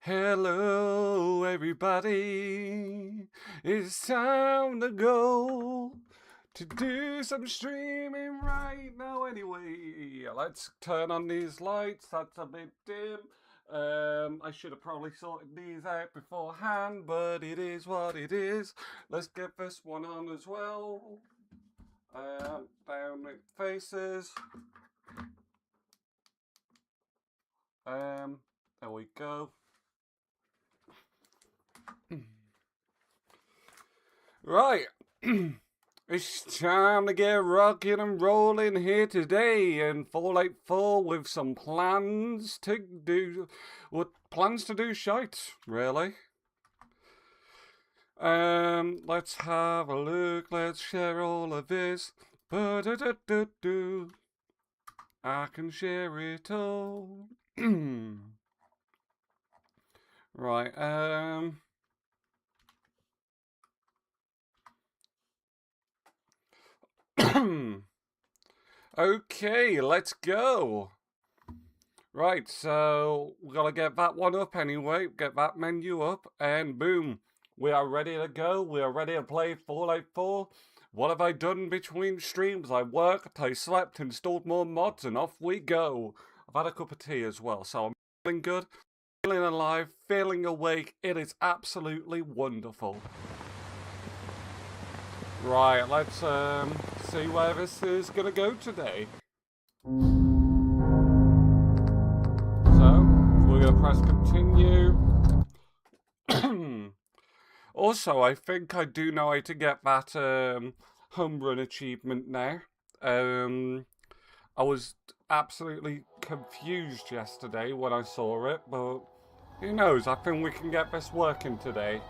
Hello, everybody. It's time to go to do some streaming right now. Anyway, let's turn on these lights. That's a bit dim. I should have probably sorted these out beforehand, but it is what it is. Let's get this one on as well. Down it faces. There we go. Right. It's time to get rocking and rolling here today in Fallout 4 with some plans to do shite, really. Let's have a look, let's share all of this. Ba-da-da-da-do. I can share it all. Right, okay, let's go. Right, so we gotta get that one up anyway, get that menu up, and boom, we are ready to go. We are ready to play Fallout 4. What have I done between streams? I worked, I slept, installed more mods, and off we go. I've had a cup of tea as well, so I'm feeling good, feeling alive, feeling awake. It is absolutely wonderful. Right, let's see where this is gonna go today. So, we're gonna press continue. Also, I think I do know how to get that home run achievement now. I was absolutely confused yesterday when I saw it, but who knows? I think we can get this working today.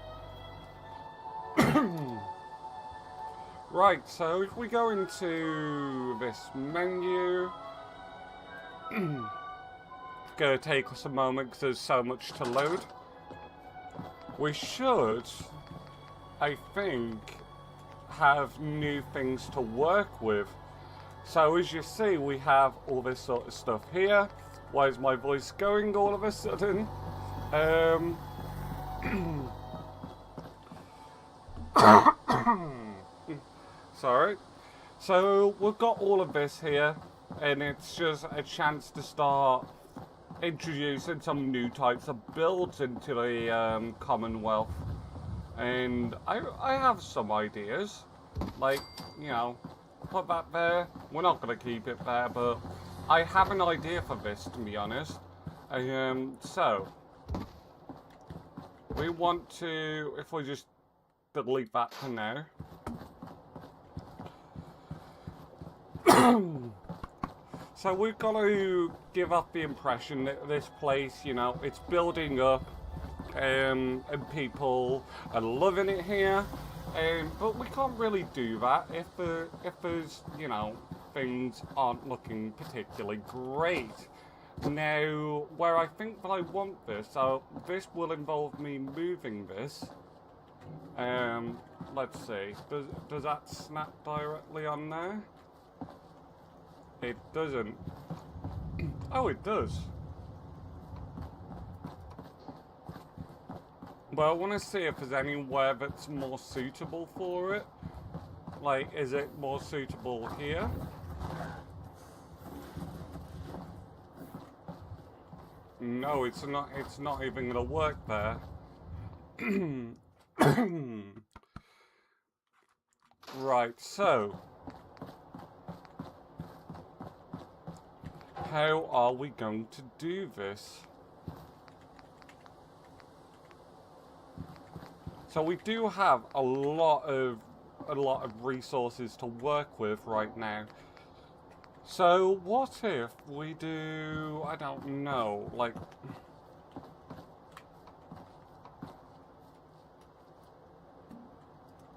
Right, so if we go into this menu, it's gonna take us a moment because there's so much to load. We should, I think, have new things to work with. So as you see, we have all this sort of stuff here. Why is my voice going all of a sudden? Sorry. So we've got all of this here, and it's just a chance to start introducing some new types of builds into the Commonwealth. And I have some ideas, like, you know, put that there. We're not going to keep it there, but I have an idea for this, to be honest. So we want to, if we just delete that for now. So we've got to give off the impression that this place, you know, it's building up, and people are loving it here. But we can't really do that if there's, you know, things aren't looking particularly great. Now, where I think that I want this, so this will involve me moving this. Let's see, does that snap directly on there? It doesn't. Oh, it does. Well, I want to see if there's anywhere that's more suitable for it. Like, is it more suitable here? No, it's not. It's not even gonna work there. Right, so how are we going to do this? So we do have a lot of resources to work with right now. So what if we do, I don't know, like,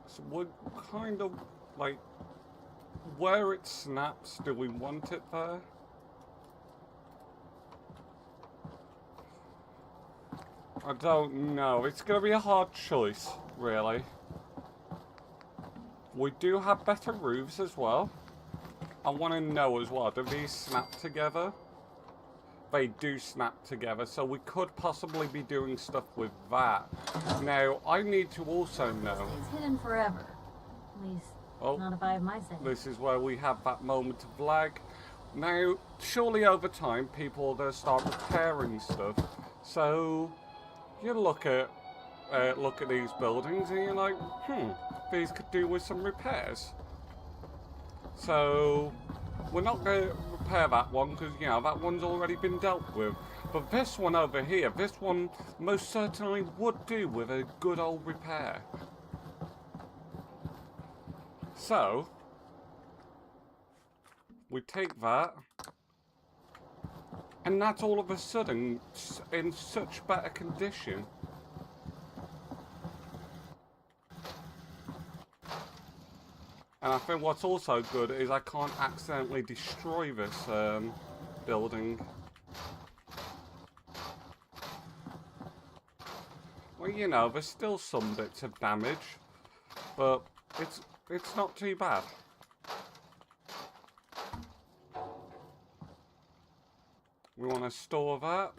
so what kind of, like, where it snaps, do we want it there? I don't know. It's going to be a hard choice, really. We do have better roofs as well. I want to know as well, do these snap together? they do snap together, so we could possibly be doing stuff with that. Now, I need to also know... It's hidden forever. At least, not if I have my say. This is where we have that moment of lag. Now, surely over time, people are going to start repairing stuff. So, you look at these buildings and you're like, these could do with some repairs. So, we're not going to repair that one because, you know, that one's already been dealt with. But this one over here, this one most certainly would do with a good old repair. So, we take that, and that's all of a sudden in such better condition. And I think what's also good is I can't accidentally destroy this building. Well, you know, there's still some bits of damage, but it's not too bad. We want to store that.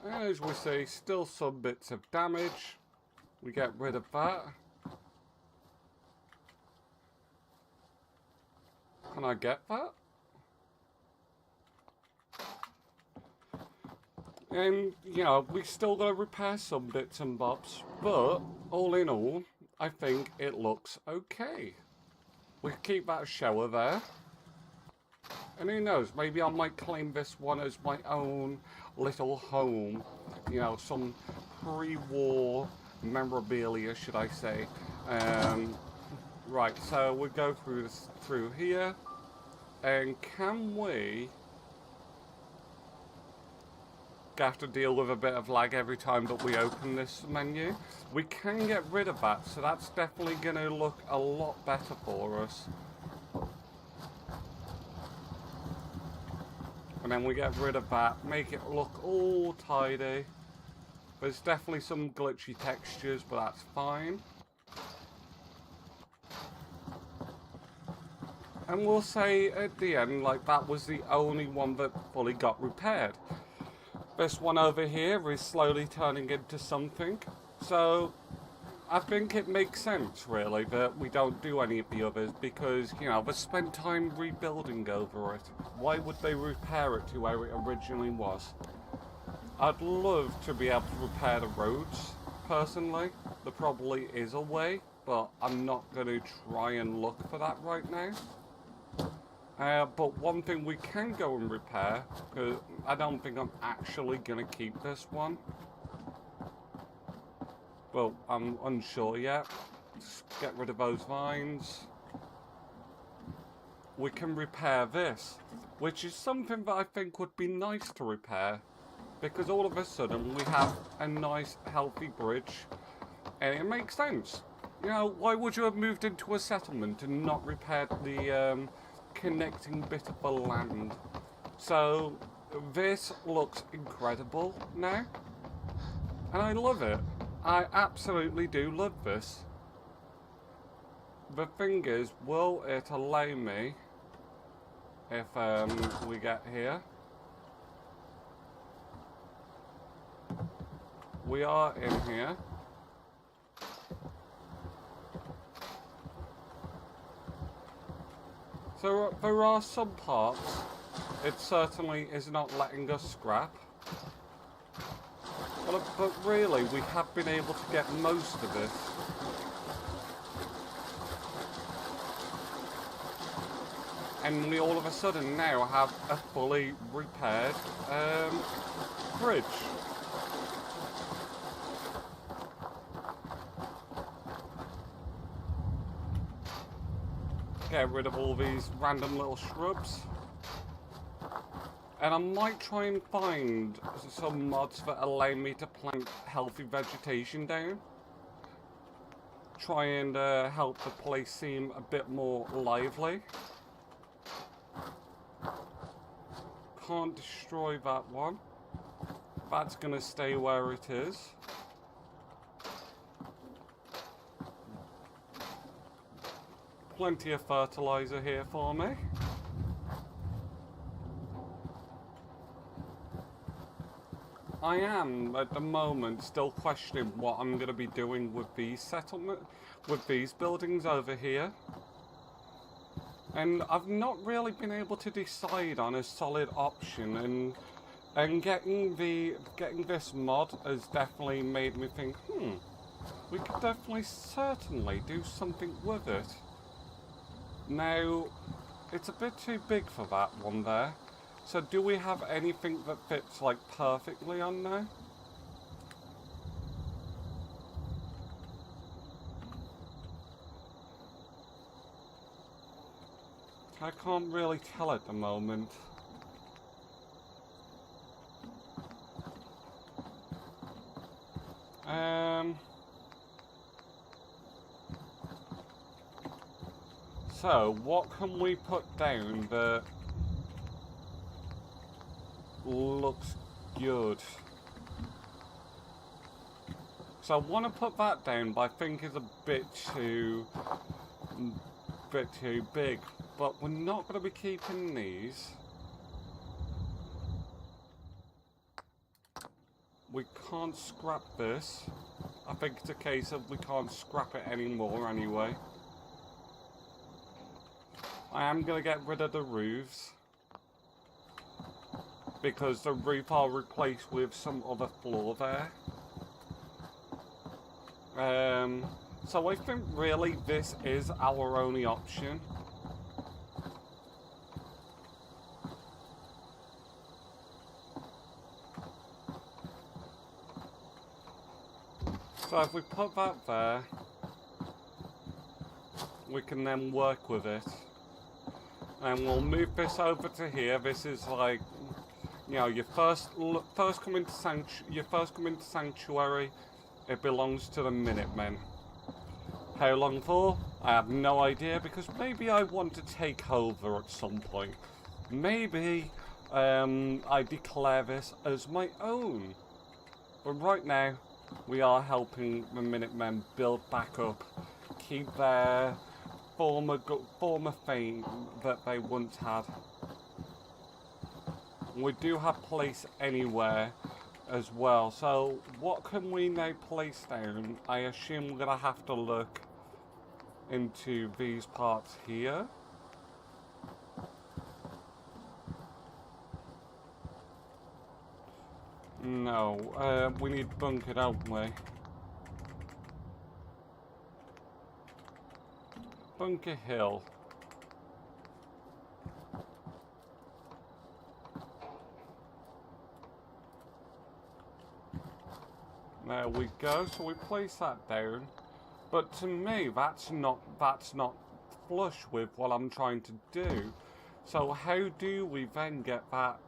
As we see, still some bits of damage. We get rid of that. Can I get that? And, you know, we still got to repair some bits and bobs. But, all in all, I think it looks okay. We can keep that shower there. And who knows, maybe I might claim this one as my own little home. You know, some pre-war memorabilia, should I say. Right, so we go through here. And can we... have to deal with a bit of lag every time that we open this menu. We can get rid of that, so that's definitely going to look a lot better for us. And then we get rid of that, make it look all tidy. There's definitely some glitchy textures, but that's fine. And we'll say at the end, like, that was the only one that fully got repaired. This one over here is slowly turning into something. So, I think it makes sense, really, that we don't do any of the others because, you know, they spent time rebuilding over it. Why would they repair it to where it originally was? I'd love to be able to repair the roads, personally. There probably is a way, but I'm not going to try and look for that right now. But one thing we can go and repair, because I don't think I'm actually going to keep this one. Well, I'm unsure yet. Just get rid of those vines. We can repair this, which is something that I think would be nice to repair. Because all of a sudden we have a nice healthy bridge. And it makes sense. You know, why would you have moved into a settlement and not repaired the connecting bit of the land? So, this looks incredible now. And I love it. I absolutely do love this. The thing is, will it allow me, if we get here, we are in here. So there are some parts it certainly is not letting us scrap. But really, we have been able to get most of it. And we all of a sudden now have a fully repaired bridge. Get rid of all these random little shrubs. And I might try and find some mods that allow me to plant healthy vegetation down. Try and help the place seem a bit more lively. Can't destroy that one. That's going to stay where it is. Plenty of fertilizer here for me. I am, at the moment, still questioning what I'm going to be doing with these with these buildings over here. And I've not really been able to decide on a solid option, and getting this mod has definitely made me think, we could definitely certainly do something with it. Now, it's a bit too big for that one there. So do we have anything that fits like perfectly on there? I can't really tell at the moment. So what can we put down that looks good? So I want to put that down, but I think it's a bit too big. But we're not going to be keeping these. We can't scrap this. I think it's a case of we can't scrap it anymore anyway. I am going to get rid of the roofs, because the roof I'll replace with some other floor there. So I think really this is our only option. So if we put that there, we can then work with it. And we'll move this over to here. This is like, you know, your first come into sanctuary. It belongs to the Minutemen. How long for? I have no idea, because maybe I want to take over at some point. Maybe I declare this as my own. But right now, we are helping the Minutemen build back up, keep their former fame that they once had. We do have place anywhere as well, so what can we now place down? I assume we're gonna have to look into these parts here. No, we need bunker, don't we? Bunker Hill. There we go, so we place that down. But to me, that's not flush with what I'm trying to do. So how do we then get that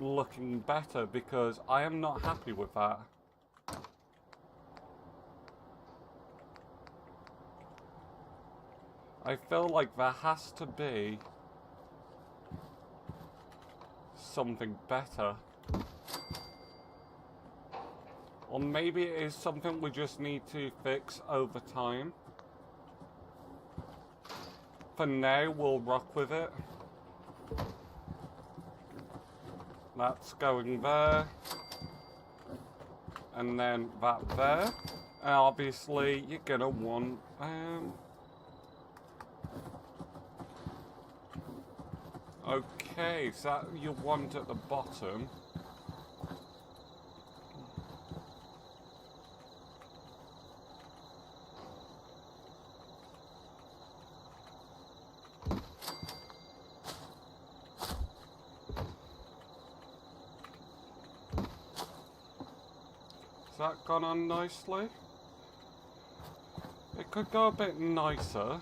looking better? Because I am not happy with that. I feel like there has to be something better. Or maybe it is something we just need to fix over time. For now, we'll rock with it. That's going there. And then that there. And obviously, you're gonna want... okay, so that you want at the bottom. Has that gone on nicely? It could go a bit nicer.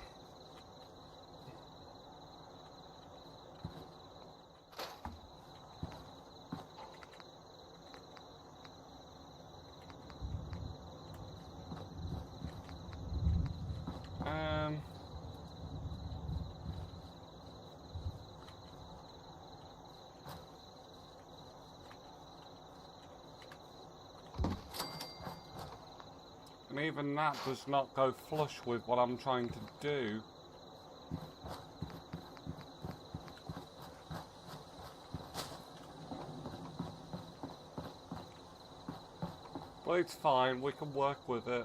And even that does not go flush with what I'm trying to do. Well, it's fine. We can work with it.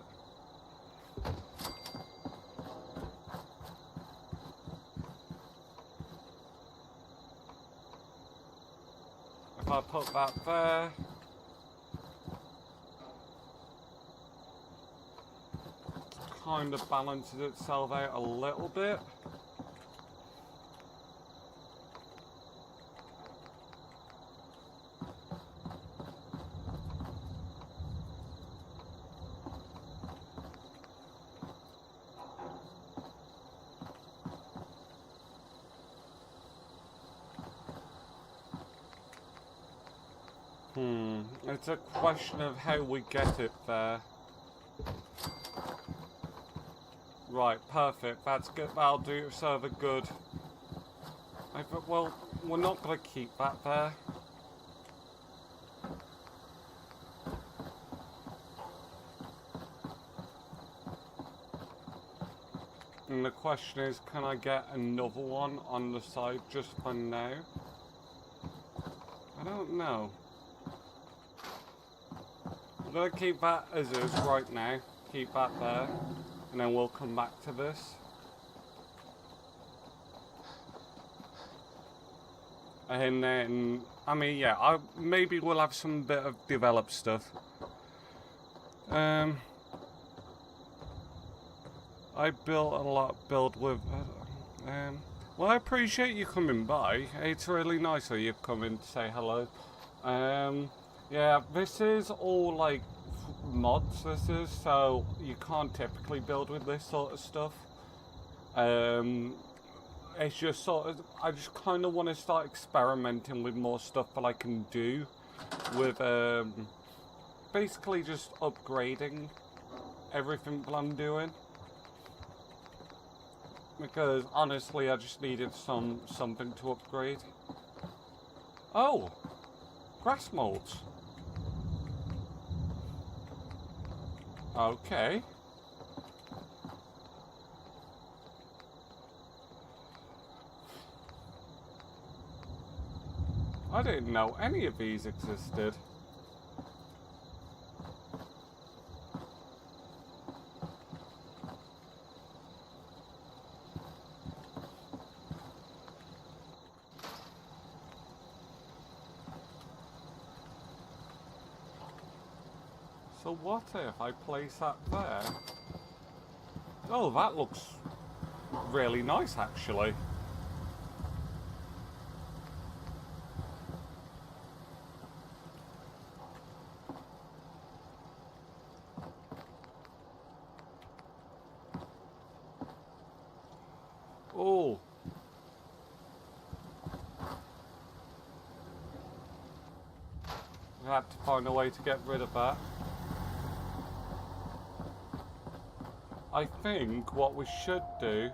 If I put that there... kind of balances itself out a little bit. It's a question of how we get it there. Right, perfect. That's good. That'll do serve a good. Well, we're not going to keep that there. And the question is, can I get another one on the side just for now? I don't know. I'm going to keep that as is right now. Keep that there. And then we'll come back to this. And then, I mean, yeah, maybe we'll have some bit of developed stuff. I built a lot, with... well, I appreciate you coming by. It's really nice of you coming to say hello. Yeah, this is all, like, mods, this is, so you can't typically build with this sort of stuff. It's just sort of, I just kind of want to start experimenting with more stuff that I can do with, basically just upgrading everything that I'm doing. Because, honestly, I just needed something to upgrade. Oh! Grass molds. Okay. I didn't know any of these existed. So what if I place that there? Oh, that looks really nice, actually. Oh. I have to find a way to get rid of that. I think what we should do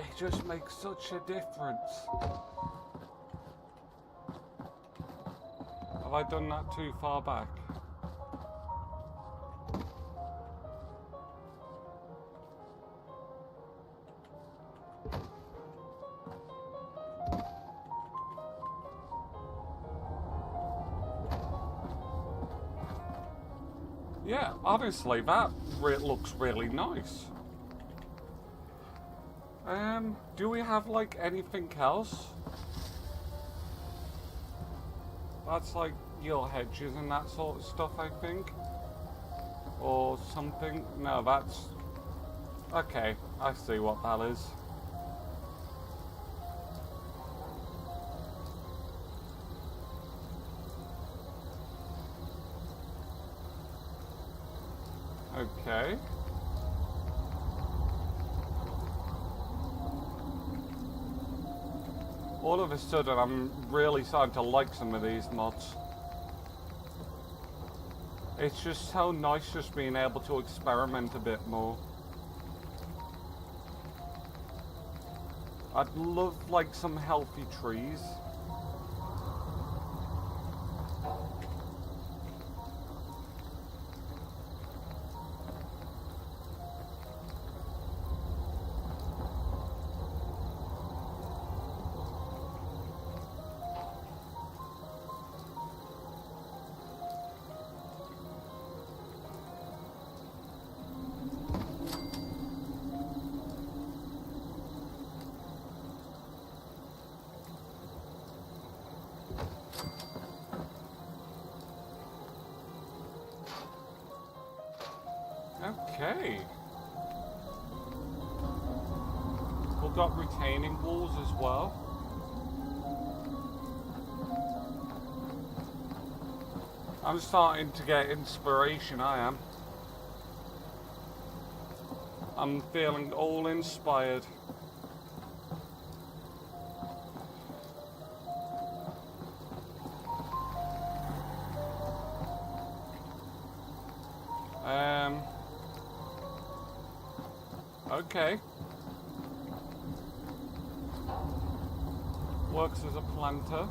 it just makes such a difference. Have I done that too far back? Yeah, honestly, that looks really nice. Do we have, like, anything else? That's, like, your hedges and that sort of stuff, I think. Or something. No, that's... Okay, I see what that is. Okay. All of a sudden, I'm really starting to like some of these mods. It's just so nice just being able to experiment a bit more. I'd love, like, some healthy trees. Okay. We've got retaining walls as well. I'm starting to get inspiration, I am. I'm feeling all inspired. Okay. Works as a planter.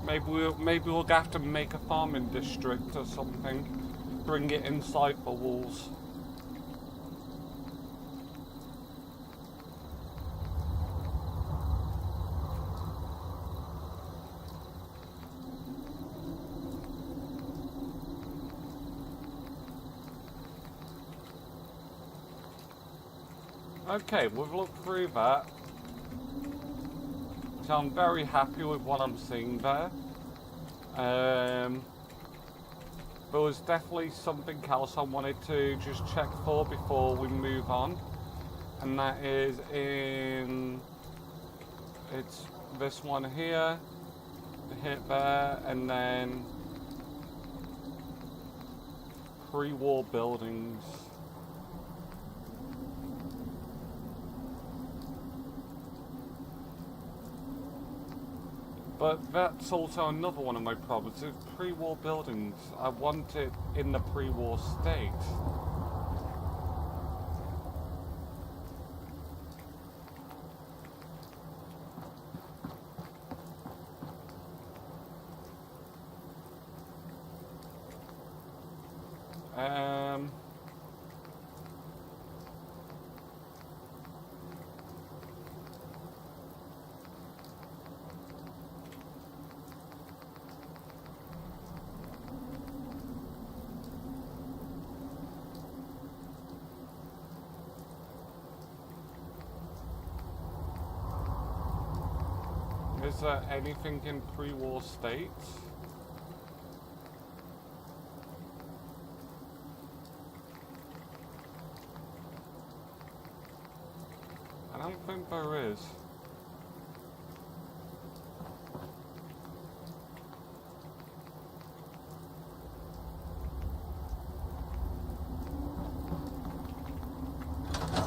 Maybe we'll have to make a farming district or something. Bring it inside the walls. Okay, we've looked through that. So I'm very happy with what I'm seeing there. There was definitely something else I wanted to just check for before we move on. And that is it's this one here, hit there, and then pre-war buildings. But that's also another one of my problems. It's pre-war buildings. I want it in the pre-war state. Is there anything in pre-war state? I don't think there is.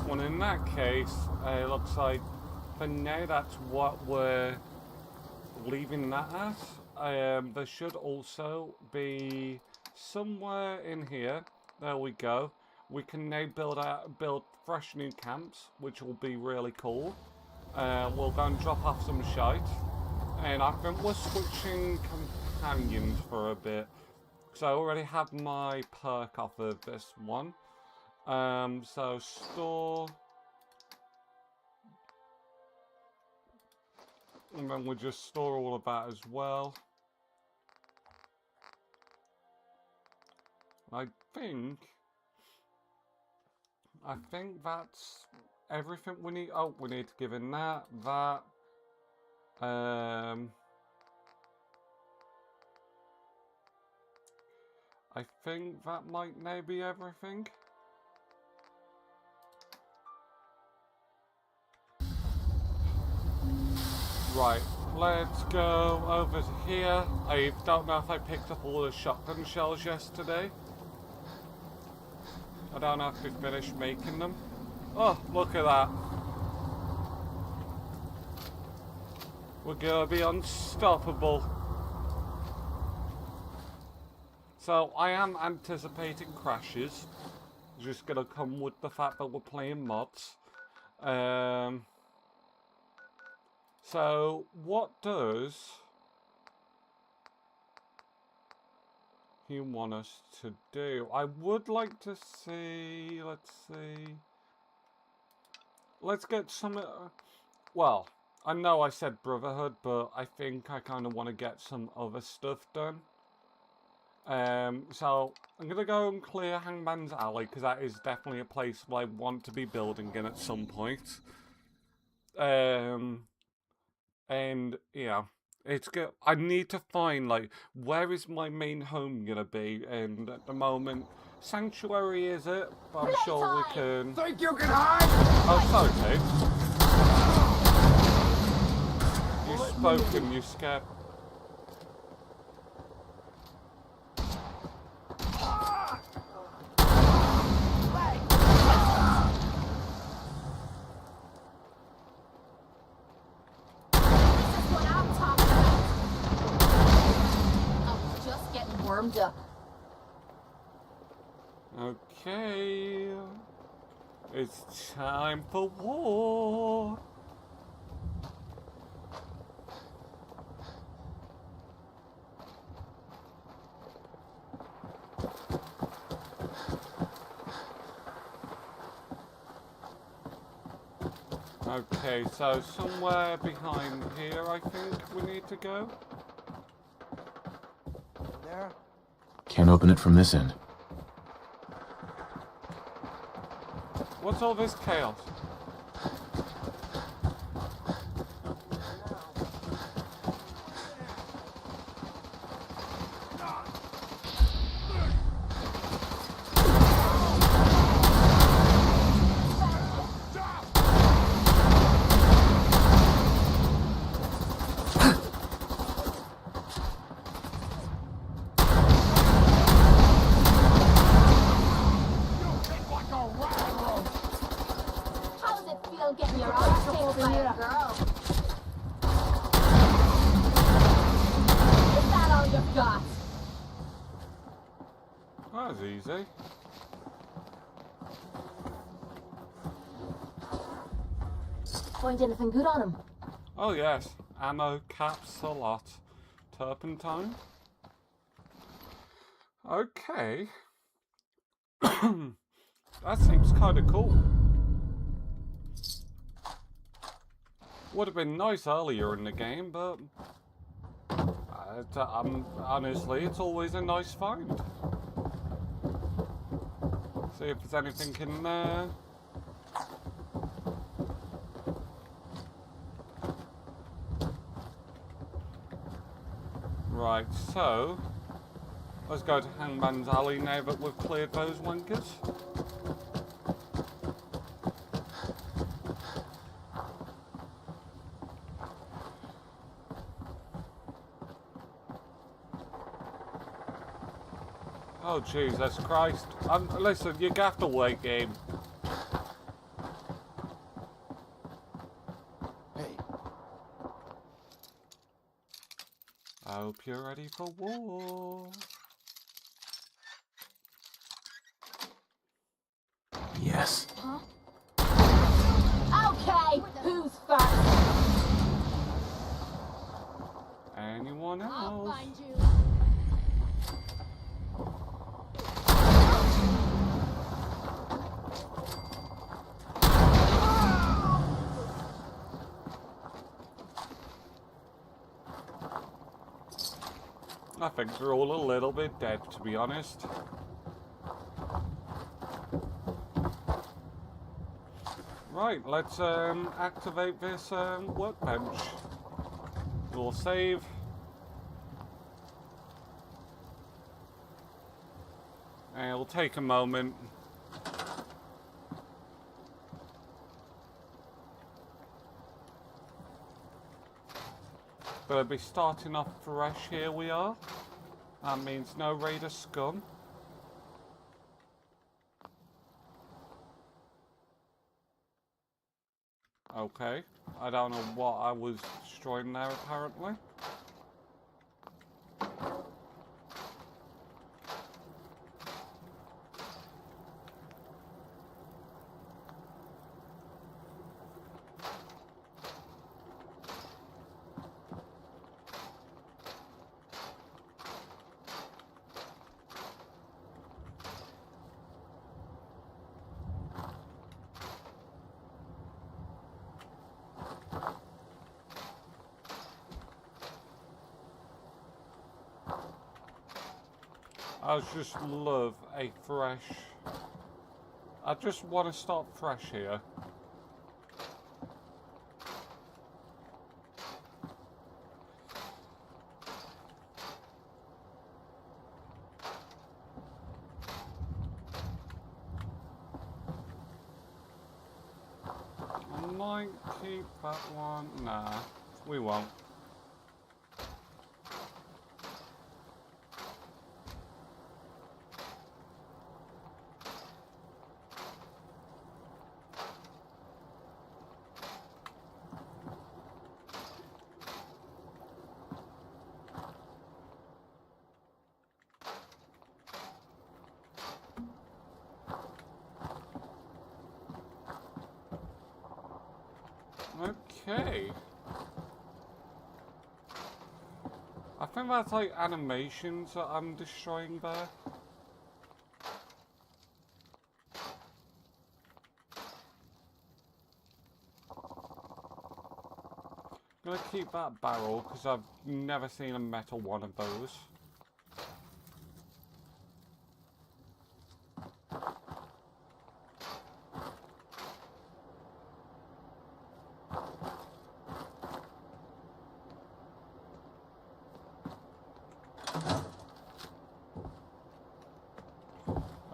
Well, in that case, it looks like for now that's what we're leaving that at. There should also be somewhere in here. There we go. We can now build fresh new camps, which will be really cool. We'll go and drop off some shite, and I think we're switching companions for a bit. So I already have my perk off of this one. So store. And then we'll just store all of that as well. I think that's everything we need. Oh, we need to give in that. I think that might now be everything. Right, let's go over to here. I don't know if I picked up all the shotgun shells yesterday. I don't know if we finished making them. Oh, look at that. We're gonna be unstoppable. So I am anticipating crashes. Just gonna come with the fact that we're playing mods. So what does he want us to do? I would like to see, let's see. Let's get some, well, I know I said Brotherhood, but I think I kind of want to get some other stuff done. So I'm going to go and clear Hangman's Alley, because that is definitely a place I want to be building in at some point. And, yeah, it's good. I need to find, like, where is my main home going to be? And at the moment, Sanctuary is it? But I'm sure we can... Think you can hide? Oh, sorry, Pete. You spoke and you scared... Warmed up. Okay. It's time for war. Okay, so somewhere behind here I think we need to go. There? Can't open it from this end. What's all this chaos? Getting your ass kicked by a girl. Is that all you've got? That was easy. Find anything good on him? Oh yes, ammo, caps a lot. Turpentine. Okay. That seems kind of cool. Would have been nice earlier in the game, but honestly, it's always a nice find. See if there's anything in there. Right, so let's go to Hangman's Alley now that we've cleared those wankers. Oh Jesus Christ! Listen, you have to wait, game. Hey. I hope you're ready for war. Yes. Huh? Okay, who's first? Anyone else? I'll find you. I think they're all a little bit dead, to be honest. Right, let's activate this workbench. We'll save. And it'll take a moment. Gonna be starting off fresh, here we are. That means no Raider scum. Okay, I don't know what I was destroying there apparently. I just love a fresh... I just want to start fresh here. might keep that one. Nah, we won't. Okay. I think that's like animations that I'm destroying there. I'm gonna keep that barrel because I've never seen a metal one of those.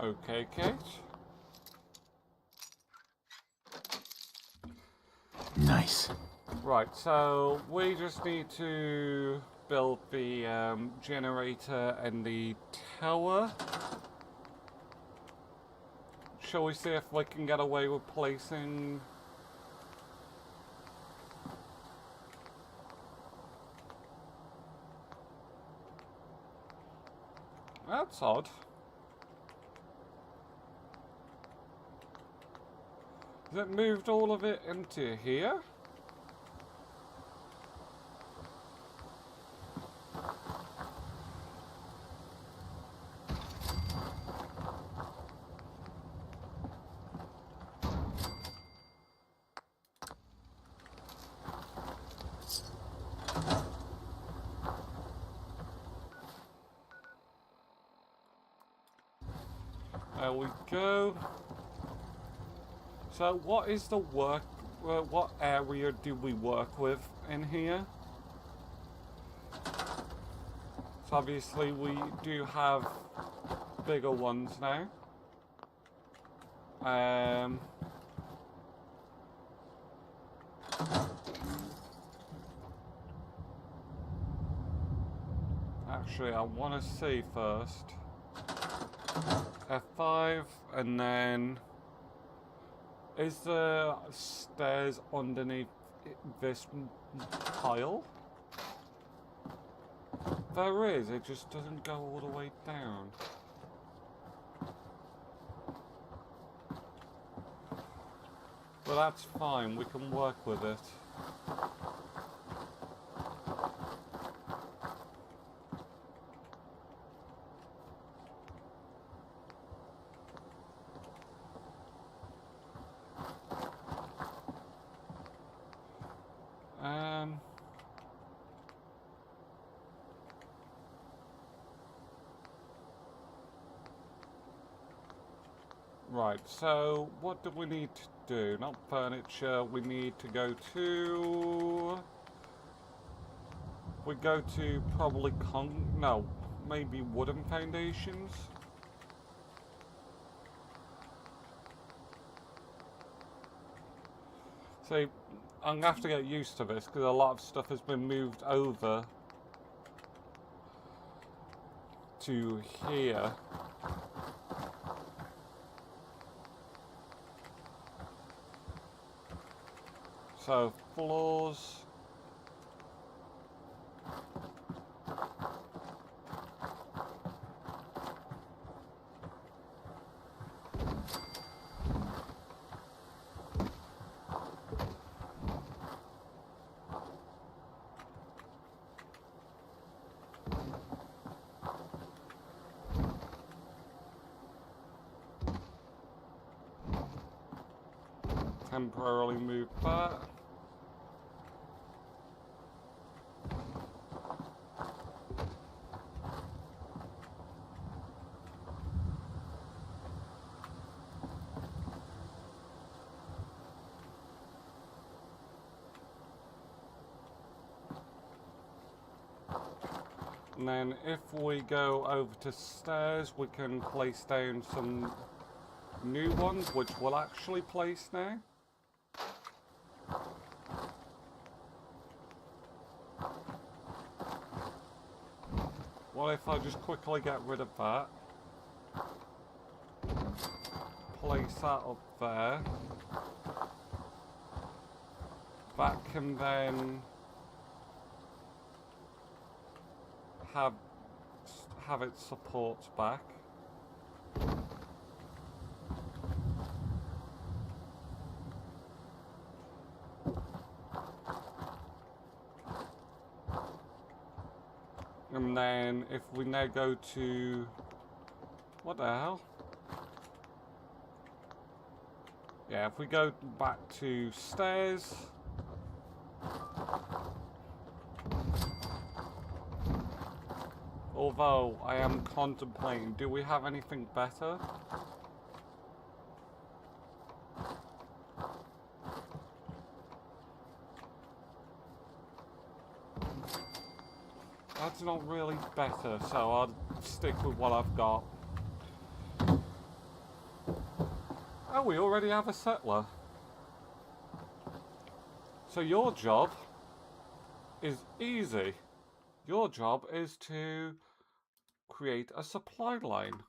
Okay, Kate. Nice. Right, so we just need to build the generator and the tower. Shall we see if we can get away with placing... That's odd. Has it moved all of it into here? There we go. So what is the work, what area do we work with in here? So obviously we do have bigger ones now. Actually I want to see first. F5 and then... Is there stairs underneath this tile? There is, it just doesn't go all the way down. But that's fine, we can work with it. Right, so what do we need to do? Not furniture, we need to go to... We go to probably no, maybe wooden foundations? See, I'm gonna have to get used to this because a lot of stuff has been moved over to here. So, floors. Temporarily move that. And then if we go over to stairs, we can place down some new ones, which we'll actually place now. What if I just quickly get rid of that? Place that up there. That can then have its supports back. And then if we now go to, what the hell? Yeah, if we go back to stairs. Although I am contemplating, do we have anything better? That's not really better, so I'll stick with what I've got. Oh, we already have a settler. So your job is easy. Your job is to create a supply line.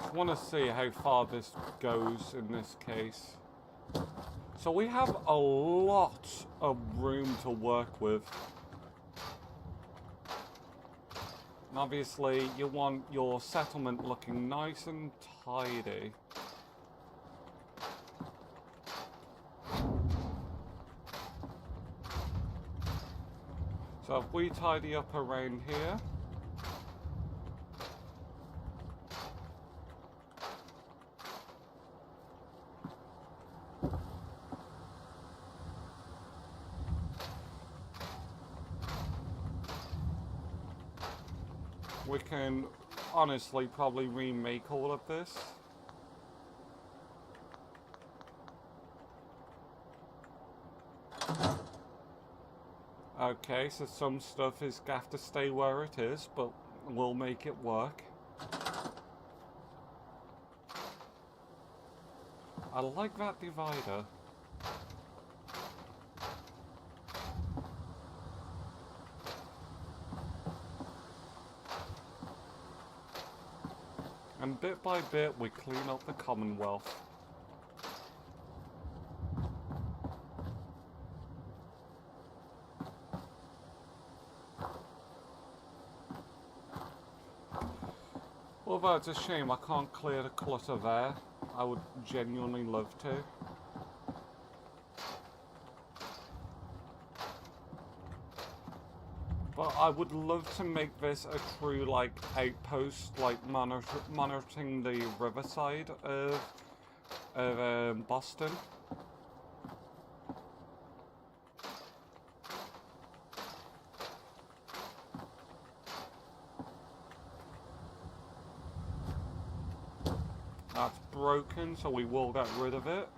I want to see how far this goes in this case. So we have a lot of room to work with. And obviously you want your settlement looking nice and tidy. So if we tidy up around here, we can honestly probably remake all of this. Okay, so some stuff is have to stay where it is, but we'll make it work. I like that divider. And bit by bit, we clean up the Commonwealth. Although it's a shame I can't clear the clutter there. I would genuinely love to. But I would love to make this a true, like, outpost, like, monitoring the riverside of Boston. That's broken, so we will get rid of it.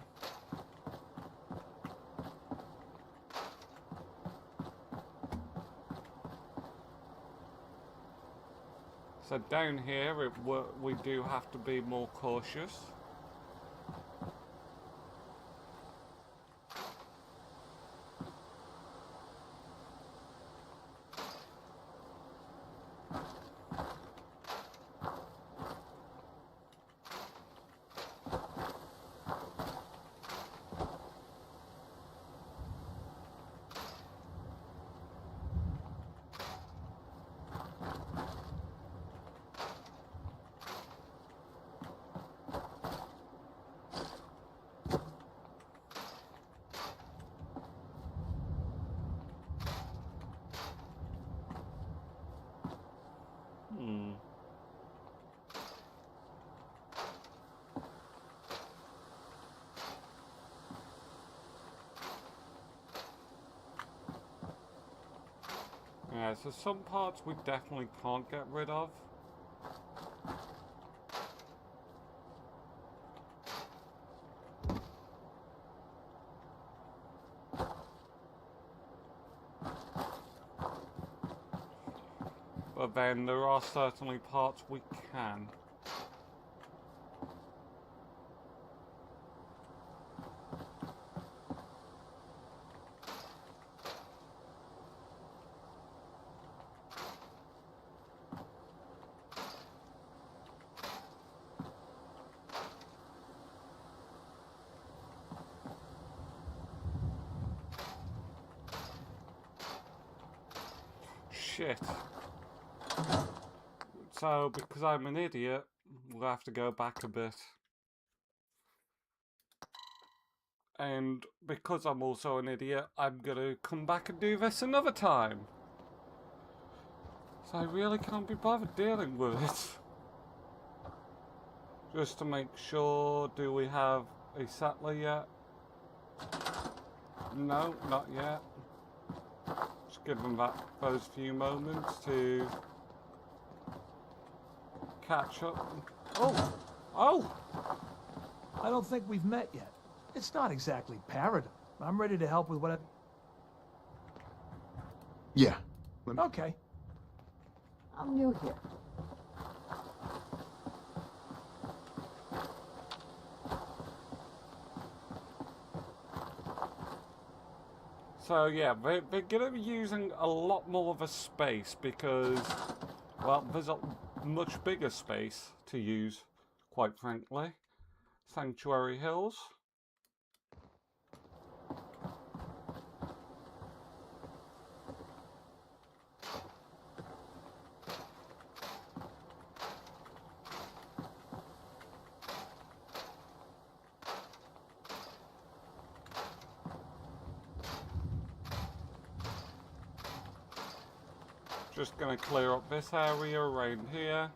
So down here, we do have to be more cautious. Yeah, so some parts we definitely can't get rid of. But then there are certainly parts we can. Shit. So, because I'm an idiot, we'll have to go back a bit. And because I'm also an idiot, I'm gonna come back and do this another time. So I really can't be bothered dealing with it. Just to make sure, do we have a settler yet? No, not yet. Just give them those few moments to catch up. Oh! Oh! I don't think we've met yet. It's not exactly paradise. I'm ready to help with whatever. Yeah. Okay. I'm new here. So yeah, they're going to be using a lot more of a space because, well, there's a much bigger space to use, quite frankly. Sanctuary Hills. Just going to clear up this area right here.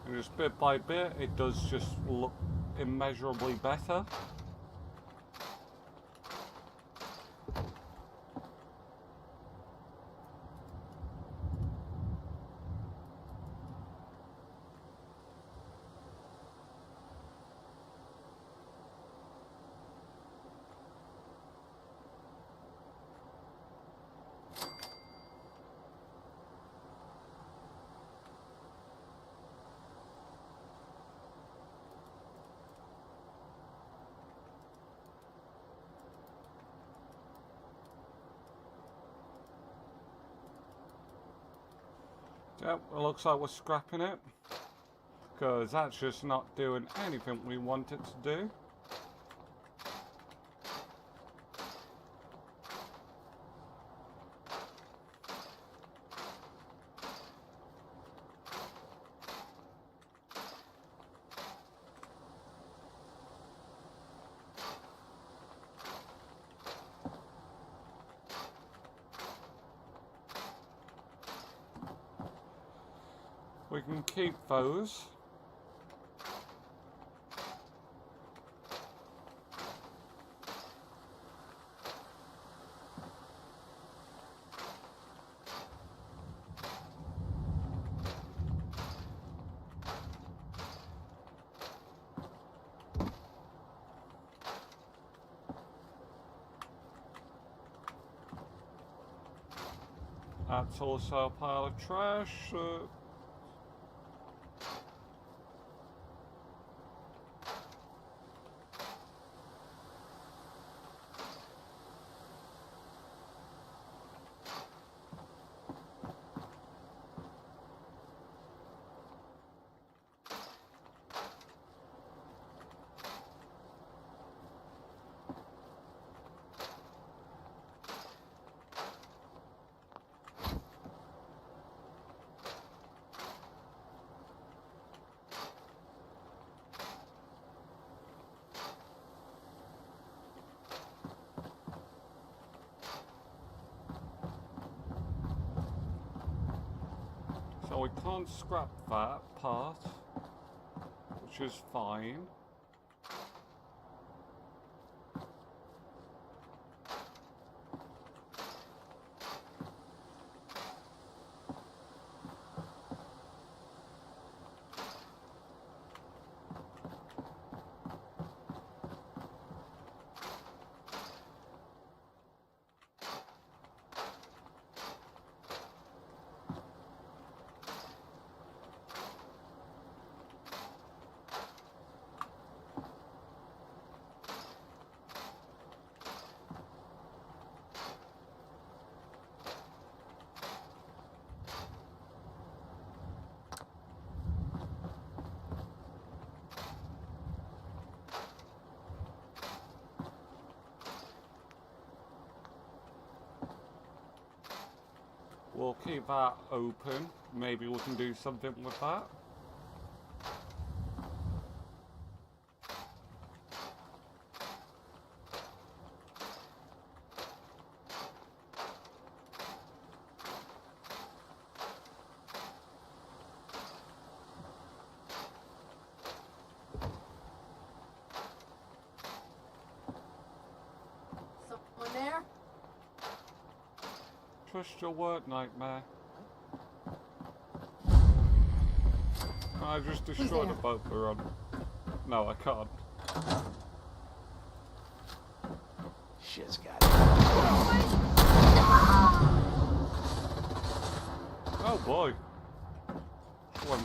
And just bit by bit, it does just look immeasurably better. Yep, it looks like we're scrapping it. Because that's just not doing anything we want it to do. We can keep those. That's also a pile of trash. So we can't scrap that part, which is fine. We'll keep that open. Maybe we can do something with that. Someone there? Trust your word, Nightmare. I just destroyed the boat we're on. No, I can't. Shit's got it. Oh boy. One.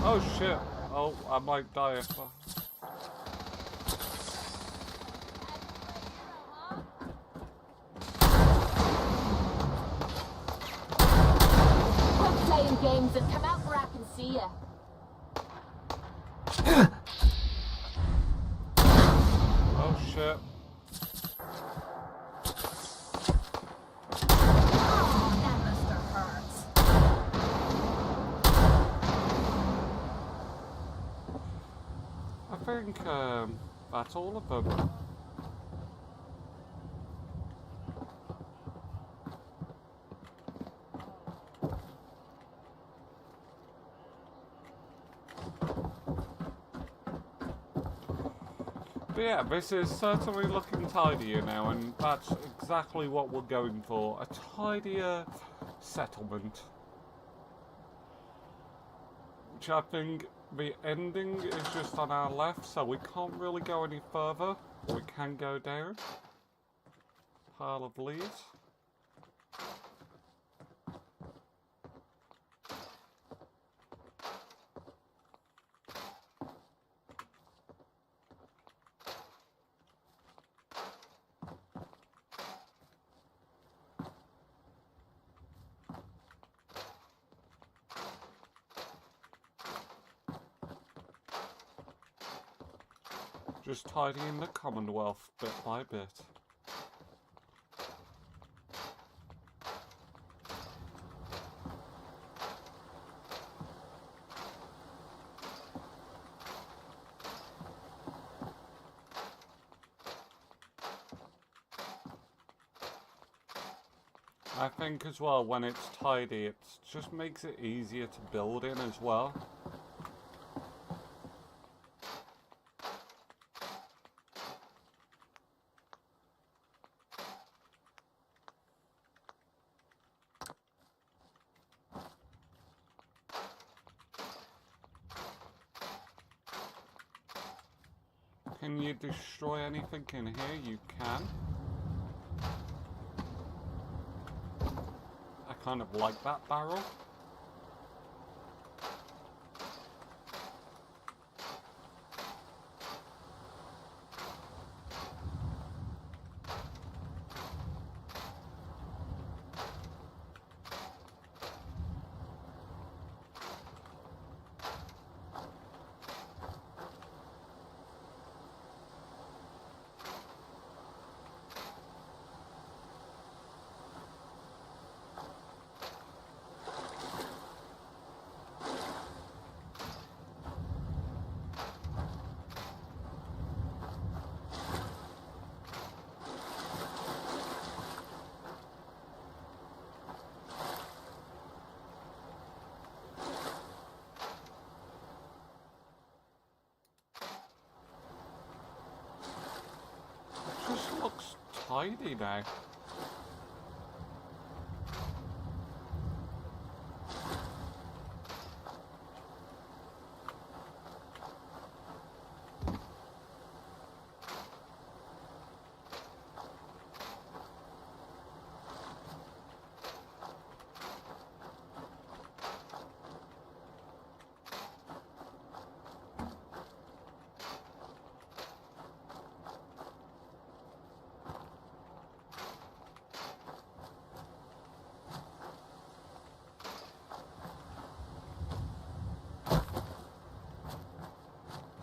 Oh shit. Oh, I might die if I... Quit playing games and come out where I can see you. Oh shit. That must have hurt. I think that's all of them. But yeah, this is certainly looking tidier now, and that's exactly what we're going for. A tidier settlement. Which I think the ending is just on our left, so we can't really go any further. We can go down. Pile of leaves. Just tidying the Commonwealth bit by bit. I think as well, when it's tidy, it just makes it easier to build in as well. Can you destroy anything in here? You can. I kind of like that barrel. Just looks tidy now.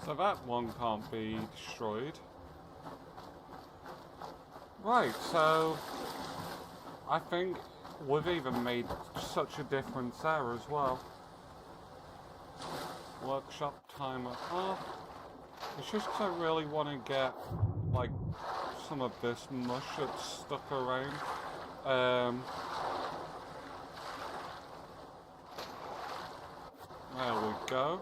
So that one can't be destroyed. Right, so I think we've even made such a difference there as well. Workshop timer off. It's just 'cause I really want to get like some of this mush that's stuck around. There we go.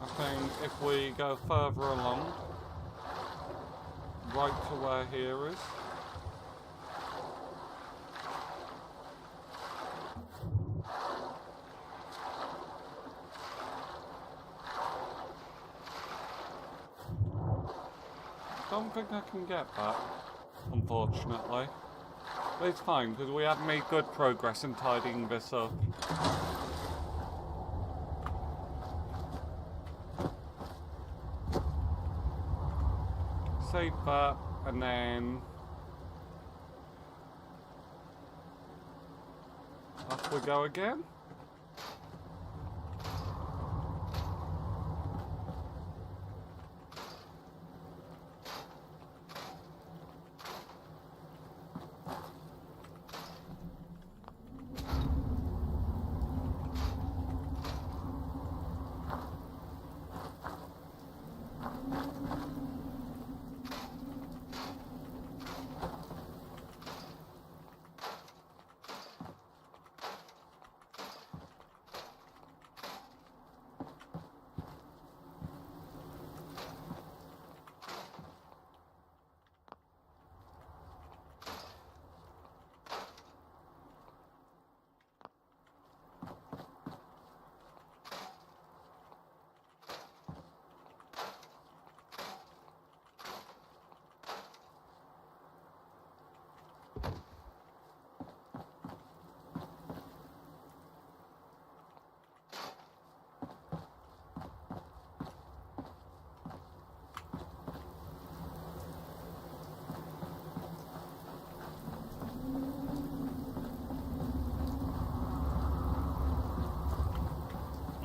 I think if we go further along, right to where here is. Don't think I can get that, unfortunately. But it's fine, because we have made good progress in tidying this up. Save that, and then off we go again.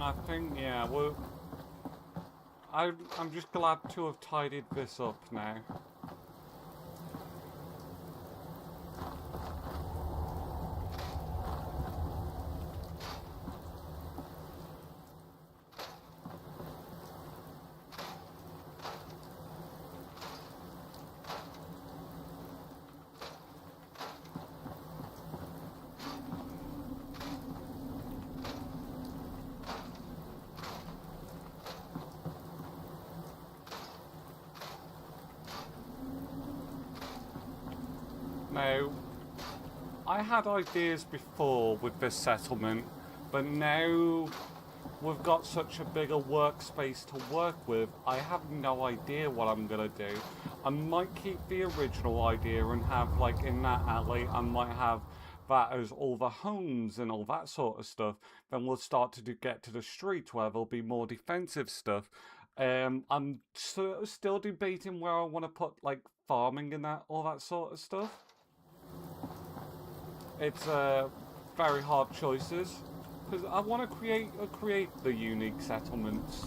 I think, yeah, I'm just glad to have tidied this up now. Now, I had ideas before with this settlement, but now we've got such a bigger workspace to work with, I have no idea what I'm gonna do. I might keep the original idea and have, like, in that alley, I might have that as all the homes and all that sort of stuff. Then we'll start to get to the street where there'll be more defensive stuff. I'm still debating where I want to put, like, farming and all that sort of stuff. It's very hard choices, because I want to create the unique settlements.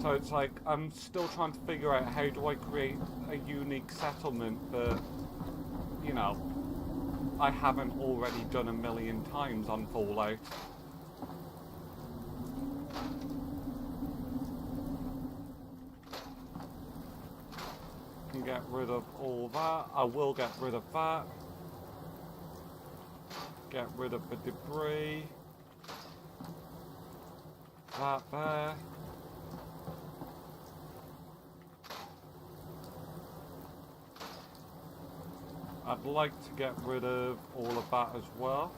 So it's like, I'm still trying to figure out how do I create a unique settlement that, you know, I haven't already done a million times on Fallout. Can get rid of all that. I will get rid of that. Get rid of the debris. That there. I'd like to get rid of all of that as well.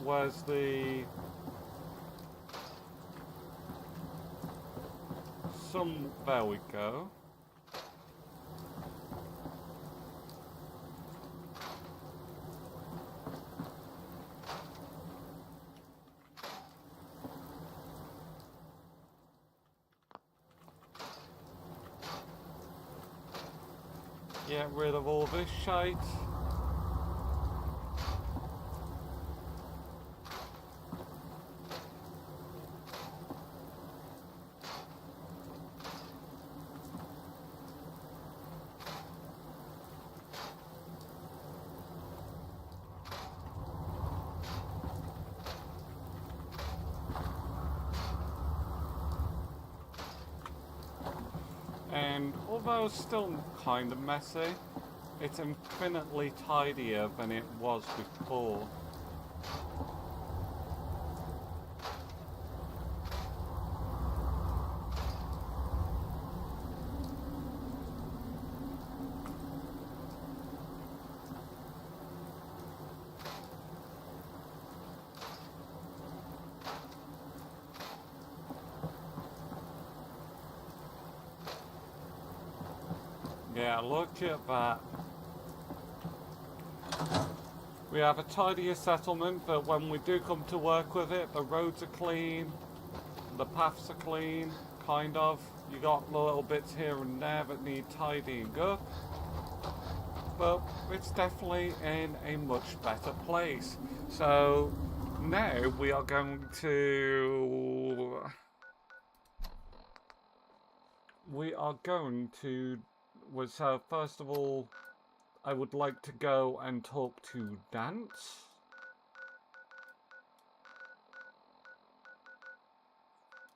Where's the... There we go. Get rid of all this shite. And although still kind of messy, it's infinitely tidier than it was before. Yeah, look at that. We have a tidier settlement, but when we do come to work with it, the roads are clean, the paths are clean, kind of. You got little bits here and there that need tidying up, but it's definitely in a much better place. So now we are going to... So first of all, I would like to go and talk to Dance.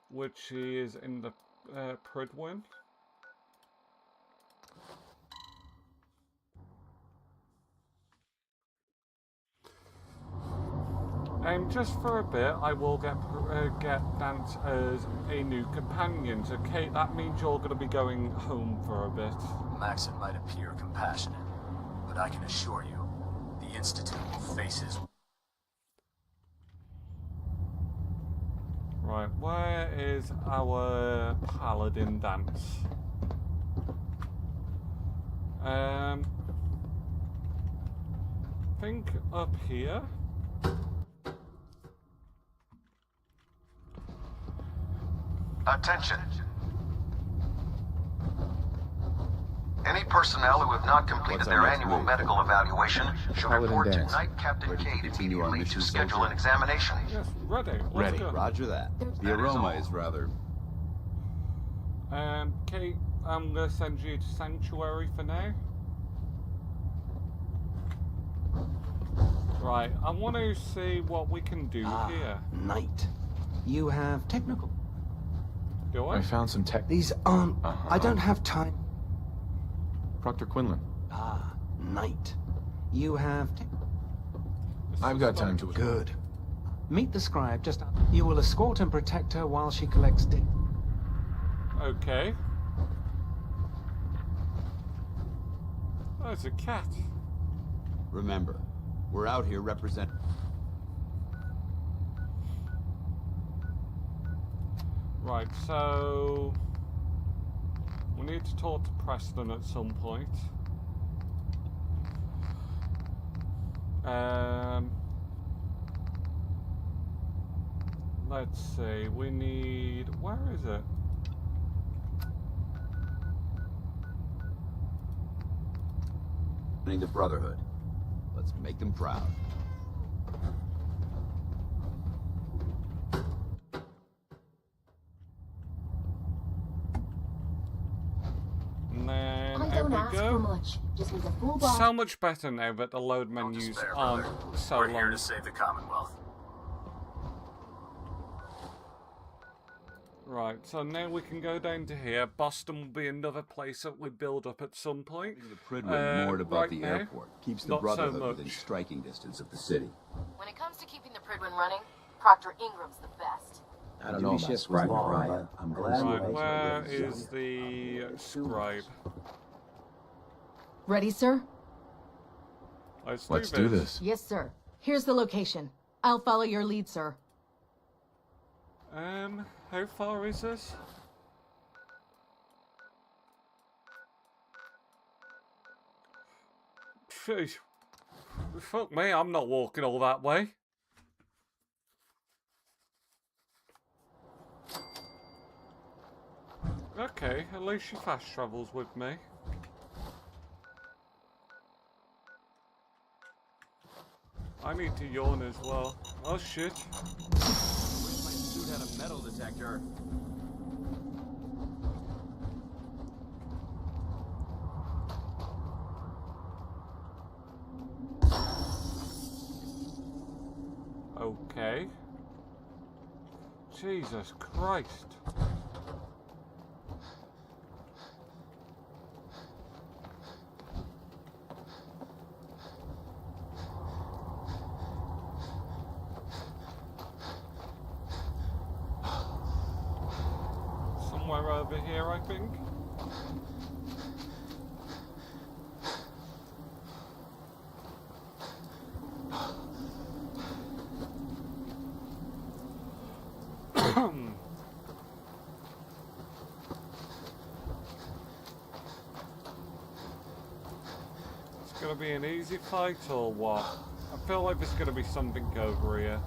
Which is in the Pridwin. And just for a bit, I will get Dance as a new companion. So Kate, that means you're going to be going home for a bit. Maxon might appear compassionate, but I can assure you, the Institute will face his... Right, where is our paladin Dance? Think up here. Attention. Any personnel who have not completed their annual medical evaluation should report to Night Captain Cade immediately to schedule an examination. Yes, ready. Ready. Go. Roger that. The aroma is rather... Kate, I'm going to send you to Sanctuary for now. Right, I want to see what we can do here. Knight. You have technical. Do I? I found some tech. These aren't... I don't have time. Proctor Quinlan. Knight. You have... I've got time to... Good. Meet the scribe just... You will escort and protect her while she collects data. Okay. Oh, it's a cat. Remember, we're out here representing... Right, so... we need to talk to Preston at some point. Let's see, we need... where is it? the Brotherhood. Let's make them proud. And then I don't ask for much. Just need a full box. So much better now that the load menus aren't so We're here long. to save the Commonwealth. Right, so now we can go down to here. Boston will be another place that we build up at some point. The Pridwin moored above right the now, airport keeps the not so Brotherhood much. within striking distance of the city. When it comes to keeping the Pridwin running, Proctor Ingram's the best. I don't know about Scribe Ryan. I'm glad Right, where is the scribe? Ready, sir? Let's do this. Yes, sir. Here's the location. I'll follow your lead, sir. How far is this? Phew. Fuck me, I'm not walking all that way. Okay, at least she fast travels with me. I need to yawn as well. Oh shit. My suit had a metal detector. Okay. Jesus Christ. over here, I think. It's gonna be an easy fight or what? I feel like there's gonna be something over here.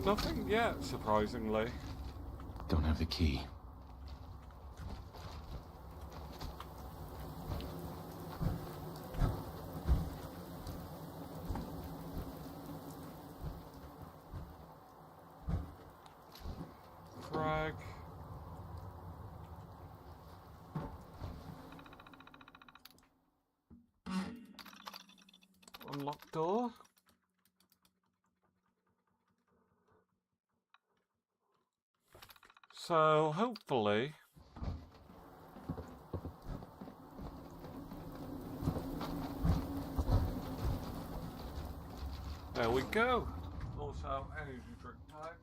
Nothing yet, surprisingly. Don't have the key. Frag. Unlocked door. So, hopefully... There we go! Also, energy drink time.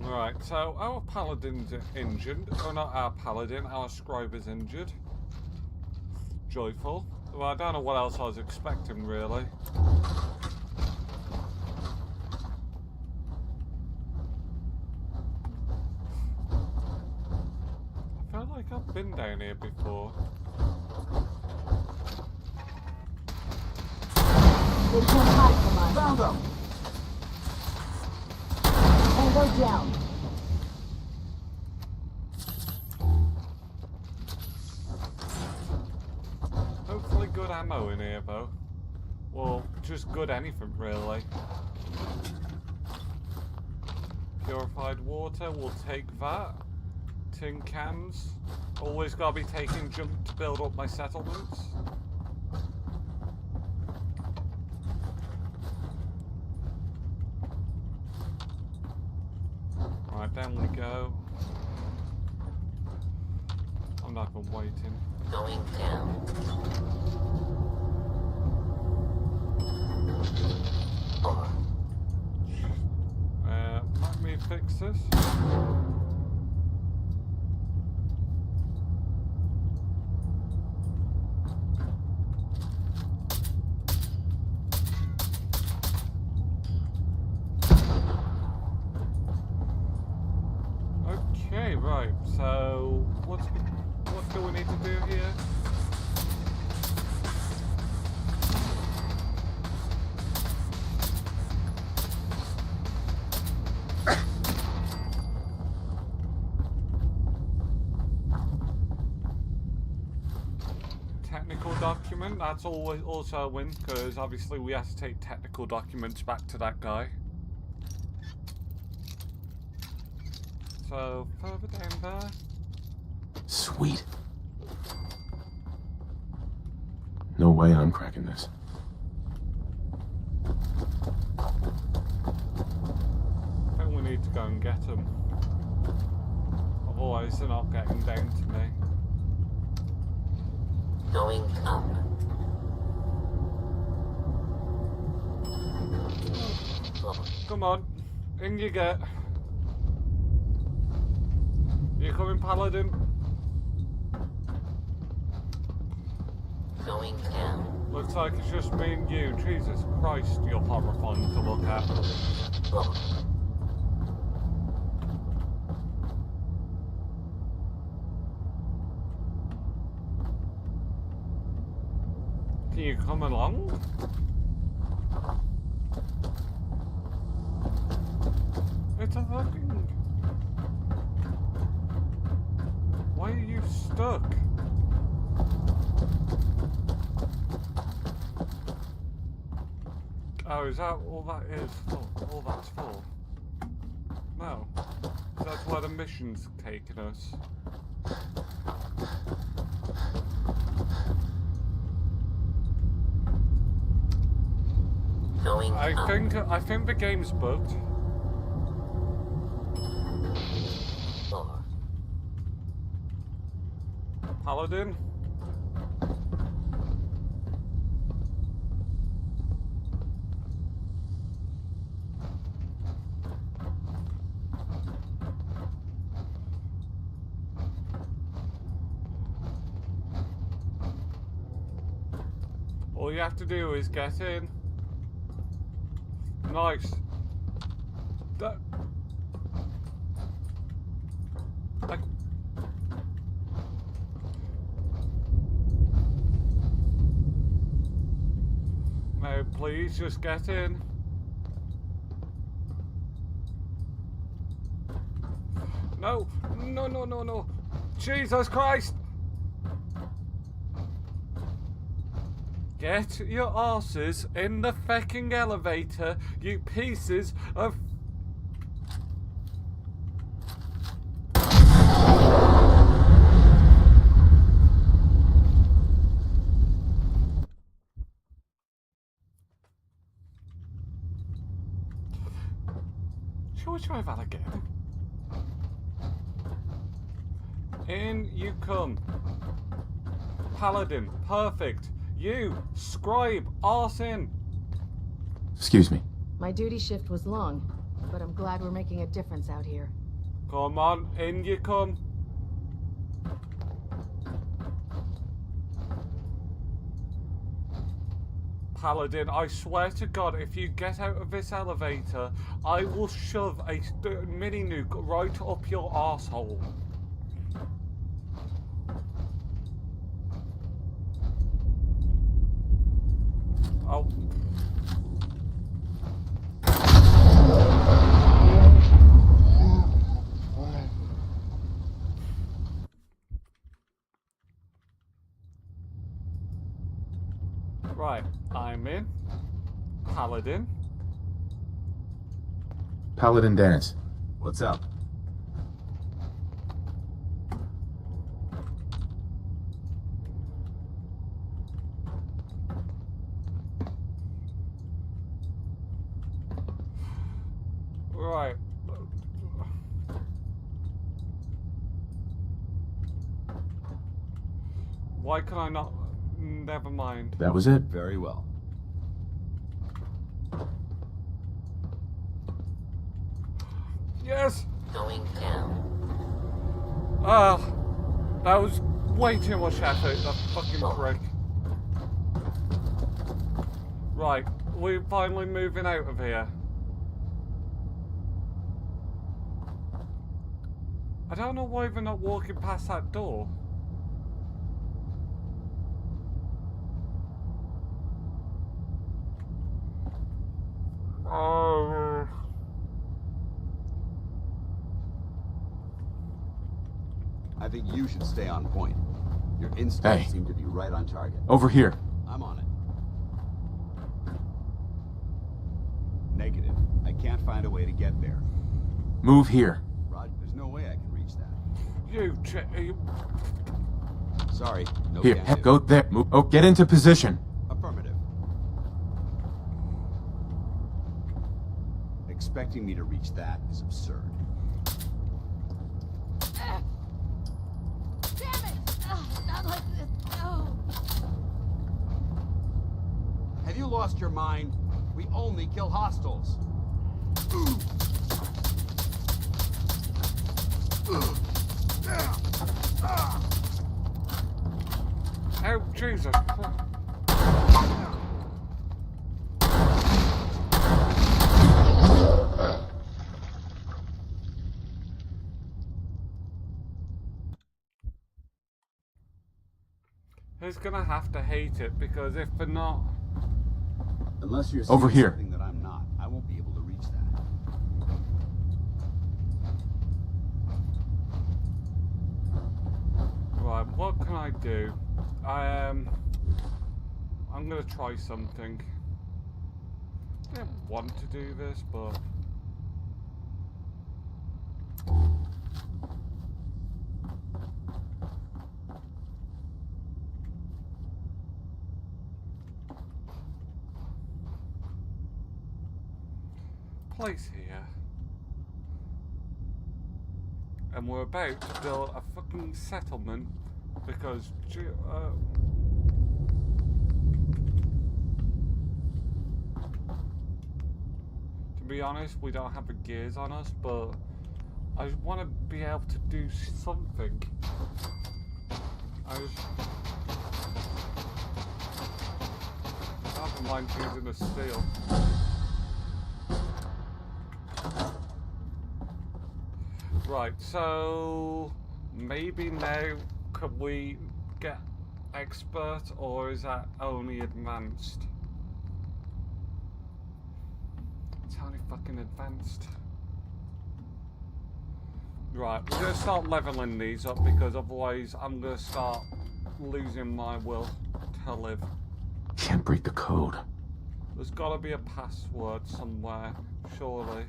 Right, so our paladin's injured. Oh, not our paladin, our scribe is injured. Joyful. Well, I don't know what else I was expecting, really. I feel like I've been down here before. They can't hide from us. Found them! And go down. Hopefully good ammo in here, though. Well, just good anything, really. Purified water, we'll take that. Tin cans. Always gotta be taking junk to build up my settlements. Right, down we go. I'm not even waiting. Going down. Let me fix this. Okay, right. So, what do we need to do here? Technical document, that's always also a win, because obviously we have to take technical documents back to that guy. So, further down there. Sweet. No way I'm cracking this. I think we need to go and get him. Otherwise they're not getting down to me. Going up. Come on, in you get. You coming, Paladin? Going down. Looks like it's just me and you. Jesus Christ, you're horrifying to look at. Can you come along? It's a fucking... Why are you stuck? Oh, is that all that is? All that's for? No. That's where the mission's taking us. Going up. I think the game's bugged. Paladin? All you have to do is get in. Nice. No, please just get in. No, no, no, no, no. Jesus Christ! Get your asses in the fucking elevator, you pieces of... Shall we try that again? In you come. Paladin, perfect. You, scribe, arse in. Excuse me. My duty shift was long, but I'm glad we're making a difference out here. Come on, in you come. Paladin, I swear to God, if you get out of this elevator, I will shove a mini nuke right up your arsehole. Oh. Right, I'm in. Paladin. Paladin Dance. What's up? Right. Why can I not? Never mind. That was it? Very well. Yes! Going down. Ah, that was way too much effort, that fucking prick. Right, we're finally moving out of here. I don't know why they're not walking past that door. Oh. I think you should stay on point. Your instincts Hey. seem to be right on target. Over here. I'm on it. Negative. I can't find a way to get there. Move here. Rod, there's no way I can reach that. You Sorry, no Here, can do. go there. Move. Oh, get into position. Affirmative. Expecting me to reach that is absurd. Damn it! Not like this. No. Have you lost your mind? We only kill hostiles. Oh, Jesus. Who's gonna have to hate it, because if they're not... Unless you're Over seeing here. something that I'm not, I won't be able to reach that. Right, what can I do? I'm gonna try something. I didn't want to do this, but... Place here. And we're about to build a fucking settlement Because, to be honest, we don't have the gears on us, but I just want to be able to do something. I don't mind using the steel. Right, so maybe now could we get expert, or is that only advanced? It's only fucking advanced. Right, we're gonna start leveling these up because otherwise I'm gonna start losing my will to live. Can't break the code. There's gotta be a password somewhere, surely.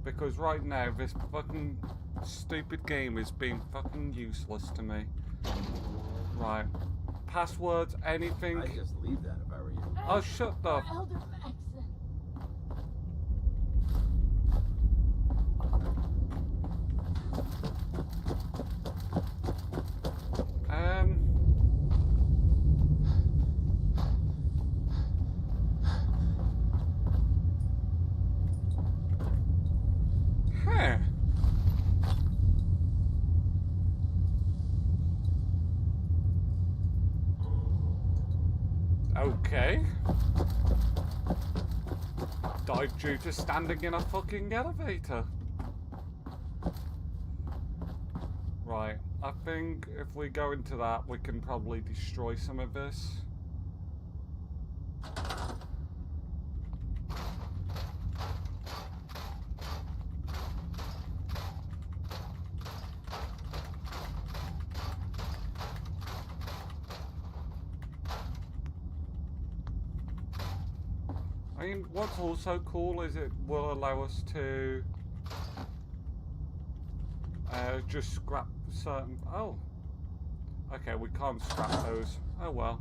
Because right now this fucking stupid game is being fucking useless to me. Right. Passwords, anything. I'd just leave that if I were you. Oh, shut the... Elder Maxon. Huh. Okay. Died due to standing in a fucking elevator. Right, I think if we go into that, we can probably destroy some of this. I mean, what's also cool is it will allow us to just scrap certain... Oh. Okay, we can't scrap those. Oh well.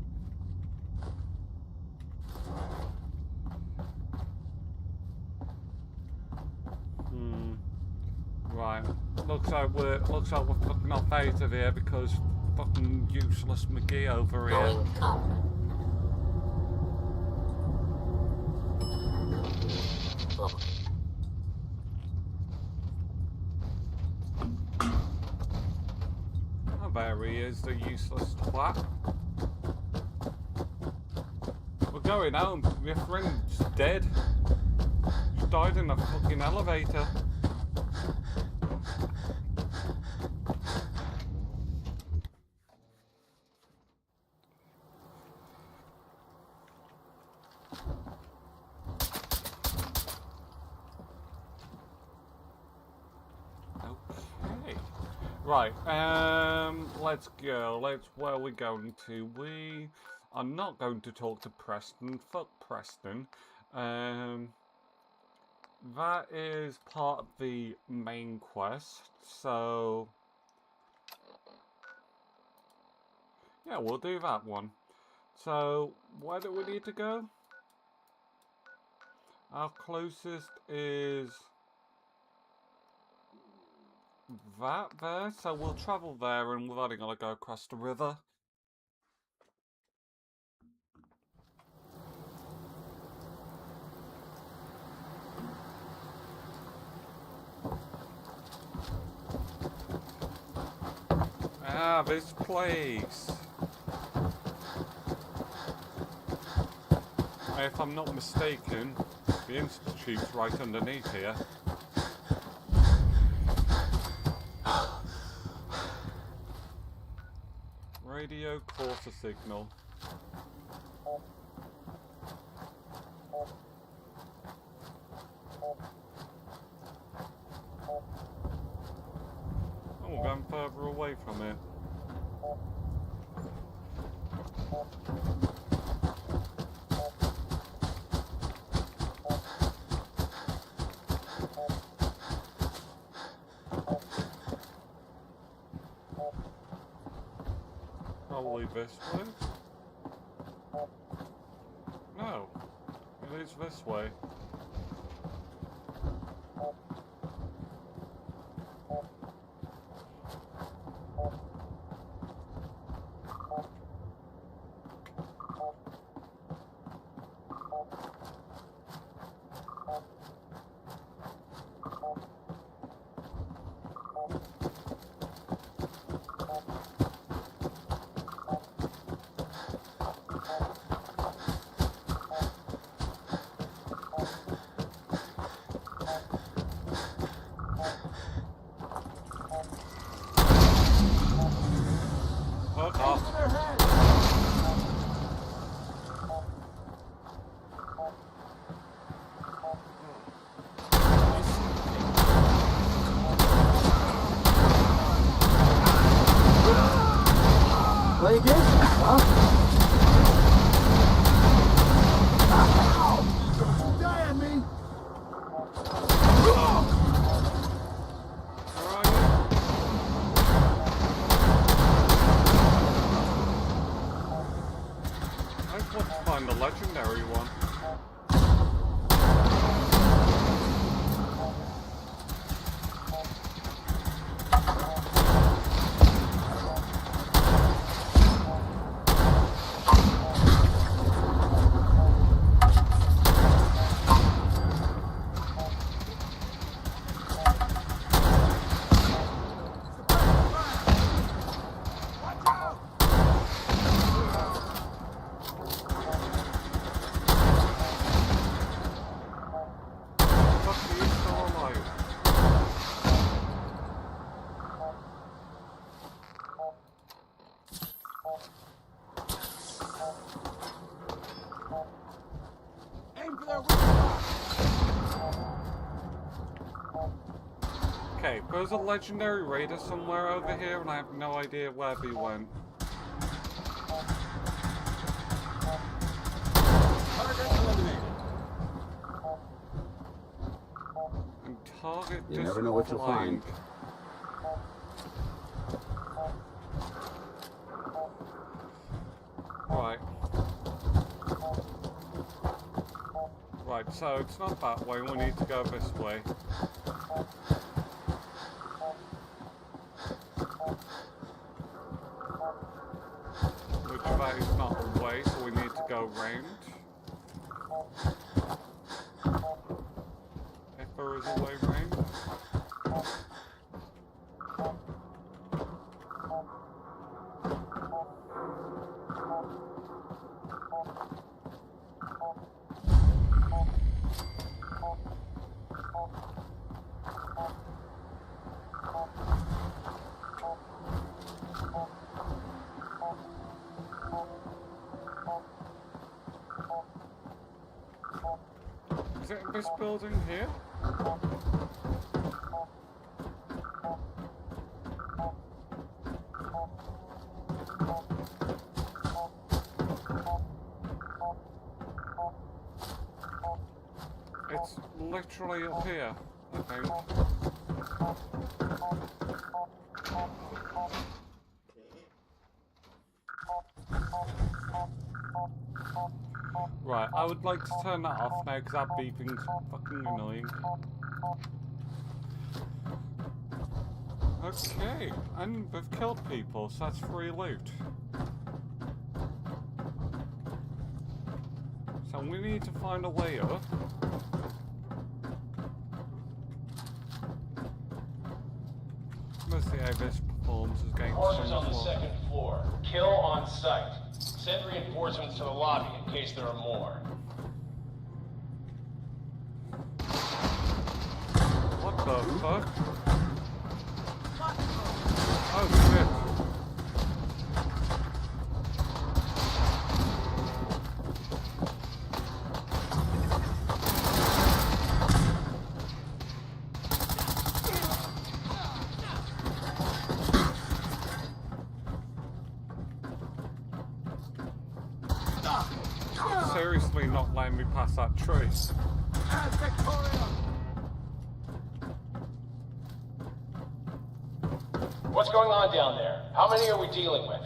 Right. Looks like we're fucking off out of here because fucking useless McGee over here. Going up. Oh, there he is, the useless twat. We're going home. Your friend's dead. She died in a fucking elevator. Right, let's go. Where are we going to? We are not going to talk to Preston. Fuck Preston. That is part of the main quest, so... yeah, we'll do that one. So, where do we need to go? Our closest is... that there, so we'll travel there and we've only got to go across the river. Ah, this place. If I'm not mistaken, the Institute's right underneath here. Radio quarter signal. Oh, we're going further away from it. Probably this way? No, it is this way. their heads! Play again? Huh? Die on me! I just want to find the legendary one. Okay, there's a legendary raider somewhere over here, and I have no idea where he went. Target eliminated. And target You never know what you'll find. Right. Right, so it's not that way, we need to go this way. Which that is not the way, so we need to go round. If there is a way round. Is it this building here? It's literally up here, I think. Right, I would like to turn that off now because that beeping's fucking annoying. Okay, and we've killed people, so that's free loot. So we need to find a way up. Mostly how this performs is going Horses on the second floor. Kill on sight. Send reinforcements to the lobby in case there are more. What the fuck? Oh shit. Seriously not letting me pass that tree. What's going on down there? How many are we dealing with?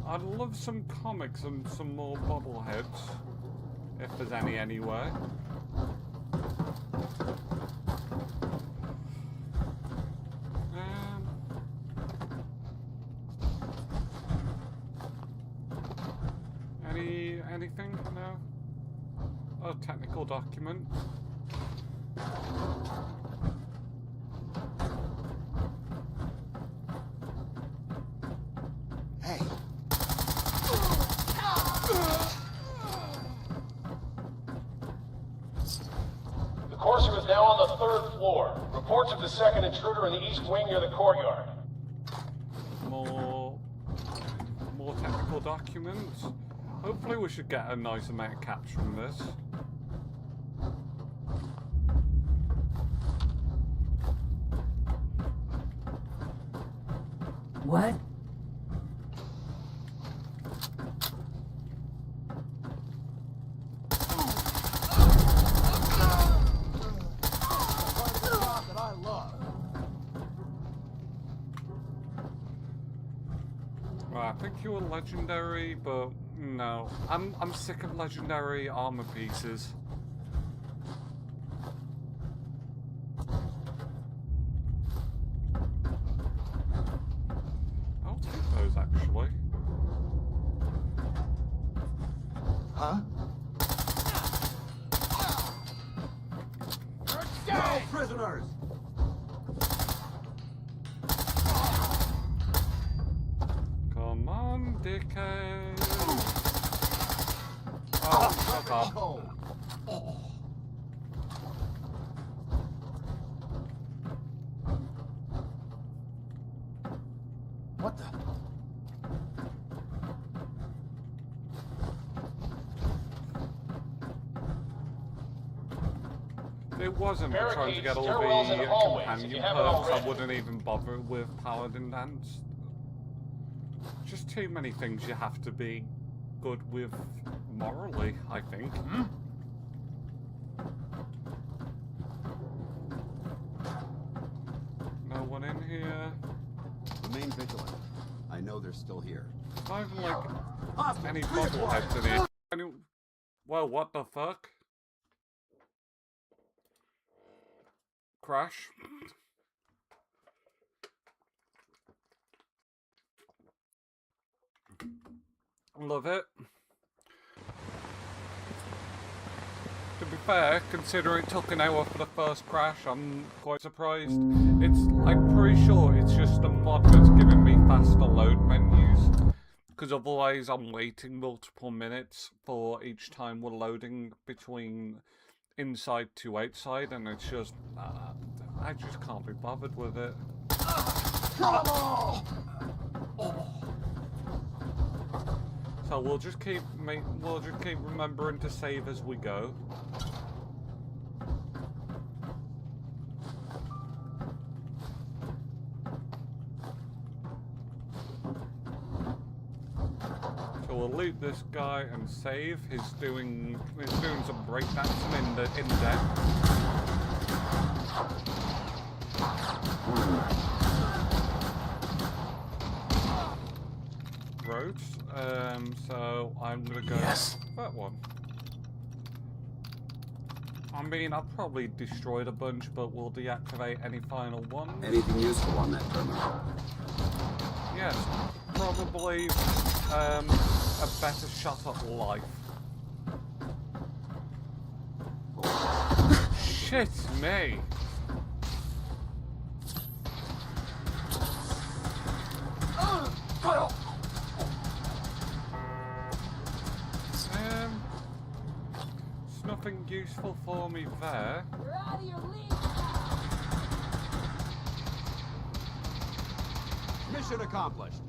I'd love some comics and some more bobbleheads, if there's any anywhere. Anything? No? Oh, technical document. Hey. The Courser is now on the 3rd floor. Reports of the second intruder in the east wing near the courtyard. More technical documents. Hopefully we should get a nice amount of caps from this. What? Right, I think you were legendary, but no. I'm sick of legendary armor pieces. I'll take those actually. Huh? No prisoners! Come on, dickhead. Oh, fuck off. What the? It wasn't for trying to get all Stairwells and the hallways, if companion you haven't perks. I already. wouldn't even bother with Paladin Dance. Just too many things you have to be good with morally, I think. No one in here. Remain vigilant. I know they're still here. Not even like any bobbleheads in here. Well, what the fuck? Crash. Love it. To be fair, considering it took an hour for the first crash, I'm quite surprised. I'm pretty sure it's just the mod that's giving me faster load menus. Because otherwise I'm waiting multiple minutes for each time we're loading between inside to outside, and it's just, I just can't be bothered with it. So we'll just keep remembering to save as we go. So we'll loot this guy and save. He's doing some breakdancing in death. Roads. So I'm gonna go that one. I mean, I've probably destroyed a bunch, but we'll deactivate any final ones. Anything useful on that terminal? Yes, probably a better shot at life. Shit me! There's nothing useful for me there. You're out of your league. Mission accomplished.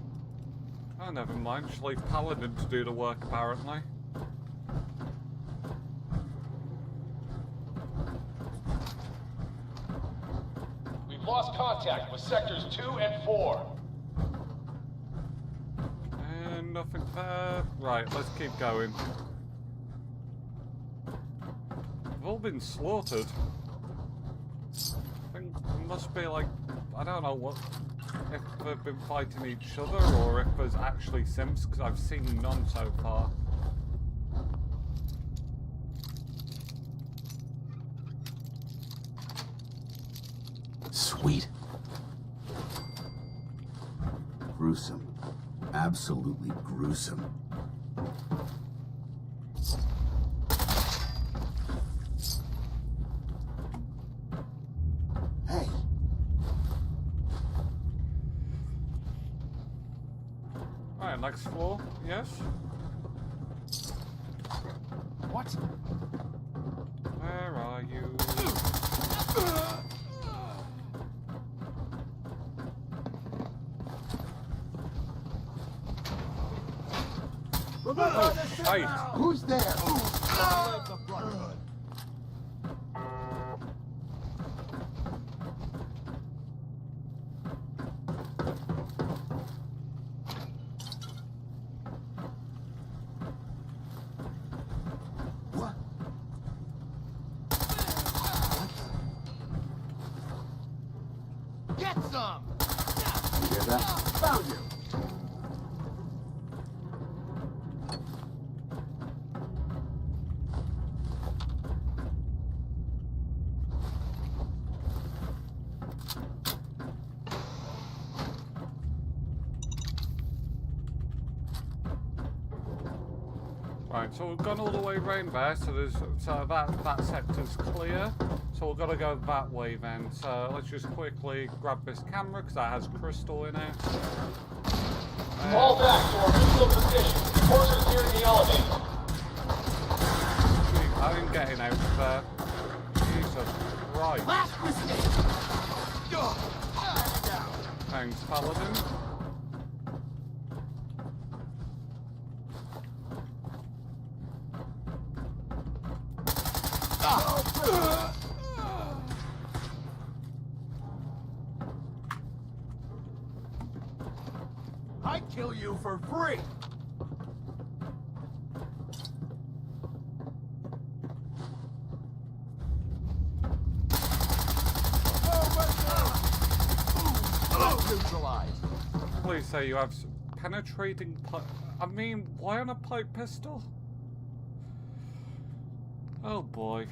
Oh, never mind. Just leave Paladin to do the work, apparently. We've lost contact with sectors 2 and 4. And nothing there. Right, let's keep going. They've all been slaughtered. I think it must be like, I don't know what, if they've been fighting each other or if there's actually Sims, because I've seen none so far. Sweet. Gruesome. Absolutely gruesome. Hey. Alright, next floor, yes? What? Where are you? Hey! Who's there? The Brotherhood. What? Get some! You hear that? Found you! Right, so we've gone all the way round there, so that sector's clear. So we've got to go that way then. So let's just quickly grab this camera because that has crystal in it. Fall back to our original position. Horses nearing the elevator. I'm getting out of there. Jesus Christ. Last mistake! Thanks, Paladin. I'd kill you for free! Neutralized. Please say you have penetrating pipe. I mean, why on a pipe pistol? Oh boy.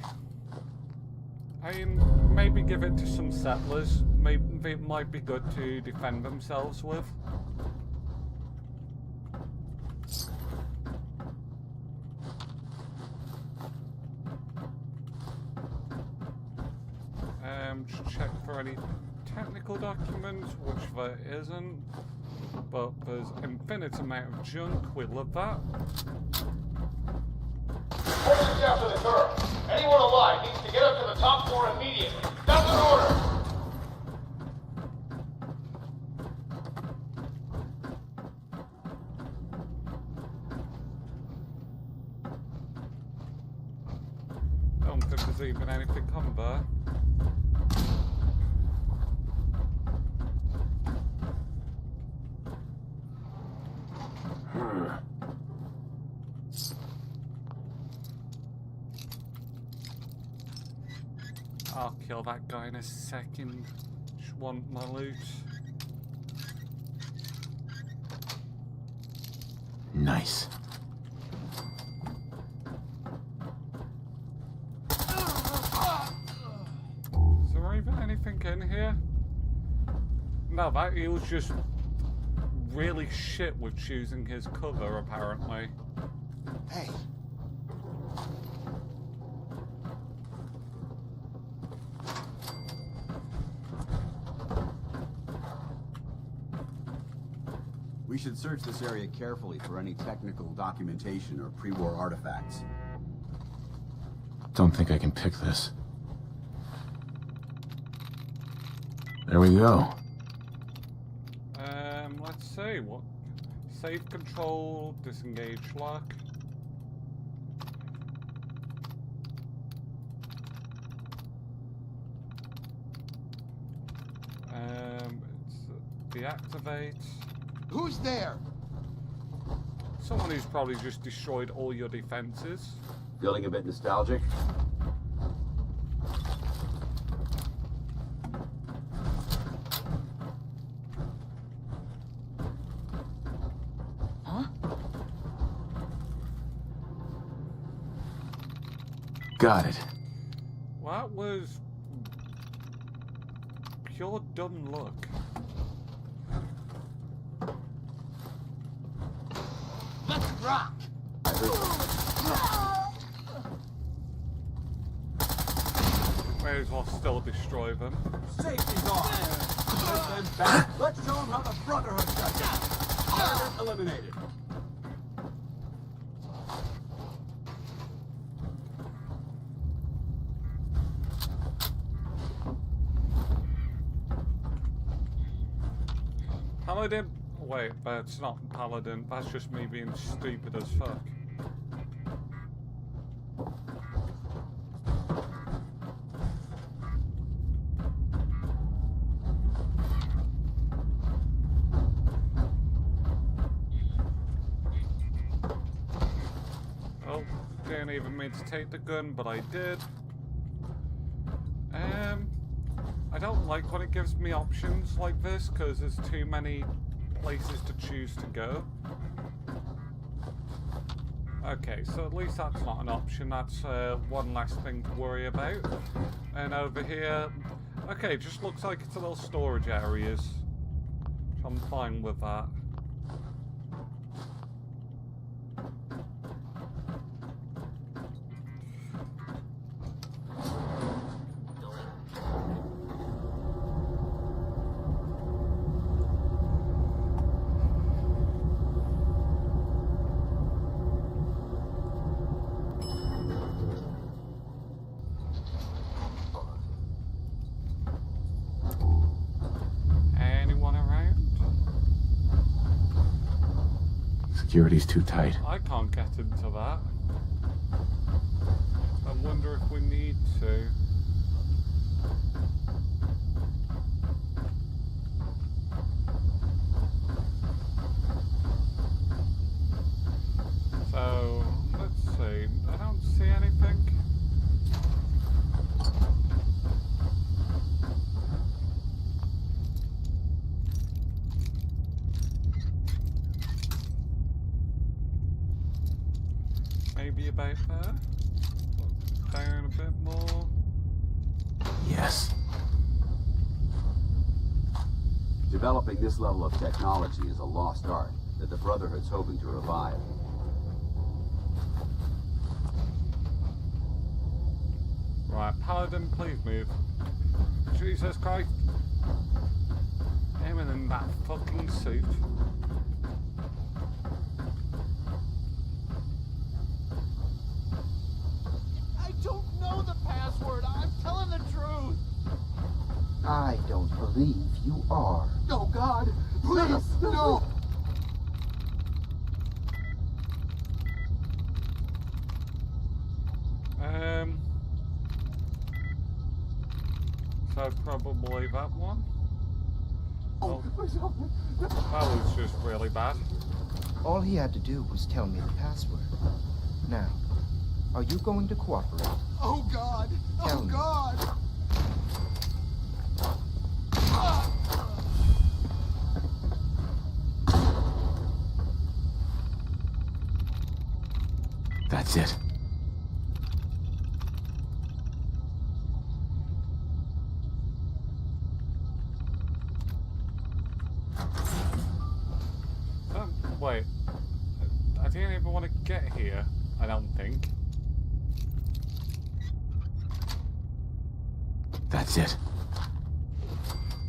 I mean, maybe give it to some settlers. Maybe it might be good to defend themselves with. Just check for any technical documents, which there isn't. But there's infinite amount of junk. We love that. Horses after the curve. Anyone alive needs to get up to the top floor immediately. That's an order. Don't think there's even anything on there. I'll kill that guy in a second. Just want my loot. Nice. Is there even anything in here? No, he was just really shit with choosing his cover, apparently. Hey. We should search this area carefully for any technical documentation or pre-war artifacts. Don't think I can pick this. There we go. Let's see, what? Save control, disengage lock. It's deactivate. Who's there? Someone who's probably just destroyed all your defenses. Feeling a bit nostalgic? Got it. That was pure dumb luck. Let's rock! May as well still destroy them. Safety's off! Let them back. Let's show them how the Brotherhood does it! Target eliminated. Paladin, wait, that's not Paladin. That's just me being stupid as fuck. Oh, didn't even mean to take the gun, but I did. I don't like when it gives me options like this, because there's too many places to choose to go. Okay, so at least that's not an option. That's one less thing to worry about. And over here, okay, just looks like it's a little storage areas. So I'm fine with that. Security's too tight. I can't get into that. I wonder if we need to. So, let's see. I don't see anything. Maybe about there? Down a bit more. Yes. Developing this level of technology is a lost art that the Brotherhood's hoping to revive. Right, Paladin, please move. Jesus Christ. Him in that fucking suit. I don't know the password. I'm telling the truth. I don't believe you are. Oh, God. Please, no. So probably that one. Oh, that was just really bad. All he had to do was tell me the password. Now, are you going to cooperate? Oh, God. Tell me. God. That's it. Wait. I didn't even want to get here, I don't think. That's it.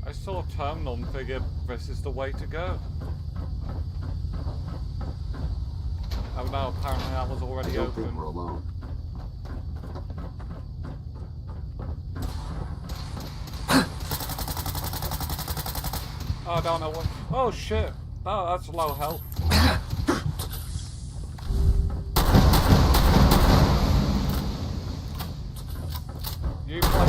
I saw a terminal and figured this is the way to go. Oh no, apparently that was already I don't open. think we're alone. Oh, I don't know what. Oh shit! Oh, that's low health. You play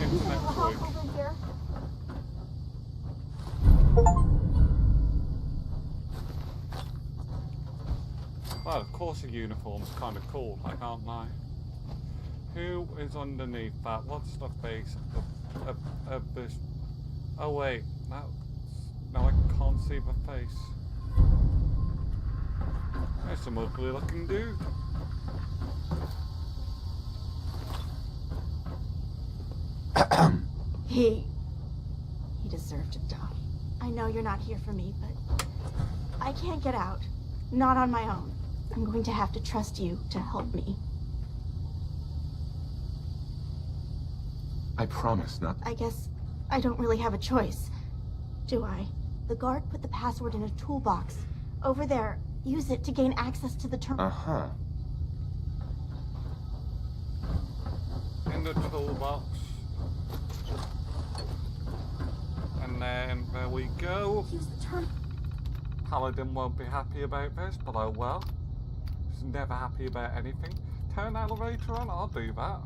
internet quick. Well, of course a uniform's kind of cool, I can't lie. Who is underneath that? What's the face of this? Oh wait, now I can't see the face. There's some ugly looking dude. He deserved to die. I know you're not here for me, but I can't get out. Not on my own. I'm going to have to trust you to help me. I promise not. I guess I don't really have a choice, do I? The guard put the password in a toolbox. Over there, use it to gain access to the terminal. Uh-huh. In the toolbox. And then there we go. Use the turn. Paladin won't be happy about this, but oh well. He's never happy about anything. Turn elevator on, I'll do that.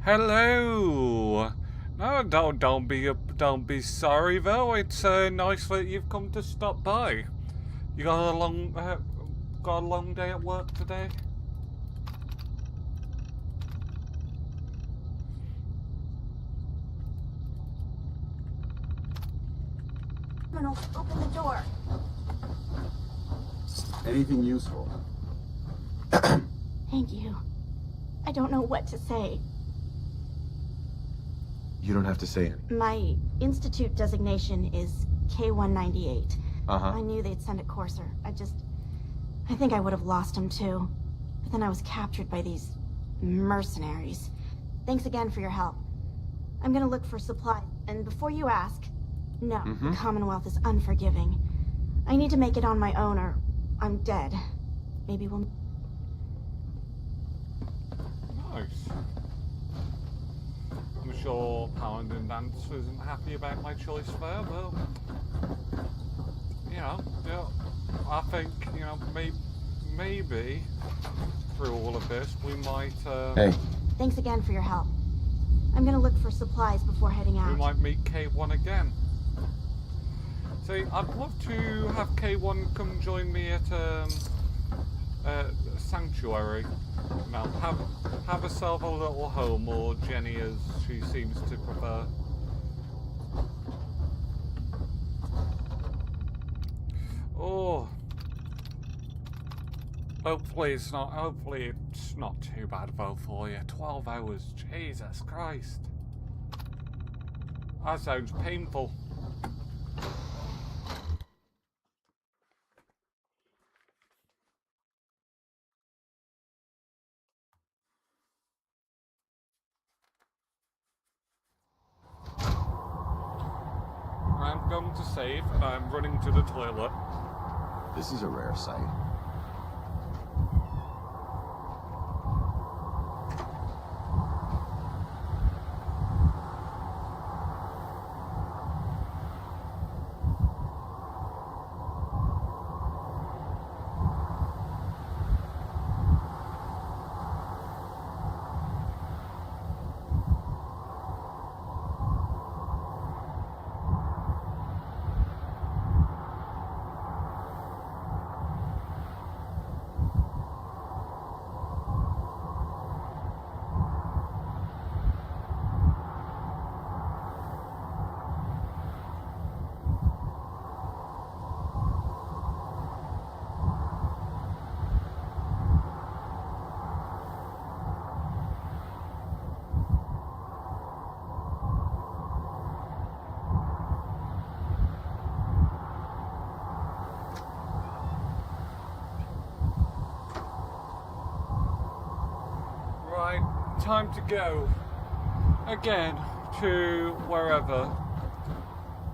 Hello. No, don't be sorry though. It's nice that you've come to stop by. You got a long day at work today? Criminal, open the door. Anything useful? Thank you. I don't know what to say. You don't have to say anything. My institute designation is K-198. I knew they'd send a courser. I think I would have lost him too. But then I was captured by these mercenaries. Thanks again for your help. I'm gonna look for supplies. And before you ask, no, the Commonwealth is unforgiving. I need to make it on my own or I'm dead. Maybe we'll... Nice. I'm sure Paladin Dance isn't happy about my choice there, but you know, I think, you know, maybe through all of this we might Hey. Thanks again for your help. I'm gonna look for supplies before heading out. we might meet K1 again. See, I'd love to have K1 come join me at Sanctuary. Now, have herself a little home, or Jenny as she seems to prefer. Oh. Hopefully it's not too bad though for you. 12 hours, Jesus Christ. That sounds painful. I'm going to save and I'm running to the toilet. This is a rare sight. Time to go again to wherever.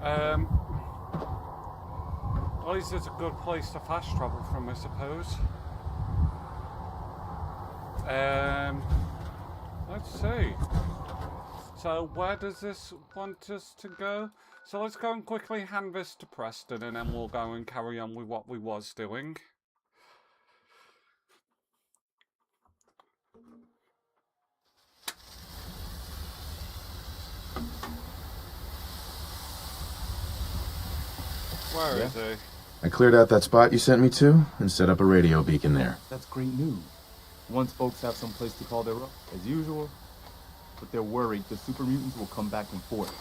At least it's a good place to fast travel from, I suppose. Let's see. So where does this want us to go? So let's go and quickly hand this to Preston and then we'll go and carry on with what we was doing. Where is he? I cleared out that spot you sent me to and set up a radio beacon there. That's great news. Once folks have some place to call their own, as usual, but they're worried the super mutants will come back and forth.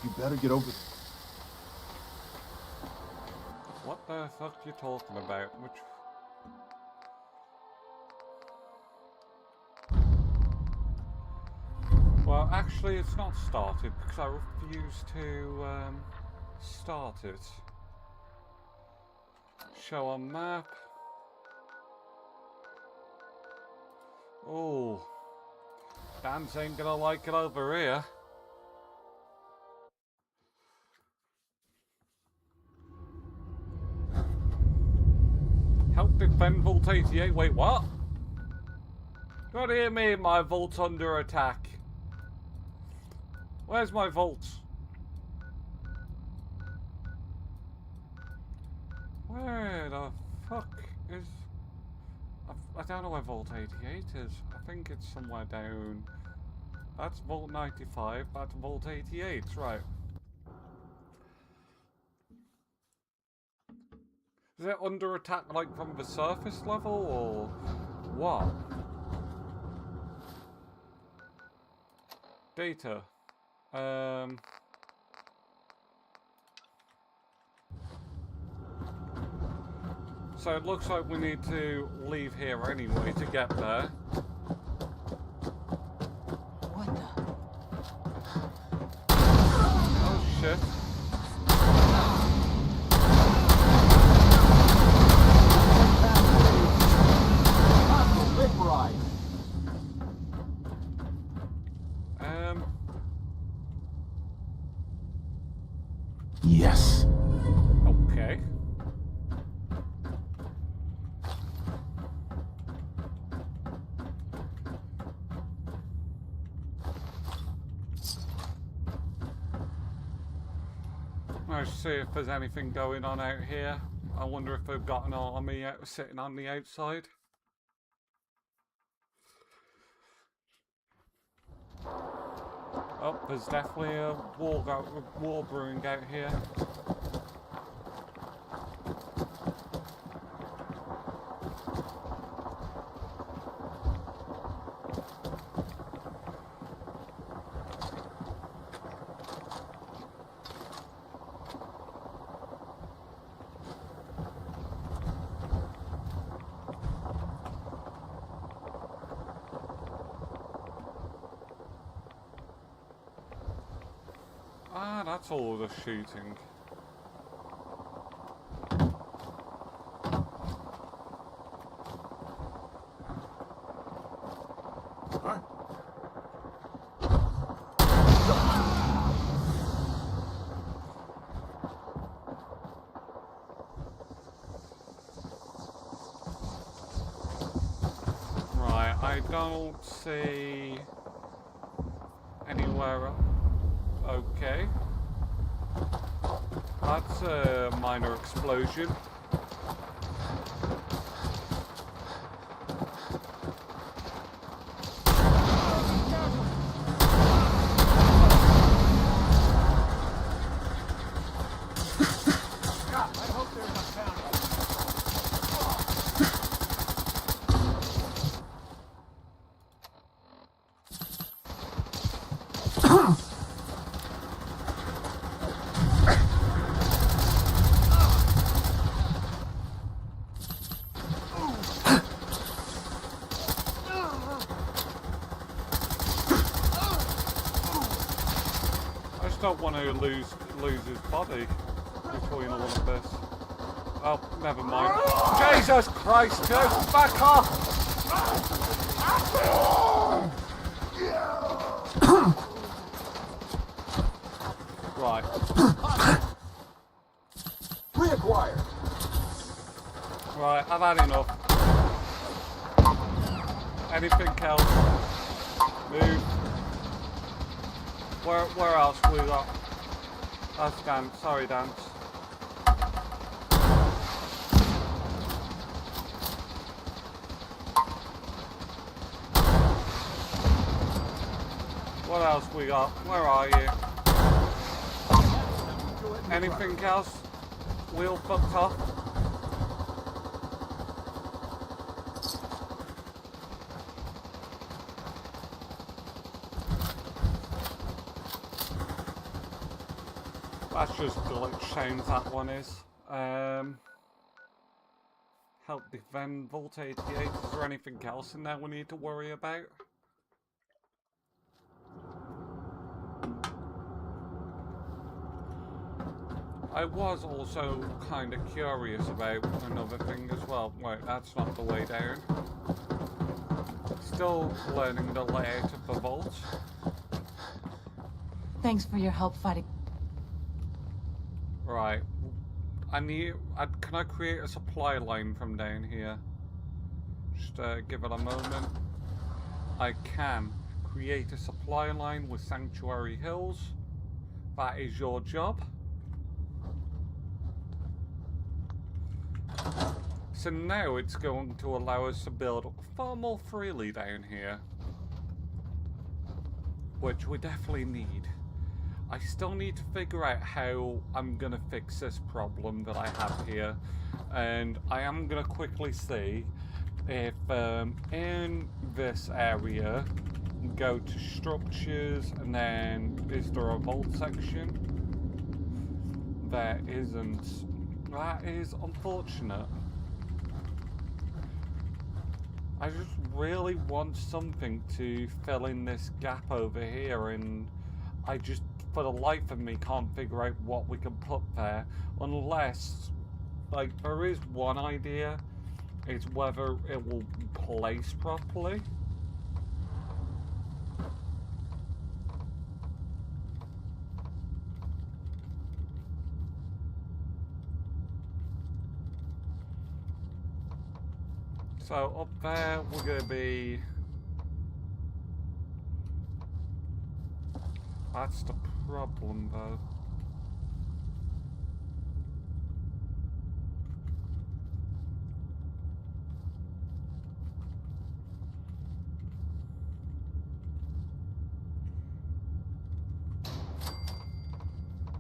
You better get over. What the fuck are you talking about? Well, actually, it's not started because I refuse to start it. Show on map. Oh, Dan's ain't gonna like it over here. Help defend Vault 88. Wait, what? What do you mean my vault's under attack? Where's my vault? Where the fuck is... I don't know where Vault 88 is. I think it's somewhere down... That's Vault 95, that's Vault 88, right. Is it under attack, like, from the surface level, or what? Data. So it looks like we need to leave here anyway to get there. What the? Oh shit. Yes. Okay. Let's see if there's anything going on out here. I wonder if they've got an army out, sitting on the outside. Oh, there's definitely a war brewing out here. Ah, that's all the shooting. Right, I don't see anywhere else. Okay. That's a minor explosion. Don't want to lose his body between all of this. Oh, never mind. Jesus Christ, just back off! Right. Reacquired. Right, I've had enough. Anything else? Move. Where else we got? That's Dance. Sorry, Dance. What else we got? Where are you? Anything else? Wheel fucked off? That's just glitch sounds, that one is. Help defend Vault 88. Is there anything else in there we need to worry about? I was also kind of curious about another thing as well. Wait, that's not the way down. Still learning the layout of the vault. Thanks for your help fighting. Right. Can I create a supply line from down here? Just give it a moment. I can create a supply line with Sanctuary Hills. That is your job. So now it's going to allow us to build far more freely down here, which we definitely need. I still need to figure out how I'm gonna fix this problem that I have here, and I am gonna quickly see if in this area, go to structures, and then is there a vault section? There isn't. That is unfortunate. I just really want something to fill in this gap over here, and I just, for the life of me, can't figure out what we can put there, unless, like, there is one idea, it's whether it will place properly. So up there, we're going to be... That's the problem, though.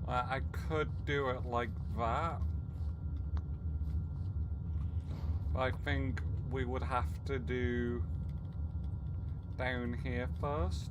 I could do it like that. I think we would have to do down here first.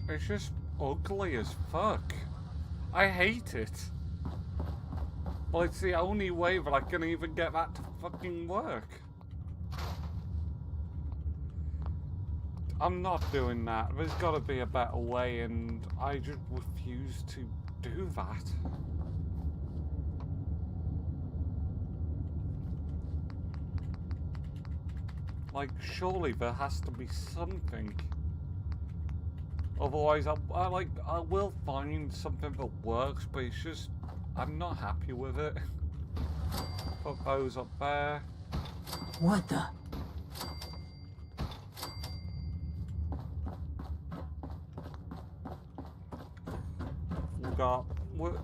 It's just ugly as fuck. I hate it. Well, it's the only way that I can even get that to fucking work. I'm not doing that. There's gotta be a better way, and I just refuse to do that. Like, surely there has to be something. Otherwise, I will find something that works, but it's just, I'm not happy with it. Put those up there. What the? We've got,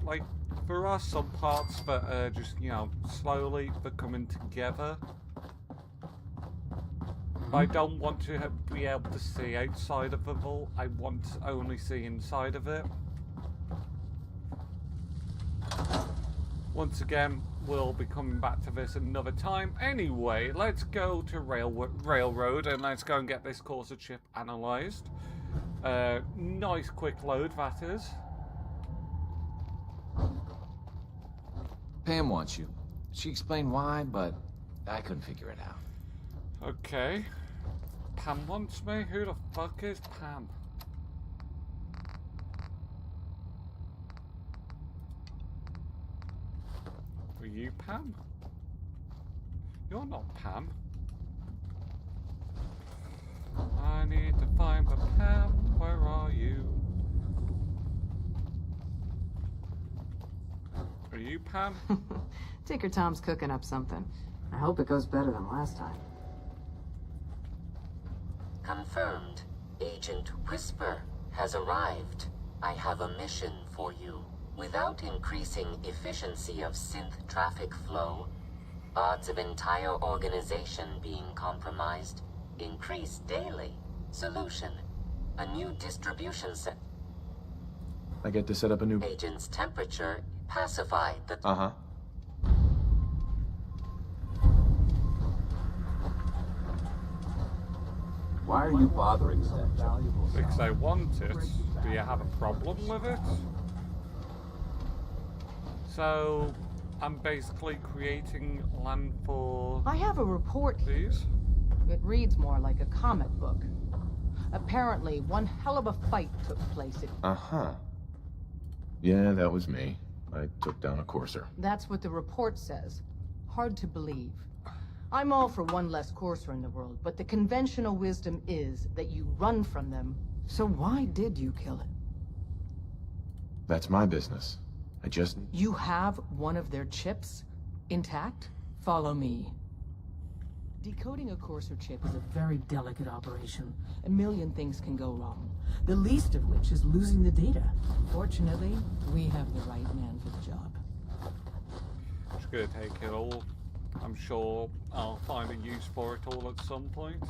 like, there are some parts that are just, you know, slowly becoming together. I don't want to be able to see outside of the vault. I want to only see inside of it. Once again, we'll be coming back to this another time. Anyway, let's go to Railroad and let's go and get this Corsa chip analysed. Nice quick load, that is. Pam wants you. She explained why, but I couldn't figure it out. Okay. Pam wants me? Who the fuck is Pam? Are you Pam? You're not Pam. I need to find the Pam. Where are you? Are you Pam? Tinker Tom's cooking up something. I hope it goes better than last time. Confirmed. Agent Whisper has arrived. I have a mission for you. Without increasing efficiency of synth traffic flow, odds of entire organization being compromised increase daily. Solution: a new distribution set. I get to set up a new... Agent's temperature pacified the... Why are you bothering such valuable? Because I want it. Do you have a problem with it? So, I'm basically creating land for... I have a report. These? It reads more like a comic book. Apparently, one hell of a fight took place at... Uh-huh. Yeah, that was me. I took down a courser. That's what the report says. Hard to believe. I'm all for one less courser in the world, but the conventional wisdom is that you run from them. So why did you kill it? That's my business. I just... You have one of their chips intact? Follow me. Decoding a courser chip is a very delicate operation. A million things can go wrong. The least of which is losing the data. Fortunately, we have the right man for the job. Just gonna take it all. I'm sure I'll find a use for it all at some point.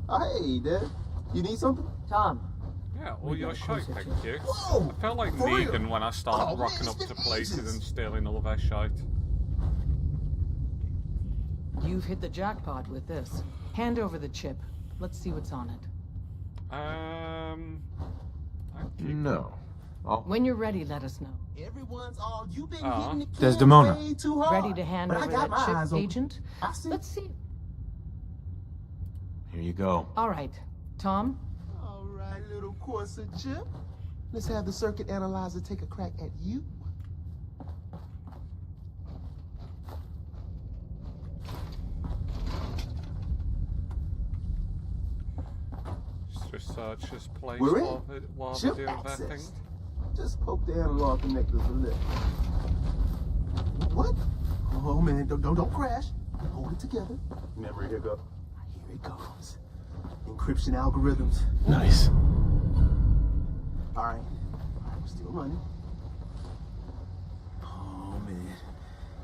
Hey, Dad. You need something? Tom. Yeah, all your shite, thank you. Whoa, I felt like for Negan real? when I started Oh, rocking man, up it's to been places ages. and stealing all their shite. You've hit the jackpot with this. Hand over the chip. Let's see what's on it. No. When you're ready, let us know. Everyone's all you've been hitting the can Desdemona. way too hard. Ready to hand But I over got that my chip, eyes open. Agent? I see. Let's see. Here you go. All right. Tom? All right, little Corsa chip. Let's have the circuit analyzer take a crack at you. Just research this place We're in. while Chip they're doing that thing. access. Just poke the analog connectors a little. What? Oh man, don't crash. Hold it together. Memory, here go. Here it comes. Encryption algorithms. Nice. All right, we're still running. Oh man,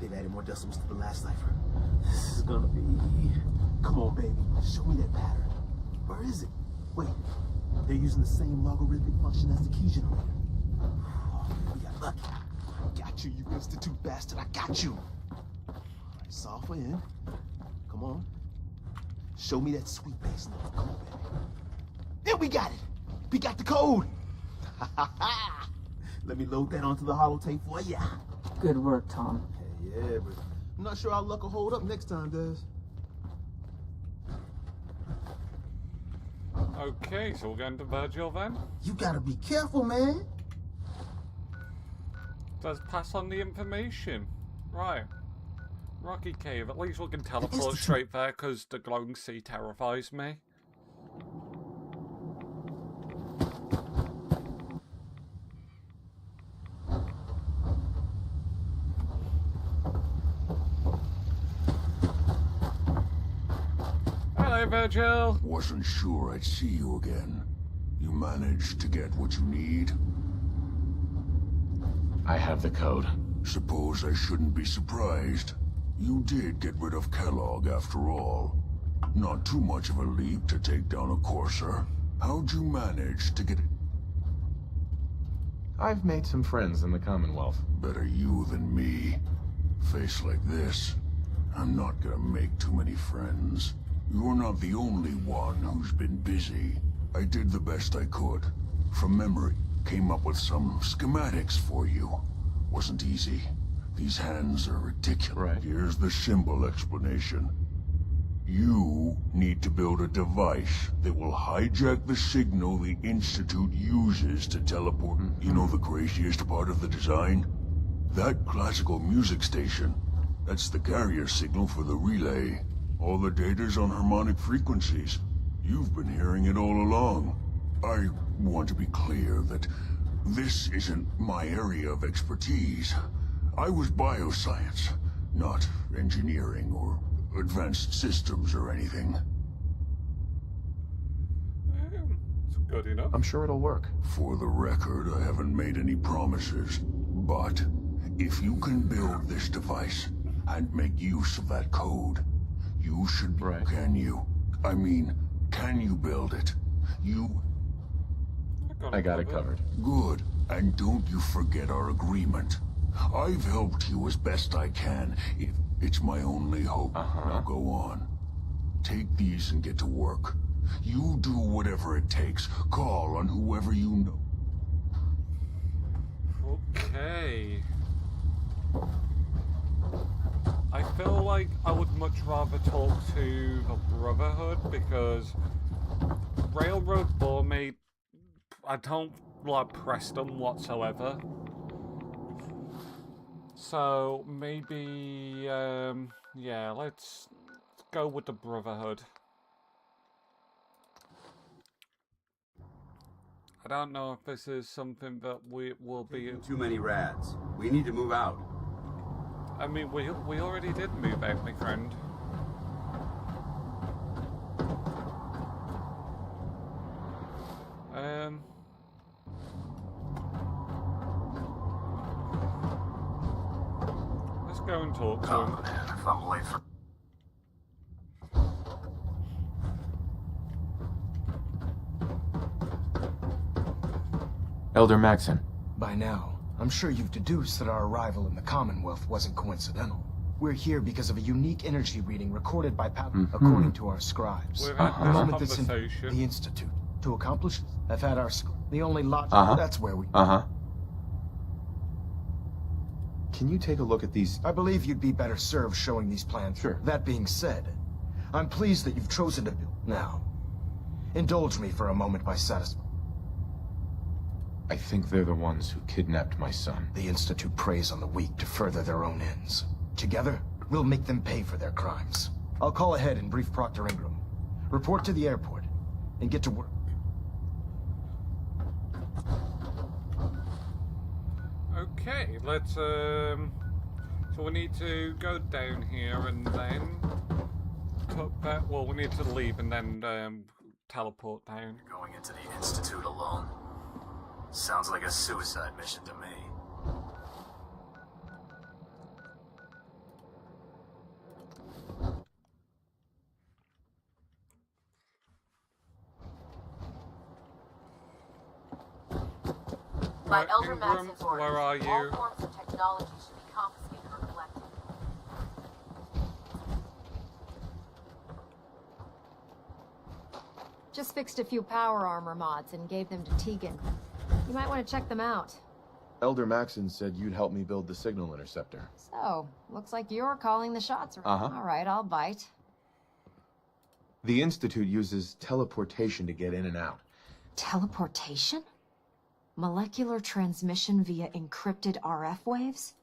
they've added more decimals to the last cipher. This is gonna be... Come on, baby, show me that pattern. Where is it? Wait, they're using the same logarithmic function as the key generator. Oh, we got lucky. I got you, you institute bastard. I got you. All right, software in. Come on. Show me that sweet bass note. Come on, baby. Yeah, we got it. We got the code. Let me load that onto the holotape for ya. Good work, Tom. Hey, yeah, but I'm not sure our luck will hold up next time, Des. Okay, so we're going to Virgil then. You gotta be careful, man. Let's pass on the information. Right. Rocky Cave. At least we can teleport straight there because the glowing sea terrifies me. Hello, Virgil. Wasn't sure I'd see you again. You managed to get what you need? I have the code. Suppose I shouldn't be surprised. You did get rid of Kellogg after all. Not too much of a leap to take down a courser. How'd you manage to get it? I've made some friends in the Commonwealth. Better you than me. Face like this, I'm not gonna make too many friends. You're not the only one who's been busy. I did the best I could. From memory, came up with some schematics for you. Wasn't easy. These hands are ridiculous. Right. Here's the symbol explanation. You need to build a device that will hijack the signal the Institute uses to teleport. You know the craziest part of the design? That classical music station. That's the carrier signal for the relay. All the data's on harmonic frequencies. You've been hearing it all along. I want to be clear that this isn't my area of expertise. I was bioscience, not engineering or advanced systems or anything. It's good enough. I'm sure it'll work. For the record, I haven't made any promises, but if you can build this device and make use of that code, you should be... Right. Can you? I mean, can you build it? You... I got it covered. Good. And don't you forget our agreement. I've helped you as best I can. It's my only hope. Now go on. Take these and get to work. You do whatever it takes. Call on whoever you know. Okay. I feel like I would much rather talk to the Brotherhood because Railroad bore me. I don't like press them whatsoever. So maybe, yeah, let's go with the Brotherhood. I don't know if this is something that we will be... Too many rats. We need to move out. I mean, we already did move out, my friend. Let's go and talk to him. Man, if I'm late for... Elder Maxon. By now, I'm sure you've deduced that our arrival in the Commonwealth wasn't coincidental. We're here because of a unique energy reading recorded by according to our scribes. We've had The moment that's in conversation. the Institute. To accomplish, I've had our the only logic. That's where we. Can you take a look at these? I believe you'd be better served showing these plans. Sure. That being said, I'm pleased that you've chosen to build. Now, indulge me for a moment by satisfying. I think they're the ones who kidnapped my son. The Institute preys on the weak to further their own ends. Together, we'll make them pay for their crimes. I'll call ahead and brief Proctor Ingram. Report to the airport, and get to work. Okay, let's, so we need to go down here and then tuck that, well, we need to leave and then, teleport down. Going into the Institute alone? Sounds like a suicide mission to me. By Right, Elder Ingram, Maxon's orders, where are you? all forms of technology should be confiscated or collected. Just fixed a few power armor mods and gave them to Tegan. You might want to check them out. Elder Maxon said you'd help me build the signal interceptor. So, looks like you're calling the shots. All right, I'll bite. The Institute uses teleportation to get in and out. Teleportation? Molecular transmission via encrypted RF waves?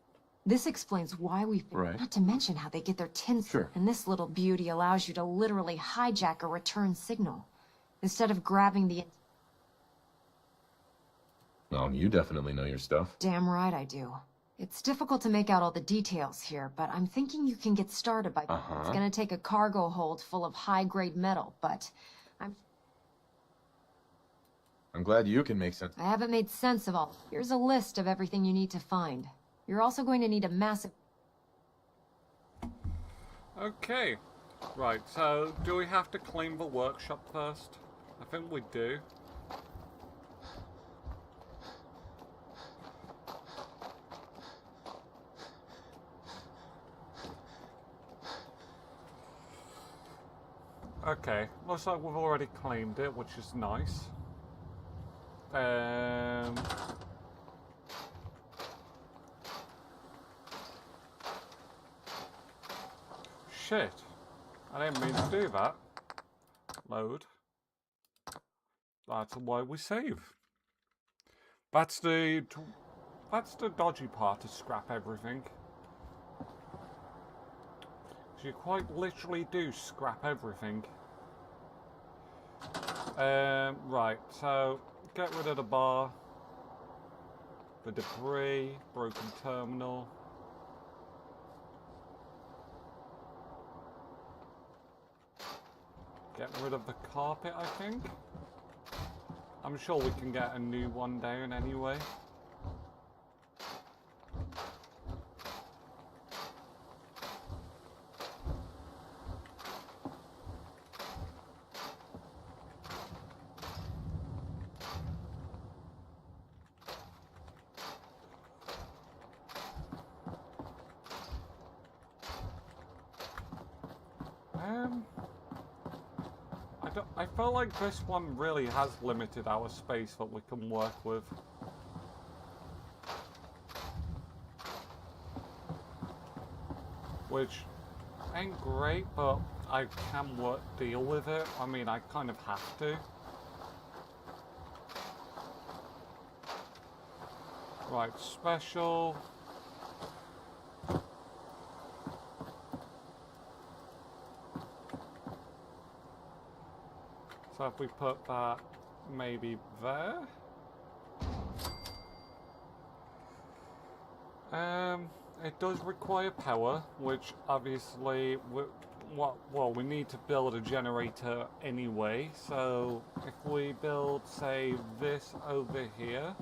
This explains why we've been... Right. Not to mention how they get their tinsel. Sure. And this little beauty allows you to literally hijack a return signal. Instead of grabbing the... Well, you definitely know your stuff. Damn right I do. It's difficult to make out all the details here, but I'm thinking you can get started by... It's gonna take a cargo hold full of high-grade metal, but... I'm glad you can make sense. I haven't made sense of all. Here's a list of everything you need to find. You're also going to need a massive... Okay. Right, so do we have to claim the workshop first? I think we do. Okay, looks like we've already claimed it, which is nice. Shit. I didn't mean to do that. Load. That's why we save. That's the dodgy part, to scrap everything. You quite literally do scrap everything. Right, so get rid of the bar, the debris, broken terminal. Get rid of the carpet, I think. I'm sure we can get a new one down anyway. I feel like this one really has limited our space that we can work with. Which ain't great, but I can deal with it. I mean, I kind of have to. Right, special. So if we put that maybe there. It does require power, which obviously we need to build a generator anyway. So if we build, say, this over here,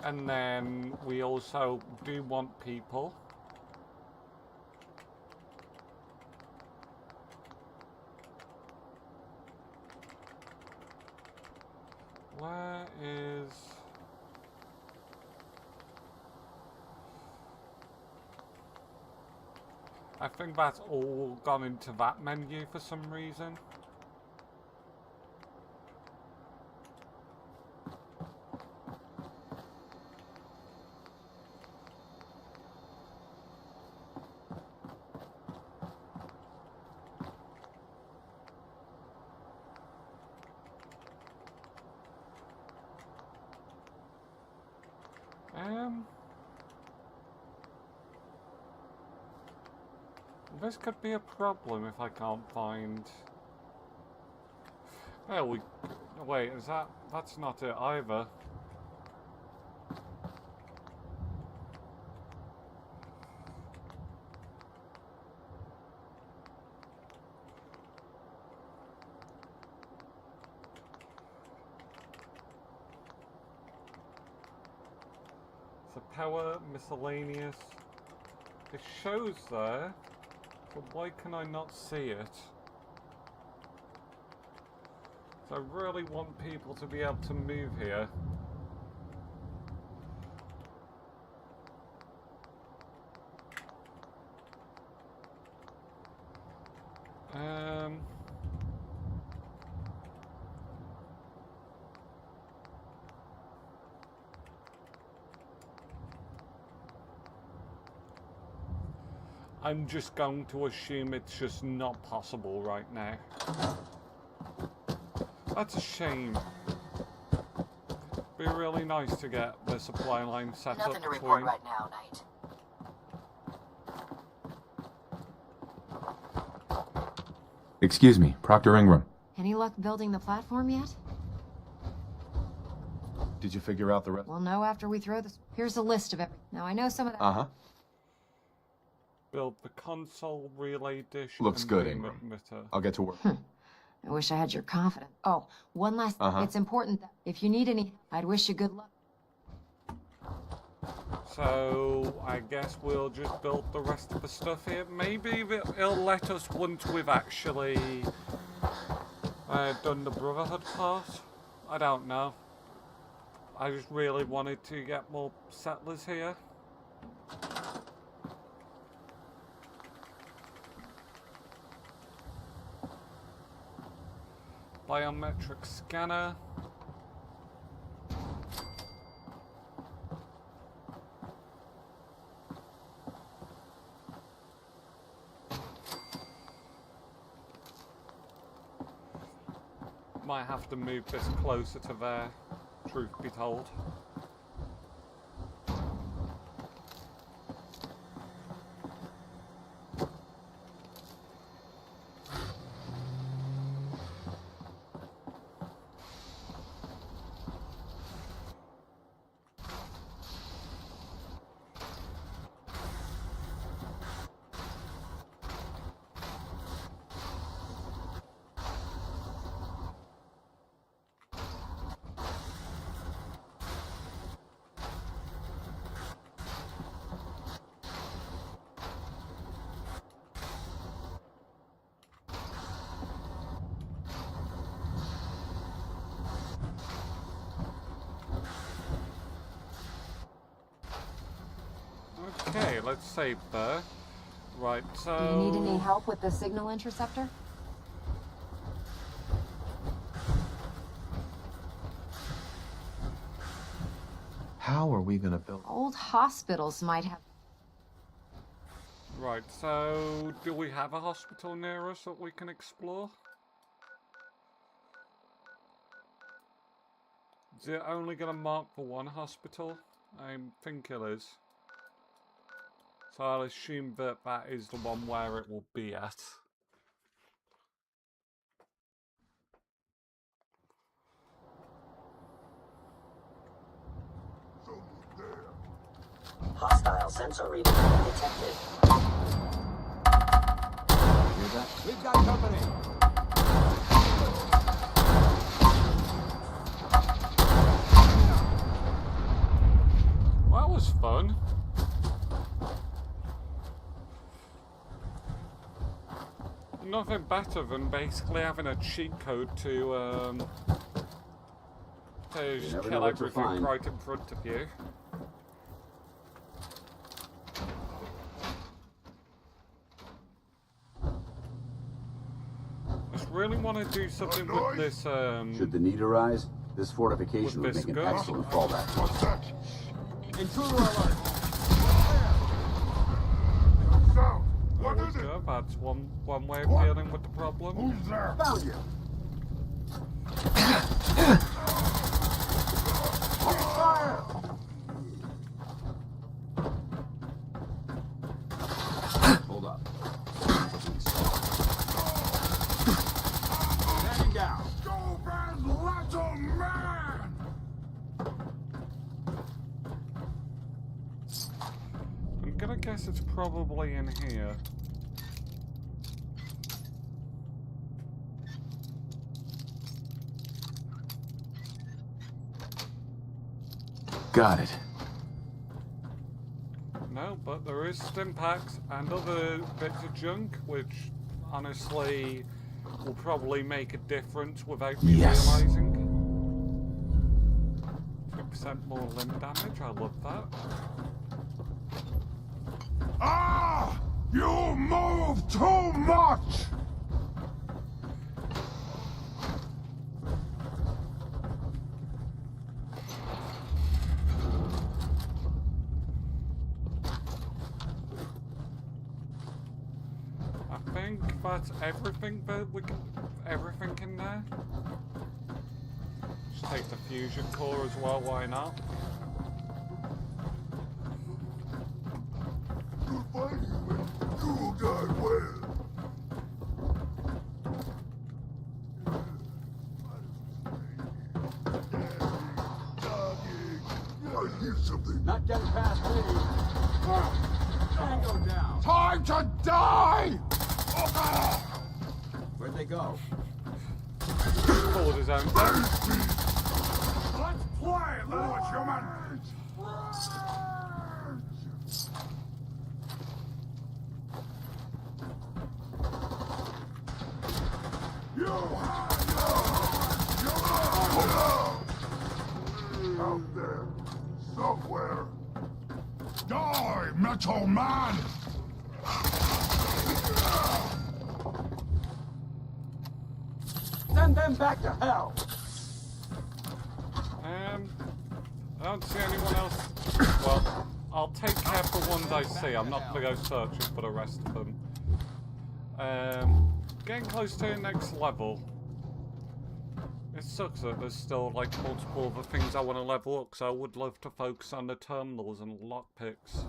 and then we also do want people. Where is... I think that's all gone into that menu for some reason. This could be a problem if I can't find... Oh, wait, is that... That's not it either. So power, miscellaneous... It shows there. But why can I not see it? So I really want people to be able to move here. I'm just going to assume it's just not possible right now. That's a shame. Be really nice to get the supply line set up. Nothing to report right now, Knight. Excuse me, Proctor Ingram. Any luck building the platform yet? Did you figure out the rest? We'll know after we throw this. Here's a list of everything. Now I know some of that. Uh-huh. Build the console relay dish. Looks good, Ingram. I'll get to work. I wish I had your confidence. Oh, one last thing. It's important that if you need any, I'd wish you good luck. So, I guess we'll just build the rest of the stuff here. Maybe it'll let us once we've actually done the Brotherhood part. I don't know. I just really wanted to get more settlers here. Biometric scanner. Might have to move this closer to there, truth be told. Okay, let's save there. Right, so... Do you need any help with the signal interceptor? How are we gonna build? Old hospitals might have... Right, so do we have a hospital near us that we can explore? Is it only going to mark for one hospital? I think it is. So I'll assume that that is the one where it will be at. Hostile sensor reading detected. Hear that? We've got company. Well, that was fun. Nothing better than basically having a cheat code to kill everything right in front of you. Really want to do something with this, Should the need arise, this fortification would make an excellent fallback. What's that? Intruder alert! Sound! What is it? That's one way of dealing with the problem. Who's there? Found you! Fire! Hold up. Standing down. Go back, little man! I'm gonna guess it's probably in here. Got it. No, but there is stim packs and other bits of junk, which honestly will probably make a difference without me realizing. 2% more limb damage, I love that. Ah! You move too much! I think that's everything that we can... everything in there. Just take the fusion core as well, why not? Goodbye, human. You will die well. I hear something. Not getting past me. Tango down. Time to die! Where'd they go? Pulled his own gun. Let's play, little human! You out there, somewhere. Die, Metal Man! Send them back to hell! I don't see anyone else. Well, I'll take care of the ones I see. I'm not going to go searching for the rest of them. Getting close to the next level. It sucks that there's still like multiple other things I want to level up, because I would love to focus on the terminals and lockpicks.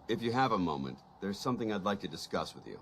If you have a moment, there's something I'd like to discuss with you.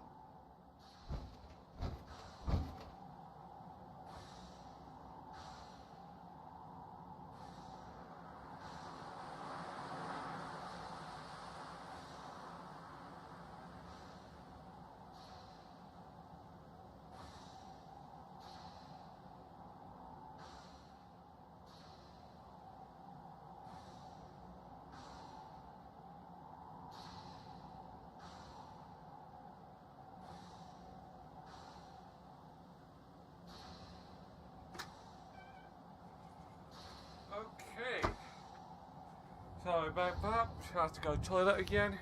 Sorry about that. I have to go to the toilet again.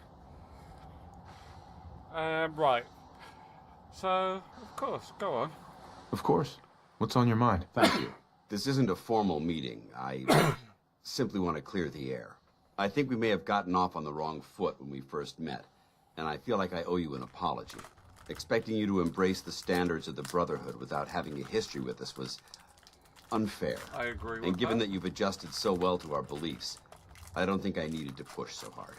Right. So, of course, go on. Of course. What's on your mind? Thank you. This isn't a formal meeting. I simply want to clear the air. I think we may have gotten off on the wrong foot when we first met, and I feel like I owe you an apology. Expecting you to embrace the standards of the Brotherhood without having a history with us was unfair. I agree with And given that. that you've adjusted so well to our beliefs, I don't think I needed to push so hard.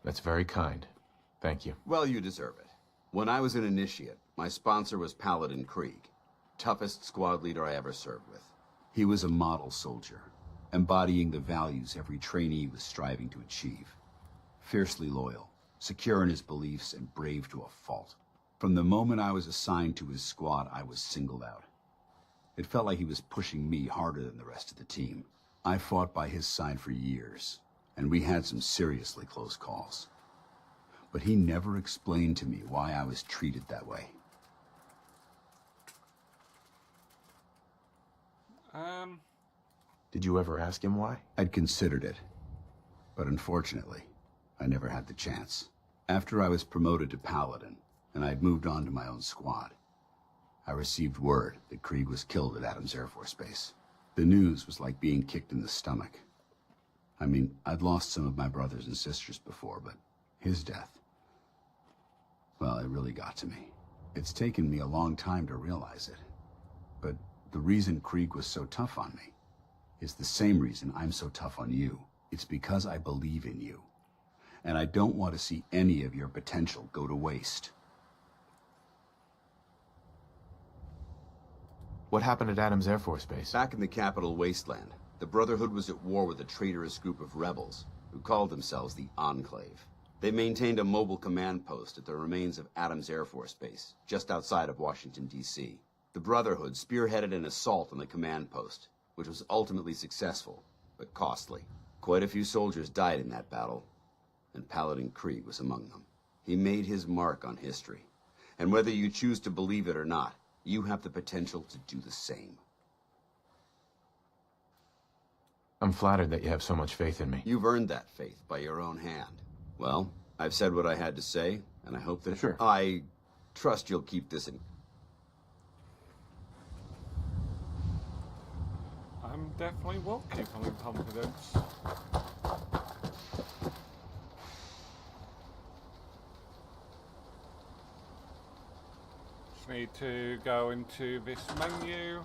That's very kind. Thank you. Well, you deserve it. When I was an initiate, my sponsor was Paladin Krieg, toughest squad leader I ever served with. He was a model soldier, embodying the values every trainee was striving to achieve. Fiercely loyal, secure in his beliefs, and brave to a fault. From the moment I was assigned to his squad, I was singled out. It felt like he was pushing me harder than the rest of the team. I fought by his side for years, and we had some seriously close calls. But he never explained to me why I was treated that way. Did you ever ask him why? I'd considered it, but unfortunately, I never had the chance. After I was promoted to Paladin, and I'd moved on to my own squad, I received word that Krieg was killed at Adams Air Force Base. The news was like being kicked in the stomach. I mean, I'd lost some of my brothers and sisters before, but his death, well, it really got to me. It's taken me a long time to realize it, but the reason Krieg was so tough on me is the same reason I'm so tough on you. It's because I believe in you, and I don't want to see any of your potential go to waste. What happened at Adams Air Force Base? Back in the capital wasteland, the Brotherhood was at war with a traitorous group of rebels who called themselves the Enclave. They maintained a mobile command post at the remains of Adams Air Force Base, just outside of Washington, D.C. The Brotherhood spearheaded an assault on the command post, which was ultimately successful, but costly. Quite a few soldiers died in that battle, and Paladin Krieg was among them. He made his mark on history, and whether you choose to believe it or not, you have the potential to do the same. I'm flattered that you have so much faith in me. You've earned that faith by your own hand. Well, I've said what I had to say, and I hope that... Sure. I trust you'll keep this in... I'm definitely will keep them in confidence. Just need to go into this menu.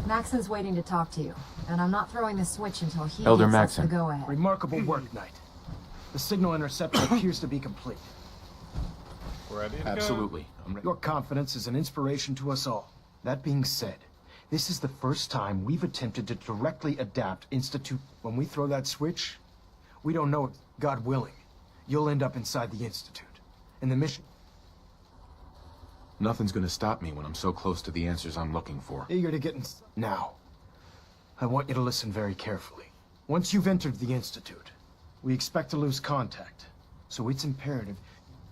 Maxon's waiting to talk to you, and I'm not throwing the switch until he Elder gives us Maxon. the go-ahead. Remarkable work, Knight. The signal interceptor appears to be complete. Ready to Absolutely. Your confidence is an inspiration to us all. That being said, this is the first time we've attempted to directly adapt Institute. When we throw that switch, we don't know it. God willing, you'll end up inside the Institute. And the mission... Nothing's gonna stop me when I'm so close to the answers I'm looking for. Eager to get in... Now, I want you to listen very carefully. Once you've entered the Institute, we expect to lose contact, so it's imperative.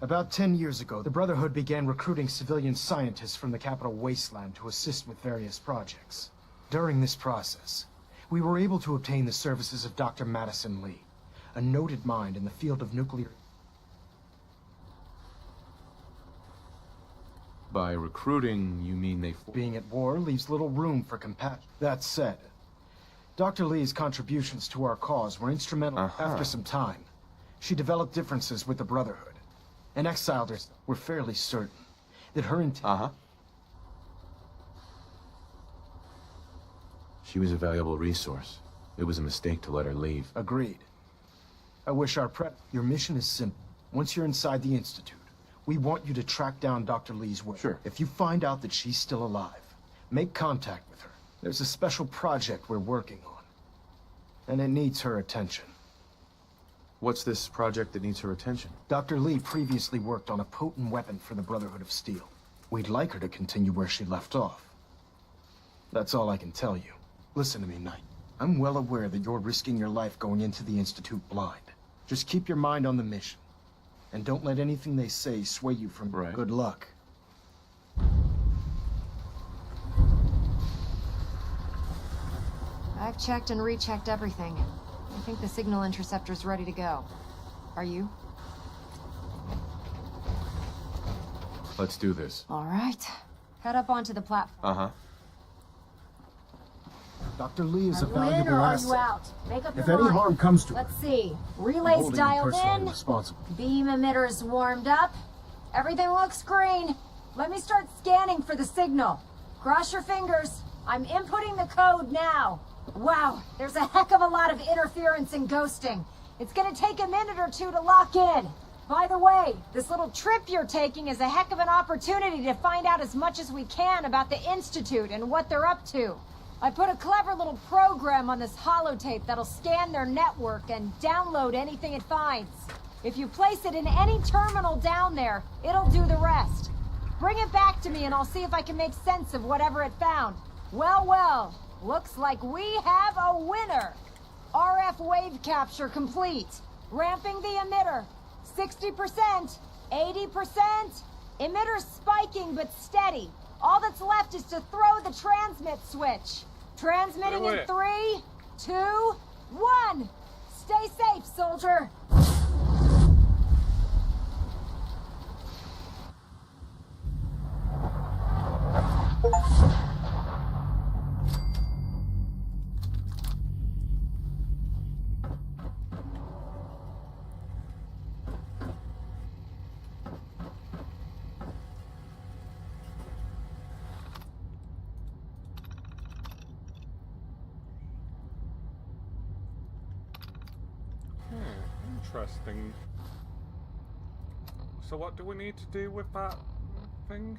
About 10 years ago, the Brotherhood began recruiting civilian scientists from the capital wasteland to assist with various projects. During this process, we were able to obtain the services of Dr. Madison Lee, a noted mind in the field of nuclear... By recruiting, you mean they... Being at war leaves little room for compassion. That said, Dr. Lee's contributions to our cause were instrumental. After some time, she developed differences with the Brotherhood and exiled her. We're fairly certain that her intent... She was a valuable resource. It was a mistake to let her leave. Agreed. I wish our Your mission is simple. Once you're inside the Institute, we want you to track down Dr. Lee's work. Sure. If you find out that she's still alive, make contact with her. There's a special project we're working on, and it needs her attention. What's this project that needs her attention? Dr. Lee previously worked on a potent weapon for the Brotherhood of Steel. We'd like her to continue where she left off. That's all I can tell you. Listen to me, Knight. I'm well aware that you're risking your life going into the Institute blind. Just keep your mind on the mission. And don't let anything they say sway you from good luck. I've checked and rechecked everything. I think the signal interceptor's ready to go. Are you? Let's do this. All right. Head up onto the platform. Uh-huh. Dr. Lee is a Are you in valuable or are asset. you out? Make up If your any mind. harm comes to her, Let's see. I'm Relays holding you dialed personally in. responsible. Beam emitters warmed up. Everything looks green. Let me start scanning for the signal. Cross your fingers. I'm inputting the code now. Wow, there's a heck of a lot of interference and ghosting. It's gonna take a minute or two to lock in. By the way, this little trip you're taking is a heck of an opportunity to find out as much as we can about the Institute and what they're up to. I put a clever little program on this holotape that'll scan their network and download anything it finds. If you place it in any terminal down there, it'll do the rest. Bring it back to me and I'll see if I can make sense of whatever it found. Well, well, looks like we have a winner. RF wave capture complete. Ramping the emitter. 60%, 80%. Emitter's spiking but steady. All that's left is to throw the transmit switch. Transmitting in 3, 2, 1. Stay safe, soldier. Interesting. So what do we need to do with that thing?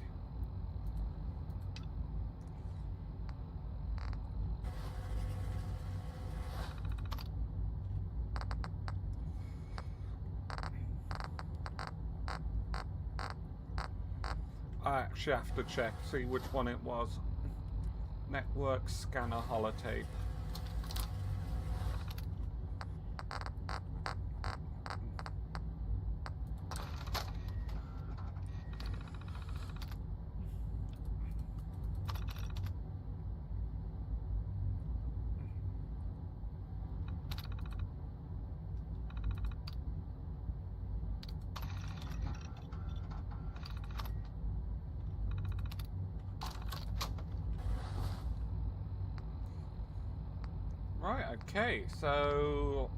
I actually have to check, see which one it was. Network scanner holotape. Right, okay, so...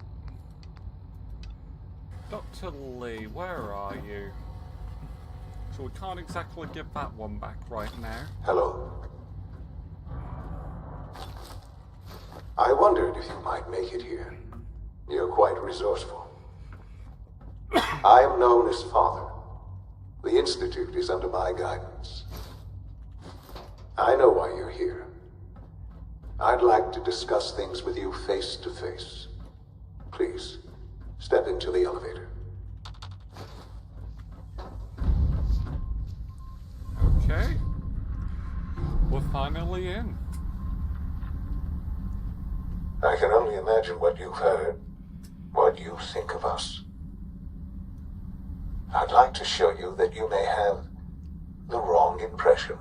Dr. Lee, where are you? So we can't exactly give that one back right now. Hello. I wondered if you might make it here. You're quite resourceful. I am known as Father. The Institute is under my guidance. I know why you're here. I'd like to discuss things with you face to face. Please, step into the elevator. Okay. We're finally in. I can only imagine what you've heard, what you think of us. I'd like to show you that you may have the wrong impression.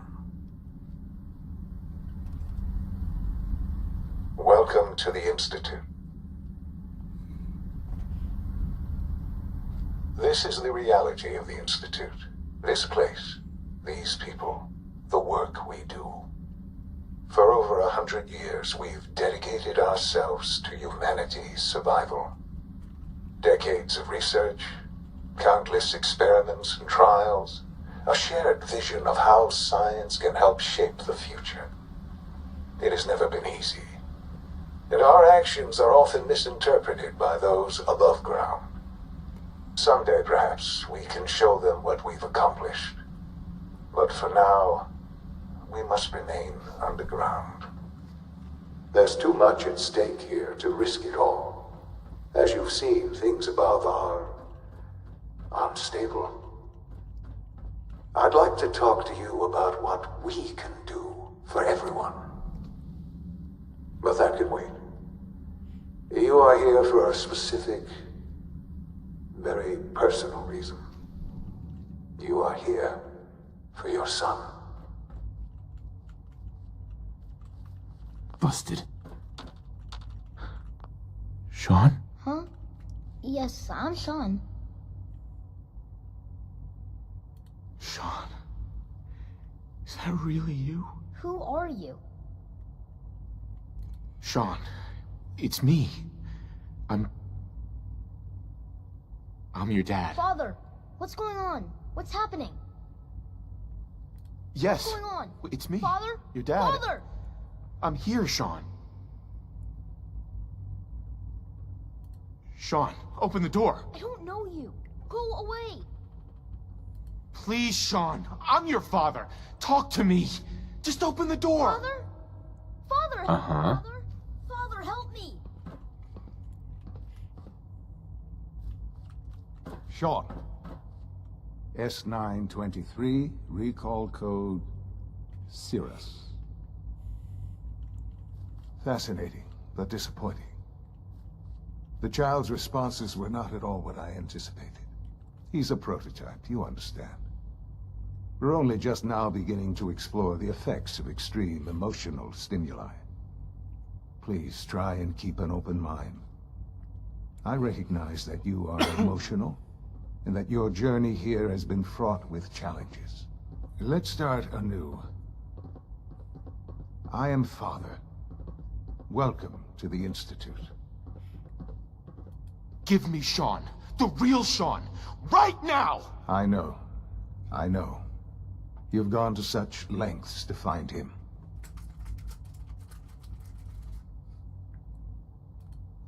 Welcome to the Institute. This is the reality of the Institute. This place, these people, the work we do. For over 100 years, we've dedicated ourselves to humanity's survival. Decades of research, countless experiments and trials, a shared vision of how science can help shape the future. It has never been easy. And our actions are often misinterpreted by those above ground. Someday, perhaps, we can show them what we've accomplished. But for now, we must remain underground. There's too much at stake here to risk it all. As you've seen, things above are unstable. I'd like to talk to you about what we can do for everyone. But that can wait. You are here for a specific, very personal reason. You are here for your son. Busted. Sean? Huh? Yes, I'm Sean. Sean? Is that really you? Who are you? Sean, it's me. I'm your dad. Father, what's going on? What's happening? Yes. What's going on? It's me. Father? Your dad. Father! I'm here, Sean. Sean, open the door. I don't know you. Go away. Please, Sean. I'm your father. Talk to me. Just open the door. Father? Father! Uh-huh. Father? Father, help me! Sean. S923, recall code Cirrus. Fascinating, but disappointing. The child's responses were not at all what I anticipated. He's a prototype, you understand. We're only just now beginning to explore the effects of extreme emotional stimuli. Please try and keep an open mind. I recognize that you are emotional, and that your journey here has been fraught with challenges. Let's start anew. I am Father. Welcome to the Institute. Give me Sean. The real Sean. Right now! I know. I know. You've gone to such lengths to find him.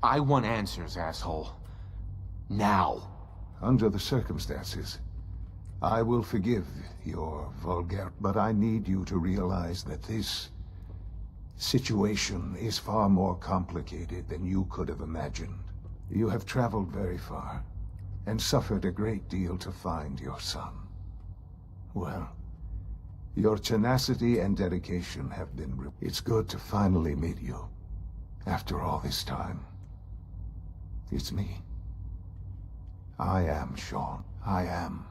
I want answers, asshole. Now. Under the circumstances, I will forgive your vulgar, but I need you to realize that this situation is far more complicated than you could have imagined. You have traveled very far, and suffered a great deal to find your son. Well, your tenacity and dedication have been It's good to finally meet you, after all this time. It's me. I am Sean. I am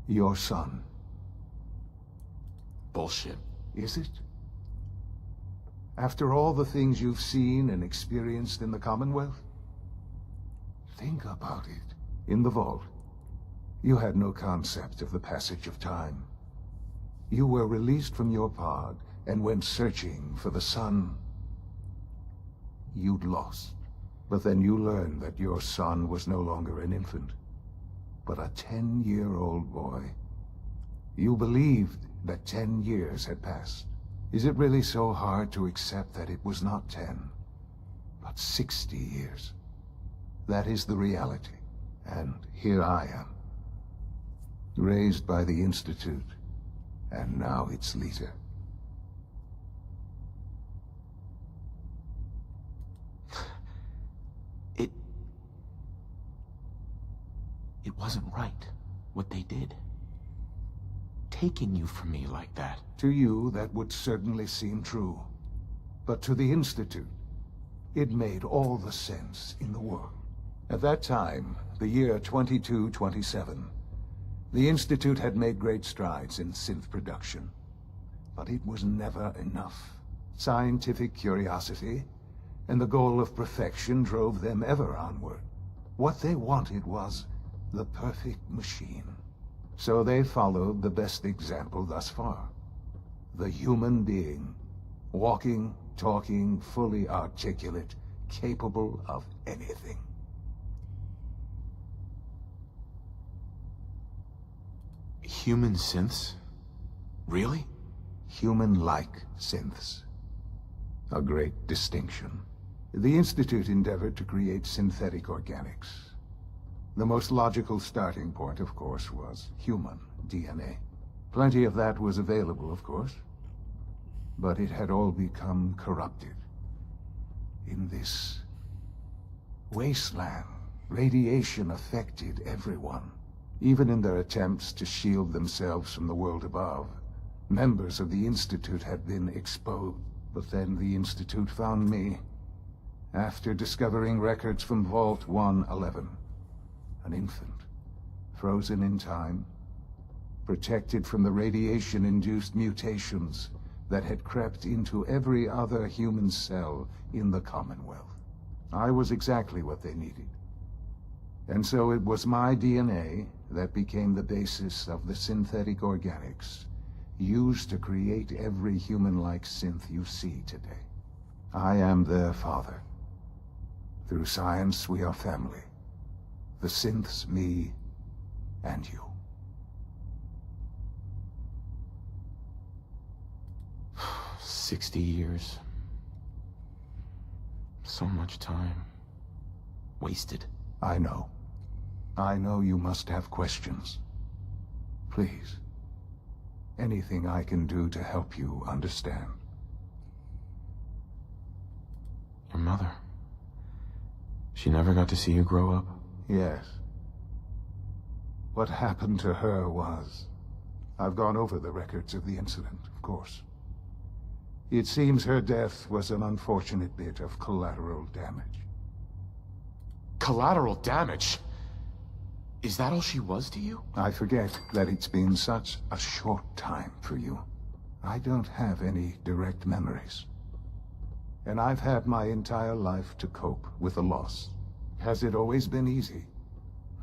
your son. Bullshit. Is it? After all the things you've seen and experienced in the Commonwealth? Think about it. In the vault, you had no concept of the passage of time. You were released from your pod and went searching for the son you'd lost. But then you learned that your son was no longer an infant, but a 10-year-old boy. You believed that 10 years had passed. Is it really so hard to accept that it was not 10, but 60 years? That is the reality. And here I am, raised by the Institute, and now its leader. It wasn't right, what they did. Taking you from me like that. To you, that would certainly seem true. But to the Institute, it made all the sense in the world. At that time, the year 2227, the Institute had made great strides in synth production. But it was never enough. Scientific curiosity and the goal of perfection drove them ever onward. What they wanted was the perfect machine. So they followed the best example thus far. The human being. Walking, talking, fully articulate, capable of anything. Human synths? Really? Human-like synths. A great distinction. The Institute endeavored to create synthetic organics. The most logical starting point, of course, was human DNA. Plenty of that was available, of course. But it had all become corrupted in this wasteland. Radiation affected everyone, even in their attempts to shield themselves from the world above. Members of the Institute had been exposed, but then the Institute found me. After discovering records from Vault 111, an infant, frozen in time, protected from the radiation-induced mutations that had crept into every other human cell in the Commonwealth. I was exactly what they needed. And so it was my DNA that became the basis of the synthetic organics used to create every human-like synth you see today. I am their father. Through science, we are family. The synths, me, and you. 60 years. So much time. Wasted. I know. I know you must have questions. Please. Anything I can do to help you understand. Your mother. She never got to see you grow up? Yes. What happened to her was... I've gone over the records of the incident, of course. It seems her death was an unfortunate bit of collateral damage. Collateral damage? Is that all she was to you? I forget that it's been such a short time for you. I don't have any direct memories. And I've had my entire life to cope with the loss. Has it always been easy?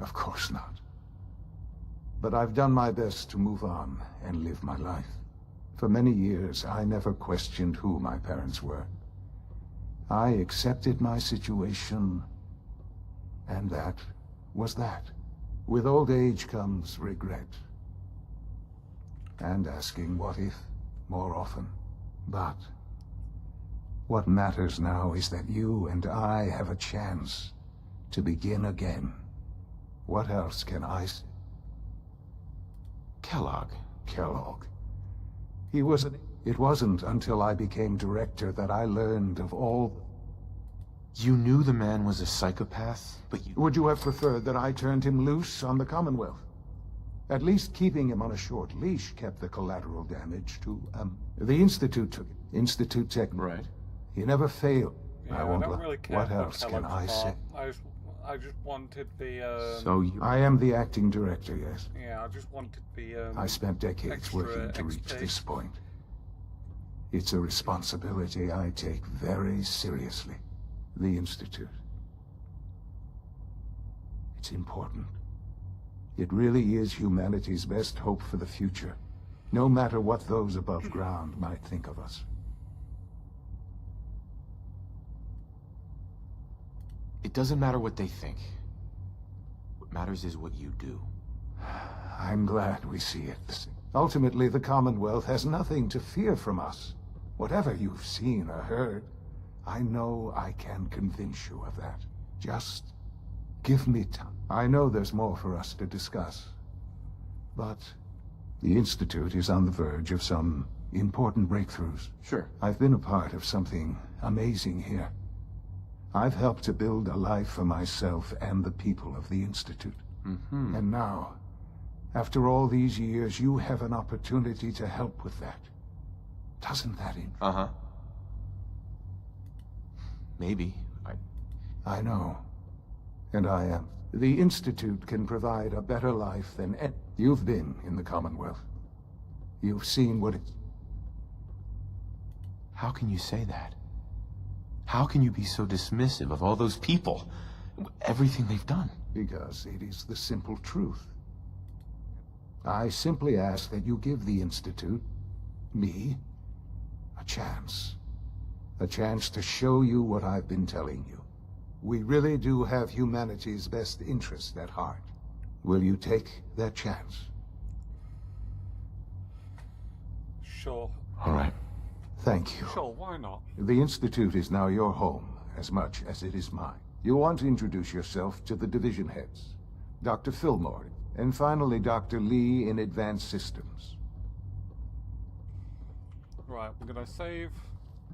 Of course not. But I've done my best to move on and live my life. For many years, I never questioned who my parents were. I accepted my situation, and that was that. With old age comes regret. And asking what if more often. But what matters now is that you and I have a chance to begin again. What else can I say? Kellogg. Kellogg. He was an... It wasn't until I became director that I learned of all... You knew the man was a psychopath, but you... Would you have preferred that I turned him loose on the Commonwealth? At least keeping him on a short leash kept the collateral damage to, the Institute took it. Institute Tech. Right. He never failed. Yeah, I won't don't really care What for else can Kellogg's I part. say? I just wanted the, So you... I am the acting director, yes. Yeah, I just wanted the, I spent decades extra working to reach XP. this point. It's a responsibility I take very seriously. The Institute. It's important. It really is humanity's best hope for the future, no matter what those above ground might think of us. It doesn't matter what they think. What matters is what you do. I'm glad we see it. Ultimately, the Commonwealth has nothing to fear from us. Whatever you've seen or heard, I know I can convince you of that. Just give me time. I know there's more for us to discuss. But the Institute is on the verge of some important breakthroughs. Sure. I've been a part of something amazing here. I've helped to build a life for myself and the people of the Institute. Mm-hmm. And now, after all these years, you have an opportunity to help with that. Doesn't that interest? Uh-huh. Maybe. I know. And I am. The Institute can provide a better life than you've been in the Commonwealth. You've seen what it's... How can you say that? How can you be so dismissive of all those people? Everything they've done? Because it is the simple truth. I simply ask that you give the Institute, me, a chance. A chance to show you what I've been telling you. We really do have humanity's best interest at heart. Will you take that chance? Sure. All right. Thank you. Sure, why not? The Institute is now your home, as much as it is mine. You want to introduce yourself to the division heads, Dr. Fillmore, and finally Dr. Lee in Advanced Systems. Right, we're gonna save.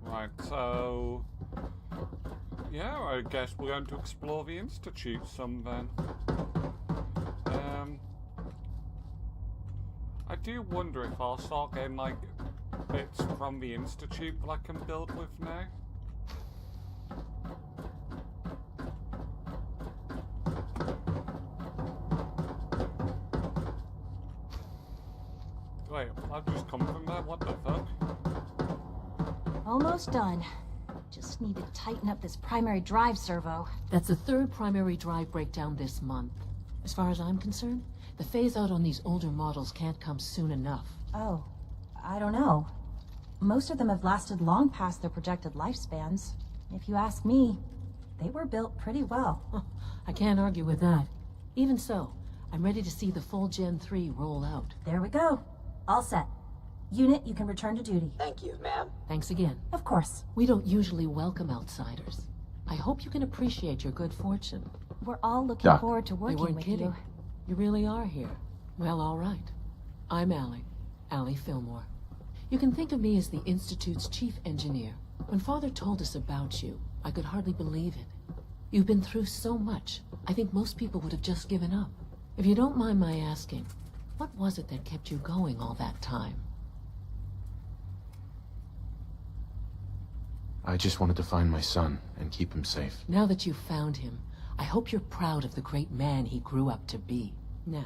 Right, so... Yeah, I guess we're going to explore the Institute some then. I do wonder if I'll start getting like bits from the Institute that I can build with now. Wait, I've just come from there, what the fuck? Almost done. Just need to tighten up this primary drive servo. That's the third primary drive breakdown this month. As far as I'm concerned, the phase-out on these older models can't come soon enough. Oh, I don't know. Most of them have lasted long past their projected lifespans. If you ask me, they were built pretty well. I can't argue with that. Even so, I'm ready to see the full Gen 3 roll out. There we go. All set. Unit, you can return to duty. Thank you, ma'am. Thanks again. Of course. We don't usually welcome outsiders. I hope you can appreciate your good fortune. We're all looking forward to They working weren't with kidding. you. You really are here. Well, all right. I'm Allie Fillmore. You can think of me as the Institute's chief engineer. When Father told us about you, I could hardly believe it. You've been through so much, I think most people would have just given up. If you don't mind my asking, what was it that kept you going all that time? I just wanted to find my son and keep him safe. Now that you've found him, I hope you're proud of the great man he grew up to be. Now,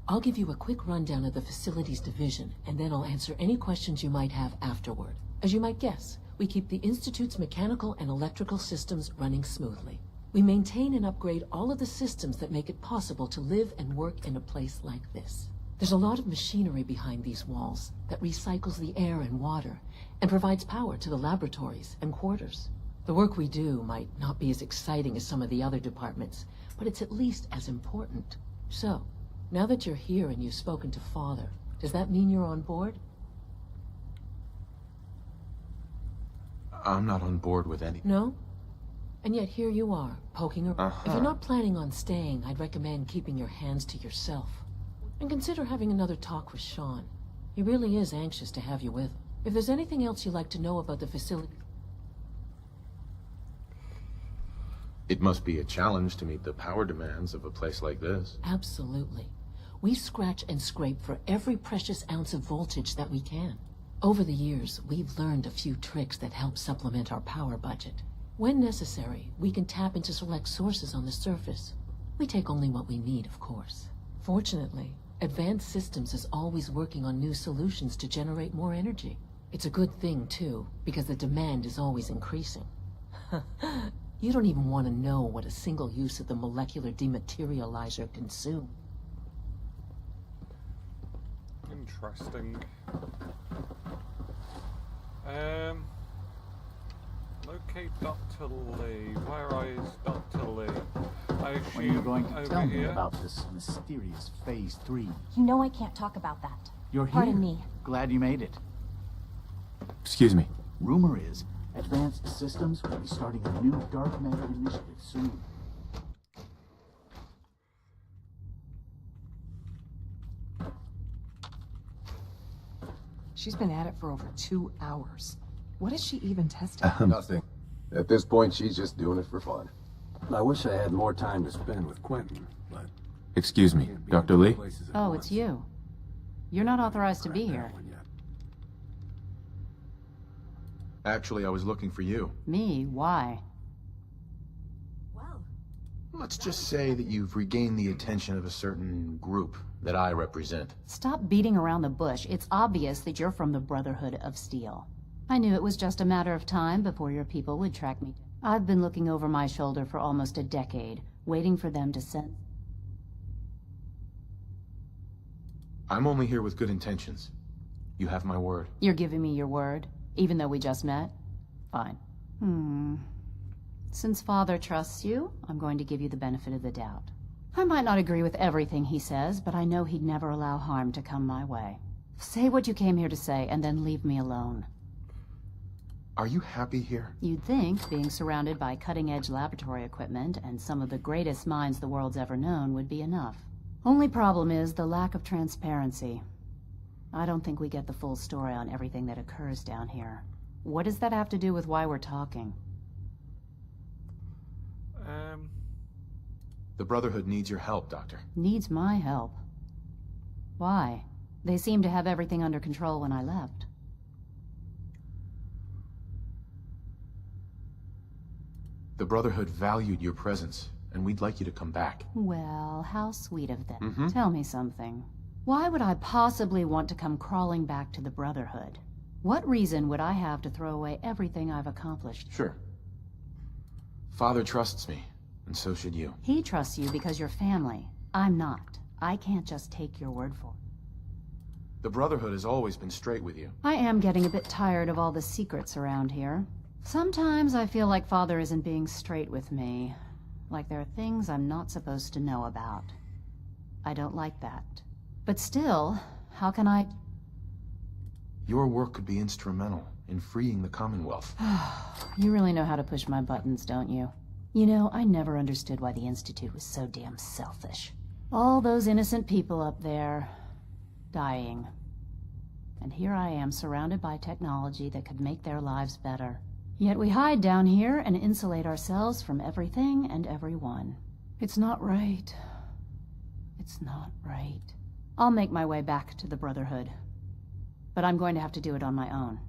I'll give you a quick rundown of the facilities division, and then I'll answer any questions you might have afterward. As you might guess, we keep the Institute's mechanical and electrical systems running smoothly. We maintain and upgrade all of the systems that make it possible to live and work in a place like this. There's a lot of machinery behind these walls that recycles the air and water and provides power to the laboratories and quarters. The work we do might not be as exciting as some of the other departments, but it's at least as important. So, now that you're here and you've spoken to Father, does that mean you're on board? I'm not on board with any... No? And yet here you are, poking around. If you're not planning on staying, I'd recommend keeping your hands to yourself. And consider having another talk with Sean. He really is anxious to have you with him. If there's anything else you'd like to know about the facility... It must be a challenge to meet the power demands of a place like this. Absolutely. We scratch and scrape for every precious ounce of voltage that we can. Over the years, we've learned a few tricks that help supplement our power budget. When necessary, we can tap into select sources on the surface. We take only what we need, of course. Fortunately, Advanced Systems is always working on new solutions to generate more energy. It's a good thing, too, because the demand is always increasing. You don't even want to know what a single use of the molecular dematerializer consumes. Interesting. Locate Dr. Lee. Where is Dr. Lee? I assume When are you going to over tell me here? about this mysterious Phase 3? You know I can't talk about that. You're here. Pardon me. Glad you made it. Excuse me. Rumor is, Advanced Systems will be starting a new dark matter initiative soon. She's been at it for over 2 hours. What is she even testing? Nothing. At this point, she's just doing it for fun. I wish I had more time to spend with Quentin, but... Excuse me, Dr. Lee? Oh, it's you. You're not authorized to be here. Actually, I was looking for you. Me? Why? Let's just say that you've regained the attention of a certain group that I represent. Stop beating around the bush. It's obvious that you're from the Brotherhood of Steel. I knew it was just a matter of time before your people would track me. I've been looking over my shoulder for almost a decade, waiting for them to send... I'm only here with good intentions. You have my word. You're giving me your word, even though we just met? Fine. Since Father trusts you, I'm going to give you the benefit of the doubt. I might not agree with everything he says, but I know he'd never allow harm to come my way. Say what you came here to say, and then leave me alone. Are you happy here? You'd think being surrounded by cutting-edge laboratory equipment and some of the greatest minds the world's ever known would be enough. Only problem is the lack of transparency. I don't think we get the full story on everything that occurs down here. What does that have to do with why we're talking? The Brotherhood needs your help, Doctor. Needs my help. Why? They seemed to have everything under control when I left. The Brotherhood valued your presence, and we'd like you to come back. Well, how sweet of them. Tell me something. Why would I possibly want to come crawling back to the Brotherhood? What reason would I have to throw away everything I've accomplished? Sure. Father trusts me, and so should you. He trusts you because you're family. I'm not. I can't just take your word for it. The Brotherhood has always been straight with you. I am getting a bit tired of all the secrets around here. Sometimes I feel like Father isn't being straight with me. Like there are things I'm not supposed to know about. I don't like that. But still, how can I... Your work could be instrumental in freeing the Commonwealth. You really know how to push my buttons, don't you? You know, I never understood why the Institute was so damn selfish. All those innocent people up there, dying. And here I am, surrounded by technology that could make their lives better. Yet we hide down here and insulate ourselves from everything and everyone. It's not right. It's not right. I'll make my way back to the Brotherhood. But I'm going to have to do it on my own.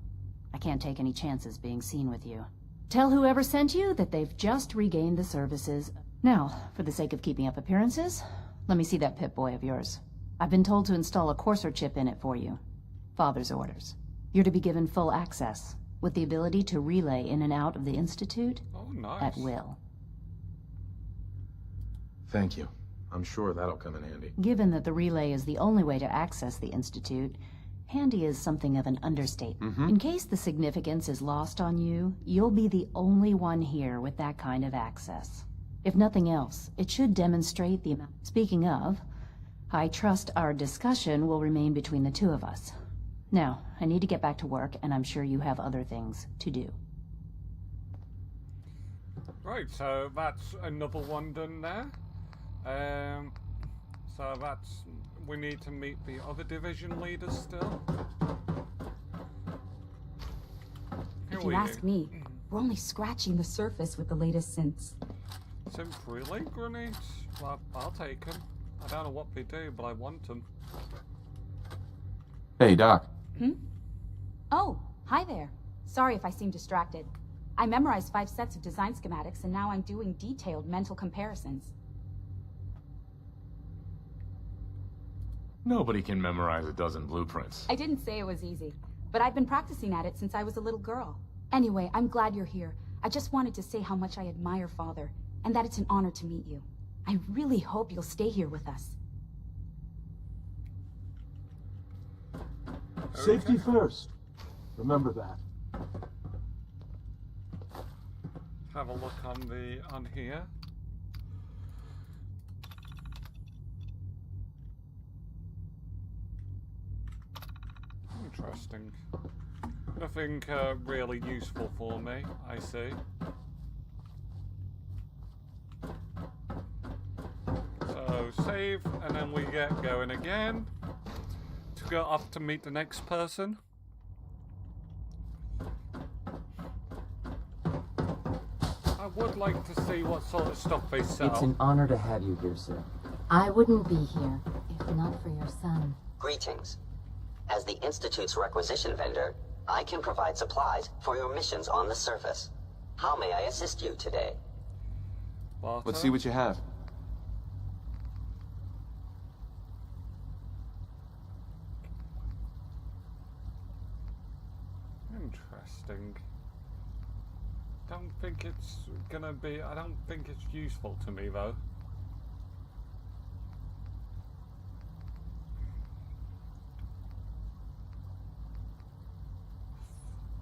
I can't take any chances being seen with you. Tell whoever sent you that they've just regained the services. Now, for the sake of keeping up appearances, let me see that Pip-Boy of yours. I've been told to install a courser chip in it for you. Father's orders. You're to be given full access, with the ability to relay in and out of the Institute at will. Thank you. I'm sure that'll come in handy. Given that the relay is the only way to access the Institute, handy is something of an understatement. In case the significance is lost on you, you'll be the only one here with that kind of access. If nothing else, it should demonstrate the amount. Speaking of, I trust our discussion will remain between the two of us. Now, I need to get back to work, and I'm sure you have other things to do. Right, so that's another one done there. So that's... We need to meet the other division leaders still. If you ask me, we're only scratching the surface with the latest synths. Synth relay grenades? Well, I'll take them. I don't know what they do, but I want them. Hey, Doc. Oh, hi there. Sorry if I seem distracted. I memorized 5 sets of design schematics, and now I'm doing detailed mental comparisons. Nobody can memorize a dozen blueprints. I didn't say it was easy, but I've been practicing at it since I was a little girl. Anyway, I'm glad you're here. I just wanted to say how much I admire Father, and that it's an honor to meet you. I really hope you'll stay here with us. Safety first. Remember that. Have a look on here. Interesting. Nothing really useful for me, I see. So save, and then we get going again to go off to meet the next person. I would like to see what sort of stuff they sell. It's an honor to have you here, sir. I wouldn't be here if not for your son. Greetings. As the Institute's requisition vendor, I can provide supplies for your missions on the surface. How may I assist you today? Let's see what you have. Interesting. Don't think it's gonna be... I don't think it's useful to me, though.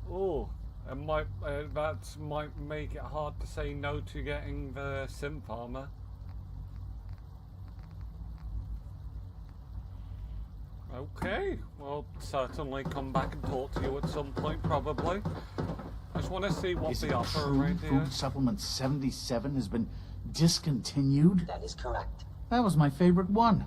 Oh, it might, that might make it hard to say no to getting the synth armor. Okay, well, certainly come back and talk to you at some point, probably. I just want to see what the offer right here. Food Supplement 77 has been discontinued? That is correct. That was my favorite one.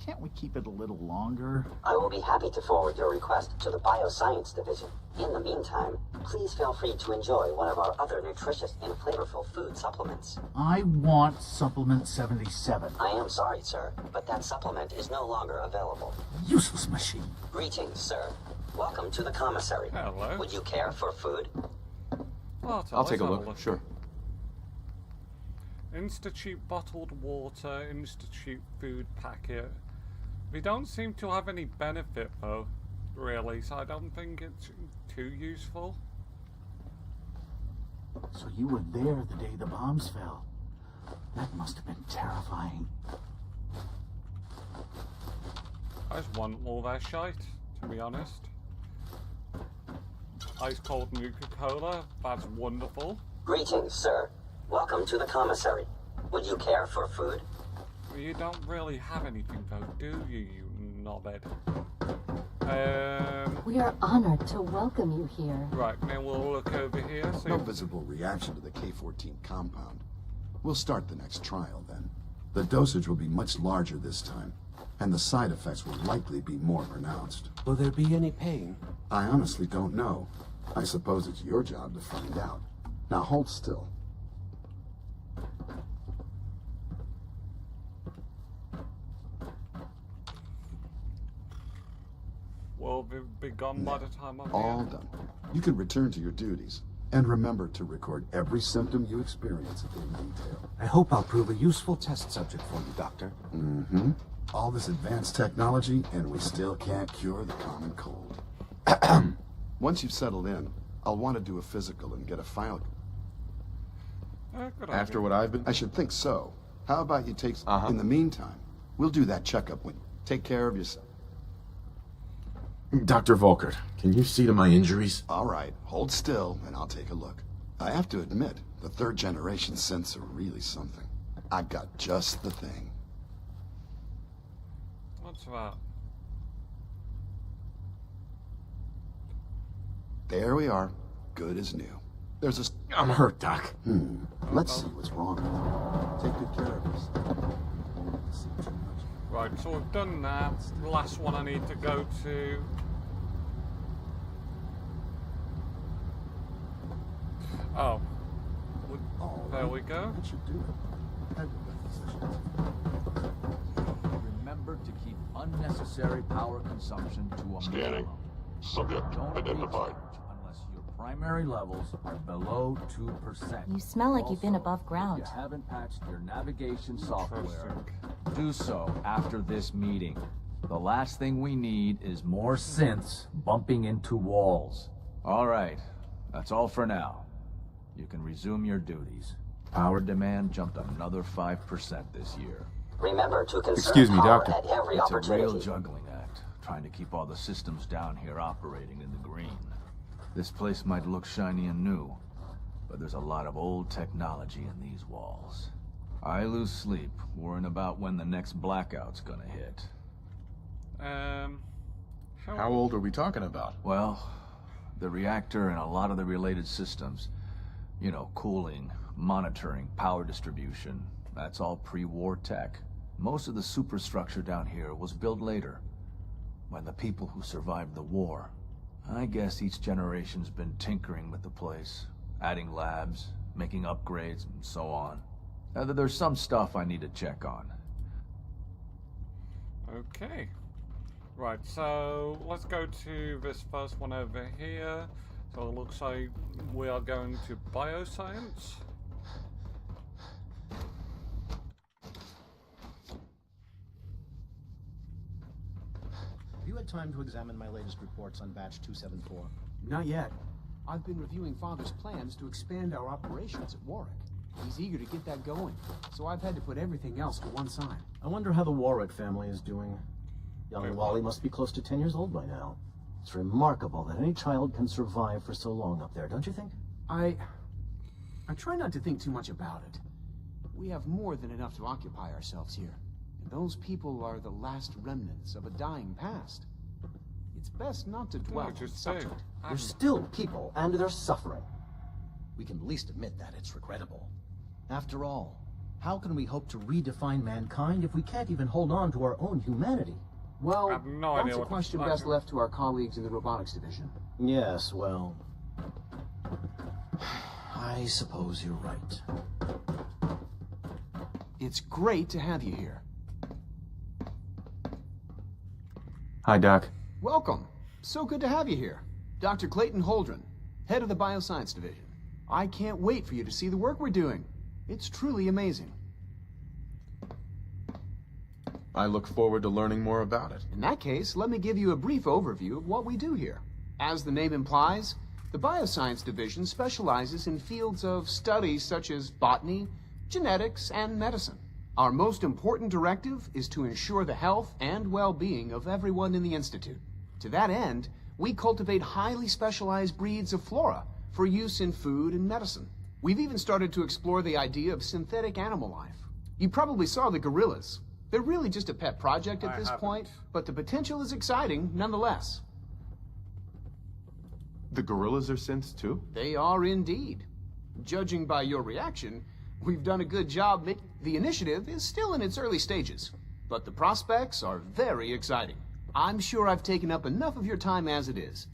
Can't we keep it a little longer? I will be happy to forward your request to the Bioscience Division. In the meantime, please feel free to enjoy one of our other nutritious and flavorful food supplements. I want Supplement 77. I am sorry, sir, but that supplement is no longer available. Useless machine. Greetings, sir. Welcome to the commissary. Hello. Would you care for food? I'll take a look. Sure. Institute bottled water, Institute food packet. We don't seem to have any benefit though, really, so I don't think it's too useful. So you were there the day the bombs fell. That must have been terrifying. I just want all their shite, to be honest. Ice cold Nuka-Cola, that's wonderful. Greetings, sir. Welcome to the commissary. Would you care for food? Well, you don't really have anything though, do you, you knobhead? We are honored to welcome you here. Right, now we'll look over here. See No visible reaction to the K-14 compound. We'll start the next trial then. The dosage will be much larger this time, and the side effects will likely be more pronounced. Will there be any pain? I honestly don't know. I suppose it's your job to find out. Now hold still. We'll be gone by the time I'm All here. done. You can return to your duties. And remember to record every symptom you experience in detail. I hope I'll prove a useful test subject for you, Doctor. Mm-hmm. All this advanced technology, and we still can't cure the common cold. Once you've settled in, I'll want to do a physical and get a file. Good After idea. what I've been... I should think so. How about you take... In the meantime, we'll do that checkup when... Take care of yourself. Dr. Volkert, can you see to my injuries? All right, hold still, and I'll take a look. I have to admit, the third-generation synths are really something. I've got just the thing. What's that? There we are. Good as new. There's a... I'm hurt, Doc. Let's see what's wrong with you. Take good care of us. Right, so we've done that. The last one I need to go to. Oh. There we go. That should do it. Remember to keep unnecessary power consumption to a minimum. Subject identified. Unless your primary levels are below 2%. You smell like you've been Also, above ground. If you haven't patched your navigation software, do so after this meeting. The last thing we need is more synths bumping into walls. All right, that's all for now. You can resume your duties. Power demand jumped another 5% this year. Remember to conserve Excuse me, power Doctor. at every It's a opportunity. real juggling act, trying to keep all the systems down here operating in the green. This place might look shiny and new, but there's a lot of old technology in these walls. I lose sleep worrying about when the next blackout's gonna hit. How old are we talking about? Well, the reactor and a lot of the related systems, you know, cooling, monitoring, power distribution, that's all pre-war tech. Most of the superstructure down here was built later, by the people who survived the war. I guess each generation's been tinkering with the place, adding labs, making upgrades, and so on. There's some stuff I need to check on. Okay. Right, so let's go to this first one over here. So it looks like we are going to bioscience. Have you had time to examine my latest reports on batch 274? Not yet. I've been reviewing Father's plans to expand our operations at Warwick. He's eager to get that going, so I've had to put everything else to one side. I wonder how the Warwick family is doing. Young Wally must be close to 10 years old by now. It's remarkable that any child can survive for so long up there, don't you think? I try not to think too much about it. We have more than enough to occupy ourselves here. And those people are the last remnants of a dying past. It's best not to dwell on the subject. They're still people, and they're suffering. We can at least admit that it's regrettable. After all, How can we hope to redefine mankind if we can't even hold on to our own humanity? Well, I have no idea that's a what question best left to our colleagues in the robotics division. Yes, well... I suppose you're right. It's great to have you here. Hi, Doc. Welcome. So good to have you here. Dr. Clayton Holdren, head of the Bioscience Division. I can't wait for you to see the work we're doing. It's truly amazing. I look forward to learning more about it. In that case, let me give you a brief overview of what we do here. As the name implies, the Bioscience Division specializes in fields of study such as botany, genetics, and medicine. Our most important directive is to ensure the health and well-being of everyone in the Institute. To that end, we cultivate highly specialized breeds of flora for use in food and medicine. We've even started to explore the idea of synthetic animal life. You probably saw the gorillas. They're really just a pet project at this point, but the potential is exciting nonetheless. The gorillas are synths too? They are indeed. Judging by your reaction, we've done a good job. The initiative is still in its early stages, but the prospects are very exciting. I'm sure I've taken up enough of your time as it is.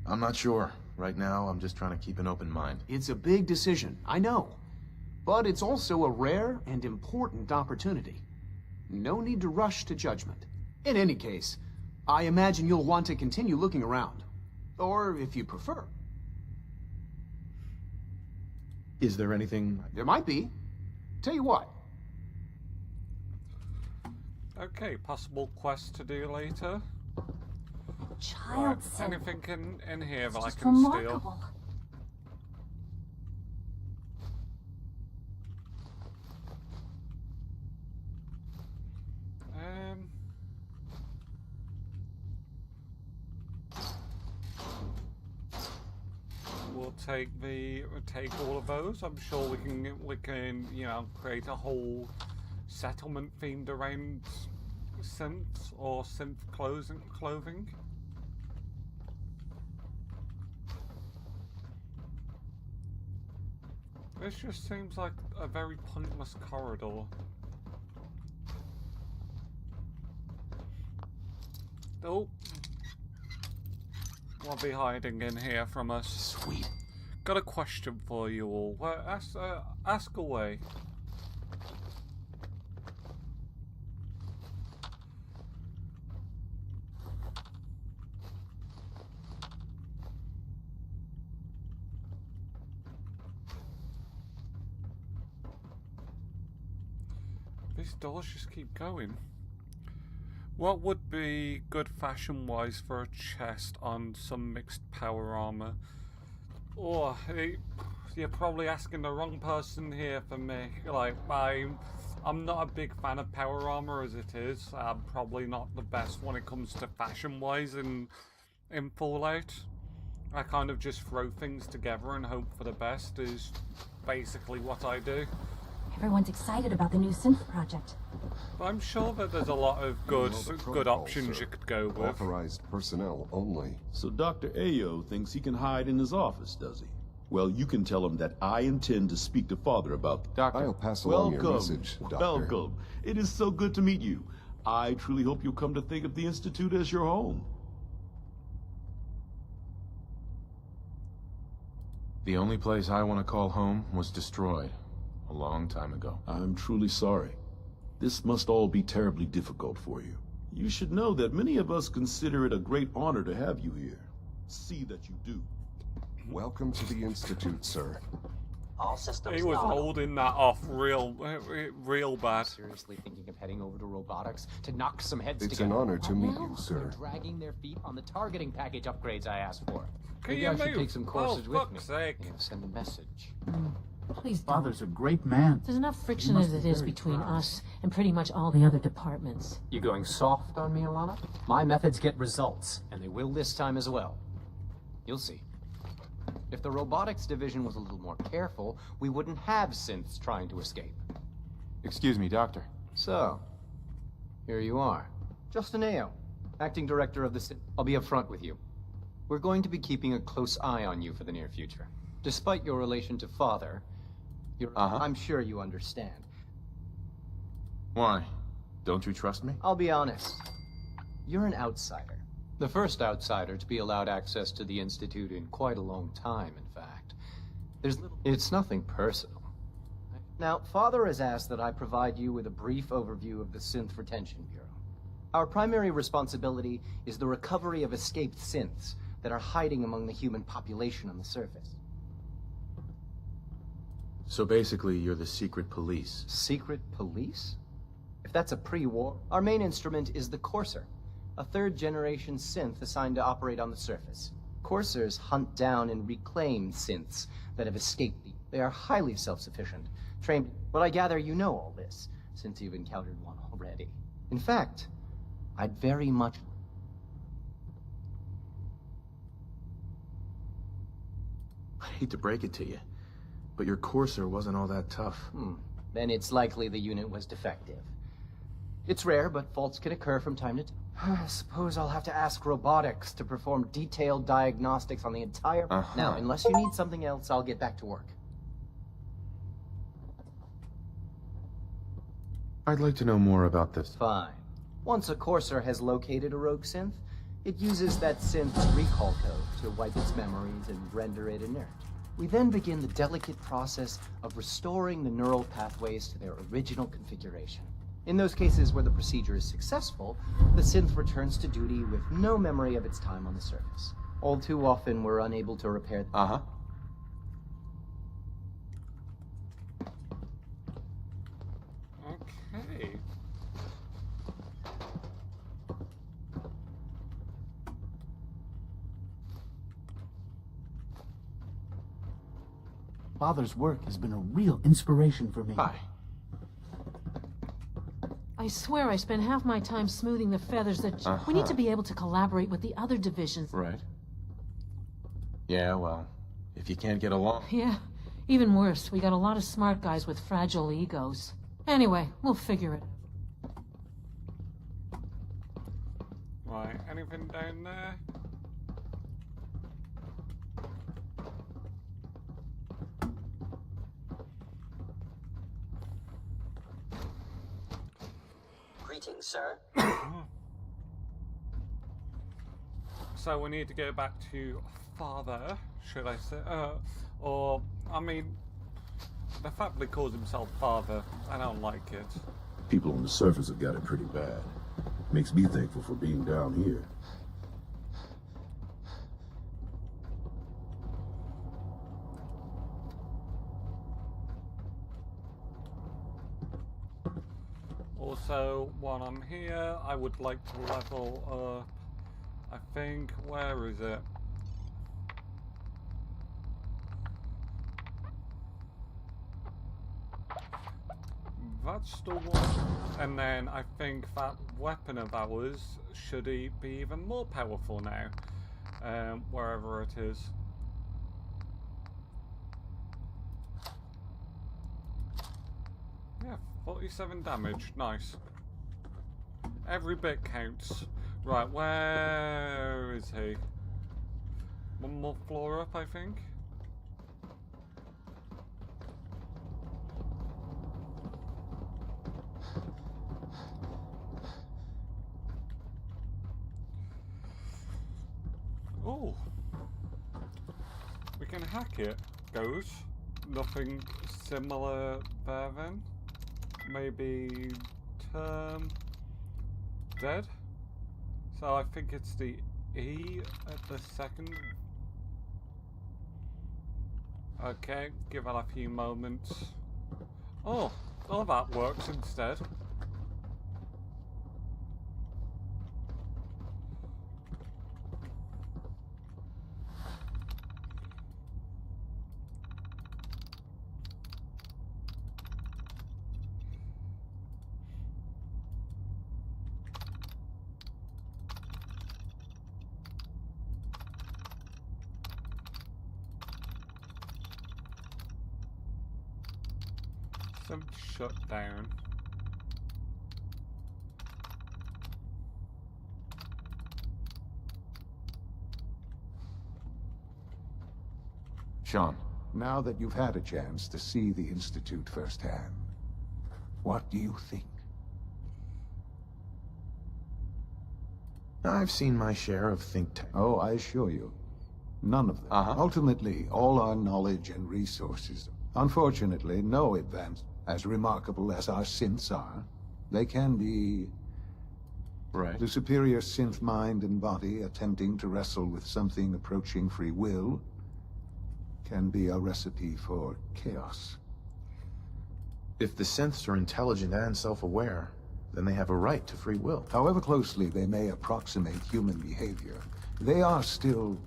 I'm not sure. Right now, I'm just trying to keep an open mind. It's a big decision, I know. But it's also a rare and important opportunity. No need to rush to judgment. In any case, I imagine you'll want to continue looking around. Or, if you prefer. Is there anything... There might be. Tell you what. Okay, possible quest to do later. Child cell. Anything in here that I Just can remarkable. steal? We'll take all of those. I'm sure we can you know, create a whole settlement themed around synths or synth clothing. This just seems like a very pointless corridor. Oh. What'll be hiding in here from us? Sweet. Got a question for you all. Well, ask away. These doors just keep going. What would be good fashion-wise for a chest on some mixed power armor? Oh, you're probably asking the wrong person here for me. Like, I'm not a big fan of power armor as it is. I'm probably not the best when it comes to fashion-wise in Fallout. I kind of just throw things together and hope for the best is basically what I do. Everyone's excited about the new synth project. I'm sure that there's a lot of good options sir. you could go with. Authorized personnel only. So Dr. Ayo thinks he can hide in his office, does he? Well, you can tell him that I intend to speak to Father about... Doctor, I'll pass along your message, Doctor. Welcome. It is so good to meet you. I truly hope you'll come to think of the Institute as your home. The only place I want to call home was destroyed a long time ago. I'm truly sorry. This must all be terribly difficult for you. You should know that many of us consider it a great honor to have you here. See that you do. Welcome to the Institute, sir. All systems He was nominal. holding that off real bad. Seriously thinking of heading over to robotics to knock some heads It's together. an honor to meet you, sir. They're dragging their feet on the targeting package upgrades I asked for. Can Maybe you I should move? take some courses Oh, with me. fuck's sake. Send a message. Please don't. Father's a great man. There's enough friction You as must it be is very between proud. us and pretty much all the other departments. You going soft on me, Alana? My methods get results, and they will this time as well. You'll see. If the robotics division was a little more careful, we wouldn't have synths trying to escape. Excuse me, Doctor. So, here you are. Justin Ayo, acting director of the I'll be upfront with you. We're going to be keeping a close eye on you for the near future. Despite your relation to Father, I'm sure you understand. Why? Don't you trust me? I'll be honest. You're an outsider. The first outsider to be allowed access to the Institute in quite a long time, in fact. It's nothing personal. Now, Father has asked that I provide you with a brief overview of the Synth Retention Bureau. Our primary responsibility is the recovery of escaped synths that are hiding among the human population on the surface. So basically, you're the secret police. Secret police? If that's a pre-war... Our main instrument is the Courser, a third-generation synth assigned to operate on the surface. Coursers hunt down and reclaim synths that have escaped the... They are highly self-sufficient, trained... But I gather you know all this, since you've encountered one already. In fact, I'd very much... I hate to break it to you, but your Courser wasn't all that tough. Then it's likely the unit was defective. It's rare, but faults can occur from time to time. I suppose I'll have to ask robotics to perform detailed diagnostics on the entire... Now, unless you need something else, I'll get back to work. I'd like to know more about this. Fine. Once a Courser has located a rogue synth, it uses that synth's recall code to wipe its memories and render it inert. We then begin the delicate process of restoring the neural pathways to their original configuration. In those cases where the procedure is successful, the synth returns to duty with no memory of its time on the surface. All too often, we're unable to repair... Okay. Father's work has been a real inspiration for me. Hi. I swear I spend half my time smoothing the feathers that... We need to be able to collaborate with the other divisions. Right. Yeah, well, if you can't get along... Yeah, even worse. We got a lot of smart guys with fragile egos. Anyway, we'll figure it. Right, anything down there? Greetings, sir. So we need to go back to Father, should I say? Or, I mean, the fact that he calls himself Father, I don't like it. People on the surface have got it pretty bad. Makes me thankful for being down here. Also, while I'm here, I would like to level, I think, where is it? That's the one. And then I think that weapon of ours should be even more powerful now, wherever it is. Yeah, 47 damage, nice. Every bit counts. Right, where is he? One more floor up, I think. Oh, we can hack it. Goes. Nothing similar there then. Maybe term dead. So I think it's the E at the second. Okay, give it a few moments. Oh, that works instead. Some shut down. Sean, Now that you've had a chance to see the Institute firsthand, what do you think? I've seen my share of think tanks. Oh, I assure you, none of them. Ultimately, all our knowledge and resources. Unfortunately, no advance. As remarkable as our synths are, they can be... Right. The superior synth mind and body attempting to wrestle with something approaching free will can be a recipe for chaos. If the synths are intelligent and self-aware, then they have a right to free will. However closely they may approximate human behavior, they are still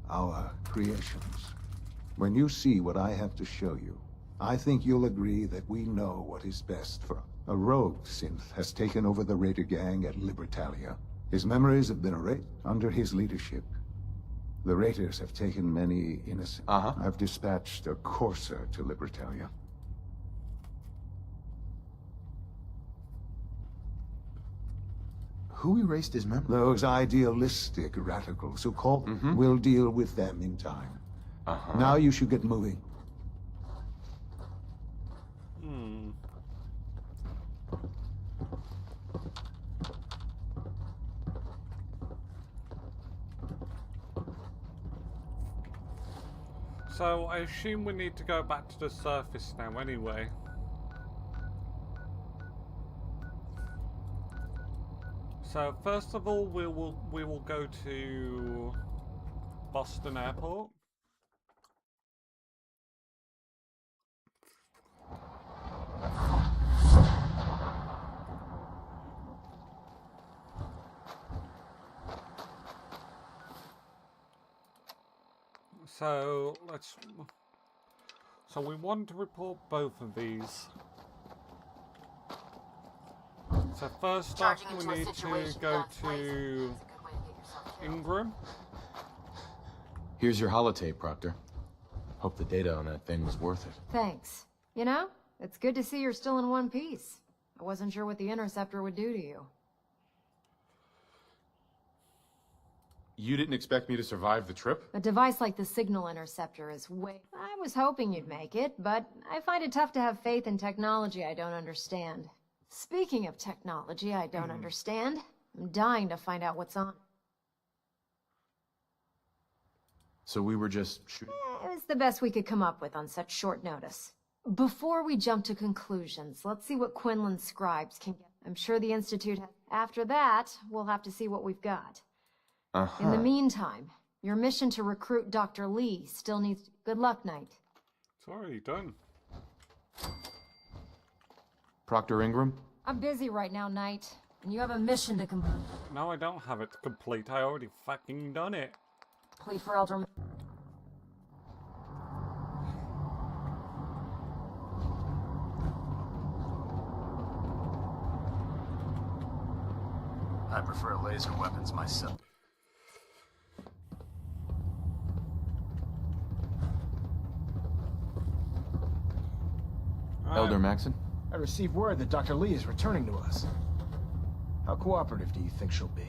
our creations. When you see what I have to show you, I think you'll agree that we know what is best for us. A rogue synth has taken over the Raider gang at Libertalia. His memories have been erased under his leadership. The Raiders have taken many innocent. I've dispatched a courser to Libertalia. Who erased his memory? Those idealistic radicals who call them. We'll deal with them in time. Now you should get moving. So I assume we need to go back to the surface now anyway. So first of all, we will go to Boston Airport. So we want to report both of these. So first off, we need to go to Ingram. Here's your holotape, Proctor. Hope the data on that thing was worth it. Thanks. You know, it's good to see you're still in one piece. I wasn't sure what the Interceptor would do to you. You didn't expect me to survive the trip? A device like the Signal Interceptor is way... I was hoping you'd make it, but I find it tough to have faith in technology I don't understand. Speaking of technology I don't understand, I'm dying to find out what's on. So we were just shooting? It was the best we could come up with on such short notice. Before we jump to conclusions, let's see what Quinlan's scribes can get. I'm sure the Institute has... After that, we'll have to see what we've got. In the meantime, your mission to recruit Dr. Lee still needs... Good luck, Knight. It's already done. Proctor Ingram? I'm busy right now, Knight, and you have a mission to complete. No, I don't have it to complete. I already fucking done it. Complete for Elder... I prefer laser weapons myself. Elder Maxon? I received word that Dr. Lee is returning to us. How cooperative do you think she'll be?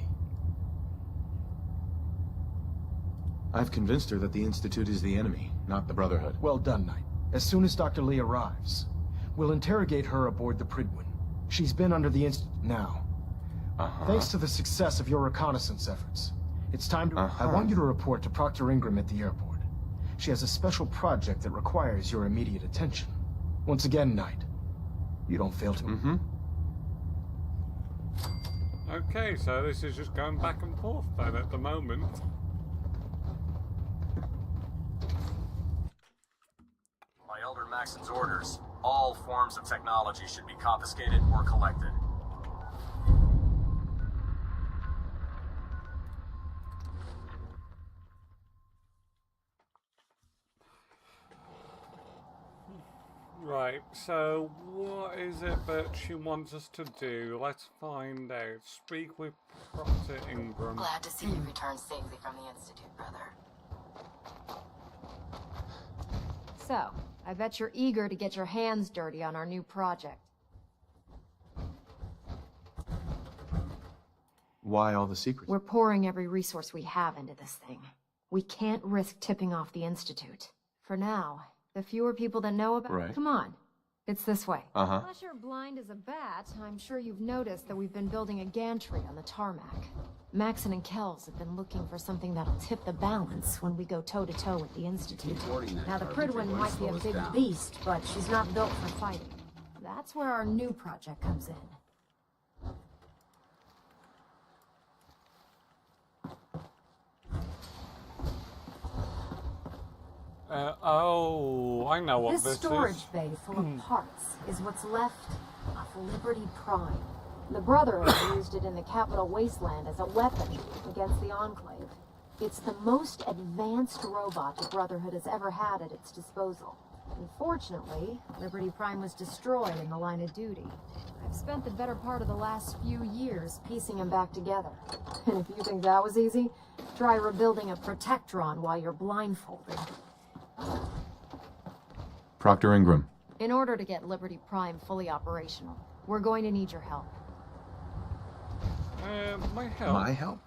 I've convinced her that the Institute is the enemy, not the Brotherhood. Well done, Knight. As soon as Dr. Lee arrives, we'll interrogate her aboard the Pridwin. She's been under the now. Thanks to the success of your reconnaissance efforts, it's time to... I want you to report to Proctor Ingram at the airport. She has a special project that requires your immediate attention. Once again, Knight, you don't fail to... Okay, so this is just going back and forth then at the moment. By Elder Maxon's orders, all forms of technology should be confiscated or collected. Right, so what is it that she wants us to do? Let's find out. Speak with Proctor Ingram. Glad to see you return safely from the Institute, brother. So, I bet you're eager to get your hands dirty on our new project. Why all the secrets? We're pouring every resource we have into this thing. We can't risk tipping off the Institute. For now, the fewer people that know about Right. Come on. It's this way. Uh-huh. Unless you're blind as a bat, I'm sure you've noticed that we've been building a gantry on the tarmac. Maxon and Kells have been looking for something that'll tip the balance when we go toe-to-toe with the Institute. Now, the Pridwin might be a big beast, but she's not built for fighting. That's where our new project comes in. Oh, I know what This this storage is. bay full of parts is what's left of Liberty Prime. The Brotherhood used it in the Capital Wasteland as a weapon against the Enclave. It's the most advanced robot the Brotherhood has ever had at its disposal. Unfortunately, Liberty Prime was destroyed in the line of duty. I've spent the better part of the last few years piecing them back together. And if you think that was easy, try rebuilding a Protectron while you're blindfolded. Proctor Ingram. In order to get Liberty Prime fully operational, we're going to need your help. My help? My help?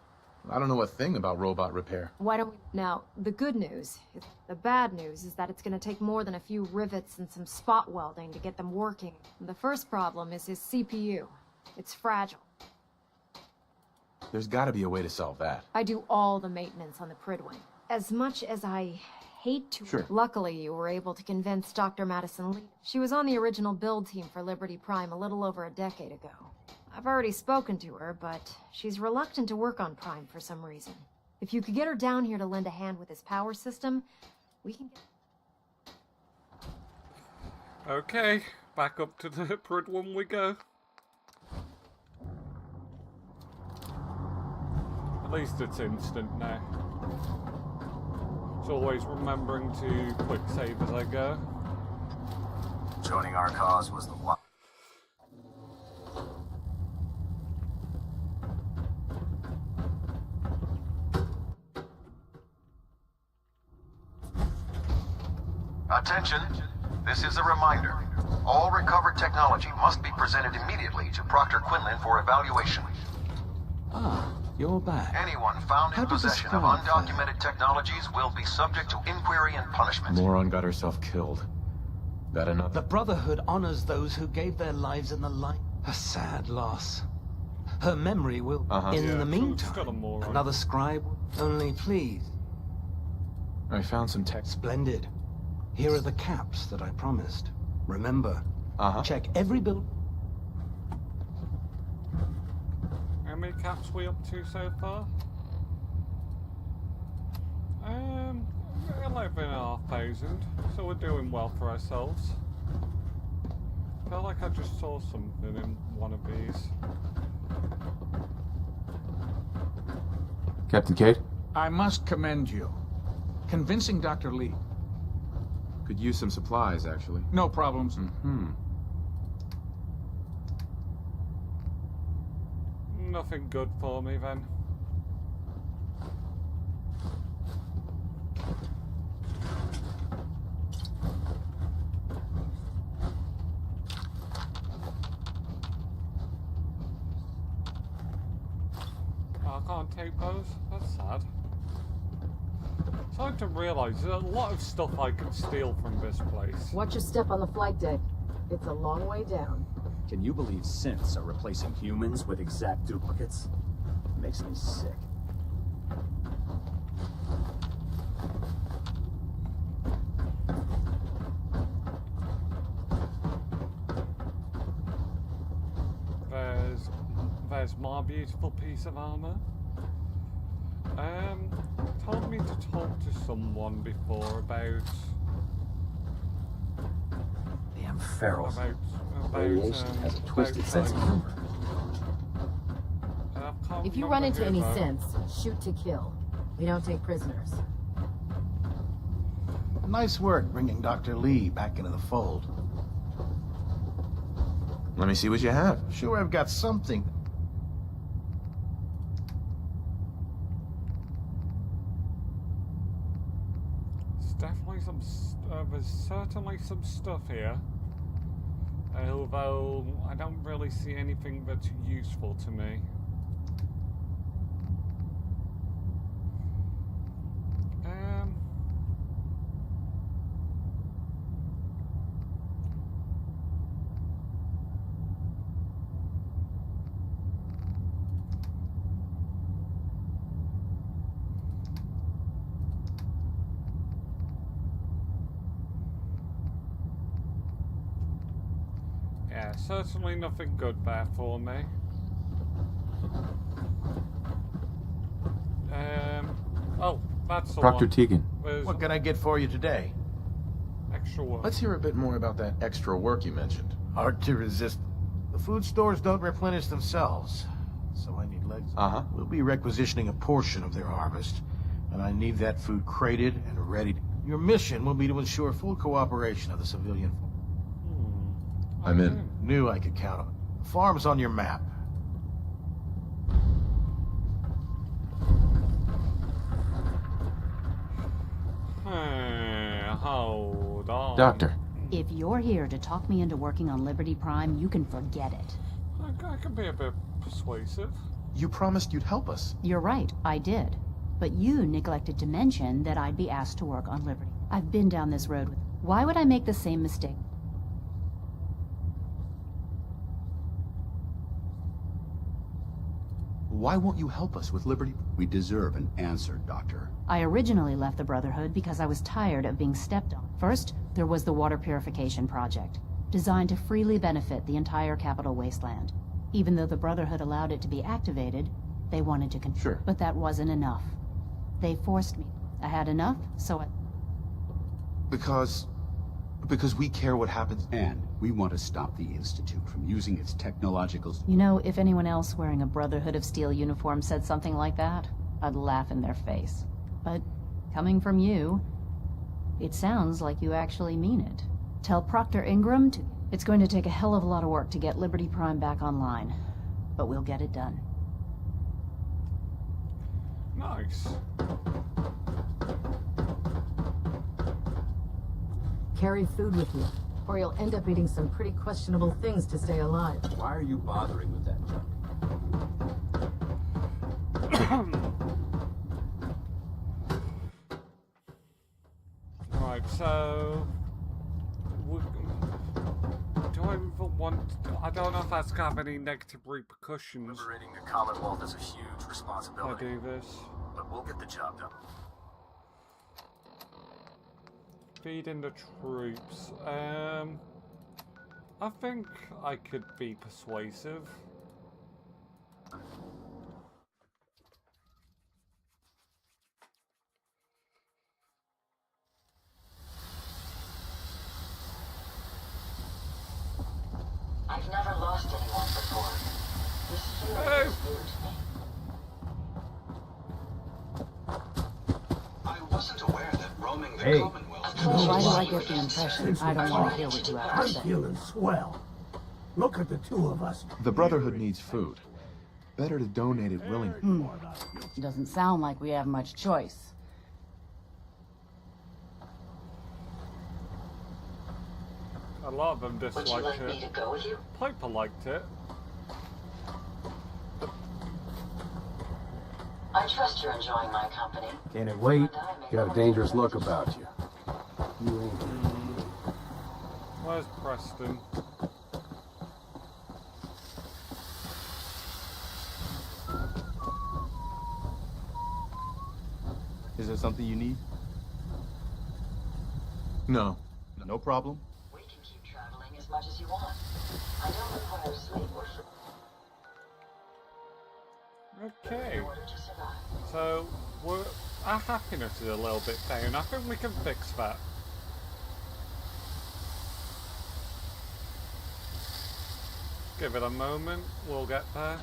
I don't know a thing about robot repair. Why don't we... Now, the good news, the bad news is that it's going to take more than a few rivets and some spot welding to get them working. The first problem is his CPU. It's fragile. There's gotta be a way to solve that. I do all the maintenance on the Pridwin. As much as I hate to... Sure. Luckily, you were able to convince Dr. Madison Lee. She was on the original build team for Liberty Prime a little over a decade ago. I've already spoken to her, but she's reluctant to work on Prime for some reason. If you could get her down here to lend a hand with his power system, we can get... Okay, back up to the Pridwin we go. At least it's instant now. It's always remembering to quick save as I go. Joining our cause was the one. Attention, this is a reminder. All recovered technology must be presented immediately to Proctor Quinlan for evaluation. Ah, you're back. Anyone found in possession of undocumented technologies will be subject to inquiry and punishment. Moron got herself killed. That enough? The Brotherhood honors those who gave their lives in the line. A sad loss. Her memory will... In the meantime, another scribe... Only please. I found some text. Splendid. Here are the caps that I promised. Remember, check every build... How many caps we up to so far? 11,500. So we're doing well for ourselves. Felt like I just saw something in one of these. Captain Kate? I must commend you. Convincing Dr. Lee. Could use some supplies, actually. No problems. Mm-hmm. Nothing good for me then. I can't take those. That's sad. Starting to realise there's a lot of stuff I can steal from this place. Watch your step on the flight deck. It's a long way down. Can you believe synths are replacing humans with exact duplicates? Makes me sick. There's my beautiful piece of armor. Told me to talk to someone before about... Damn ferals. Radiation has a twisted sense of humor. If you run into any synths, shoot to kill. We don't take prisoners. Nice work bringing Dr. Lee back into the fold. Let me see what you have. Sure, I've got something. Definitely some. There's certainly some stuff here. Although I don't really see anything that's useful to me. Yeah, certainly nothing good there for me. Oh, that's the Proctor one. Tegan. What can I get for you today? Extra work. Let's hear a bit more about that extra work you mentioned. Hard to resist. The food stores don't replenish themselves, so I need legs. We'll be requisitioning a portion of their harvest, and I need that food crated and ready. Your mission will be to ensure full cooperation of the civilian. I'm in. Knew I could count on it. The farm's on your map. Hold on. Doctor. If you're here to talk me into working on Liberty Prime, you can forget it. I can be a bit persuasive. You promised you'd help us. You're right, I did. But you neglected to mention that I'd be asked to work on Liberty. I've been down this road with... Why would I make the same mistake? Why won't you help us with Liberty? We deserve an answer, Doctor. I originally left the Brotherhood because I was tired of being stepped on. First, there was the water purification project, designed to freely benefit the entire capital wasteland. Even though the Brotherhood allowed it to be activated, they wanted to control. Sure. But that wasn't enough. They forced me. I had enough, so I... Because we care what happens. And we want to stop the Institute from using its technological... You know, if anyone else wearing a Brotherhood of Steel uniform said something like that, I'd laugh in their face. But coming from you, it sounds like you actually mean it. Tell Proctor Ingram to... It's going to take a hell of a lot of work to get Liberty Prime back online, but we'll get it done. Nice. Carry food with you, or you'll end up eating some pretty questionable things to stay alive. Why are you bothering with that junk? Right, so... Do I even want... I don't know if that's going to have any negative repercussions. Liberating the Commonwealth is a huge responsibility. I do this. But we'll get the job done. Feeding the troops. I think I could be persuasive. I've never lost anyone before. This feeling is new to me. I wasn't aware that roaming the Commonwealth... Why do I get the impression I don't want to hear what you have to I'm say? feeling swell. Look at the two of us. The Brotherhood needs food. Better to donate it willingly. Doesn't sound like we have much choice. A lot of them disliked Would you like it. me to go with you? Piper liked it. I trust you're enjoying my company. Can it wait? You got a dangerous look about you. You ain't... Where's Preston? Is there something you need? No. No problem? We can keep traveling as much as you want. I don't require sleep or food. Okay. In order to survive. So, our happiness is a little bit down. I think we can fix that. Give it a moment, we'll get there.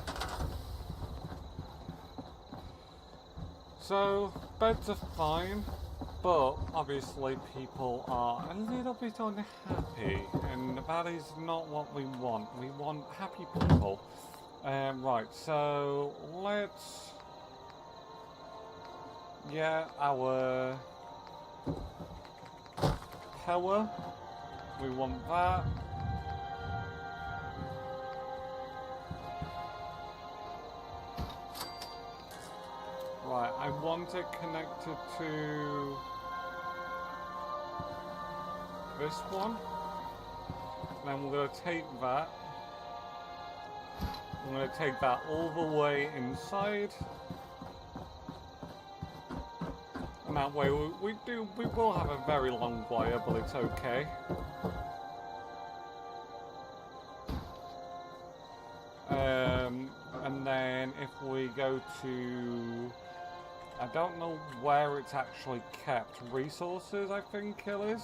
So, beds are fine, but obviously people are a little bit unhappy, and that is not what we want. We want happy people. Right, so let's... Yeah, our power, we want that. Right, I want it connected to this one. Then we're going to take that. I'm going to take that all the way inside. And that way we will have a very long wire, but it's okay. if we go to... I don't know where it's actually kept. Resources, I think it is.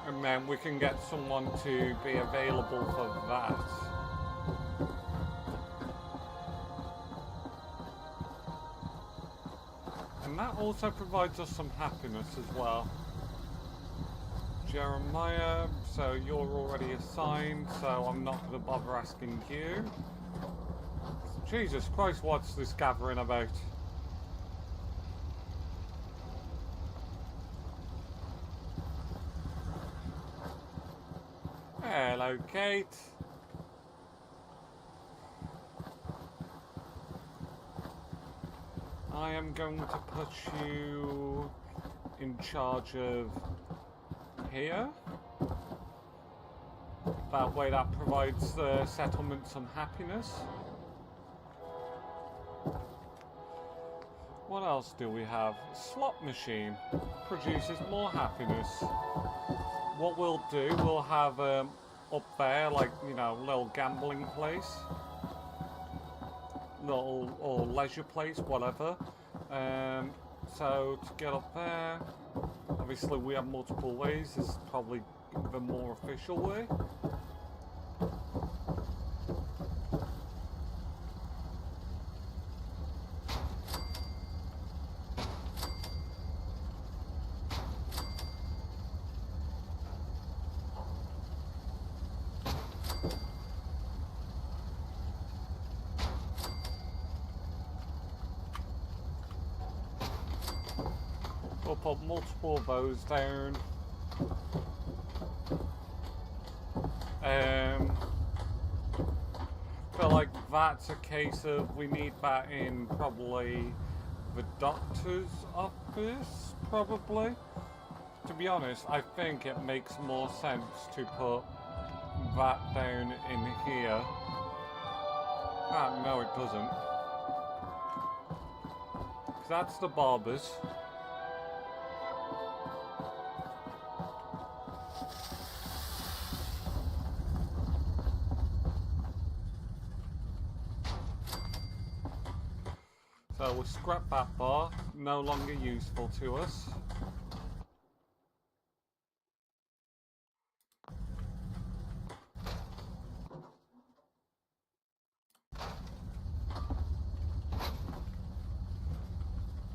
And then we can get someone to be available for that. And that also provides us some happiness as well. Jeremiah, so you're already assigned, so I'm not going to bother asking you. Jesus Christ, what's this gathering about? Hello, Kate. I am going to put you in charge of here. That way that provides the settlement some happiness. What else do we have? Slot machine produces more happiness. What we'll do, we'll have up there, like, you know, little gambling place. Little, or leisure place, whatever. So to get up there, obviously we have multiple ways. This is probably the more official way. We'll put multiple of those down. Feel like that's a case of we need that in probably the doctor's office, probably. To be honest, I think it makes more sense to put that down in here. Ah, no it doesn't. 'Cause that's the barber's. So we'll scrap that bar, no longer useful to us.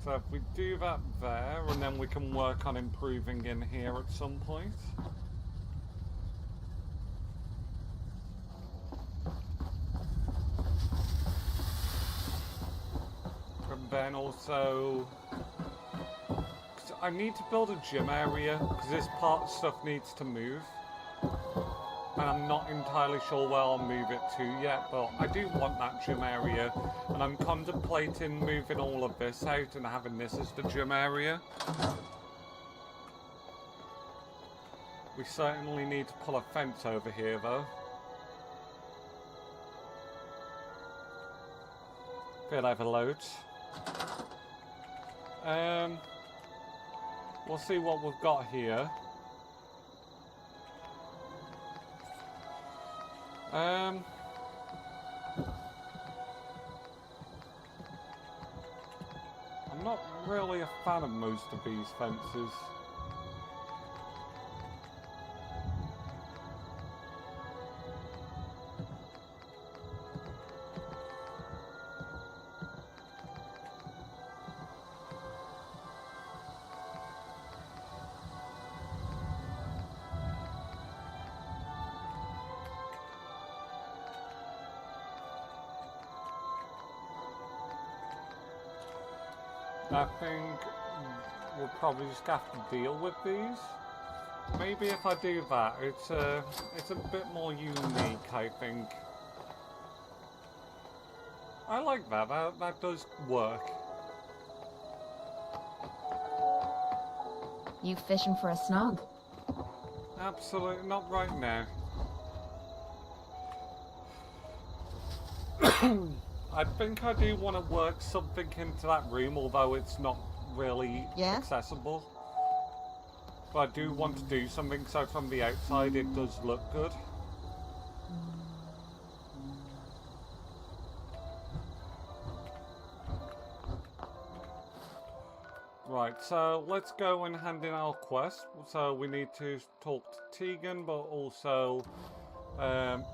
So if we do that there, and then we can work on improving in here at some point. And then also, I need to build a gym area, because this part of stuff needs to move. And I'm not entirely sure where I'll move it to yet, but I do want that gym area. And I'm contemplating moving all of this out and having this as the gym area. We certainly need to pull a fence over here, though. Feel overloads. We'll see what we've got here. I'm not really a fan of most of these fences. I think we'll probably just have to deal with these. Maybe if I do that, it's a bit more unique, I think. I like that. That does work. You fishing for a snog? Absolutely not right now. I think I do want to work something into that room, although it's not really accessible. But I do want to do something so from the outside it does look good. Right, so let's go and hand in our quest. So we need to talk to Tegan, but also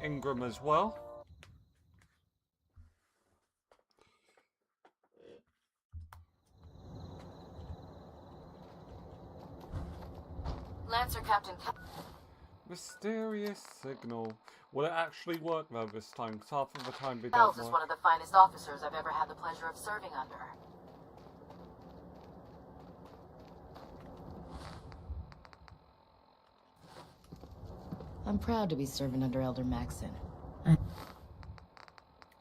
Ingram as well. Lancer Captain. Mysterious signal. Will it actually work though this time? Because half of the time we don't Wells work. is one of the finest officers I've ever had the pleasure of serving under. I'm proud to be serving under Elder Maxon. I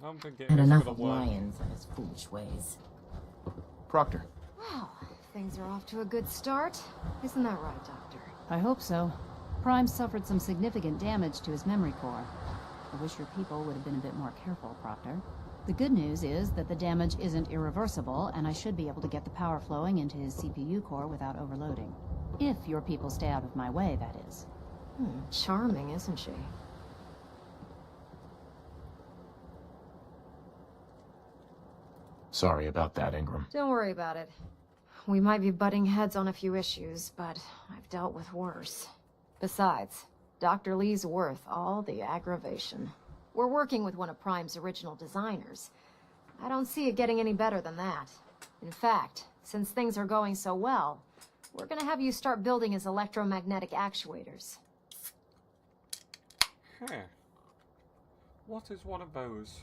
don't think it had is enough gonna of work. Lyons and his foolish ways. Proctor. Well, things are off to a good start. Isn't that right, Doctor? I hope so. Prime suffered some significant damage to his memory core. I wish your people would have been a bit more careful, Proctor. The good news is that the damage isn't irreversible, and I should be able to get the power flowing into his CPU core without overloading. If your people stay out of my way, that is. Charming, isn't she? Sorry about that, Ingram. Don't worry about it. We might be butting heads on a few issues, but I've dealt with worse. Besides, Dr. Lee's worth all the aggravation. We're working with one of Prime's original designers. I don't see it getting any better than that. In fact, since things are going so well, we're gonna have you start building his electromagnetic actuators. Huh. What is one of those?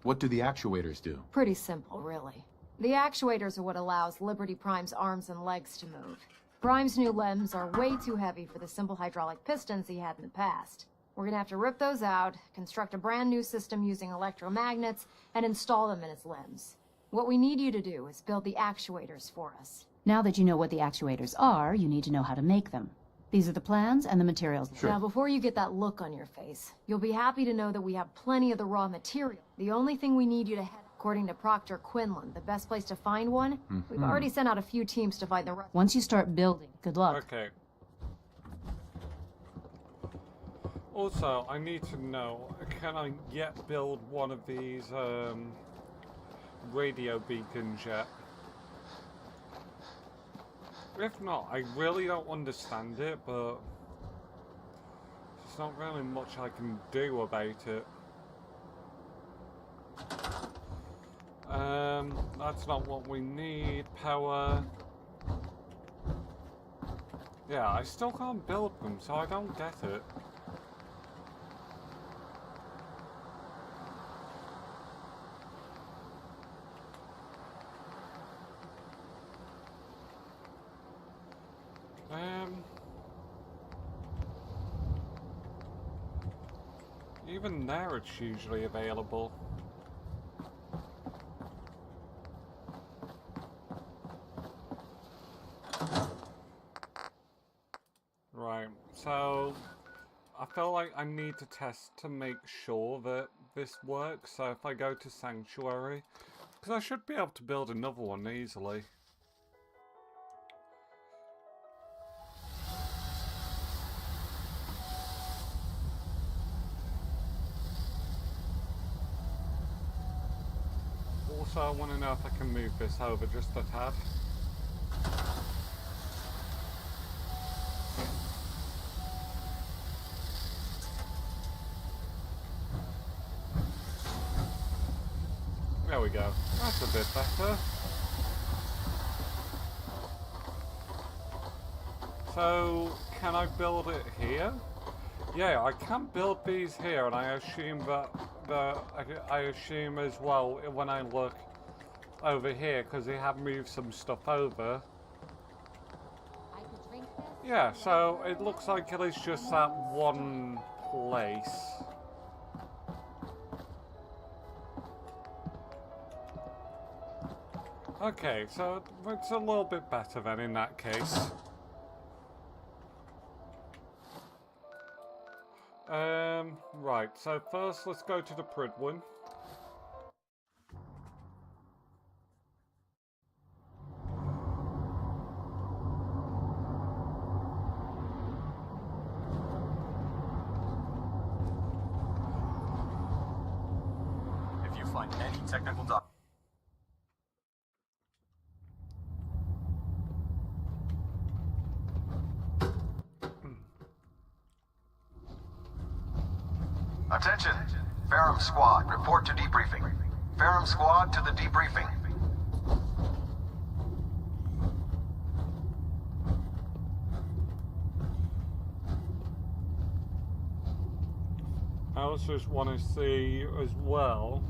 What do the actuators do? Pretty simple, really. The actuators are what allows Liberty Prime's arms and legs to move. Prime's new limbs are way too heavy for the simple hydraulic pistons he had in the past. We're gonna have to rip those out, construct a brand new system using electromagnets, and install them in his limbs. What we need you to do is build the actuators for us. Now that you know what the actuators are, you need to know how to make them. These are the plans and the materials. Now, before you get that look on your face, you'll be happy to know that we have plenty of the raw material. The only thing we need you to head, according to Proctor Quinlan, the best place to find one, we've already sent out a few teams to find the rest. Once you start building, good luck. Okay. Also, I need to know, can I yet build one of these radio beacons yet? If not, I really don't understand it, but there's not really much I can do about it. That's not what we need. Power. Yeah, I still can't build them, so I don't get it. Even there it's usually available. Right, so I feel like I need to test to make sure that this works, so if I go to Sanctuary, because I should be able to build another one easily. Also, I want to know if I can move this over just a tad. There we go. That's a bit better. So, can I build it here? Yeah, I can build these here, and I assume that I assume as well when I look over here, because they have moved some stuff over. Yeah, so it looks like it is just that one place. Okay, so it's a little bit better then in that case. Right, so first let's go to the Pridwin. find any technical doc. Attention! Ferrum Squad, report to debriefing. Ferrum Squad to the debriefing. I also just want to see as well.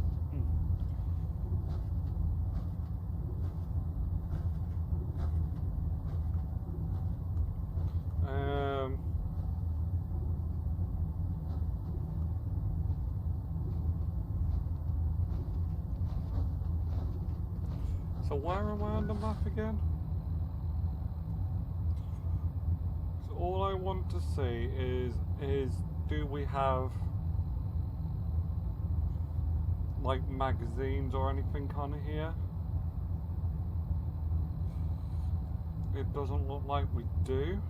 So where am I on the map again? So all I want to see is do we have like magazines or anything on here? It doesn't look like we do.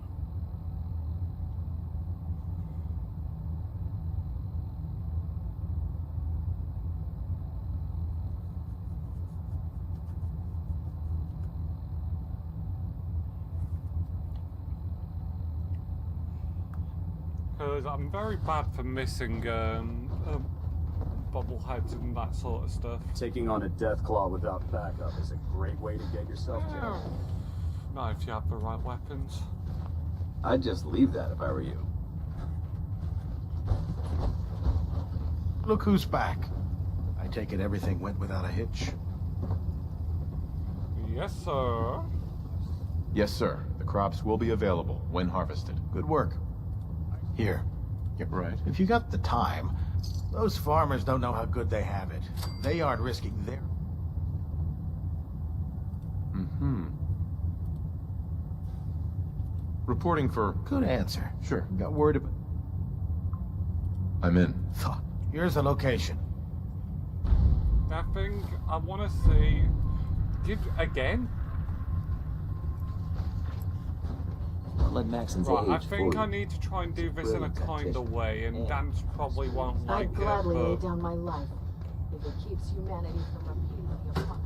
Because I'm very bad for missing bobbleheads and that sort of stuff. Taking on a Deathclaw without backup is a great way to get yourself killed. Not if you have the right weapons. I'd just leave that if I were you. Look who's back. I take it everything went without a hitch. Yes, sir. Yes, sir. The crops will be available when harvested. Good work. Here. You're right. If you got the time, those farmers don't know how good they have it. They aren't risking their... Mm-hmm. Reporting for... Good answer. Sure. Got worried about... I'm in. Here's the location. I think I want to see... Again? Let Maxon's right, I age think I need to try and do this in a kind of way, and Dance probably won't like I'd gladly lay it, down my life if it keeps humanity from repeating the apart.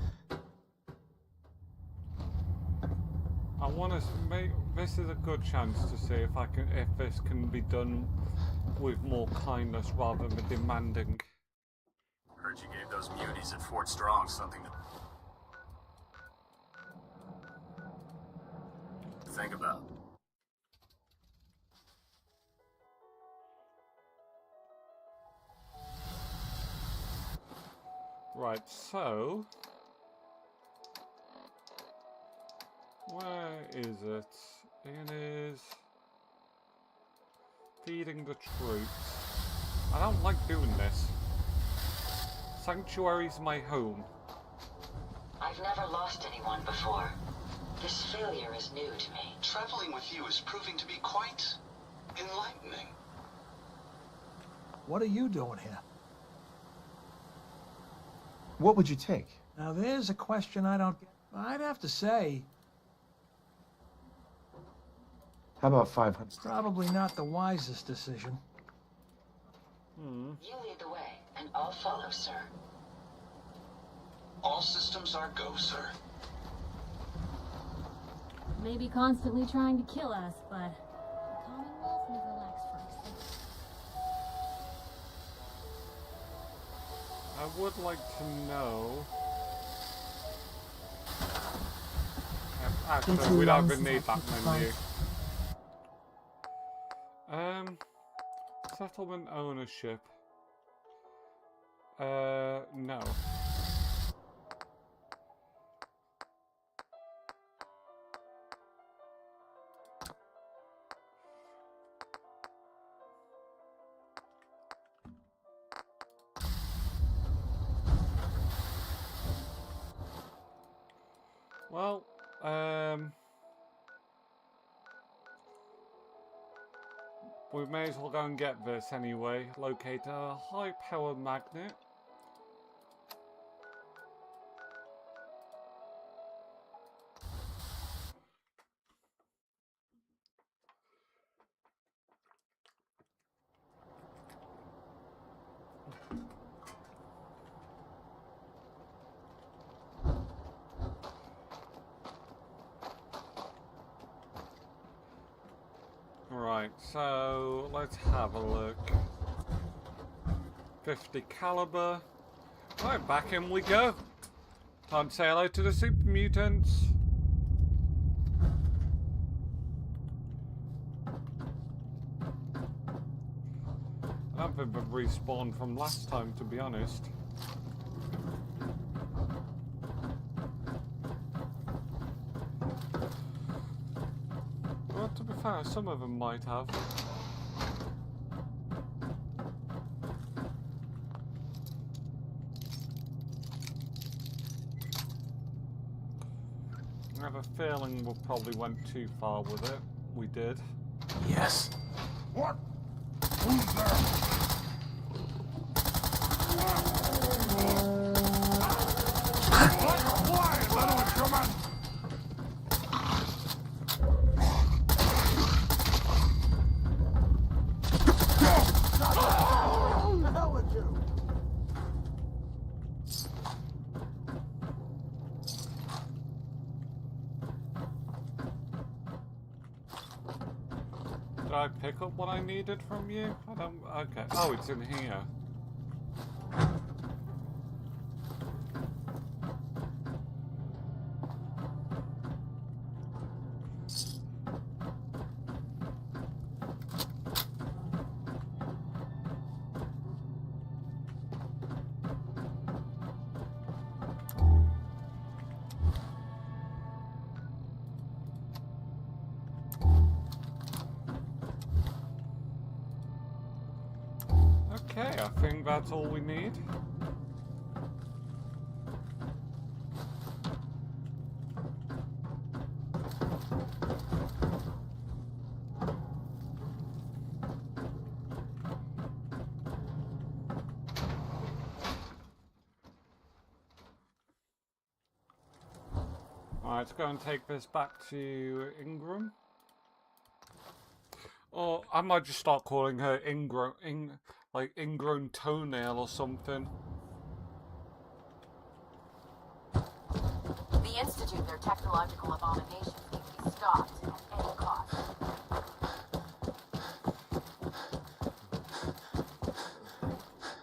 I want to make this is a good chance to see if this can be done with more kindness rather than demanding. Heard you gave those muties at Fort Strong something to think about. Right, so where is it? It is feeding the troops. I don't like doing this. Sanctuary's my home. I've never lost anyone before. This failure is new to me. Traveling with you is proving to be quite enlightening. What are you doing here? What would you take? Now there's a question I don't get. I'd have to say... How about 500? Probably not the wisest decision. You lead the way, and I'll follow, sir. All systems are go, sir. Maybe constantly trying to kill us, but the Commonwealth never lacks first. I would like to know. Actually, we don't even need that menu. Settlement ownership. No. Well, we may as well go and get this anyway. Locate a high power magnet. so let's have a look. 50 caliber. Right, back in we go. Time to say hello to the super mutants. I don't think they've respawned from last time, to be honest. Well, to be fair, some of them might have. I have a feeling we probably went too far with it. We did. Yes. What? Who's there? Did I pick up what I needed from you? I don't... Okay. Oh, it's in here. Okay, I think that's all we need. Alright, let's go and take this back to Ingram. Or I might just start calling her like ingrown toenail or something. The Institute, their technological abominations, need to be stopped at any cost.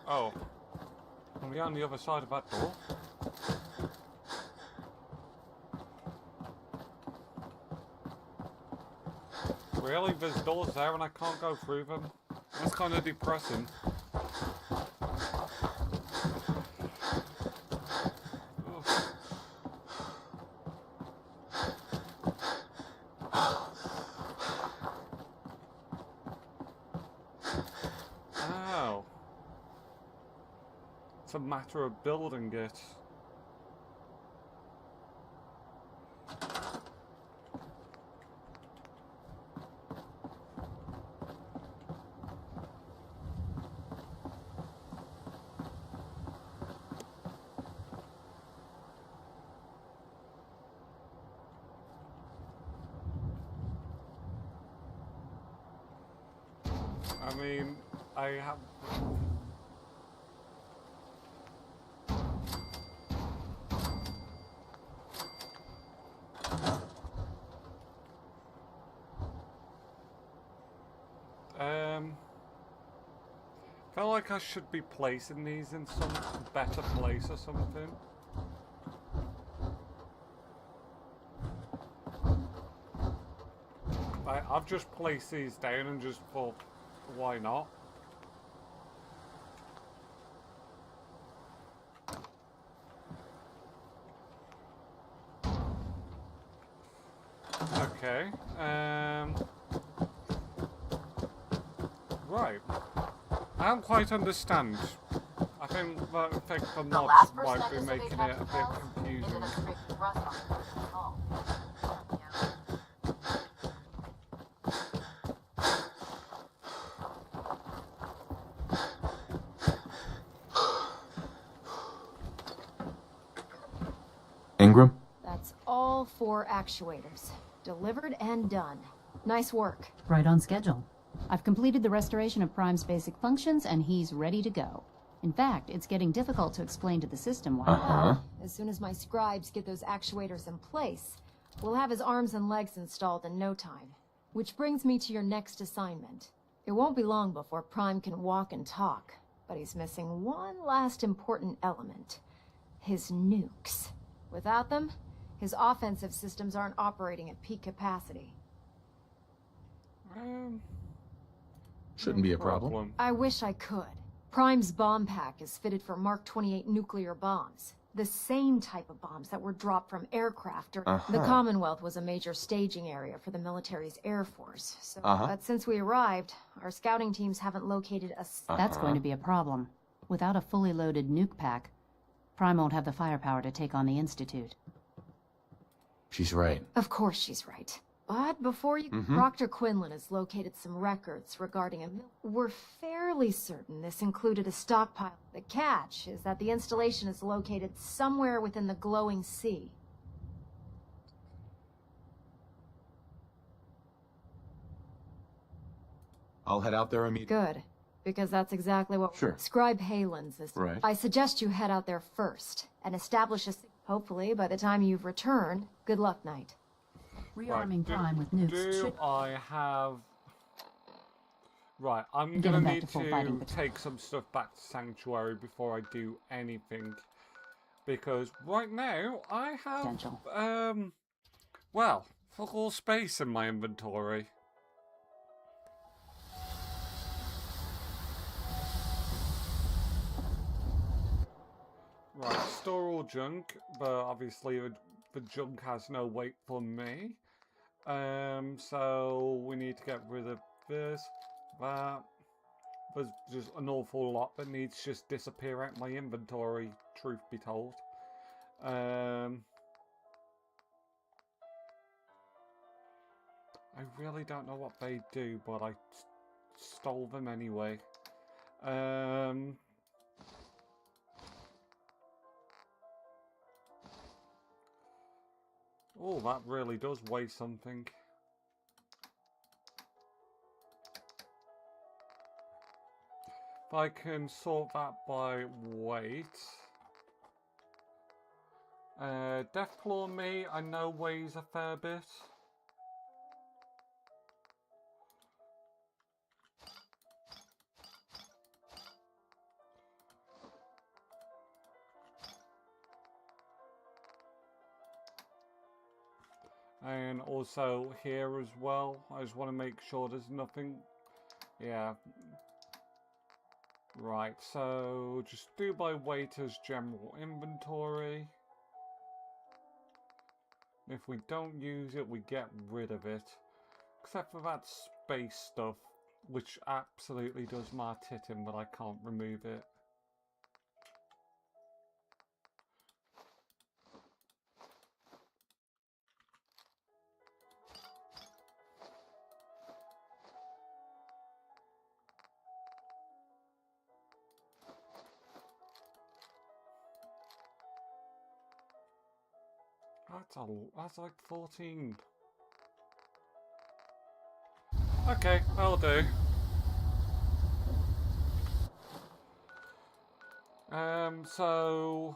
Oh. Are we on the other side of that door? Really? There's doors there and I can't go through them? That's kind of depressing. Ow. It's a matter of building it. I mean, I have... feel like I should be placing these in some better place or something. I've just placed these down and just thought, why not? Okay, right. I don't quite understand. I think the mods might be making it a bit confusing. Ingram? That's all 4 actuators. Delivered and done. Nice work. Right on schedule. I've completed the restoration of Prime's basic functions, and he's ready to go. In fact, it's getting difficult to explain to the system why. Well, as soon as my scribes get those actuators in place, we'll have his arms and legs installed in no time. Which brings me to your next assignment. It won't be long before Prime can walk and talk, but he's missing one last important element. His nukes. Without them, his offensive systems aren't operating at peak capacity. Shouldn't be a problem. I wish I could. Prime's bomb pack is fitted for Mark 28 nuclear bombs. The same type of bombs that were dropped from aircraft. The Commonwealth was a major staging area for the military's Air Force. So, but since we arrived, our scouting teams haven't located a... That's going to be a problem. Without a fully loaded nuke pack, Prime won't have the firepower to take on the Institute. She's right. Of course she's right. But before you... Dr. Quinlan has located some records regarding a... We're fairly certain this included a stockpile. The catch is that the installation is located somewhere within the glowing sea. I'll head out there immediately. Good. Because that's exactly what... Sure. Scribe Halen's is... Right. I suggest you head out there first and establish a... Hopefully, by the time you've returned, good luck, Knight. Rearming Prime with nukes. I have... Right, I'm gonna need to take some stuff back to Sanctuary before I do anything. Because right now, I have, well, fuck all space in my inventory. Right, store all junk, but obviously the junk has no weight for me. So we need to get rid of this, that. There's just an awful lot that needs to just disappear out my inventory, truth be told. I really don't know what they do, but I stole them anyway. Oh, that really does weigh something. If I can sort that by weight. Deathclaw me, I know weighs a fair bit. And also here as well, I just want to make sure there's nothing, yeah. Right, so just do by weight as general inventory. If we don't use it, we get rid of it. Except for that space stuff, which absolutely does my tit in, but I can't remove it. That's like 14. Okay, that'll do. So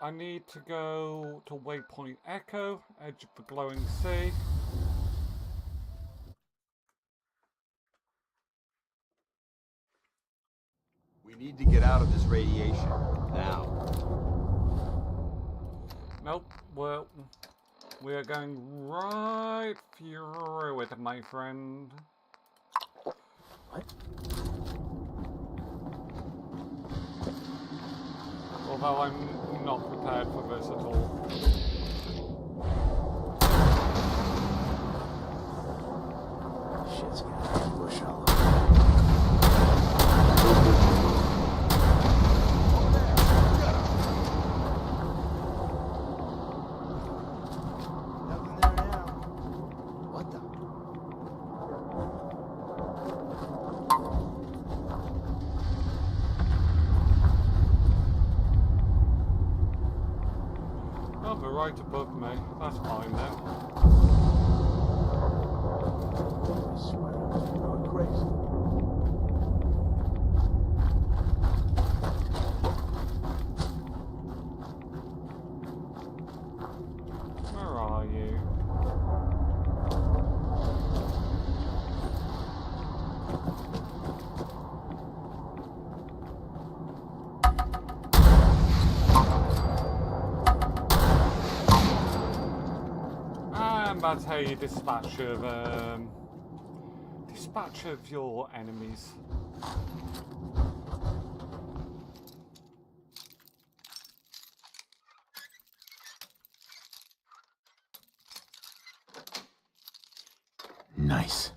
I need to go to Waypoint Echo, edge of the glowing sea. We need to get out of this radiation now. Nope, well, we are going right through it, my friend. What? Although I'm not prepared for this at all. Shit's got ambush all over. Right above me. That's fine then. I swear I must be going crazy. Where are you? that's how you dispatch of your enemies. Nice.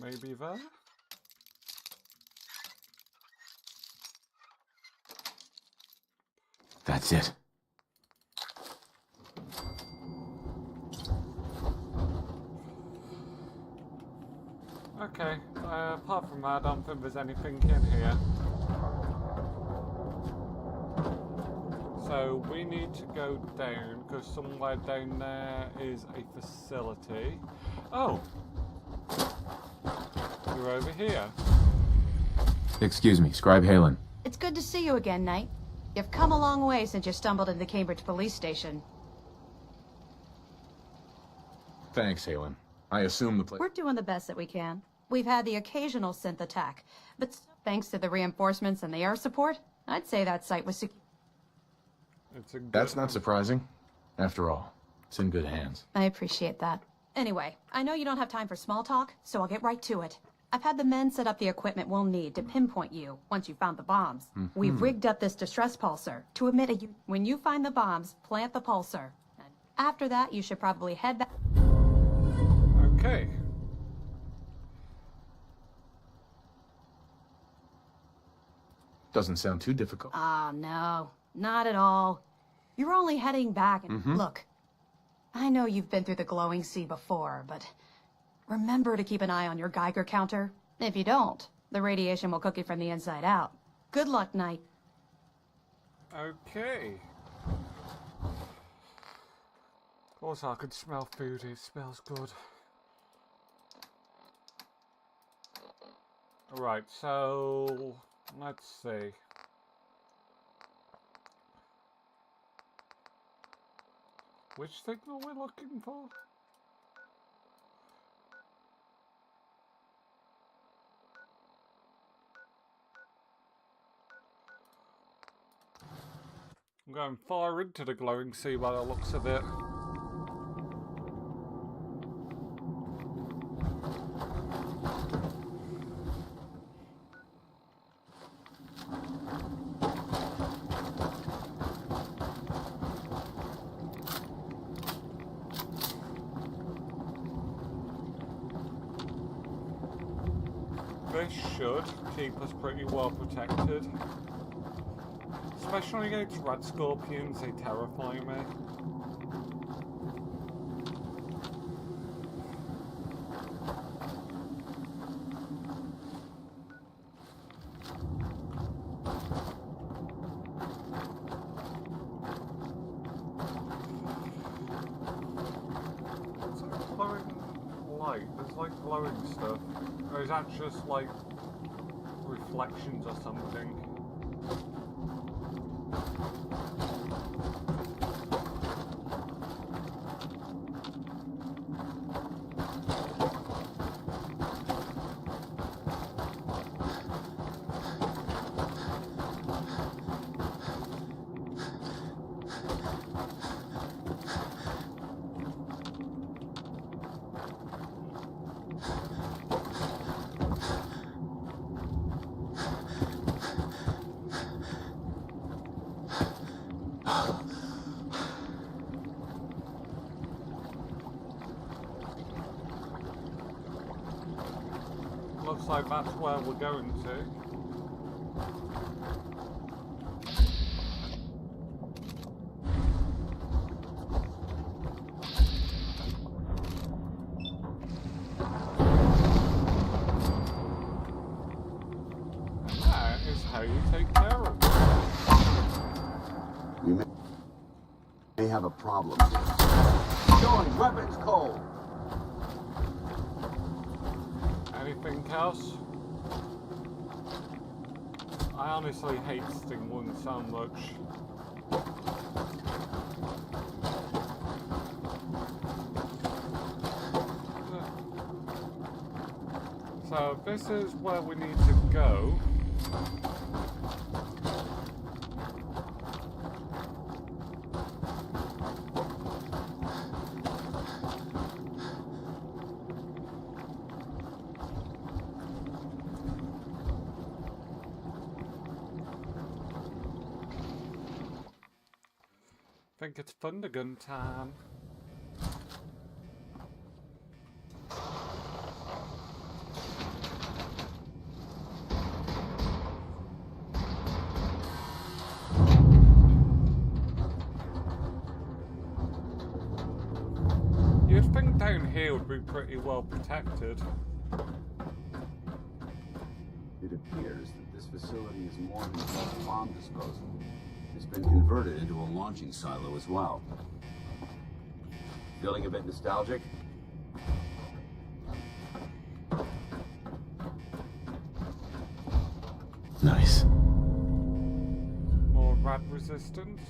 Maybe there? That's it. Okay, apart from that, I don't think there's anything in here. So we need to go down, because somewhere down there is a facility. Oh! You're over here. Excuse me, Scribe Halen. It's good to see you again, Knight. You've come a long way since you stumbled into the Cambridge police station. Thanks, Halen. I assume the place... We're doing the best that we can. We've had the occasional synth attack, but thanks to the reinforcements and the air support, I'd say that site was secure. That's not surprising. After all, it's in good hands. I appreciate that. Anyway, I know you don't have time for small talk, so I'll get right to it. I've had the men set up the equipment we'll need to pinpoint you once you've found the bombs. We've rigged up this distress pulsar to emit a... When you find the bombs, plant the pulsar. And after that, you should probably head back... Okay. Doesn't sound too difficult. Ah, no. Not at all. You're only heading back and... Look, I know you've been through the glowing sea before, but... remember to keep an eye on your Geiger counter. If you don't, the radiation will cook you from the inside out. Good luck, Knight. Okay. Of course I can smell food, it smells good. Right, so... let's see. Which signal we're looking for? I'm going far into the glowing sea by the looks of it. This should keep us pretty well protected. Especially against red scorpions, they terrify me. What's that glowing light? There's like glowing stuff. Or is that just like reflections or something? Looks like that's where we're going to. And that is how you take care of it. We may have a problem here. Showing weapons cold. Anything else? I honestly hate Sting 1 so much. So this is where we need to go. I think it's Thundergun time. You'd think down here would be pretty well protected. It appears that this facility is more than just bomb disposal. It's been converted into a launching silo as well. Feeling a bit nostalgic? Nice. More rat resistance.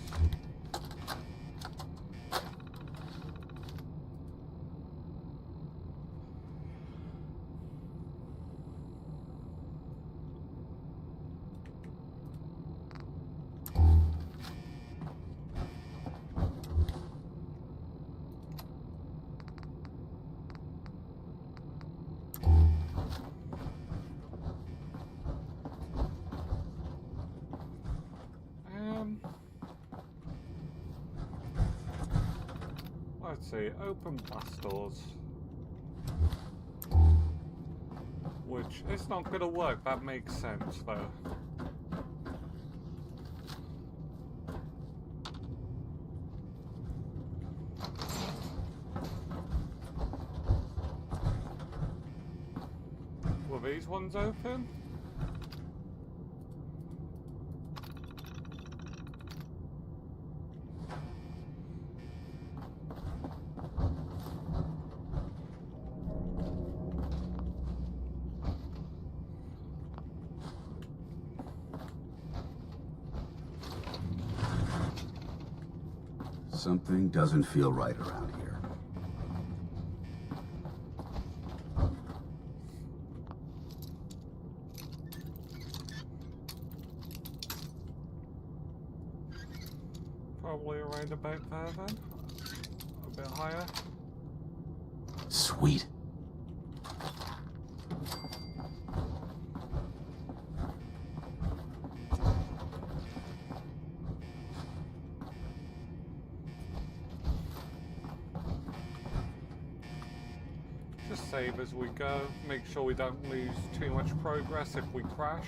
Let's see, open blast doors. Which, it's not gonna work, that makes sense though. Were these ones open? Something doesn't feel right around here. Probably around about there then. A bit higher. Sweet. Just save as we go. Make sure we don't lose too much progress if we crash.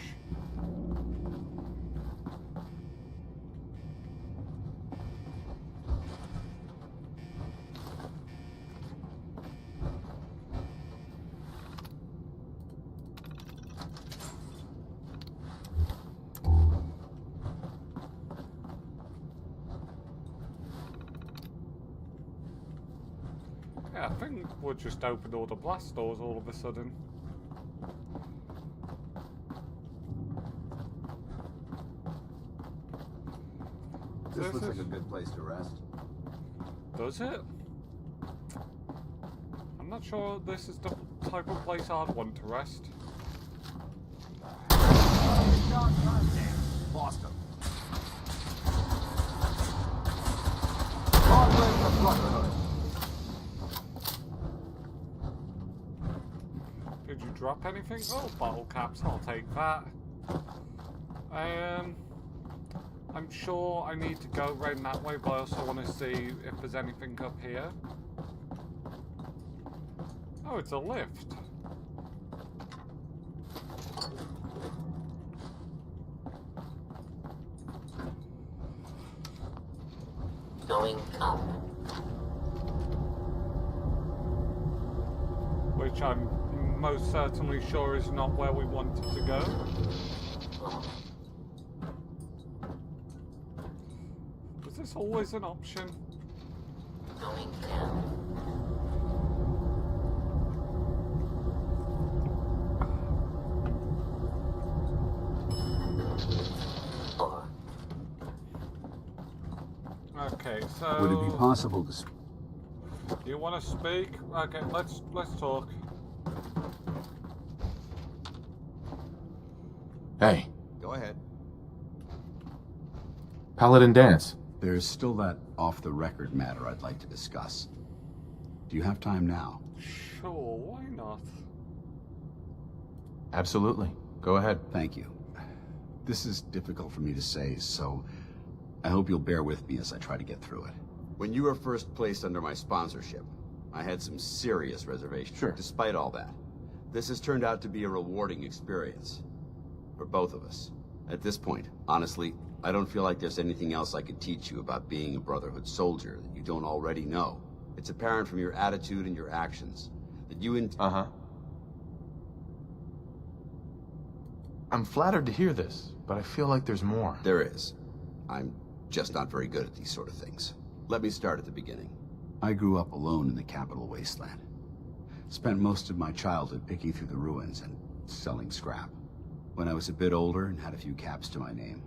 Yeah, I think we'll just open all the blast doors all of a sudden. This looks like a good place to rest. Does it? I'm not sure this is the type of place I'd want to rest. Lost him. Brotherhood. Did you drop anything? Oh, bottle caps, I'll take that. I'm sure I need to go round that way, but I also want to see if there's anything up here. Oh, it's a lift. Going up. Which I'm most certainly sure is not where we wanted to go. Was this always an option? Going down. Okay, so Would it be possible to you want to speak? Okay, let's talk. Hey. Go ahead. Paladin dance. There's still that off-the-record matter I'd like to discuss. Do you have time now? Sure, why not? Absolutely. Go ahead. Thank you. This is difficult for me to say, so I hope you'll bear with me as I try to get through it. When you were first placed under my sponsorship, I had some serious reservations. Sure. Despite all that, this has turned out to be a rewarding experience. For both of us. At this point, honestly, I don't feel like there's anything else I could teach you about being a Brotherhood soldier that you don't already know. It's apparent from your attitude and your actions that you I'm flattered to hear this, but I feel like there's more. There is. I'm just not very good at these sort of things. Let me start at the beginning. I grew up alone in the capital wasteland. Spent most of my childhood picking through the ruins and selling scrap. When I was a bit older and had a few caps to my name,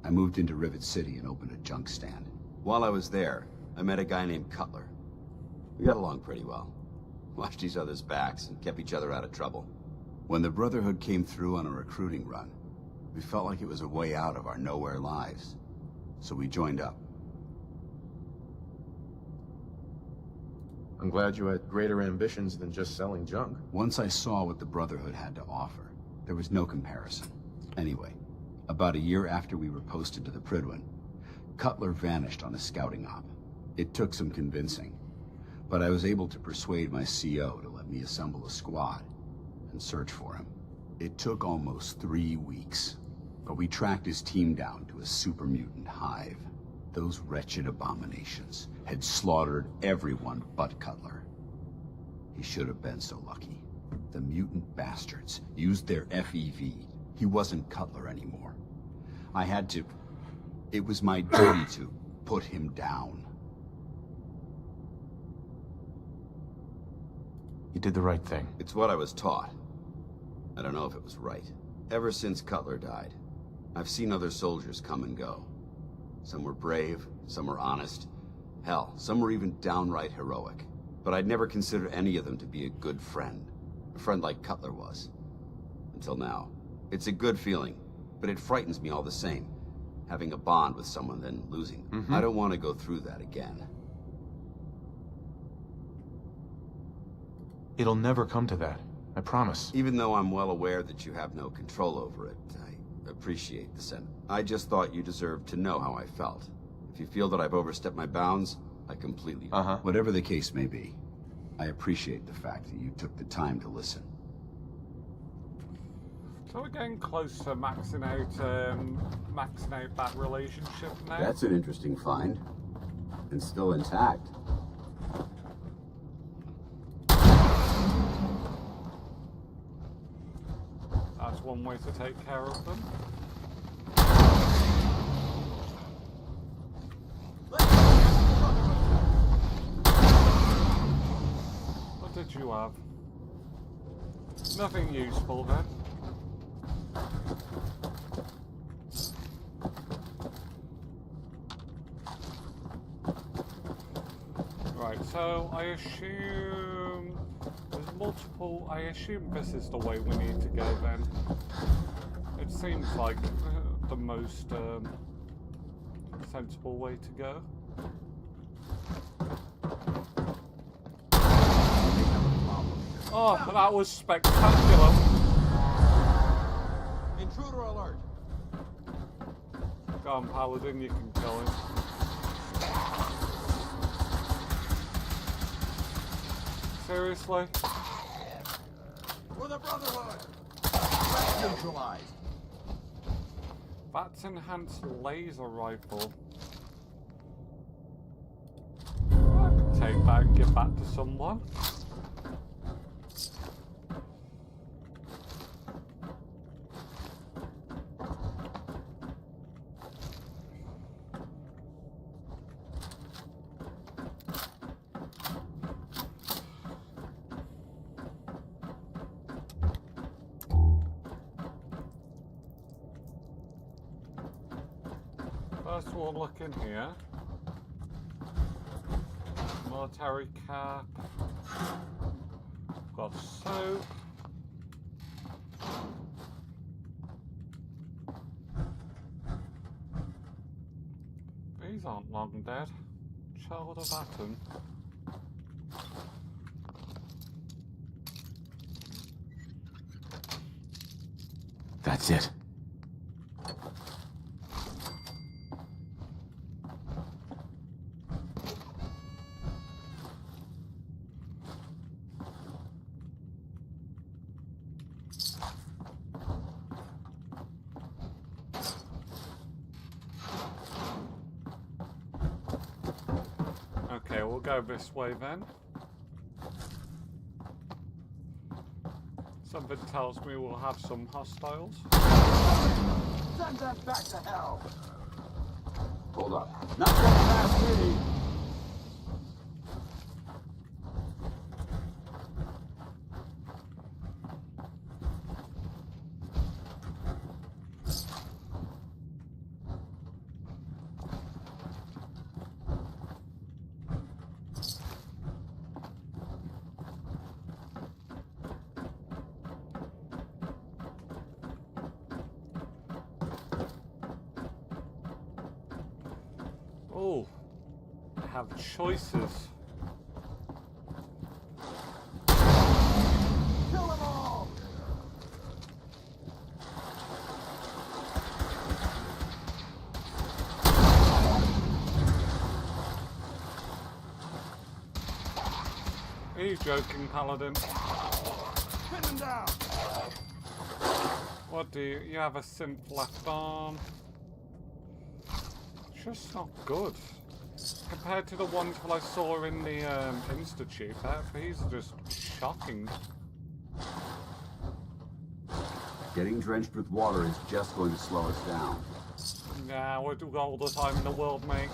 I moved into Rivet City and opened a junk stand. While I was there, I met a guy named Cutler. We got along pretty well. Watched each other's backs and kept each other out of trouble. When the Brotherhood came through on a recruiting run, we felt like it was a way out of our nowhere lives. So we joined up. I'm glad you had greater ambitions than just selling junk. Once I saw what the Brotherhood had to offer, there was no comparison. Anyway, about a year after we were posted to the Prydwen, Cutler vanished on a scouting op. It took some convincing, but I was able to persuade my CO to let me assemble a squad and search for him. It took almost 3 weeks, but we tracked his team down to a super mutant hive. Those wretched abominations had slaughtered everyone but Cutler. He should have been so lucky. The mutant bastards used their FEV. He wasn't Cutler anymore. I had to... It was my duty to put him down. You did the right thing. It's what I was taught. I don't know if it was right. Ever since Cutler died, I've seen other soldiers come and go. Some were brave, some were honest. Hell, some were even downright heroic. But I'd never considered any of them to be a good friend. A friend like Cutler was. Until now. It's a good feeling, but it frightens me all the same. Having a bond with someone, then losing them. I don't want to go through that again. It'll never come to that. I promise. Even though I'm well aware that you have no control over it, I appreciate the sentiment. I just thought you deserved to know how I felt. If you feel that I've overstepped my bounds, I completely... Whatever the case may be, I appreciate the fact that you took the time to listen. So we're getting close to maxing out that relationship now. That's an interesting find. And still intact. That's one way to take care of them. What did you have? Nothing useful then. Right, so I assume there's multiple. I assume this is the way we need to go then. It seems like the most sensible way to go. Oh, that was spectacular. Intruder alert. Go on, Paladin, you can kill him. Seriously? For the Brotherhood! Neutralized. That's enhanced laser rifle. I can take that and give that to someone. First one, look in here. Military cap. Got soap. These aren't long dead. Child of Atom. That's it. Okay, we'll go this way then. Something tells me we'll have some hostiles. Send them back to hell! Hold up. Not that fast, me! Oh, I have choices. Kill them all! Are you joking, Paladin? Pin them down! What do you... You have a synth left arm. It's just not good. Compared to the ones that I saw in the Institute, these are just shocking. Getting drenched with water is just going to slow us down. Nah, we've got all the time in the world, mate.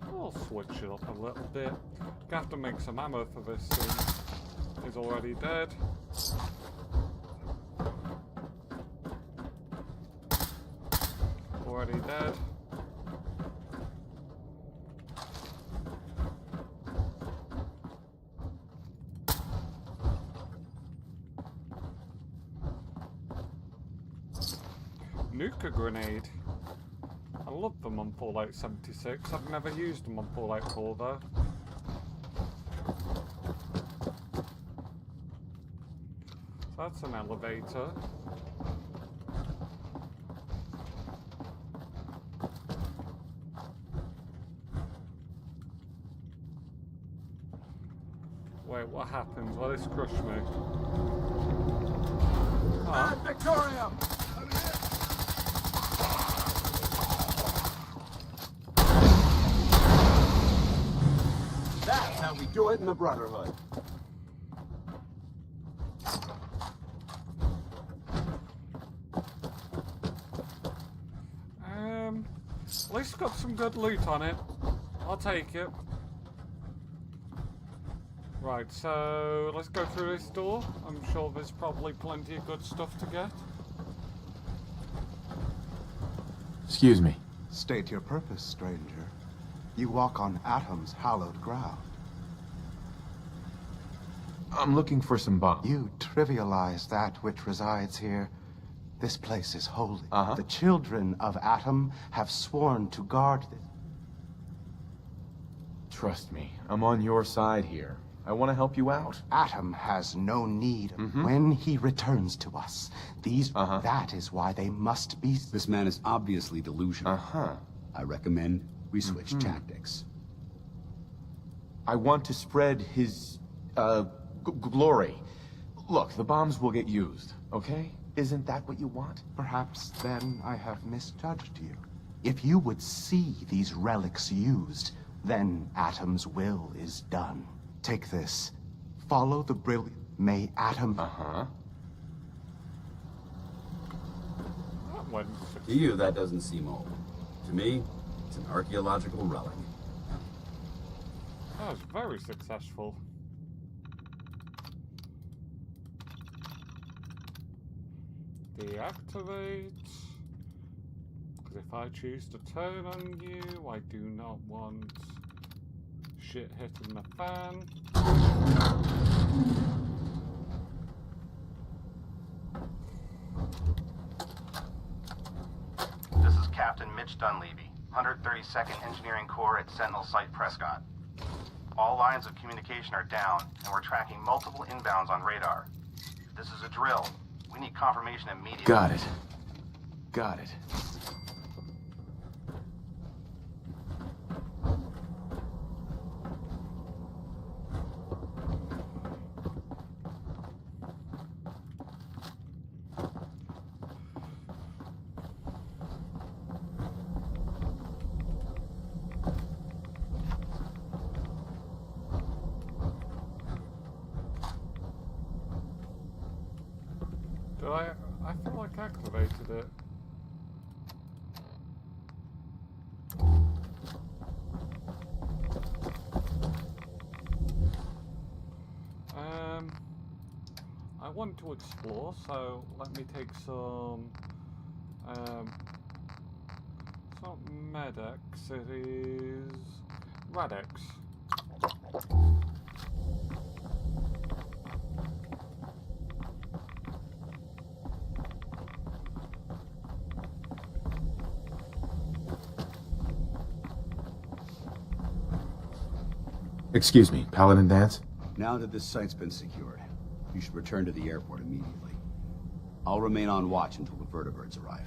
I'll switch it up a little bit. Gonna have to make some ammo for this soon. He's already dead. Already dead. Nuka grenade. I love them on Fallout 76. I've never used them on Fallout 4 though. That's an elevator. Wait, what happens? Well, this crushed me. Ah, Victoria! That's how we do it in the Brotherhood. At least got some good loot on it. I'll take it. Right, so let's go through this door. I'm sure there's probably plenty of good stuff to get. Excuse me. State your purpose, stranger. You walk on Atom's hallowed ground. I'm looking for some bombs. You trivialize that which resides here. This place is holy. The children of Atom have sworn to guard this. Trust me, I'm on your side here. I want to help you out. Atom has no need when he returns to us. That is why they must be... This man is obviously delusional. I recommend we switch tactics. I want to spread his, glory. Look, the bombs will get used, okay? Isn't that what you want? Perhaps then I have misjudged you. If you would see these relics used, then Atom's will is done. Take this. Follow the brilliant... May Atom... To you, that doesn't seem old. To me, it's an archaeological relic. That was very successful. Deactivate. Because if I choose to turn on you, I do not want shit hitting the fan. This is Captain Mitch Dunleavy, 132nd Engineering Corps at Sentinel Site Prescott. All lines of communication are down, and we're tracking multiple inbounds on radar. This is a drill. We need confirmation immediately. Got it. Got it. I feel like I activated it. I want to explore, so let me take some it's not Medex, it is Radex. Excuse me, Paladin Dance? Now that this site's been secured, you should return to the airport immediately. I'll remain on watch until the vertibirds arrive.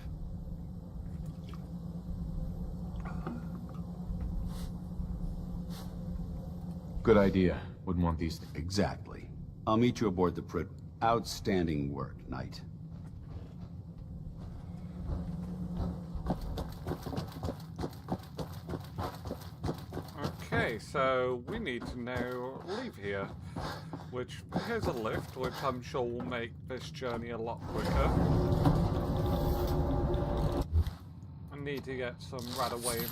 Good idea. Wouldn't want these things. Exactly. I'll meet you aboard the Prid. Outstanding work, Knight. Okay, so we need to now leave here. Which, here's a lift, which I'm sure will make this journey a lot quicker. I need to get some right away in me.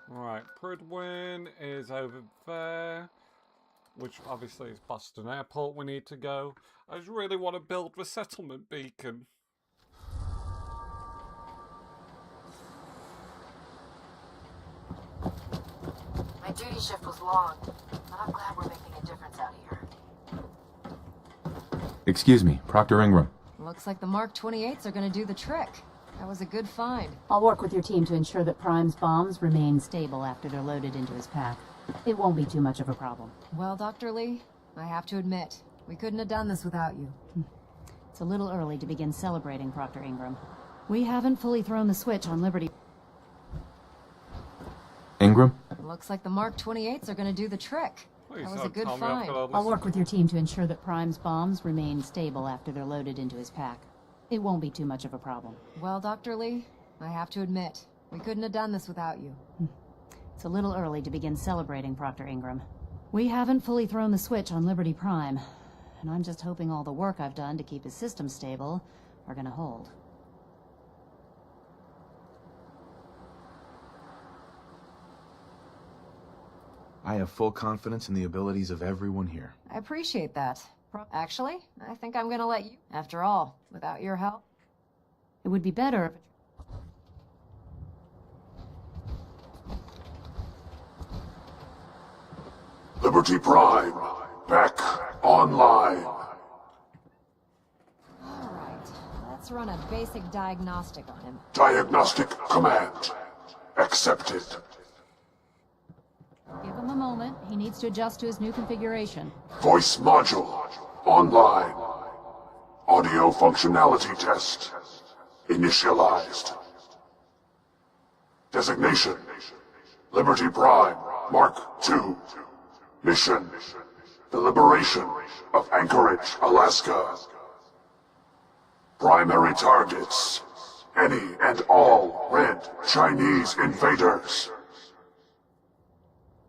Right, Pridwin is over there, which obviously is Boston Airport we need to go. I just really want to build the settlement beacon. My duty shift was long, but I'm glad we're making a difference out here. Excuse me, Proctor Ingram. Looks like the Mark 28s are gonna do the trick. That was a good find. I'll work with your team to ensure that Prime's bombs remain stable after they're loaded into his pack. It won't be too much of a problem. Well, Dr. Lee, I have to admit, we couldn't have done this without you. It's a little early to begin celebrating, Proctor Ingram. We haven't fully thrown the switch on Liberty. Ingram? Looks like the Mark 28s are gonna do the trick. That was a good find. I'll work with your team to ensure that Prime's bombs remain stable after they're loaded into his pack. It won't be too much of a problem. Well, Dr. Lee, I have to admit, we couldn't have done this without you. It's a little early to begin celebrating, Proctor Ingram. We haven't fully thrown the switch on Liberty Prime, and I'm just hoping all the work I've done to keep his system stable are gonna hold. I have full confidence in the abilities of everyone here. I appreciate that. Actually, I think I'm gonna let you. After all, without your help. It would be better if... Liberty Prime, back online. Alright, let's run a basic diagnostic on him. Diagnostic command accepted. Give him a moment. He needs to adjust to his new configuration. Voice module online. Audio functionality test initialized. Designation: Liberty Prime Mark II. Mission: the liberation of Anchorage, Alaska. Primary targets: any and all red Chinese invaders.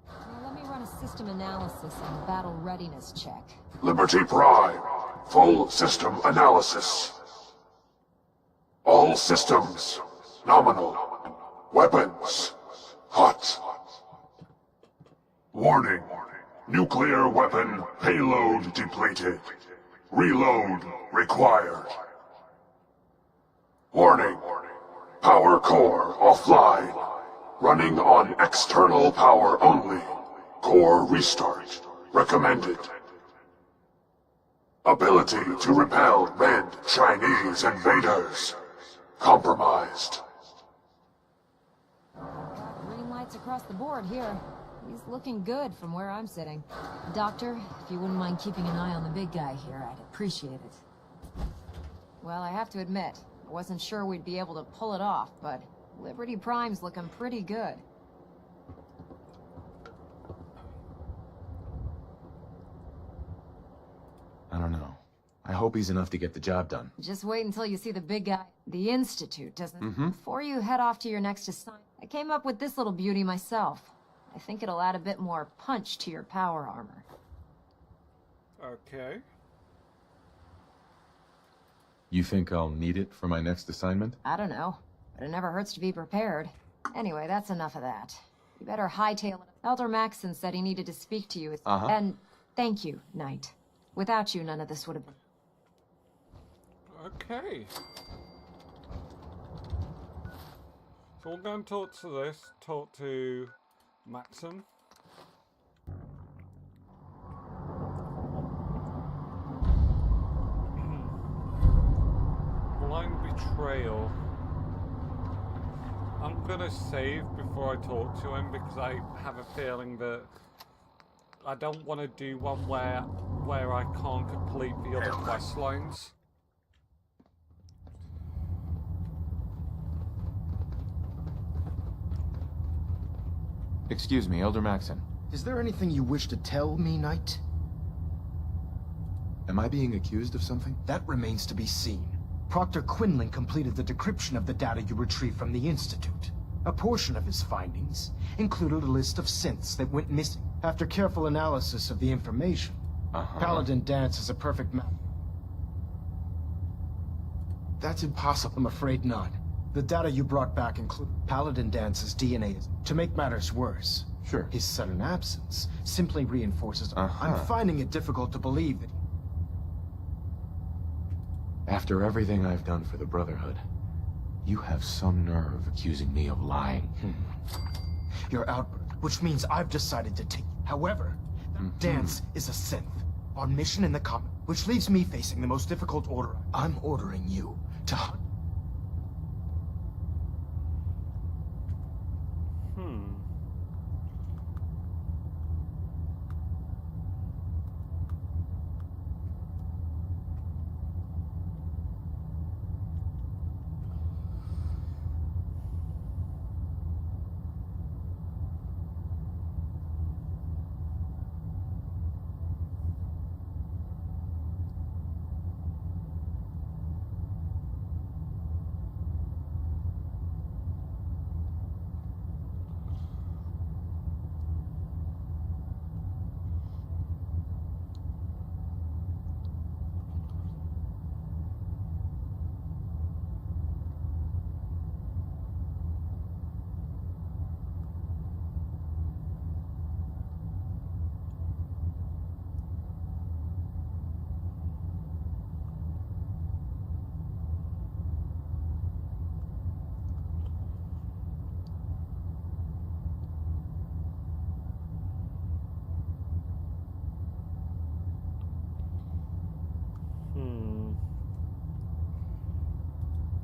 Now let me run a system analysis and a battle readiness check. Liberty Prime, full system analysis. All systems nominal. Weapons hot. Warning. Nuclear weapon payload depleted. Reload required. Warning. Power core offline. Running on external power only. Core restart recommended. Ability to repel red Chinese invaders. Compromised. Green lights across the board here. He's looking good from where I'm sitting. Doctor, if you wouldn't mind keeping an eye on the big guy here, I'd appreciate it. Well, I have to admit, I wasn't sure we'd be able to pull it off, but Liberty Prime's looking pretty good. I don't know. I hope he's enough to get the job done. Just wait until you see the big guy. The Institute doesn't... Before you head off to your next assignment, I came up with this little beauty myself. I think it'll add a bit more punch to your power armor. Okay. You think I'll need it for my next assignment? I don't know, but it never hurts to be prepared. Anyway, that's enough of that. You better hightail it. Elder Maxson said he needed to speak to you. And thank you, Knight. Without you, none of this would have been... Okay. So we're going to talk to Maxson. Blind betrayal. I'm gonna save before I talk to him because I have a feeling that I don't want to do one where I can't complete the other quest lines. Excuse me, Elder Maxson. Is there anything you wish to tell me, Knight? Am I being accused of something? That remains to be seen. Proctor Quinlan completed the decryption of the data you retrieved from the Institute. A portion of his findings included a list of synths that went missing. After careful analysis of the information, Paladin Danse is a perfect match. That's impossible. I'm afraid not. The data you brought back include Paladin Dance's DNA. To make matters worse, his sudden absence simply reinforces... I'm finding it difficult to believe that... After everything I've done for the Brotherhood, you have some nerve accusing me of lying. You're outburst, which means I've decided to take... However, Danse is a synth, on mission in the comet, which leaves me facing the most difficult order. I'm ordering you to hunt...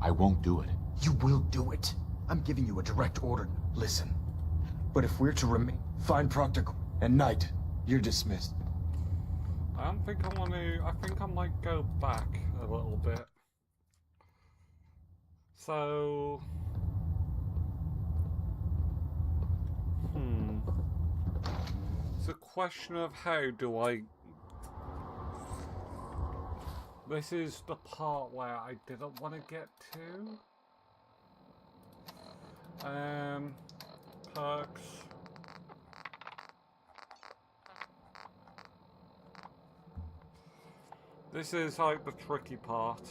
I won't do it. You will do it. I'm giving you a direct order. Listen. But if we're to remain, find Proctor and Knight, you're dismissed. I don't think I want to... I think I might go back a little bit. So... It's a question of how do I... This is the part where I didn't want to get to. Perks. This is like the tricky part.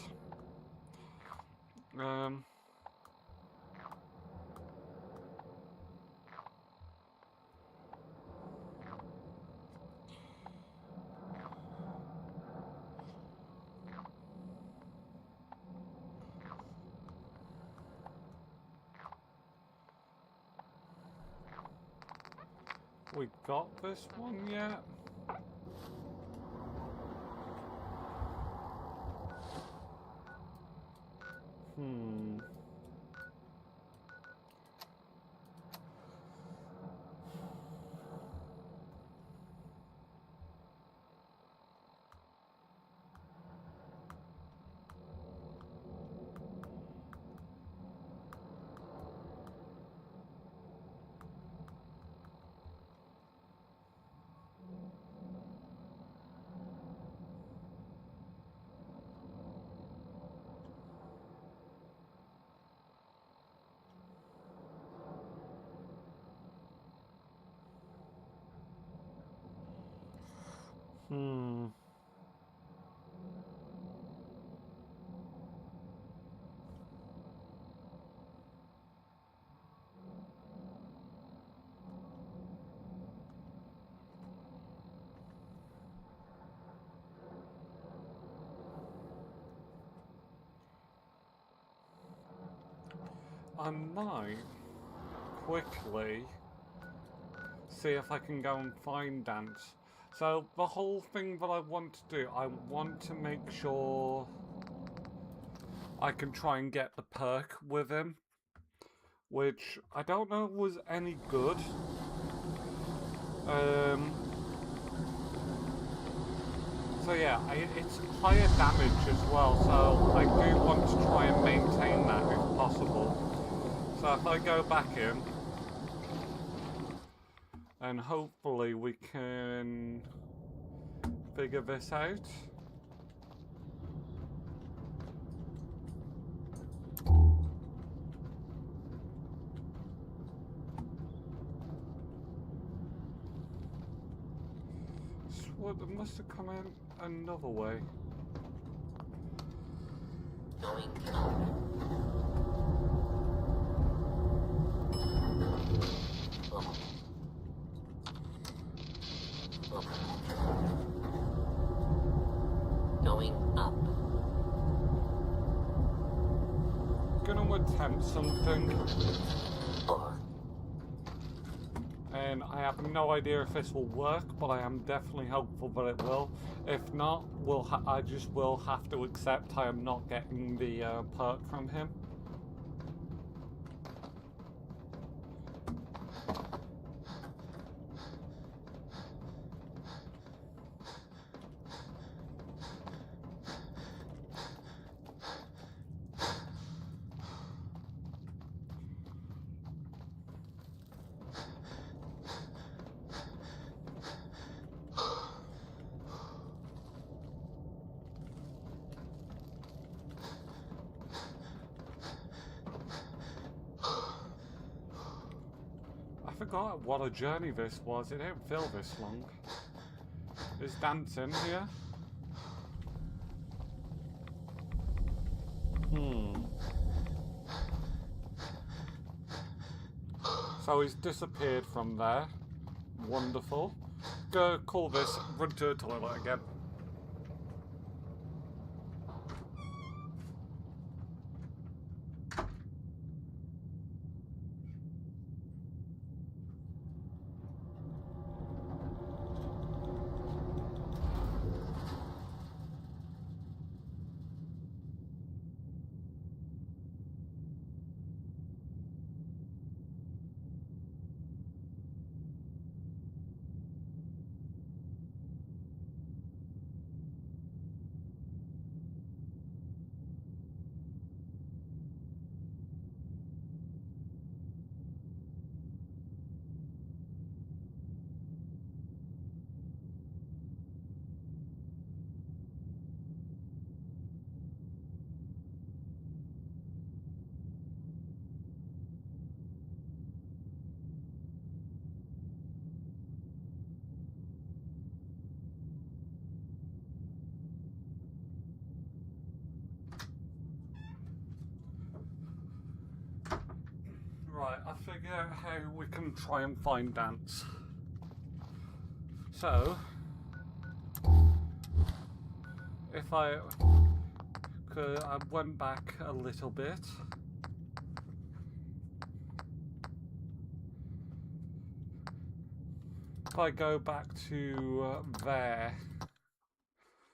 we got this one yet? I might quickly see if I can go and find Dance. So the whole thing that I want to do, I want to make sure I can try and get the perk with him, which I don't know was any good. So yeah, it's higher damage as well, so I do want to try and maintain that if possible. So if I go back in, and hopefully we can figure this out. What, it must have come in another way. Going up. Gonna attempt something. And I have no idea if this will work, but I am definitely hopeful that it will. If not, I just will have to accept I am not getting the perk from him. I forgot what a journey this was. It didn't feel this long. Is Dance in here? So he's disappeared from there. Wonderful. Go call this, run to the toilet again. Right, I figure out how we can try and find Dance. So, if I went back a little bit. if I go back to there,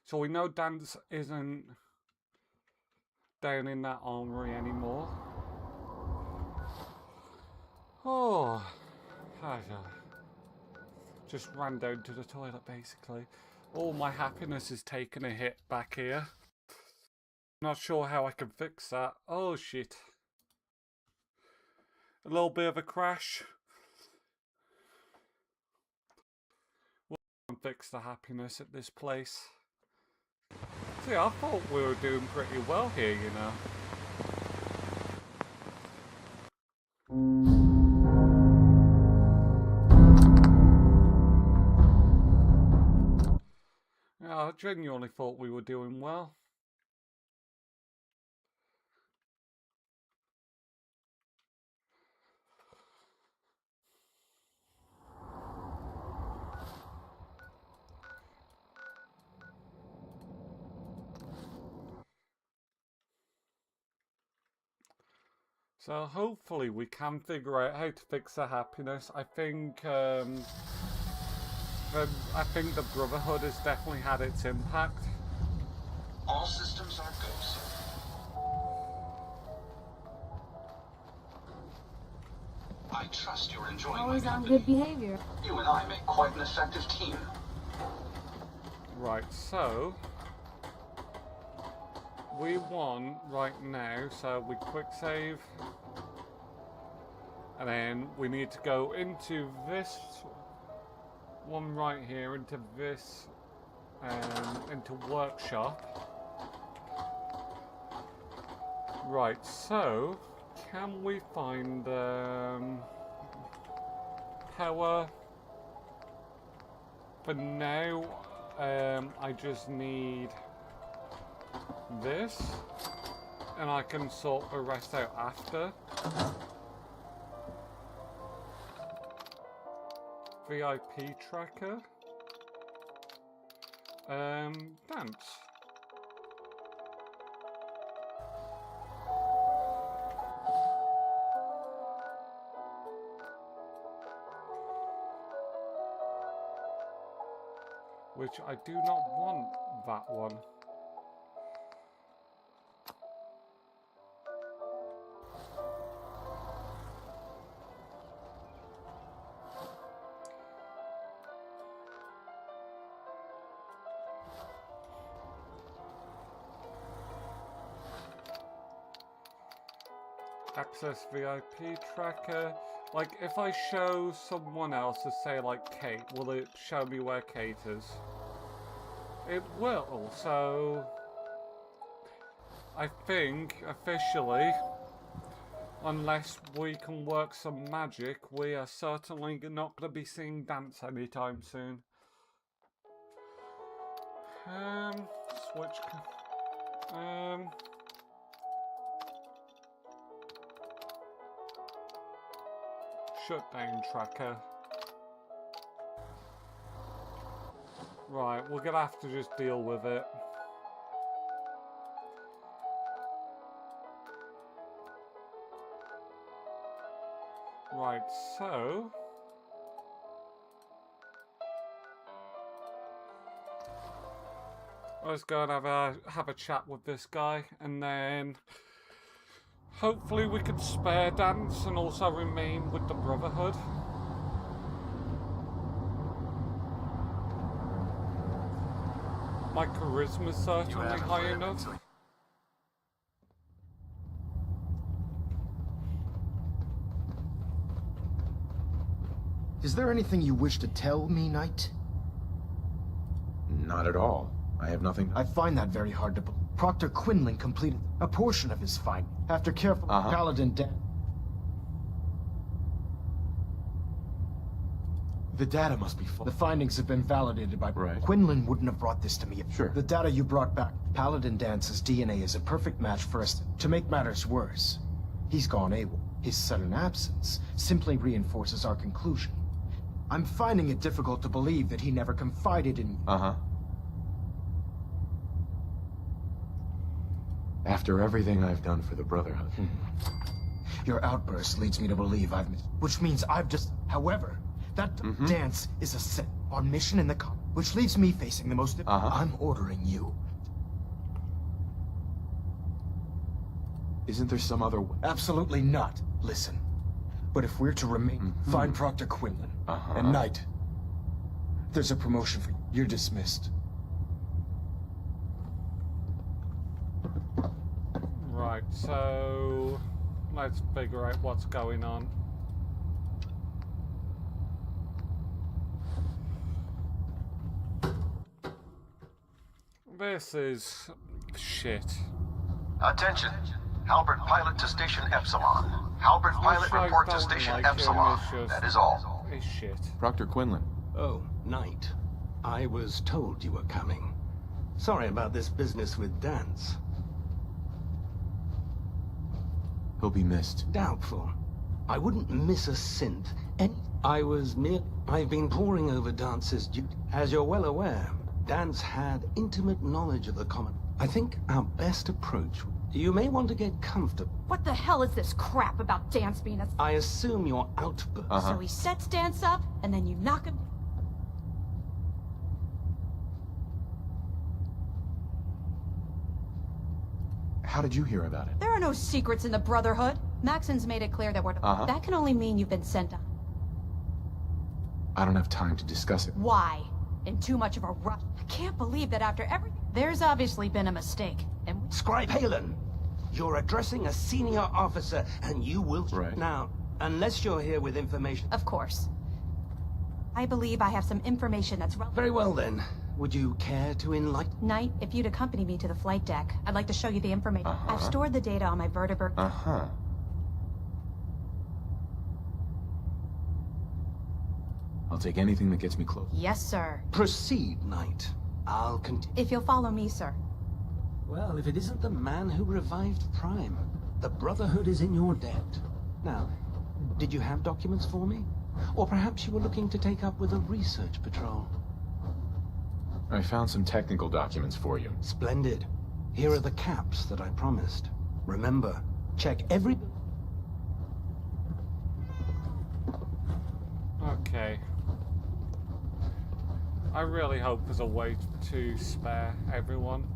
so we know Dance isn't down in that armory anymore. Oh, just ran down to the toilet basically. All my happiness is taking a hit back here. Not sure how I can fix that. Oh shit. A little bit of a crash. We'll fix the happiness at this place. See, I thought we were doing pretty well here, you know. Yeah, I genuinely thought we were doing well. So hopefully we can figure out how to fix the happiness. I think the Brotherhood has definitely had its impact. All systems are go, sir. I trust you're enjoying Always my on company. good behavior. You and I make quite an effective team. Right, so we want right now, so we quick save, and then we need to go into this one right here, into this, into workshop. Right, so can we find power? For now, I just need this, and I can sort the rest out after. VIP tracker. Dance. Which I do not want that one. Access VIP tracker. Like, if I show someone else to say, like, Kate, will it show me where Kate is? It will, so I think, officially, unless we can work some magic, we are certainly not going to be seeing Dance anytime soon. Switch. Shutdown tracker. Right, we're gonna have to just deal with it. Right, so let's go and have a chat with this guy, and then hopefully we can spare Dance and also remain with the Brotherhood. My charisma's certainly high enough. Is there anything you wish to tell me, Knight? Not at all. I have nothing. I find that very hard to believe. Proctor Quinlan completed a portion of his finding after careful Paladin Dan. The data must be full. The findings have been validated by... Right. Quinlan wouldn't have brought this to me. Sure. The data you brought back, Paladin Dance's DNA is a perfect match for us. To make matters worse, he's gone AWOL. His sudden absence simply reinforces our conclusion. I'm finding it difficult to believe that he never confided in... After everything I've done for the Brotherhood. Your outburst leads me to believe I've... Which means I've just... However, That dance is a set. Our mission in the which leaves me facing the most... I'm ordering you. Isn't there some other way? Absolutely not. Listen. But if we're to remain, find Proctor Quinlan. And Knight. There's a promotion for you. You're dismissed. Right, so let's figure out what's going on. This is shit. Attention. Halbert pilot to station Epsilon. Halbert pilot report to station Epsilon. That is all. It's shit. Proctor Quinlan. Oh, Knight. I was told you were coming. Sorry about this business with Dance. He'll be missed. Doubtful. I wouldn't miss a synth. I've been poring over Dance's duty. As you're well aware, Dance had intimate knowledge of the common. I think our best approach... You may want to get comfortable. What the hell is this crap about Dance being a... I assume your outburst. So he sets Dance up, and then you knock him... How did you hear about it? There are no secrets in the Brotherhood. Maxon's made it clear that we're... That can only mean you've been sent on. I don't have time to discuss it. Why? In too much of a rush. I can't believe that after everything... There's obviously been a mistake, and... Scribe Halen, you're addressing a senior officer, and you will... Right. Now, unless you're here with information... Of course. I believe I have some information that's... Very well, then. Would you care to enlighten... Knight, if you'd accompany me to the flight deck, I'd like to show you the information. I've stored the data on my vertebrate... I'll take anything that gets me close. Yes, sir. Proceed, Knight. I'll continue. If you'll follow me, sir. Well, if it isn't the man who revived Prime, the Brotherhood is in your debt. Now, did you have documents for me? Or perhaps you were looking to take up with a research patrol? I found some technical documents for you. Splendid. Here are the caps that I promised. Remember, check every... Okay. I really hope there's a way to spare everyone.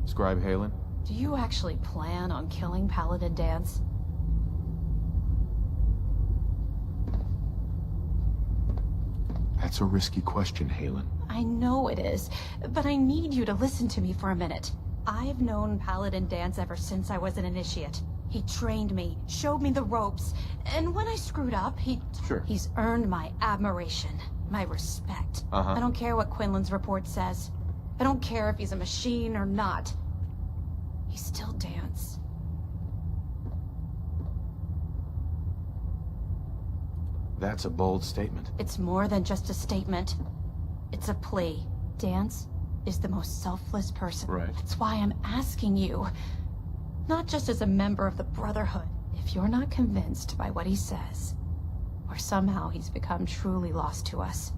Scribe Halen? Do you actually plan on killing Paladin Dance? That's a risky question, Halen. I know it is, but I need you to listen to me for a minute. I've known Paladin Dance ever since I was an initiate. He trained me, showed me the ropes, and when I screwed up, he's earned my admiration, my respect. I don't care what Quinlan's report says. I don't care if he's a machine or not. He's still Dance. That's a bold statement. It's more than just a statement. It's a plea. Dance is the most selfless person. Right. That's why I'm asking you. Not just as a member of the Brotherhood. If you're not convinced by what he says, or somehow he's become truly lost to us,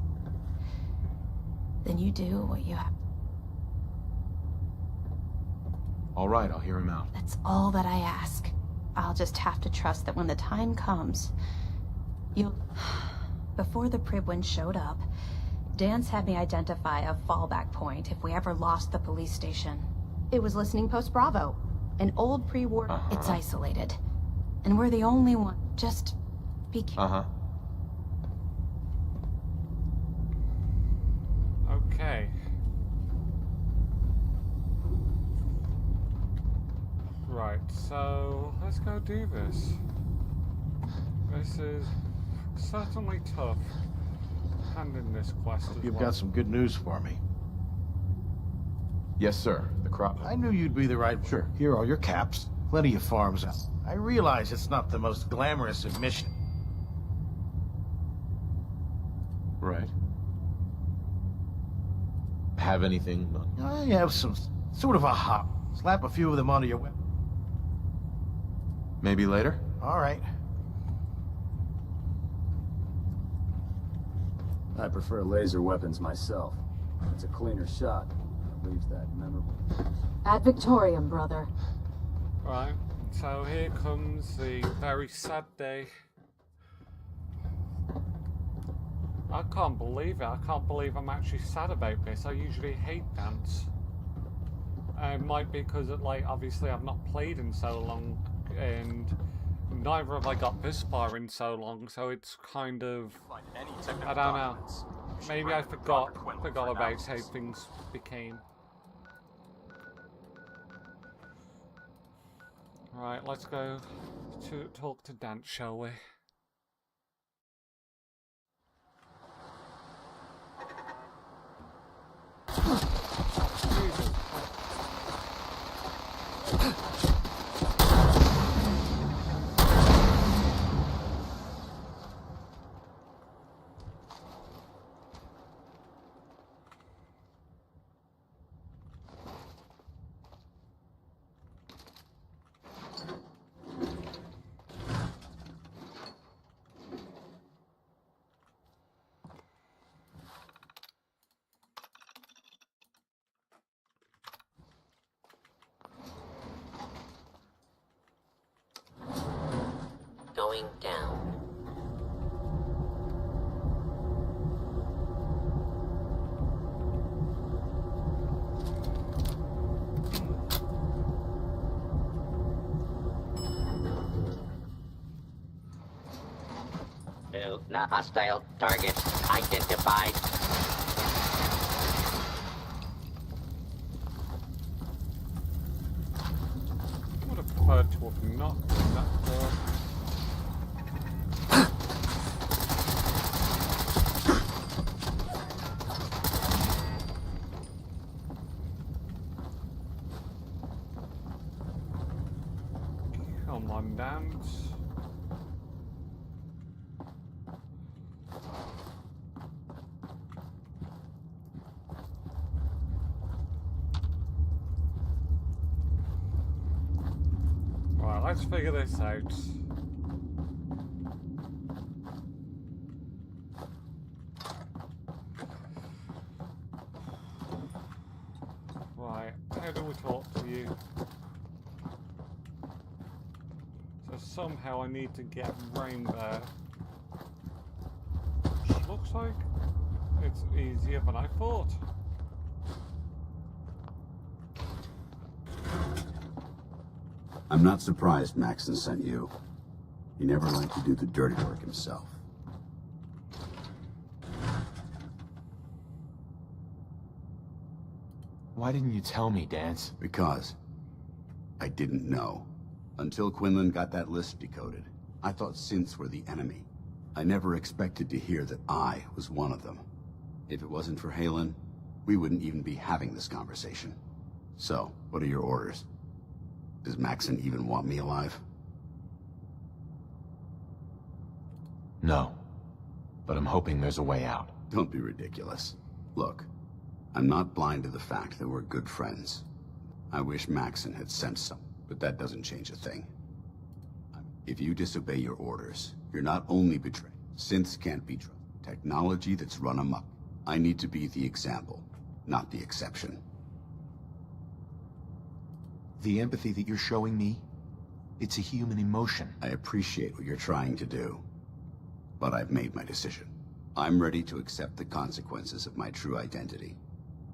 then you do what you have. All right, I'll hear him out. That's all that I ask. I'll just have to trust that when the time comes, you'll... Before the Pribwin showed up, Dance had me identify a fallback point if we ever lost the police station. It was Listening Post Bravo, an old pre-war... It's isolated. And we're the only one. Just be careful. Okay. Right, so let's go do this. This is certainly tough, handling this quest as You've well. got some good news for me. Yes, sir. The crop. I knew you'd be the right... Sure. Here are all your caps. Plenty of farms out. I realize it's not the most glamorous of missions. Right. Have anything? I have some Sort of a hop. Slap a few of them onto your weapon. Maybe later? All right. I prefer laser weapons myself. It's a cleaner shot. It leaves that memorable. Ad Victoriam, brother. Right, so here comes the very sad day. I can't believe it. I can't believe I'm actually sad about this. I usually hate dance. It might be because, like, obviously I've not played in so long, and neither have I got this far in so long, so it's kind of, I don't know. Maybe I forgot about how things became. Right, let's go to talk to Dance, shall we? Going down. Not hostile targets identified. I would have preferred to have not done that first. Come on, dance. Right, let's figure this out. Right, how do we talk to you? So somehow I need to get round there. Which looks like it's easier than I thought. I'm not surprised Maxon sent you. He never liked to do the dirty work himself. Why didn't you tell me, Dance? Because I didn't know. Until Quinlan got that list decoded, I thought synths were the enemy. I never expected to hear that I was one of them. If it wasn't for Halen, we wouldn't even be having this conversation. So, what are your orders? Does Maxon even want me alive? No. But I'm hoping there's a way out. Don't be ridiculous. Look, I'm not blind to the fact that we're good friends. I wish Maxon had sent some, but that doesn't change a thing. If you disobey your orders, you're not only betraying. Synths can't be trusted. Technology that's run amok. I need to be the example, not the exception. The empathy that you're showing me, it's a human emotion. I appreciate what you're trying to do, but I've made my decision. I'm ready to accept the consequences of my true identity.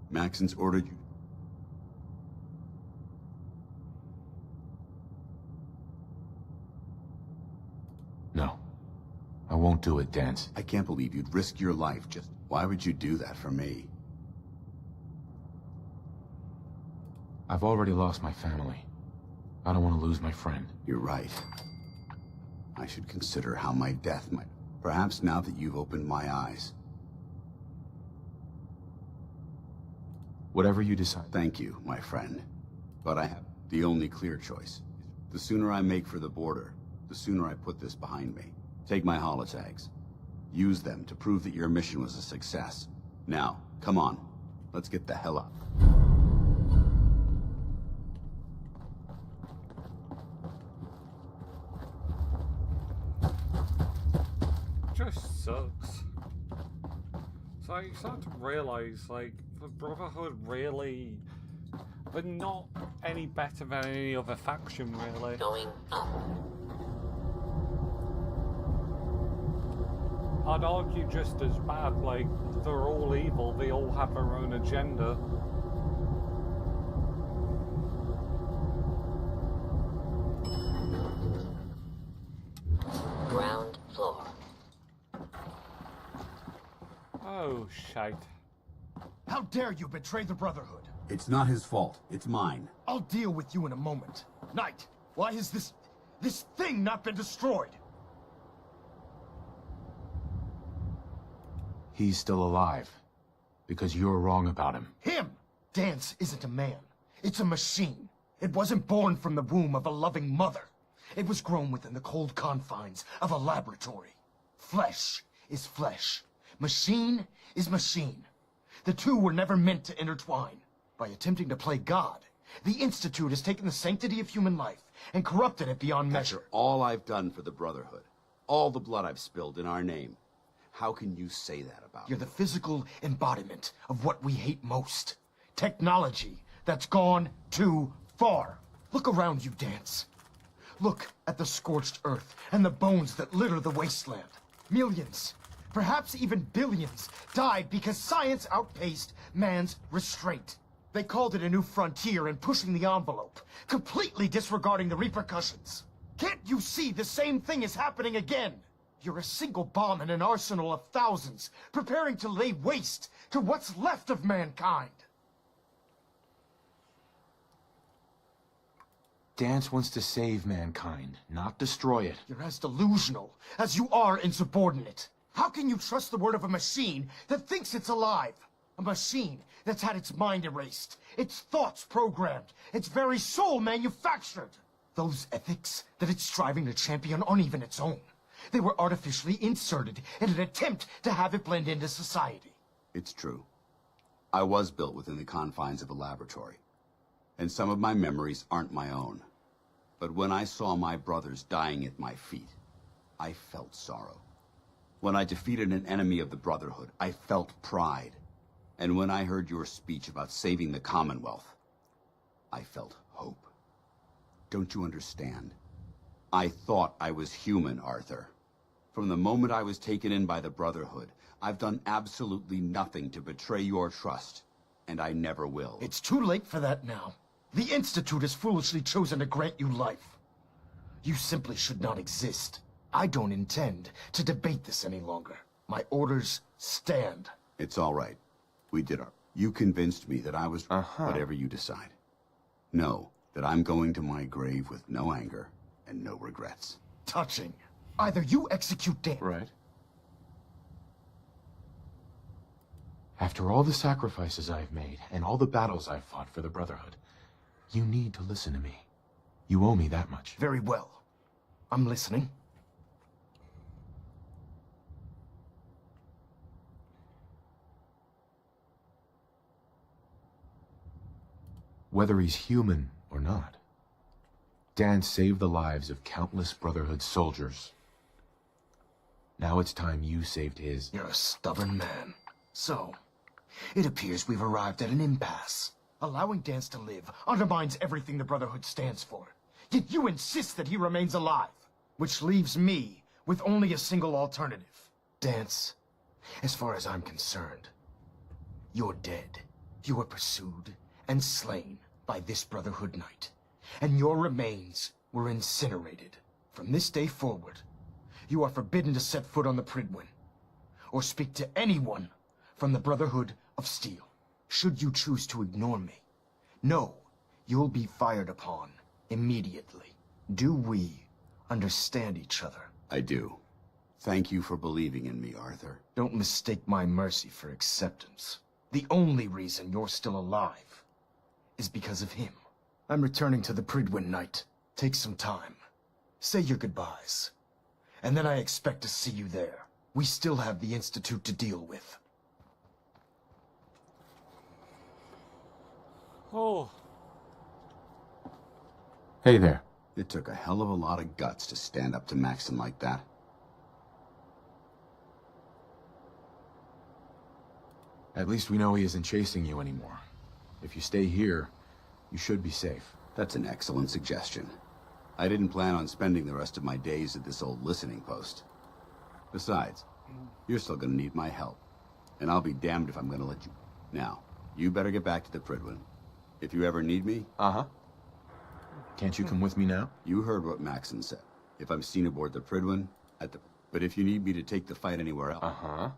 Maxon's ordered you. No. I won't do it, Dance. I can't believe you'd risk your life just... Why would you do that for me? I've already lost my family. I don't want to lose my friend. You're right. I should consider how my death might... Perhaps now that you've opened my eyes. Whatever you decide. Thank you, my friend. But I have the only clear choice. The sooner I make for the border, the sooner I put this behind me. Take my holotags. Use them to prove that your mission was a success. Now, come on. Let's get the hell out. sucks. So you start to realize, like, the Brotherhood really, they're not any better than any other faction, really. Going up. I'd argue just as bad. Like, they're all evil. They all have their own agenda. Ground floor. Oh, shite. How dare you betray the Brotherhood? It's not his fault. It's mine. I'll deal with you in a moment. Knight, why has this thing not been destroyed? He's still alive. Because you're wrong about him. Him! Dance isn't a man. It's a machine. It wasn't born from the womb of a loving mother. It was grown within the cold confines of a laboratory. Flesh is flesh. Machine is machine. The two were never meant to intertwine. By attempting to play God, the Institute has taken the sanctity of human life and corrupted it beyond measure. After all I've done for the Brotherhood, all the blood I've spilled in our name, how can you say that about You're the physical embodiment of what we hate most. Technology that's gone too far. Look around you, Dance. Look at the scorched earth and the bones that litter the wasteland. Millions, perhaps even billions, died because science outpaced man's restraint. They called it a new frontier and pushing the envelope, completely disregarding the repercussions. Can't you see the same thing is happening again? You're a single bomb in an arsenal of thousands, preparing to lay waste to what's left of mankind. Dance wants to save mankind, not destroy it. You're as delusional as you are insubordinate. How can you trust the word of a machine that thinks it's alive? A machine that's had its mind erased, its thoughts programmed, its very soul manufactured. Those ethics that it's striving to champion aren't even its own. They were artificially inserted in an attempt to have it blend into society. It's true. I was built within the confines of a laboratory, and some of my memories aren't my own. But when I saw my brothers dying at my feet, I felt sorrow. When I defeated an enemy of the Brotherhood, I felt pride. And when I heard your speech about saving the Commonwealth, I felt hope. Don't you understand? I thought I was human, Arthur. From the moment I was taken in by the Brotherhood, I've done absolutely nothing to betray your trust, and I never will. It's too late for that now. The Institute has foolishly chosen to grant you life. You simply should not exist. I don't intend to debate this any longer. My orders stand. It's all right. We did our... You convinced me that I was... Whatever you decide. Know that I'm going to my grave with no anger and no regrets. Touching. Either you execute Dan... Right. After all the sacrifices I've made, and all the battles I've fought for the Brotherhood, you need to listen to me. You owe me that much. Very well. I'm listening. Whether he's human or not, Dan saved the lives of countless Brotherhood soldiers. Now it's time you saved his. You're a stubborn man. So, it appears we've arrived at an impasse. Allowing Dance to live undermines everything the Brotherhood stands for. Yet you insist that he remains alive, which leaves me with only a single alternative. Dance, as far as I'm concerned, you're dead. You were pursued and slain by this Brotherhood Knight, and your remains were incinerated. From this day forward, you are forbidden to set foot on the Prydwen, or speak to anyone from the Brotherhood of Steel. Should you choose to ignore me, know you'll be fired upon immediately. Do we understand each other? I do. Thank you for believing in me, Arthur. Don't mistake my mercy for acceptance. The only reason you're still alive is because of him. I'm returning to the Prydwen Knight. Take some time. Say your goodbyes. And then I expect to see you there. We still have the Institute to deal with. Oh. Hey there. It took a hell of a lot of guts to stand up to Maxim like that. At least we know he isn't chasing you anymore. If you stay here, you should be safe. That's an excellent suggestion. I didn't plan on spending the rest of my days at this old listening post. Besides, you're still gonna need my help. And I'll be damned if I'm gonna let you... Now, you better get back to the Prydwen. If you ever need me... Uh-huh. Can't you come with me now? You heard what Maxon said. If I'm seen aboard the Prydwen, at the... But if you need me to take the fight anywhere else... Uh-huh.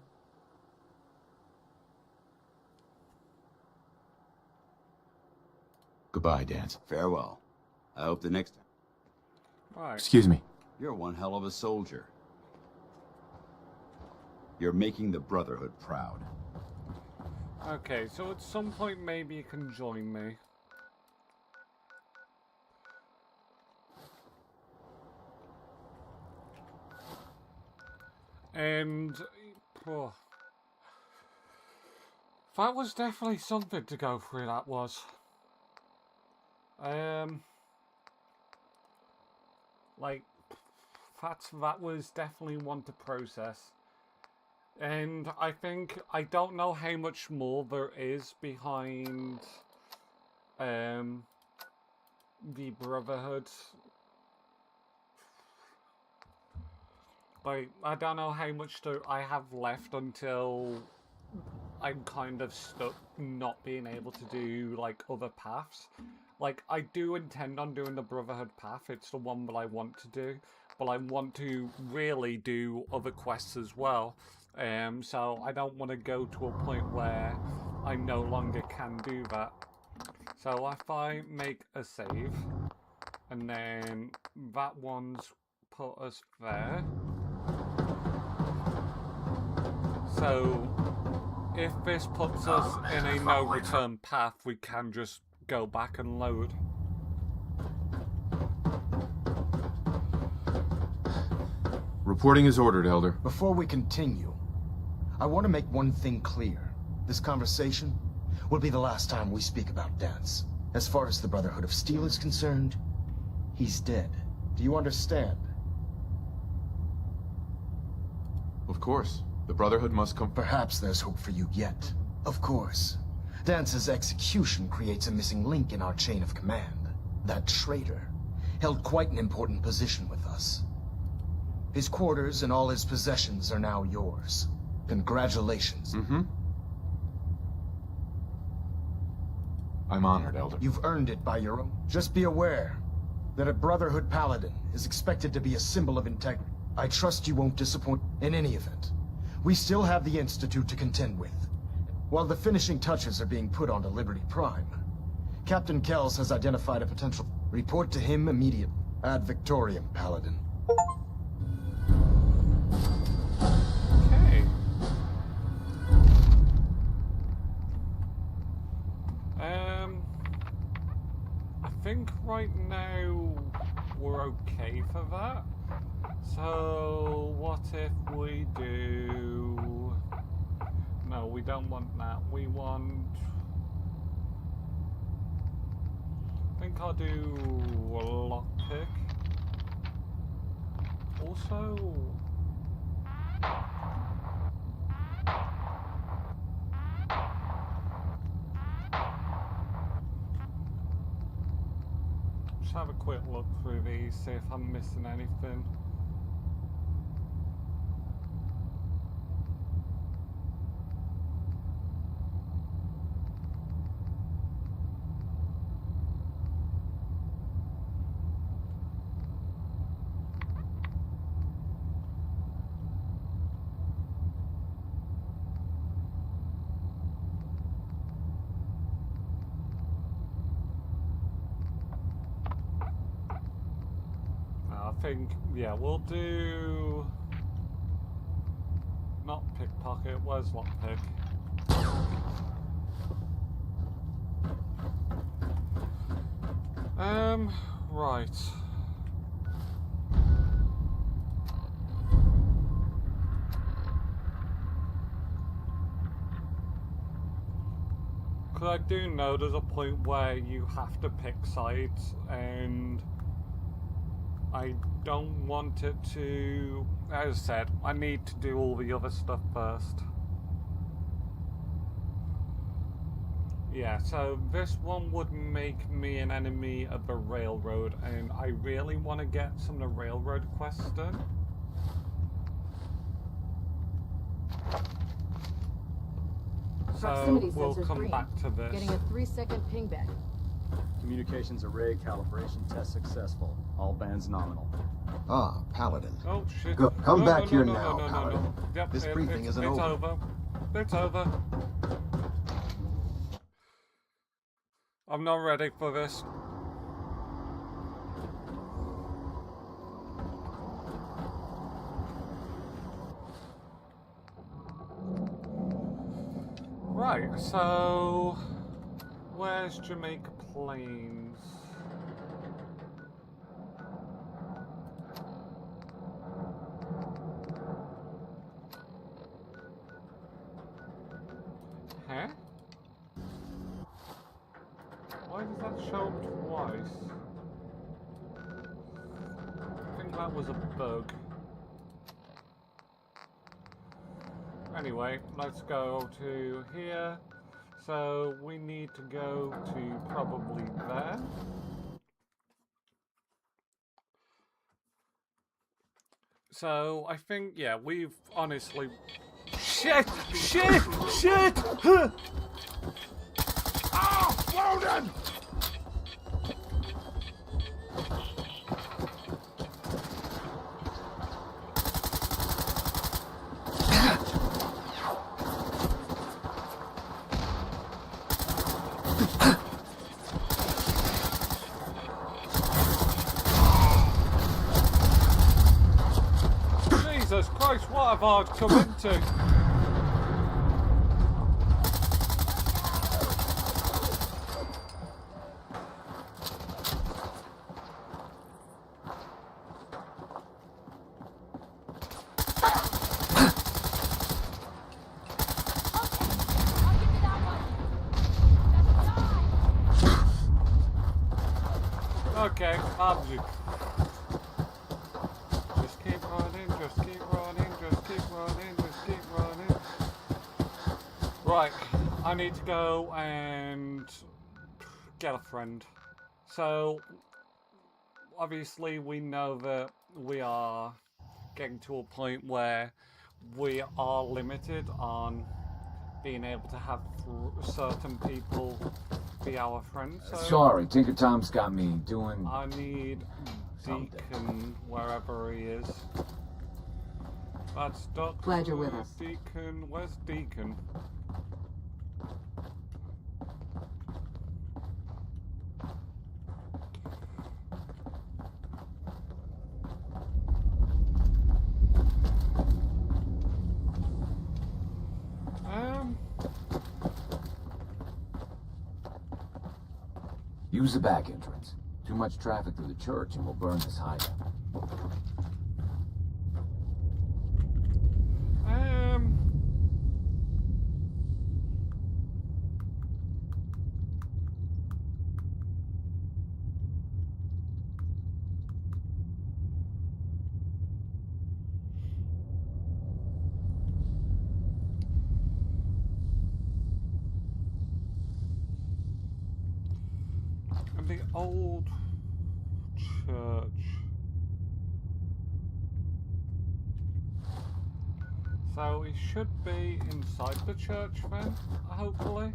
Goodbye, Dance. Farewell. I hope the next time... Right. Excuse me. You're one hell of a soldier. You're making the Brotherhood proud. Okay, so at some point maybe you can join me. And... oh, that was definitely something to go through, that was. Like, that was definitely one to process. And I think, I don't know how much more there is behind the Brotherhood. Like, I don't know how much I have left until I'm kind of stuck not being able to do, like, other paths. Like, I do intend on doing the Brotherhood path, it's the one that I want to do, but I want to really do other quests as well. So I don't want to go to a point where I no longer can do that. So if I make a save, and then that one's put us there. So if this puts us in a no-return path, we can just go back and load. Reporting is ordered, Elder. Before we continue, I want to make one thing clear. This conversation will be the last time we speak about Dance. As far as the Brotherhood of Steel is concerned, he's dead. Do you understand? Of course. The Brotherhood must come... Perhaps there's hope for you yet. Of course. Dance's execution creates a missing link in our chain of command. That traitor held quite an important position with us. His quarters and all his possessions are now yours. Congratulations. Mm-hmm. I'm honored, Elder. You've earned it by your own. Just be aware that a Brotherhood Paladin is expected to be a symbol of integrity. I trust you won't disappoint. In any event, we still have the Institute to contend with. While the finishing touches are being put onto Liberty Prime, Captain Kells has identified a potential. Report to him immediately. Ad Victoriam, Paladin. Okay. I think right now we're okay for that. So what if we do... No, we don't want that. We want... I think I'll do a lockpick. Also... just have a quick look through these, see if I'm missing anything. I think, yeah, we'll do... not pickpocket, where's lockpick? Right. Because I do know there's a point where you have to pick sides, and I don't want it to... As I said, I need to do all the other stuff first. Yeah, so this one would make me an enemy of the railroad, and I really want to get some of the railroad quests done. Proximity So we'll sensors come green. back to this. Getting a 3-second ping back. Communications array calibration test successful. All bands nominal. Ah, Paladin. Oh shit. Come No, back no, here no, now, no, no, no, Paladin. no. Yep, This briefing isn't it's over. over. It's over. I'm not ready for this. Right, so where's Jamaica Plains? Huh? Why does that show twice? I think that was a bug. Anyway, let's go to here. So we need to go to probably there. So I think, yeah, we've honestly... Shit! Shit! Shit! Huh! Ah! Loaded! Jesus Christ, what have I come into? Okay, object. Just keep running, just keep running, just keep running, just keep running. Right, I need to go and get a friend. So, obviously we know that we are getting to a point where we are limited on being able to have certain people be our friends. So Sorry, Tinker Tom's got me doing... I need Deacon wherever he is. That's Dr. Glad you're with us. Deacon, where's Deacon? Use the back entrance. Too much traffic through the church and we'll burn this hideout. The old church. So he should be inside the church then, hopefully.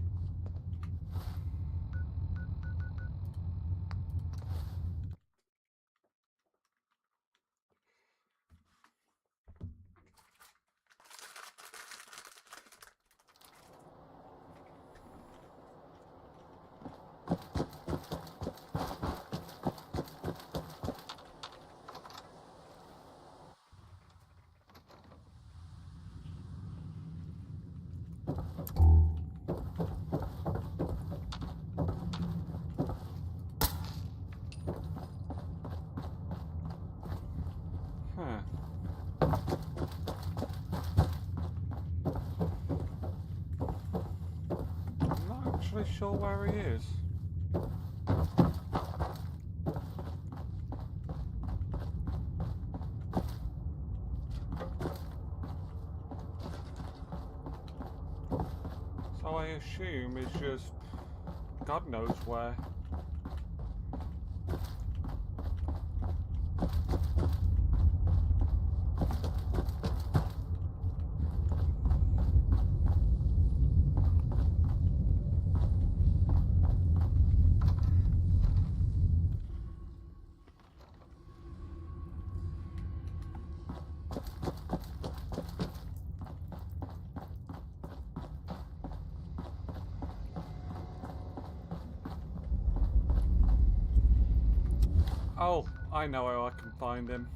I'm not actually sure where he is. So I assume it's just God knows where. Oh, I know where I can find him.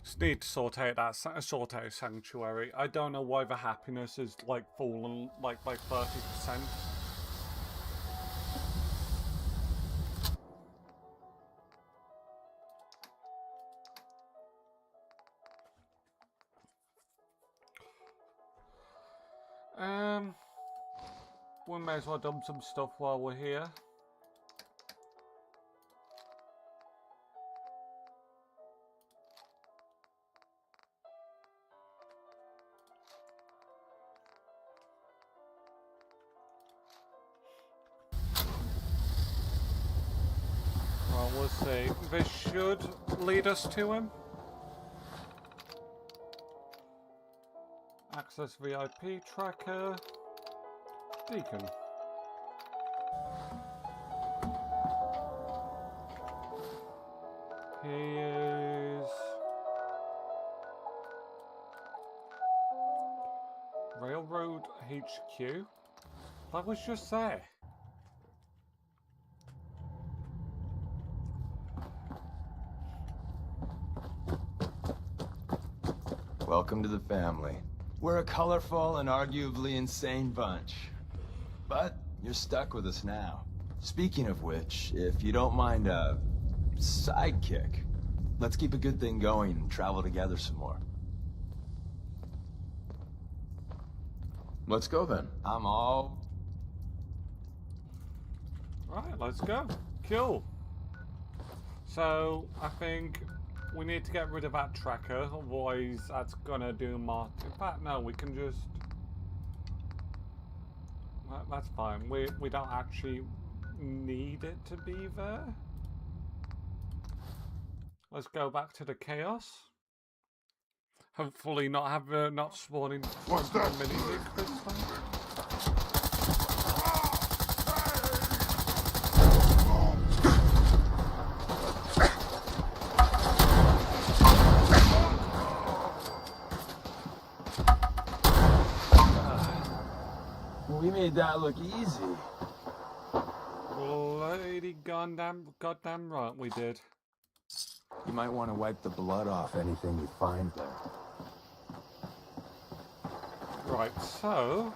Just need to sort out that sanctuary. I don't know why the happiness is like fallen like by 30%. We may as well dump some stuff while we're here. Well, we'll see. This should lead us to him. Access VIP tracker. Deacon. He is Railroad HQ. That was just there. Welcome to the family. We're a colorful and arguably insane bunch. But you're stuck with us now. Speaking of which, if you don't mind a sidekick, let's keep a good thing going and travel together some more. Let's go then. I'm all... Right, let's go. Cool. So, I think we need to get rid of that tracker, otherwise that's gonna do more. In fact, no, we can just... That's fine. We don't actually need it to be there. Let's go back to the chaos. Hopefully not have not spawning mini this time. We made that look easy. Bloody goddamn right we did. You might want to wipe the blood off anything you find there. Right, so...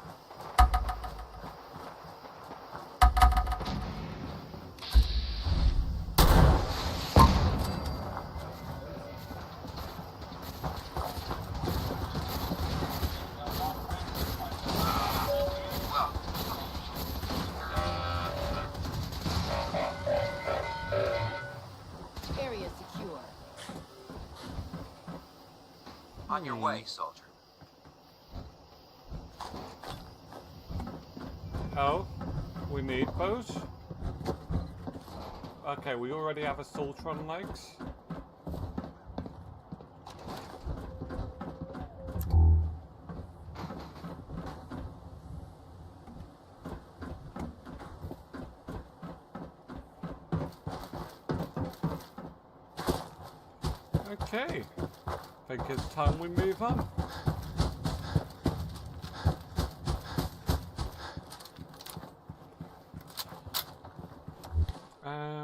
On your way, soldier. Oh, we need those? Okay, we already have a Sultron legs. Okay. I think it's time we move on.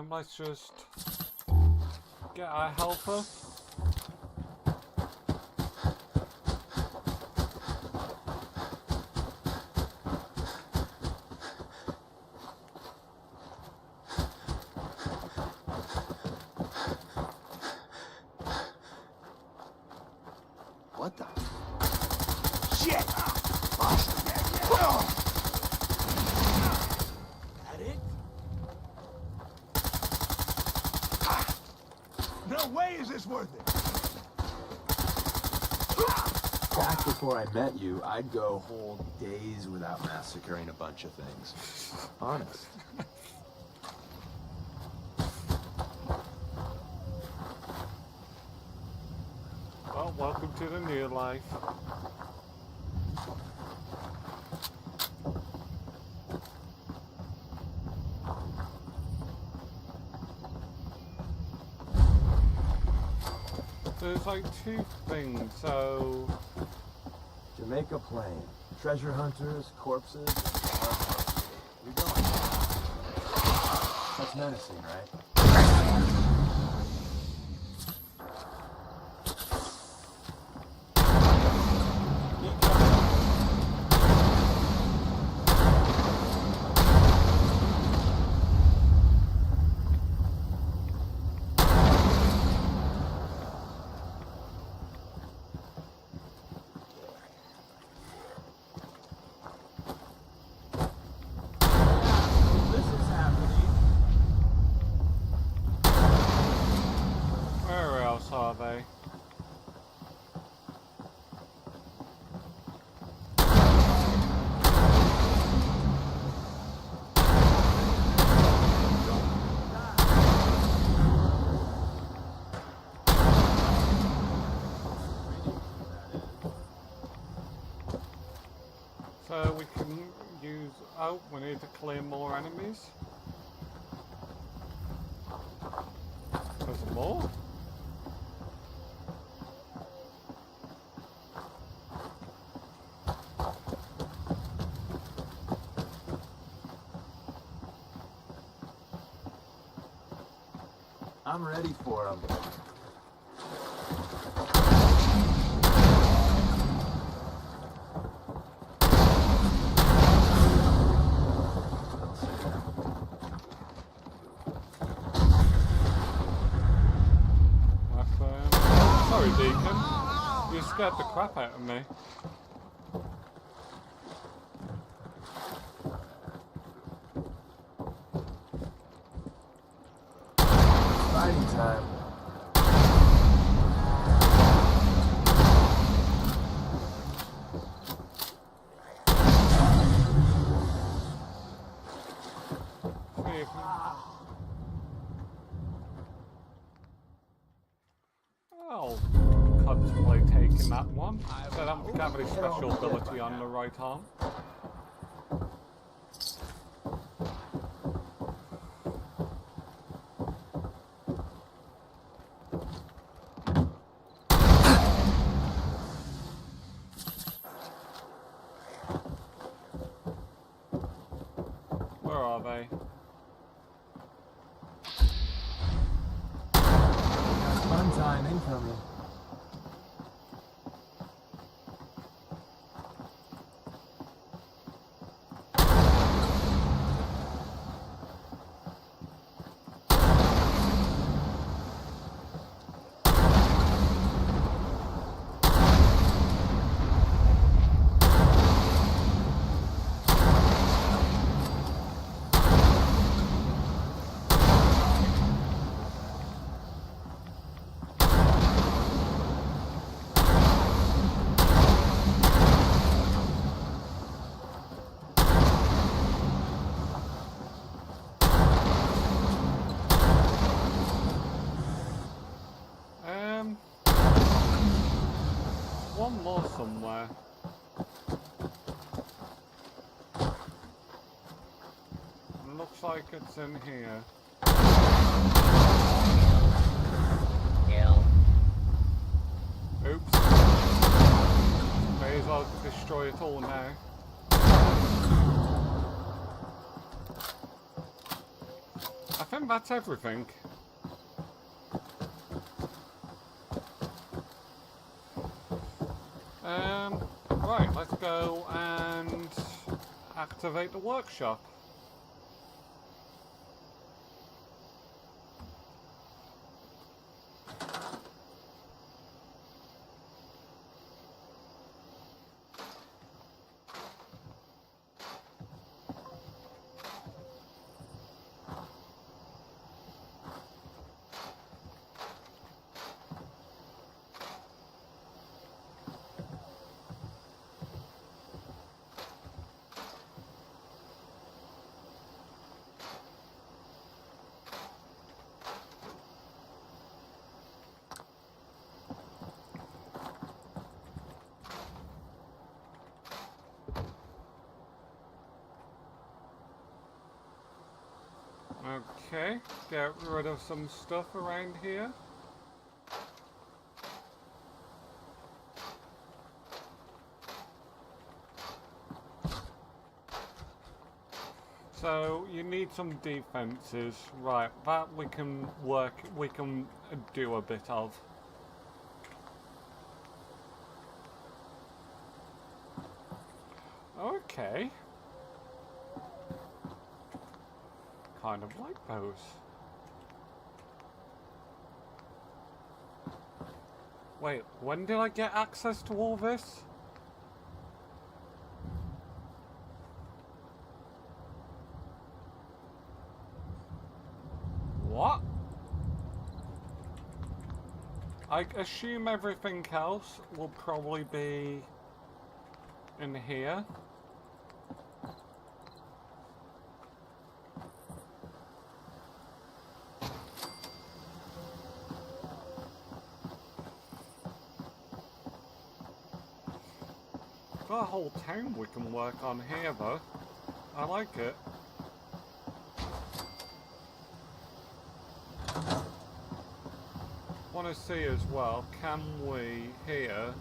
Let's just get our helper. What the? Shit! That it? No way is this worth it! Back before I met you, I'd go whole days without massacring a bunch of things. Honest. Well, welcome to the new life. There's like two things, so... Jamaica Plain. Treasure hunters, corpses, you're going. That's menacing, right? Where else are they? So we can use... Oh, we need to clear more enemies. There's more? I'm ready for them. Sorry, Deacon. You scared the crap out of me. Fighting time. I'll contemplate taking that one. So I don't think I have any special ability on the right arm. Where are they? Fun time incoming. One more somewhere. Looks like it's in here. Oops. May as well destroy it all now. I think that's everything. Right, let's go and activate the workshop. Okay, get rid of some stuff around here. So you need some defenses, right? That we can do a bit of. Okay. Kind of like those. Wait, when did I get access to all this? What? I assume everything else will probably be in here. Got a whole town we can work on here though. I like it. Want to see as well, can we here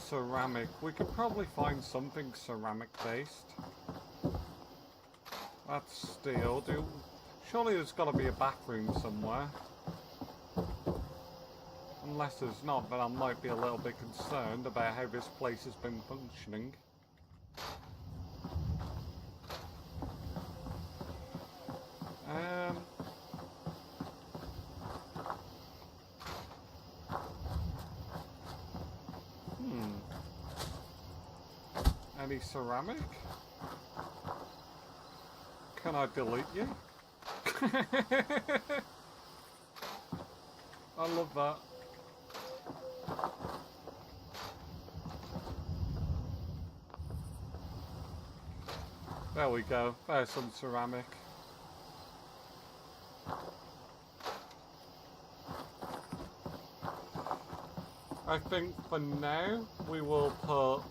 ceramic? We could probably find something ceramic based. That's steel. Surely there's got to be a bathroom somewhere. Unless there's not, then I might be a little bit concerned about how this place has been functioning. Any ceramic? Can I delete you? I love that. There we go. There's some ceramic. I think for now we will put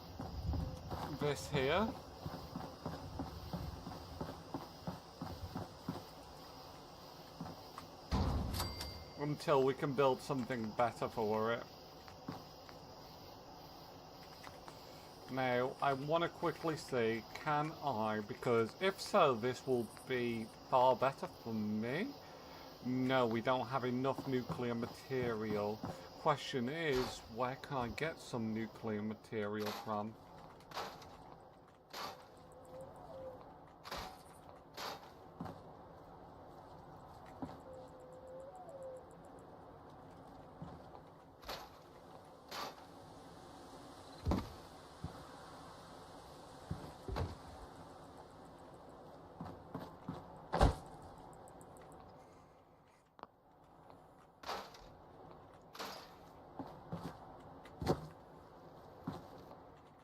this here. Until we can build something better for it. Now, I want to quickly see, can I, because if so, this will be far better for me. No, we don't have enough nuclear material. Question is, where can I get some nuclear material from?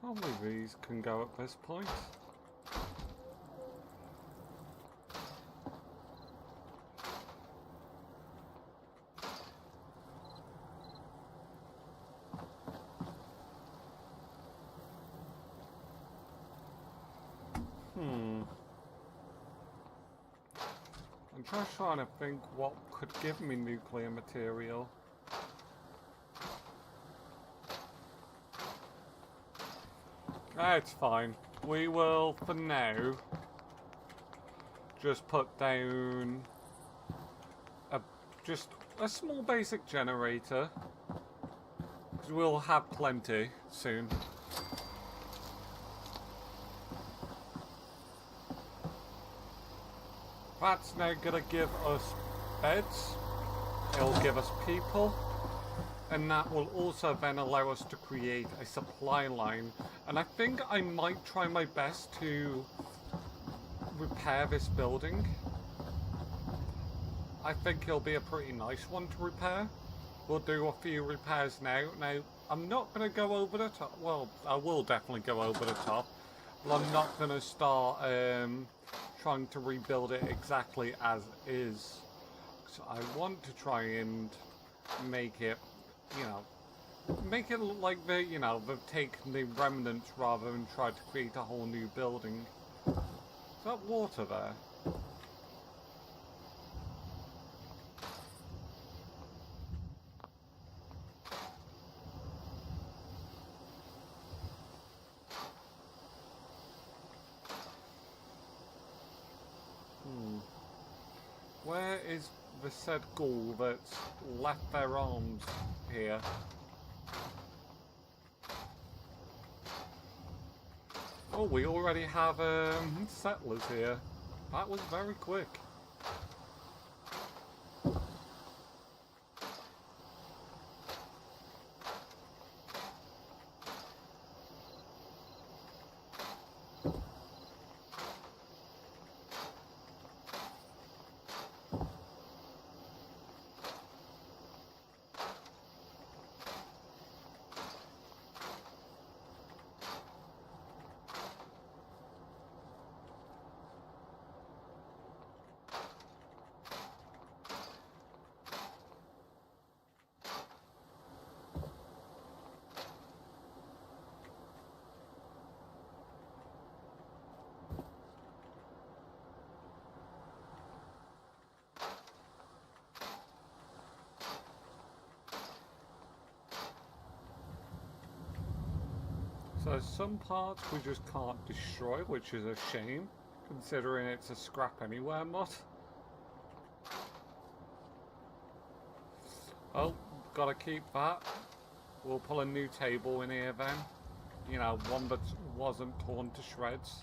Probably these can go at this point. I'm just trying to think what could give me nuclear material. It's fine. We will, for now, just put down just a small basic generator. 'Cause we'll have plenty soon. That's now gonna give us beds. It'll give us people. And that will also then allow us to create a supply line. And I think I might try my best to repair this building. I think it'll be a pretty nice one to repair. We'll do a few repairs now. Now, I'm not going to go over the top. Well, I will definitely go over the top. But I'm not going to start trying to rebuild it exactly as is. So I want to try and make it, you know, make it look like they, you know, they've taken the remnants rather than try to create a whole new building. Is that water there? Where is the said ghoul that's left their arms here? Oh, we already have settlers here. That was very quick. So some parts we just can't destroy, which is a shame, considering it's a scrap anywhere mod. Oh, gotta keep that. We'll pull a new table in here then. You know, one that wasn't torn to shreds.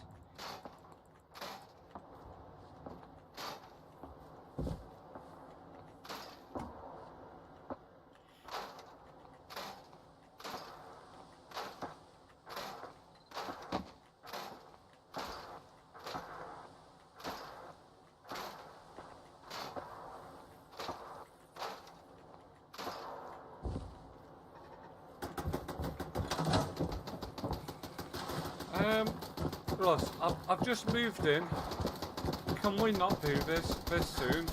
Russ, I've just moved in. Can we not do this soon?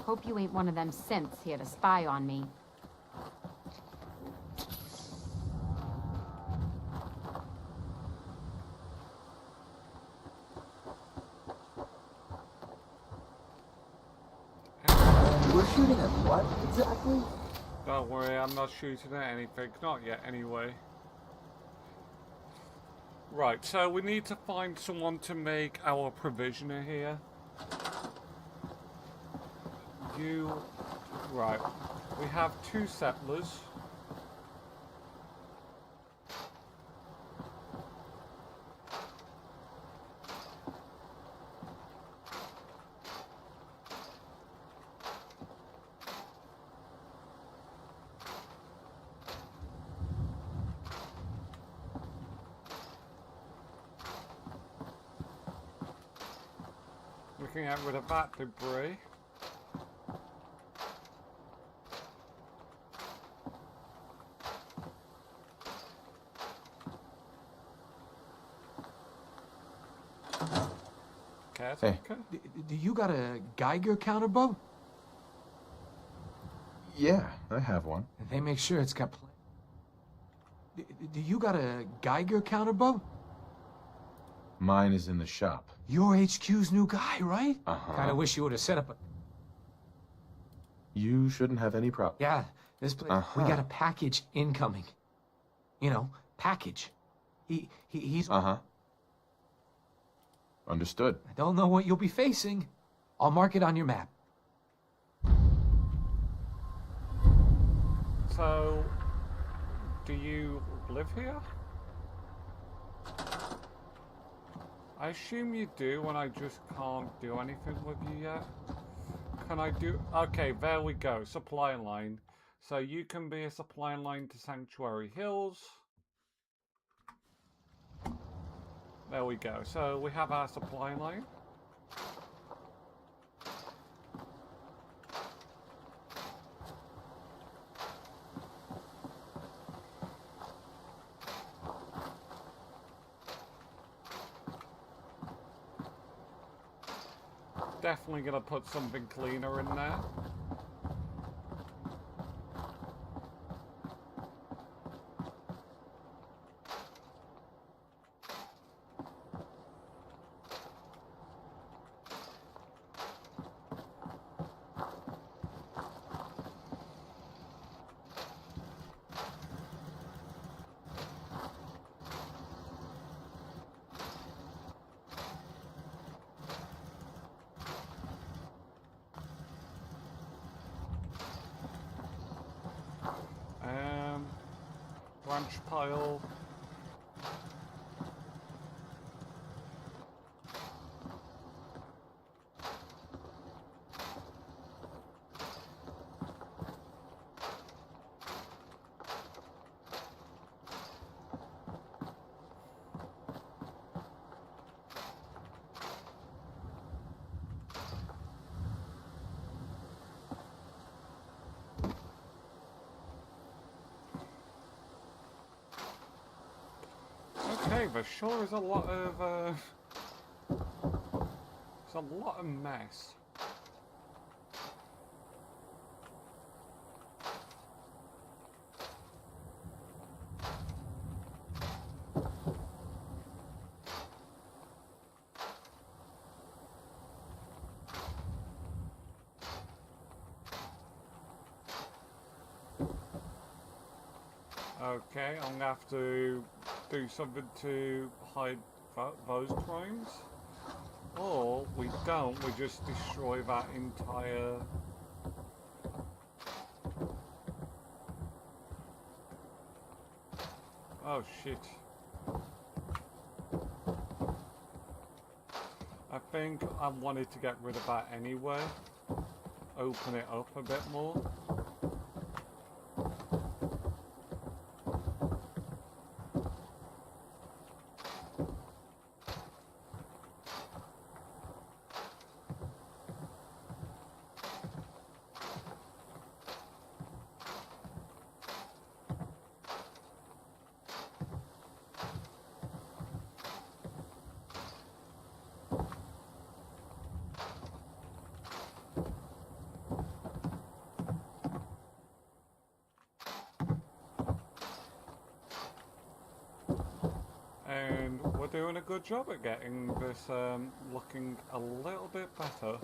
Hope you ain't one of them synths here to spy on me. We're shooting at what, exactly? Don't worry, I'm not shooting at anything. Not yet, anyway. Right, so we need to find someone to make our provisioner here. Right, we have 2 settlers. We can get rid of that debris. Hey, do you got a Geiger counter, Bub? Yeah, I have one. They make sure it's got do you got a Geiger counter, Bub? Mine is in the shop. You're HQ's new guy, right? Uh-huh. Kinda wish you would have set up a... You shouldn't have any problem. Yeah, this place... We got a package incoming. You know, package. He's... Understood. I don't know what you'll be facing. I'll mark it on your map. So, do you live here? I assume you do, and I just can't do anything with you yet. Can I do... Okay, there we go. Supply line. So you can be a supply line to Sanctuary Hills. There we go. So we have our supply line. Definitely gonna put something cleaner in there. Branch pile. Okay, there sure is a lot of, it's a lot of mess. Okay, I'm gonna have to do something to hide those crimes. Or we don't, we just destroy that entire... Oh shit. I think I wanted to get rid of that anyway. Open it up a bit more. And we're doing a good job at getting this looking a little bit better.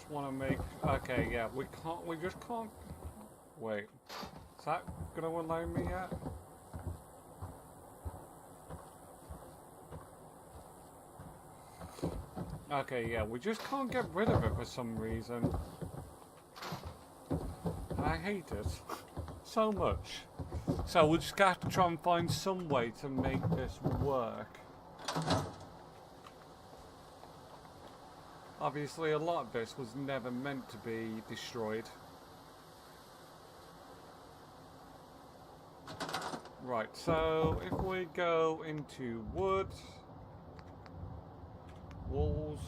Want to make... Okay, yeah, we just can't... Wait, is that gonna allow me yet? Okay, yeah, we just can't get rid of it for some reason. And I hate it so much. So we'll just have to try and find some way to make this work. Obviously, a lot of this was never meant to be destroyed. Right, so if we go into wood, walls,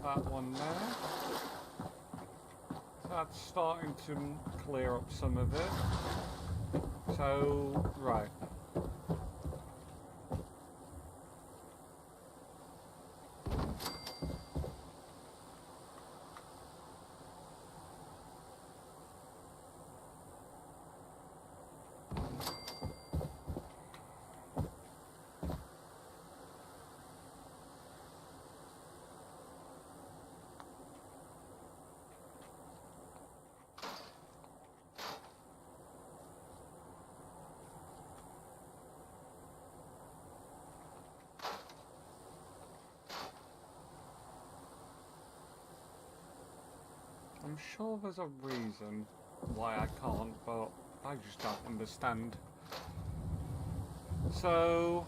that one there. So that's starting to clear up some of it. So, right. I'm sure there's a reason why I can't, but I just don't understand. So,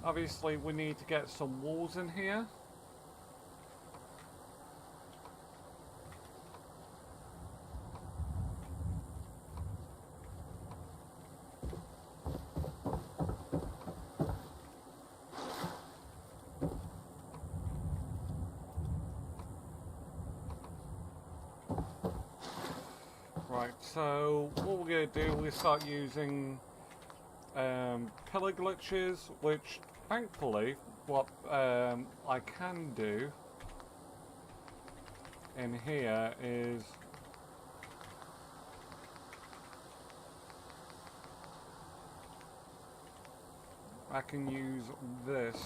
obviously we need to get some walls in here. Right, so what we're going to do, we start using pillar glitches, which thankfully what I can do in here is I can use this.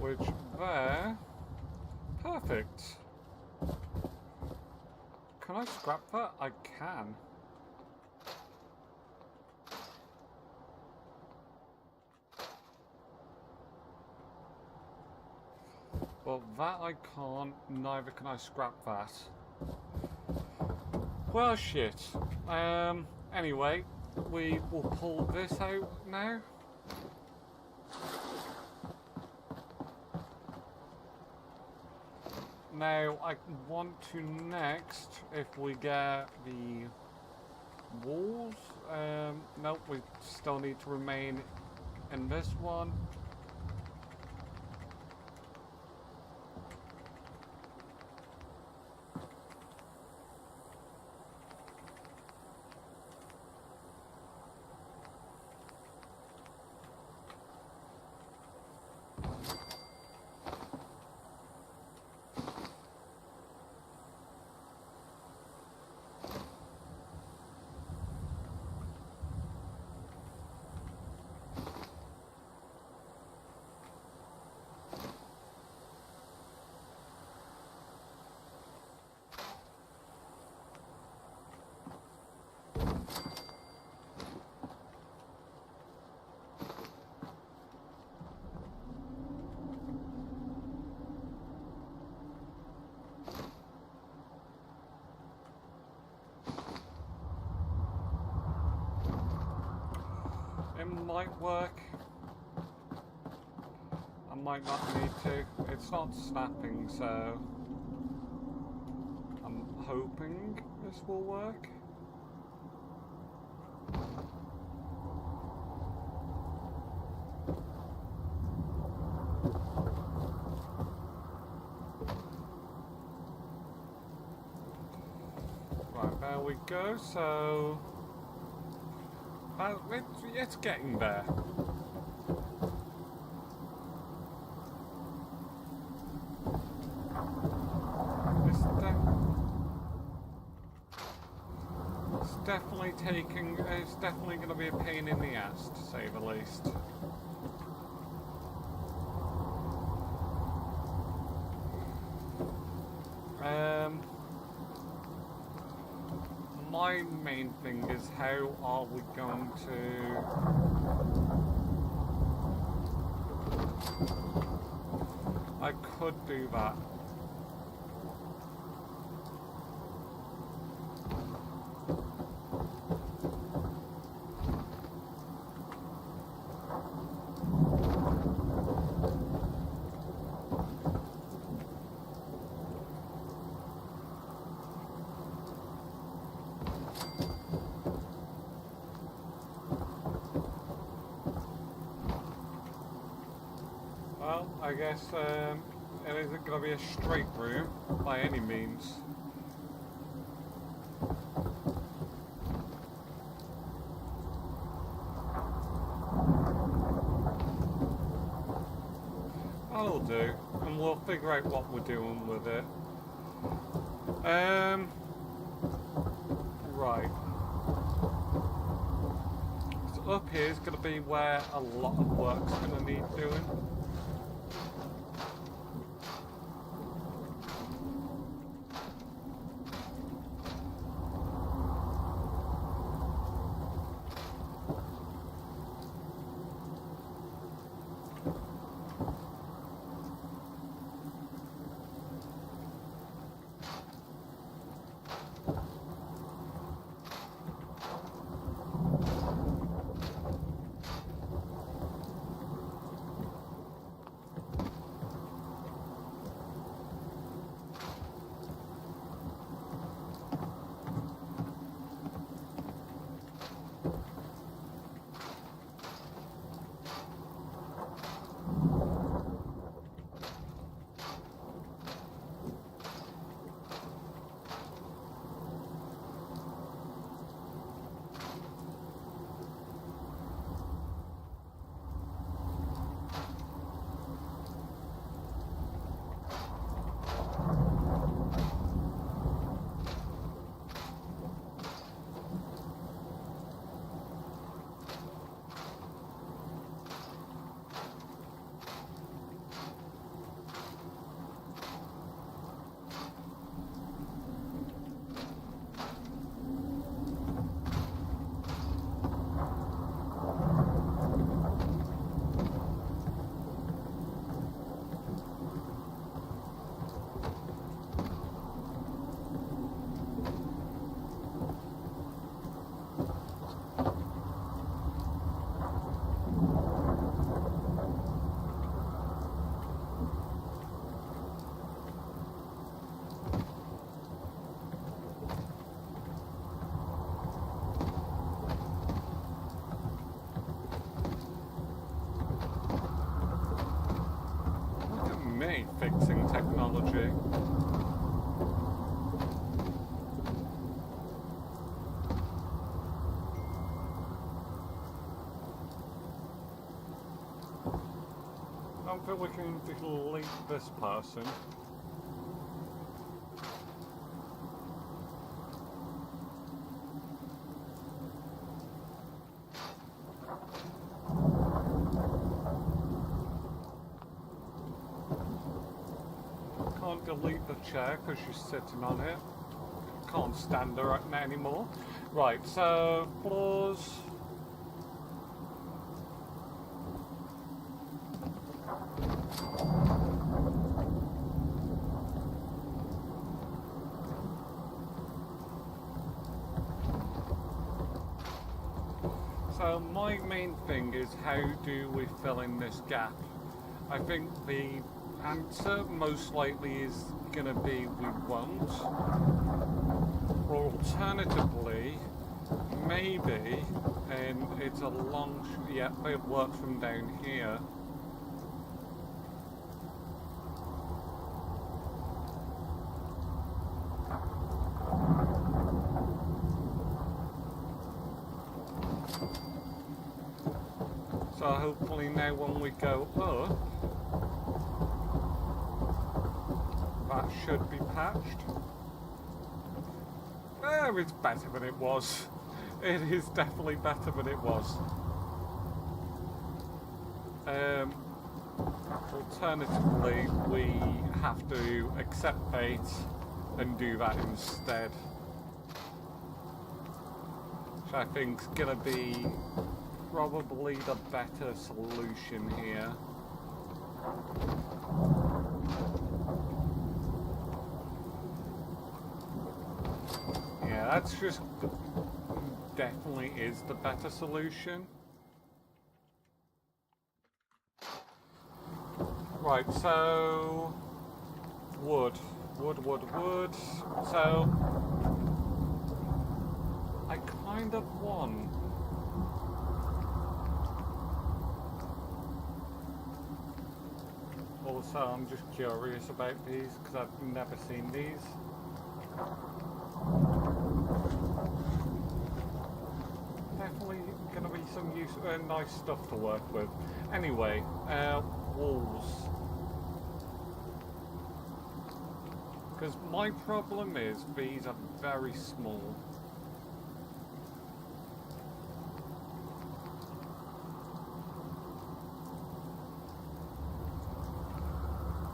Which there, perfect. Can I scrap that? I can. Well, that I can't, neither can I scrap that. Well, shit. Anyway, we will pull this out now. Now, I want to next, if we get the walls, nope, we still need to remain in this one. It might work. I might not need to. It's not snapping, so I'm hoping this will work. Right, there we go. So it's getting there. It's definitely going to be a pain in the ass, to say the least. My main thing is how are we going to... I could do that. Well, I guess it isn't going to be a straight route by any means. That'll do, and we'll figure out what we're doing with it. Right. So up here is going to be where a lot of work's going to need doing. Fixing technology. I don't think we can delete this person. Can't delete the chair because she's sitting on it. Can't stand her anymore. Right, so floors. So my main thing is, how do we fill in this gap? I think the answer most likely is going to be we won't. Or alternatively, maybe, and it's a long, yeah, it works from down here. So hopefully now when we go up, that should be patched. It's better than it was. It is definitely better than it was. Alternatively, we have to accept fate and do that instead. Which I think's gonna be probably the better solution here. Yeah, that's just definitely is the better solution. Right, so wood. So I kind of want Also, I'm just curious about these because I've never seen these. Definitely going to be some nice stuff to work with. Anyway, walls. Because my problem is these are very small.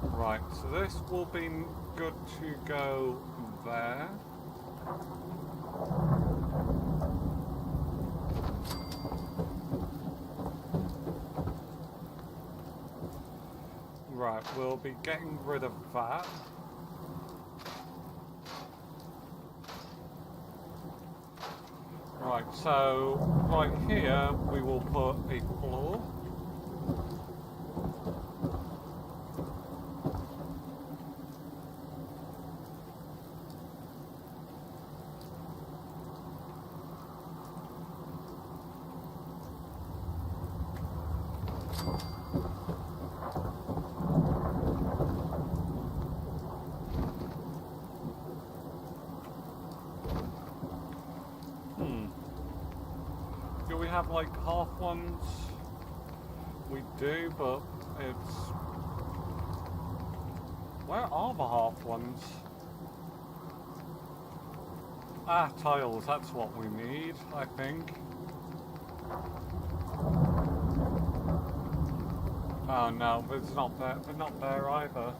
Right, so this will be good to go there. Right, we'll be getting rid of that. Right, so right here we will put a floor. Do we have like half ones? We do, but it's... Where are the half ones? Ah, tiles, that's what we need, I think. Oh no, it's not there. They're not there either.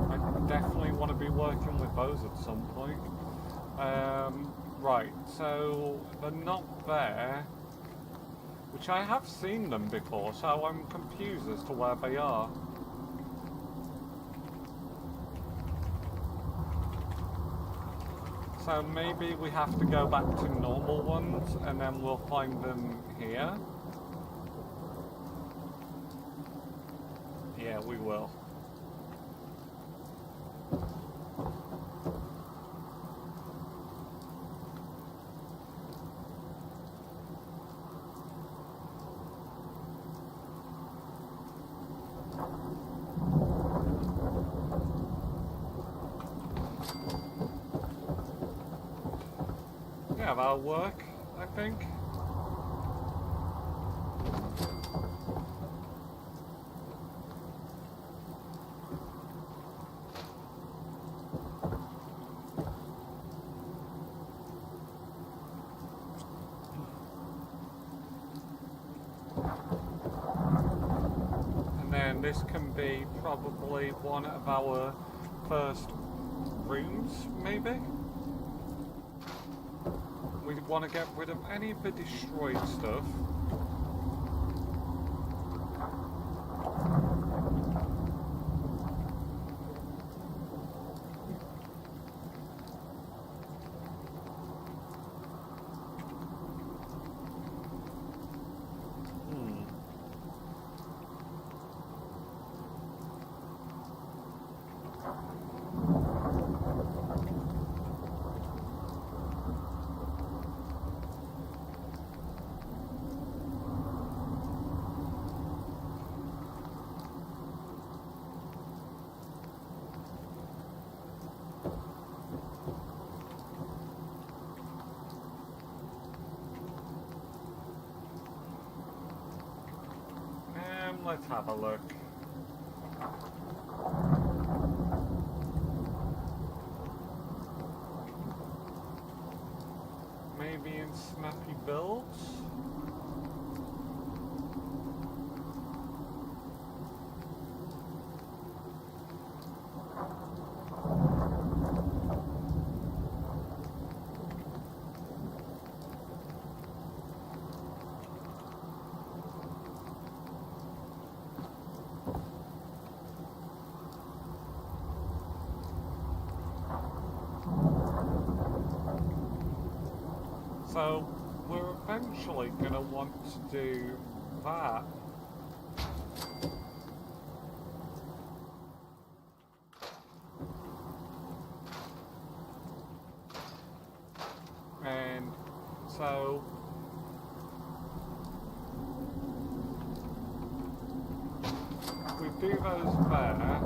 I definitely want to be working with those at some point. Right, so they're not there, which I have seen them before, so I'm confused as to where they are. So maybe we have to go back to normal ones and then we'll find them here. Yeah, we will. Yeah, that'll work, I think. And then this can be probably one of our first rooms, maybe? We want to get rid of any of the destroyed stuff. Let's have a look. Maybe in snappy builds? So, we're eventually going to want to do that. do those there.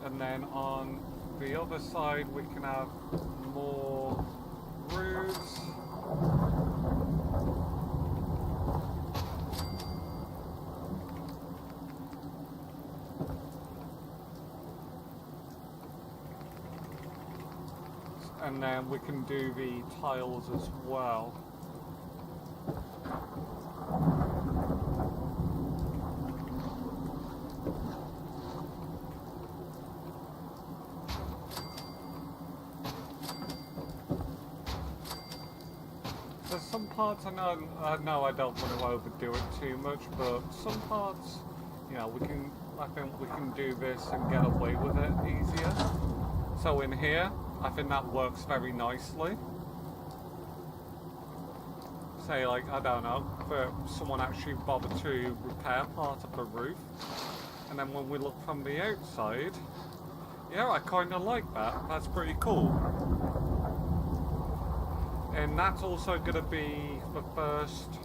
And then on the other side we can have more roofs. And then we can do the tiles as well. There's some parts I know I don't want to overdo it too much, but some parts, you know, I think we can do this and get away with it easier. So in here, I think that works very nicely. Say, like, I don't know, if someone actually bothered to repair part of the roof. And then when we look from the outside, yeah, I kind of like that. That's pretty cool. And that's also going to be the first,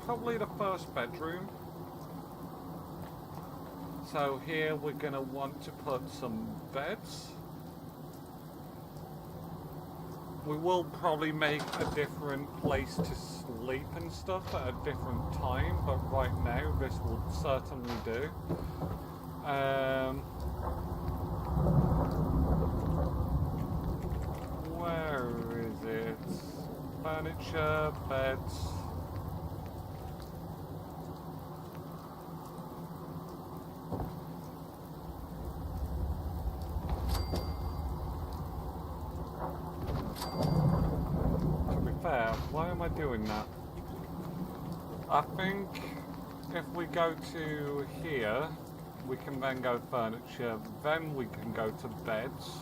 probably the first bedroom. So here we're going to want to put some beds. We will probably make a different place to sleep and stuff at a different time, but right now this will certainly do. Where is it? Furniture, beds. Why am I doing that? I think if we go to here, we can then go furniture, then we can go to beds.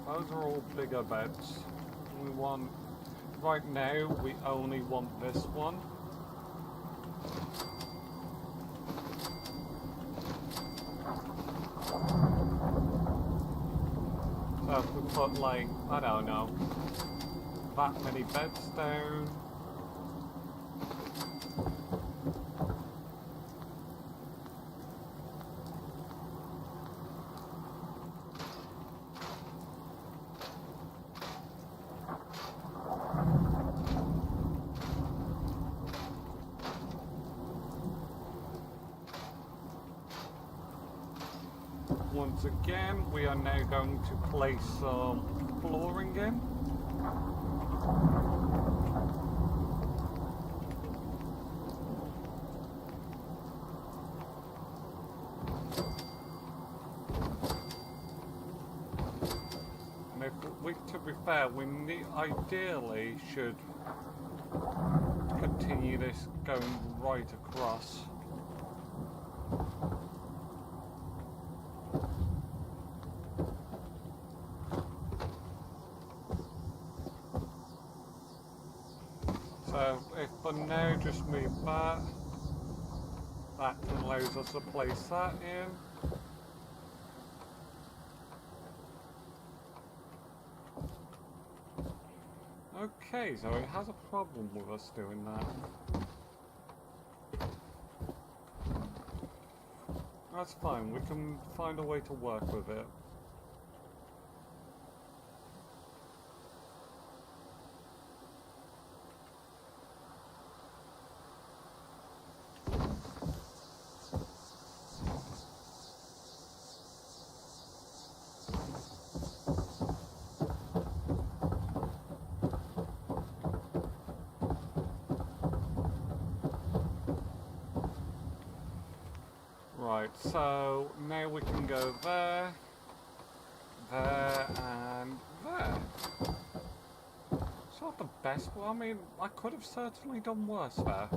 Those are all bigger beds. We want... Right now, we only want this one. So if we put, like, I don't know, that many beds down. Once again, we are now going to place some flooring in. And if we, to be fair, we ideally should continue this going right across. So if for now just move that allows us to place that in. Okay, so it has a problem with us doing that. That's fine, we can find a way to work with it. Right, so now we can go there, there, and there. It's not the best, well, I mean, I could have certainly done worse there.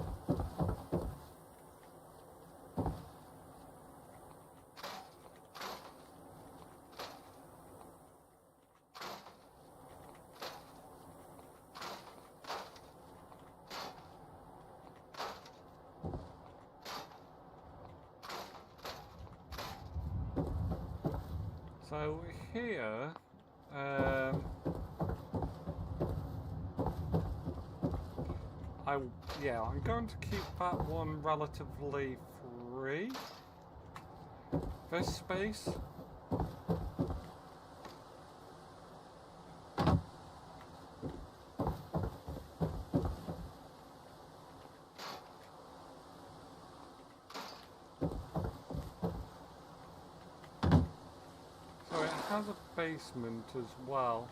So here, I'm going to keep that one relatively free. This space. So it has a basement as well.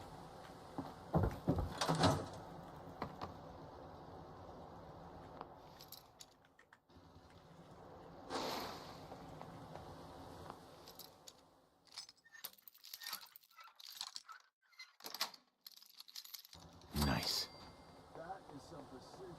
Nice. That is some precision.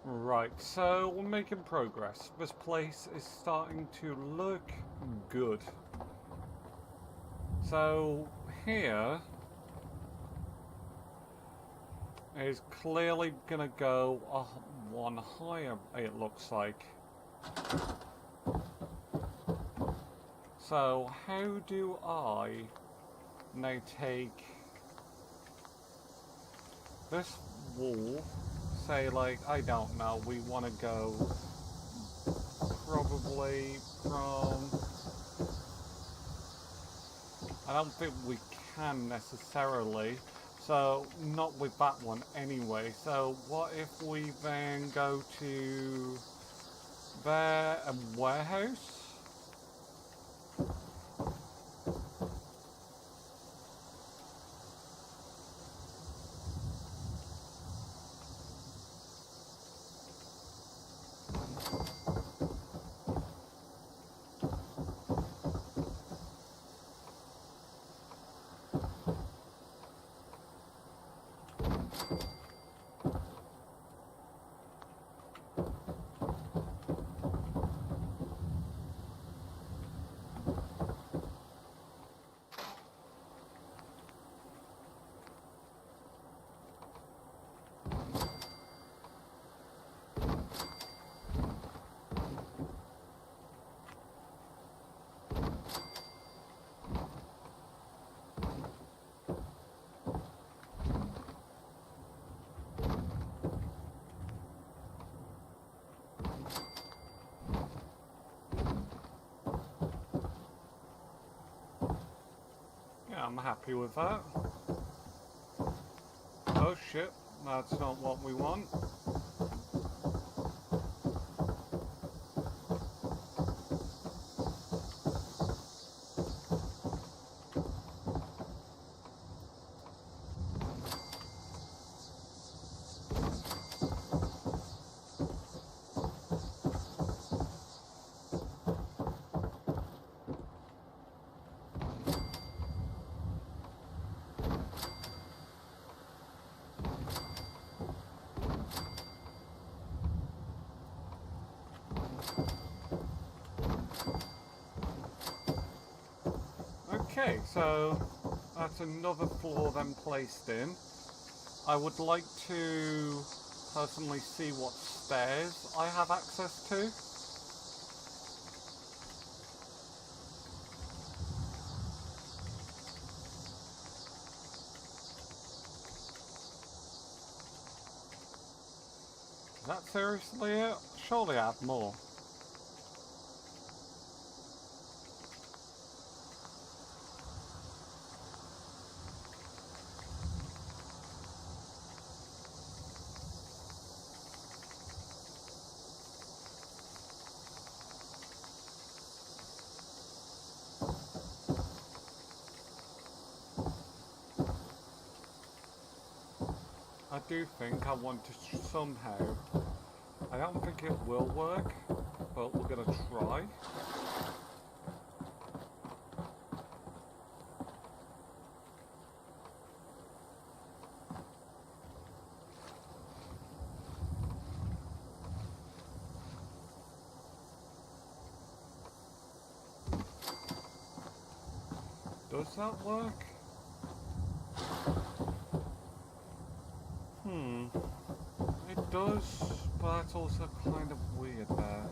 Right, so we're making progress. This place is starting to look good. So here is clearly gonna go one higher, it looks like. So how do I now take this wall, say like, I don't know, we want to go probably from, I don't think we can necessarily, so not with that one anyway. So what if we then go to there, a warehouse? Yeah, I'm happy with that. Oh shit, that's not what we want. Okay, so that's another floor then placed in. I would like to personally see what stairs I have access to. Is that seriously it? Surely I have more. I do think I want to somehow, I don't think it will work, but we're gonna try. Does that work? does, but that's also kind of weird there.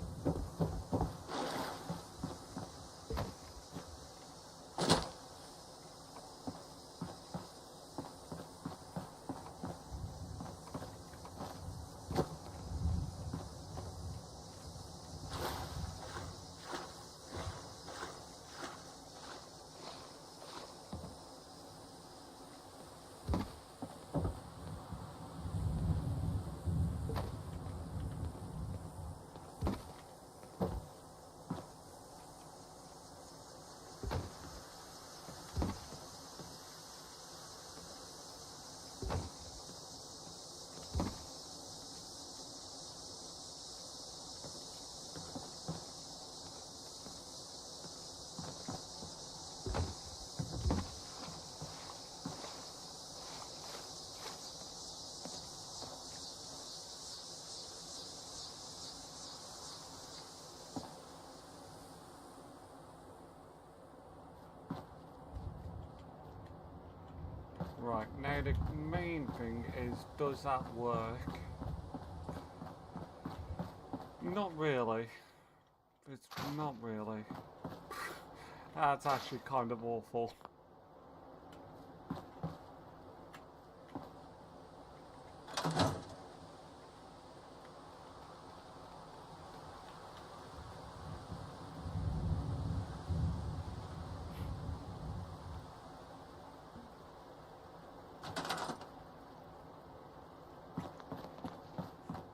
Right, now the main thing is, does that work? Not really. It's not really. That's actually kind of awful.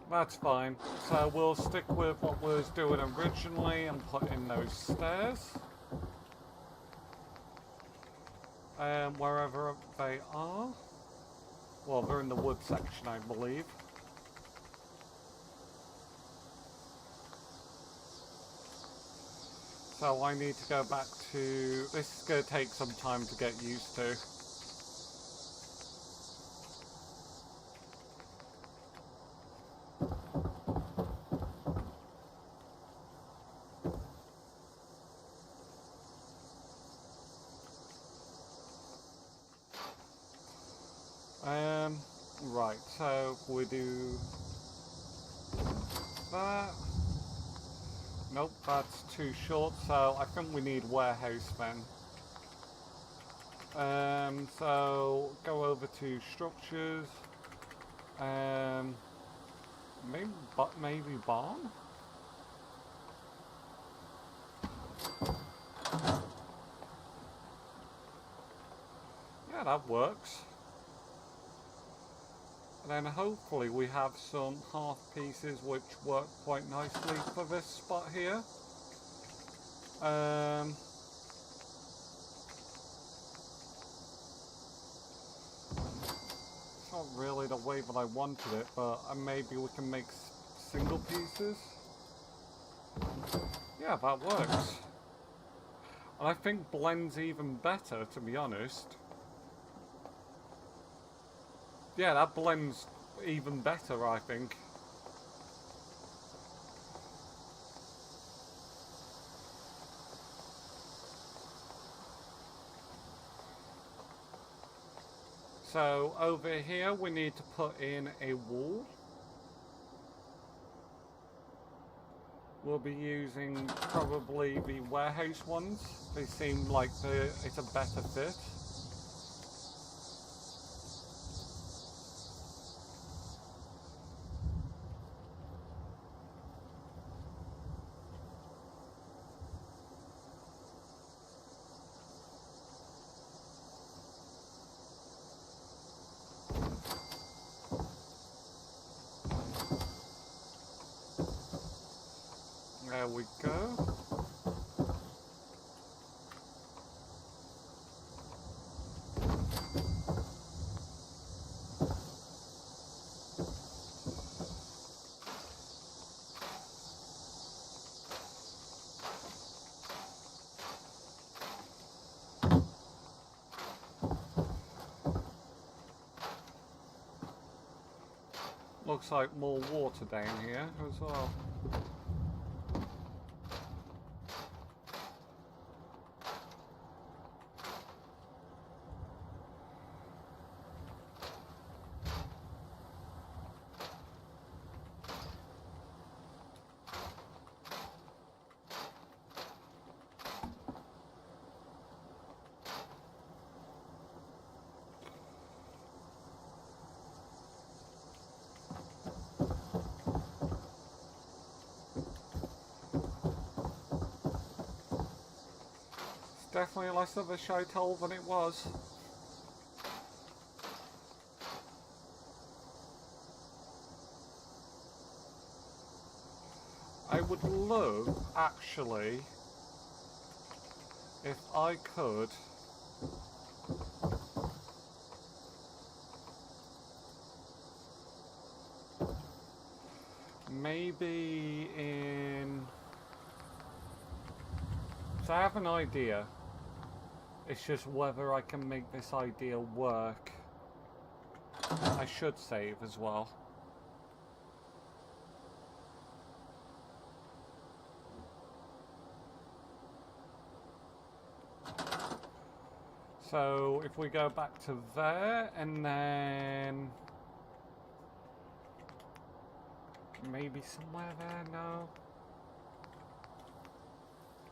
That's fine. So we'll stick with what we was doing originally and put in those stairs. Wherever they are. Well, they're in the wood section, I believe. So I need to go back to... This is going to take some time to get used to. Right, so we do that. Nope, that's too short, so I think we need warehouse then. So go over to structures. Maybe barn? Yeah, that works. And then hopefully we have some half pieces which work quite nicely for this spot here. It's not really the way that I wanted it, but maybe we can make single pieces. Yeah, that works. And I think blends even better, to be honest. Yeah, that blends even better, I think. So over here we need to put in a wall. We'll be using probably the warehouse ones. They seem like it's a better fit. There we go. Looks like more water down here as well. definitely less of a shithole than it was. I would love, actually, if I could maybe in... So I have an idea. It's just whether I can make this idea work. I should save as well. So if we go back to there and then maybe somewhere there, no.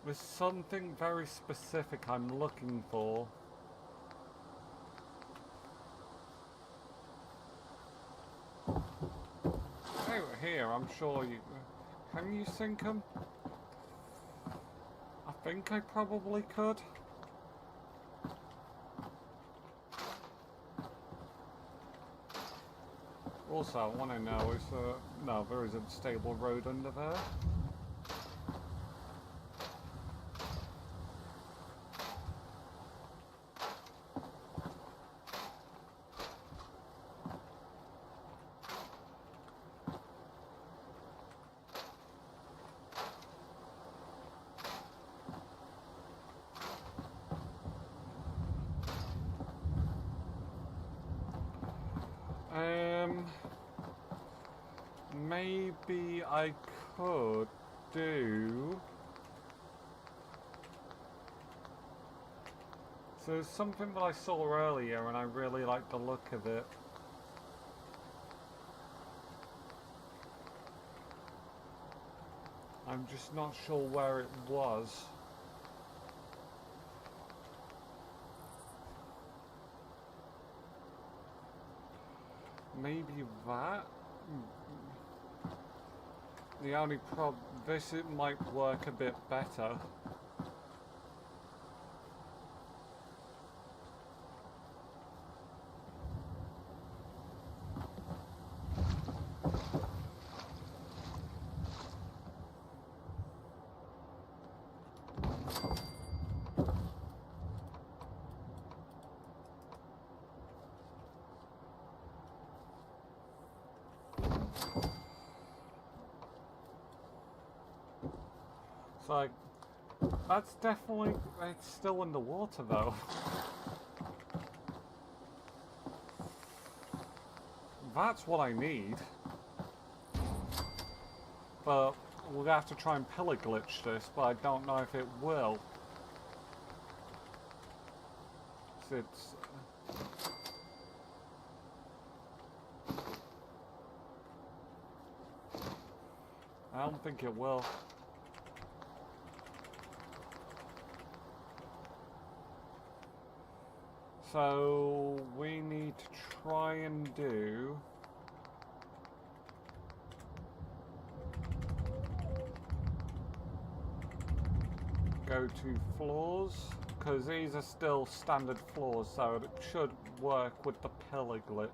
There's something very specific I'm looking for. Over here, I'm sure you... Can you sink them? I think I probably could. Also, I want to know is no, there isn't a stable road under there. Maybe I could do... So there's something that I saw earlier and I really like the look of it. I'm just not sure where it was. Maybe that? The only problem, this it might work a bit better. Like, that's definitely, it's still in the water though. That's what I need. But we'll have to try and pillar glitch this, but I don't know if it will. It's... I don't think it will. So we need to try and do... Go to floors, because these are still standard floors, so it should work with the pillar glitch.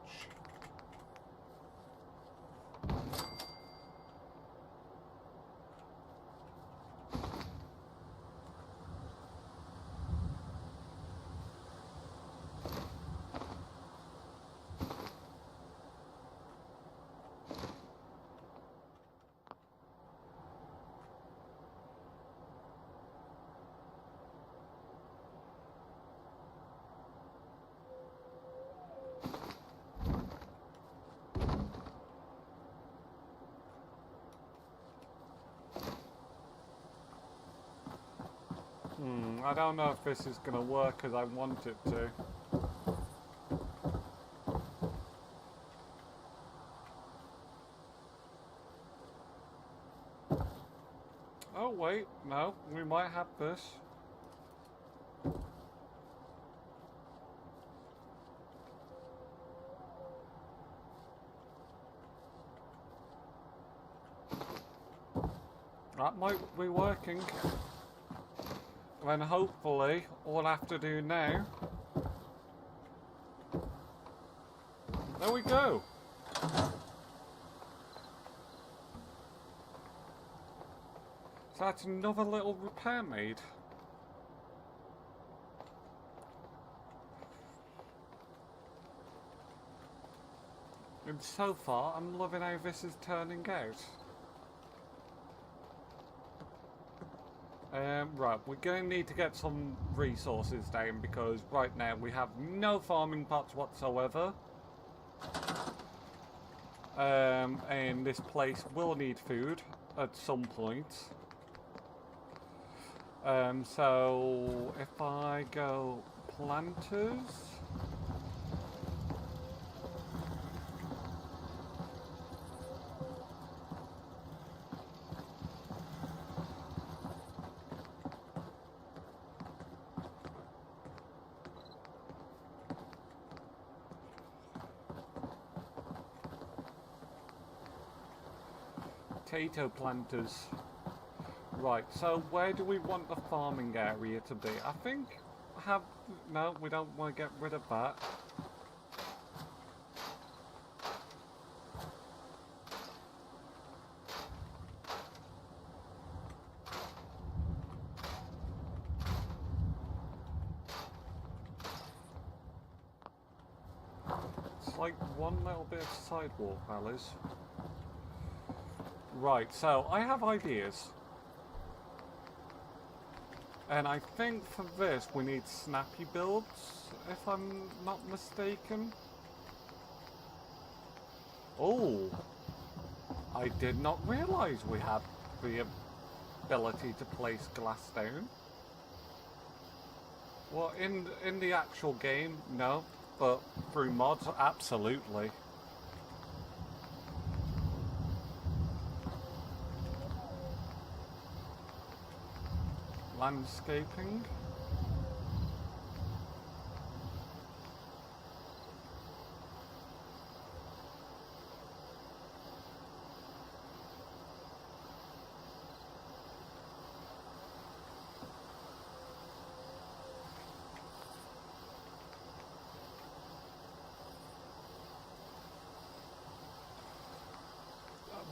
I don't know if this is going to work as I want it to. Oh wait, no, we might have this. That might be working. then hopefully all I have to do now... There we go! So that's another little repair made. And so far, I'm loving how this is turning out. Right, we're going to need to get some resources down because right now we have no farming pots whatsoever. And this place will need food at some point. So if I go planters... Potato planters. Right, so where do we want the farming area to be? I think no, we don't want to get rid of that. It's like one little bit of sidewalk, Alice. Right, so I have ideas. And I think for this we need snappy builds, if I'm not mistaken. Oh! I did not realise we had the ability to place glass down. Well, in the actual game, no. But through mods, absolutely. Landscaping.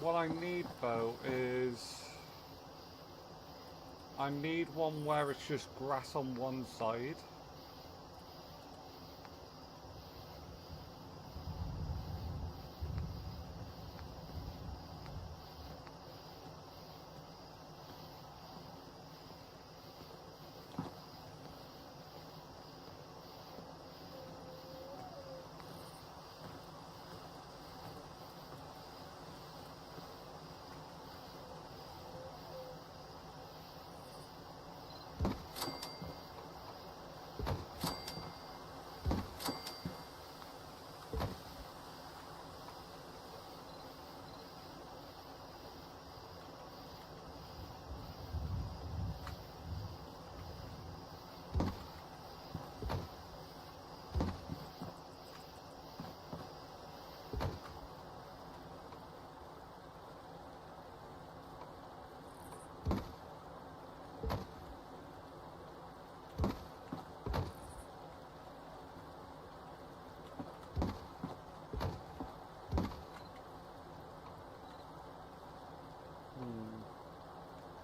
What I need though is I need one where it's just grass on one side.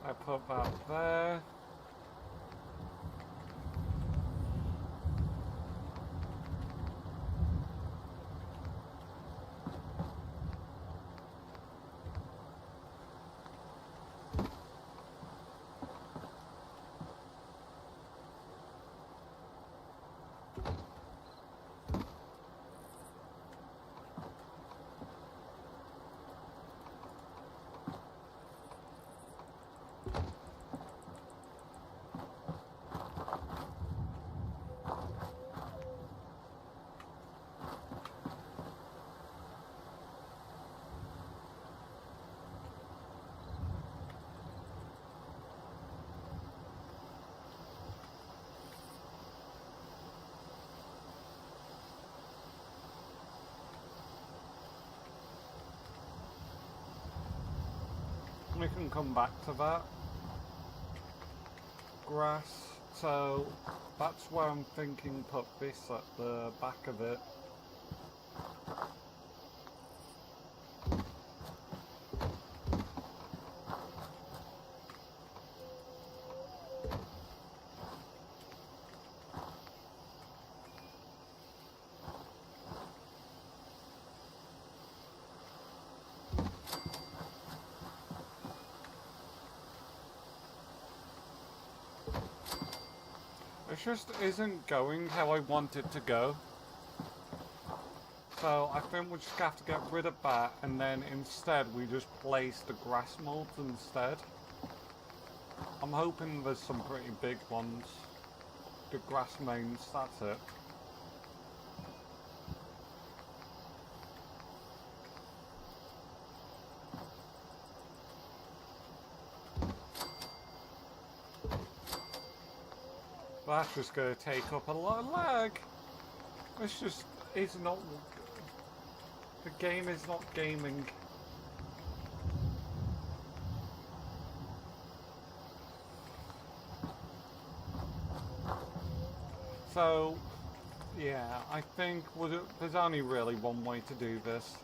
I put that there. We can come back to that. Grass. So that's where I'm thinking put this at the back of it. It just isn't going how I want it to go. So I think we just have to get rid of that, and then instead we just place the grass molds instead. I'm hoping there's some pretty big ones. The grass mains, that's it. That's just going to take up a lot of lag. It's just, it's not, the game is not gaming. So, yeah, I think there's only really one way to do this.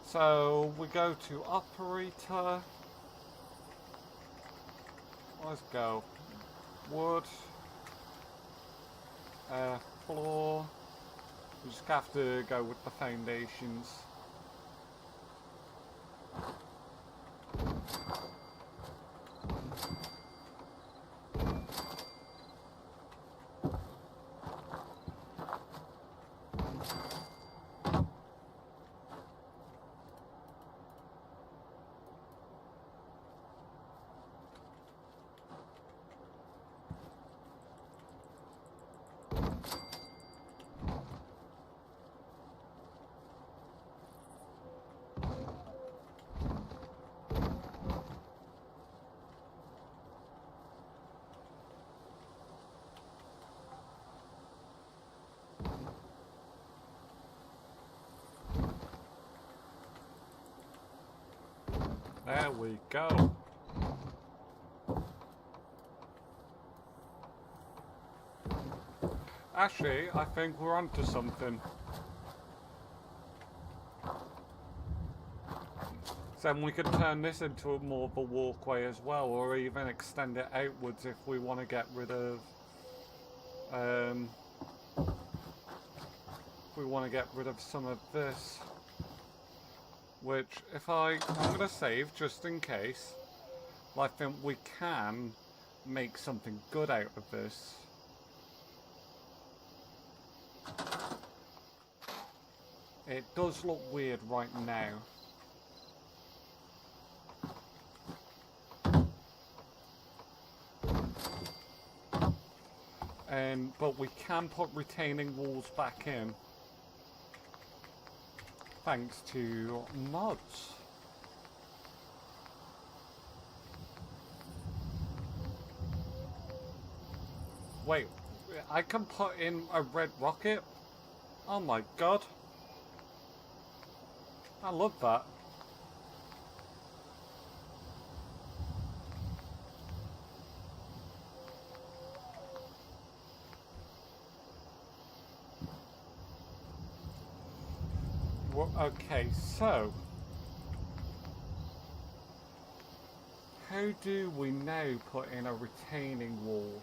So, we go to operator. Let's go. Wood. Floor. We just have to go with the foundations. There we go. Actually, I think we're onto something. Then we could turn this into more of a walkway as well, or even extend it outwards if we want to get rid of if we want to get rid of some of this. Which, if I'm going to save just in case, I think we can make something good out of this. It does look weird right now. But we can put retaining walls back in. Thanks to mods. Wait, I can put in a red rocket? Oh my god. I love that. Okay, so how do we now put in a retaining wall?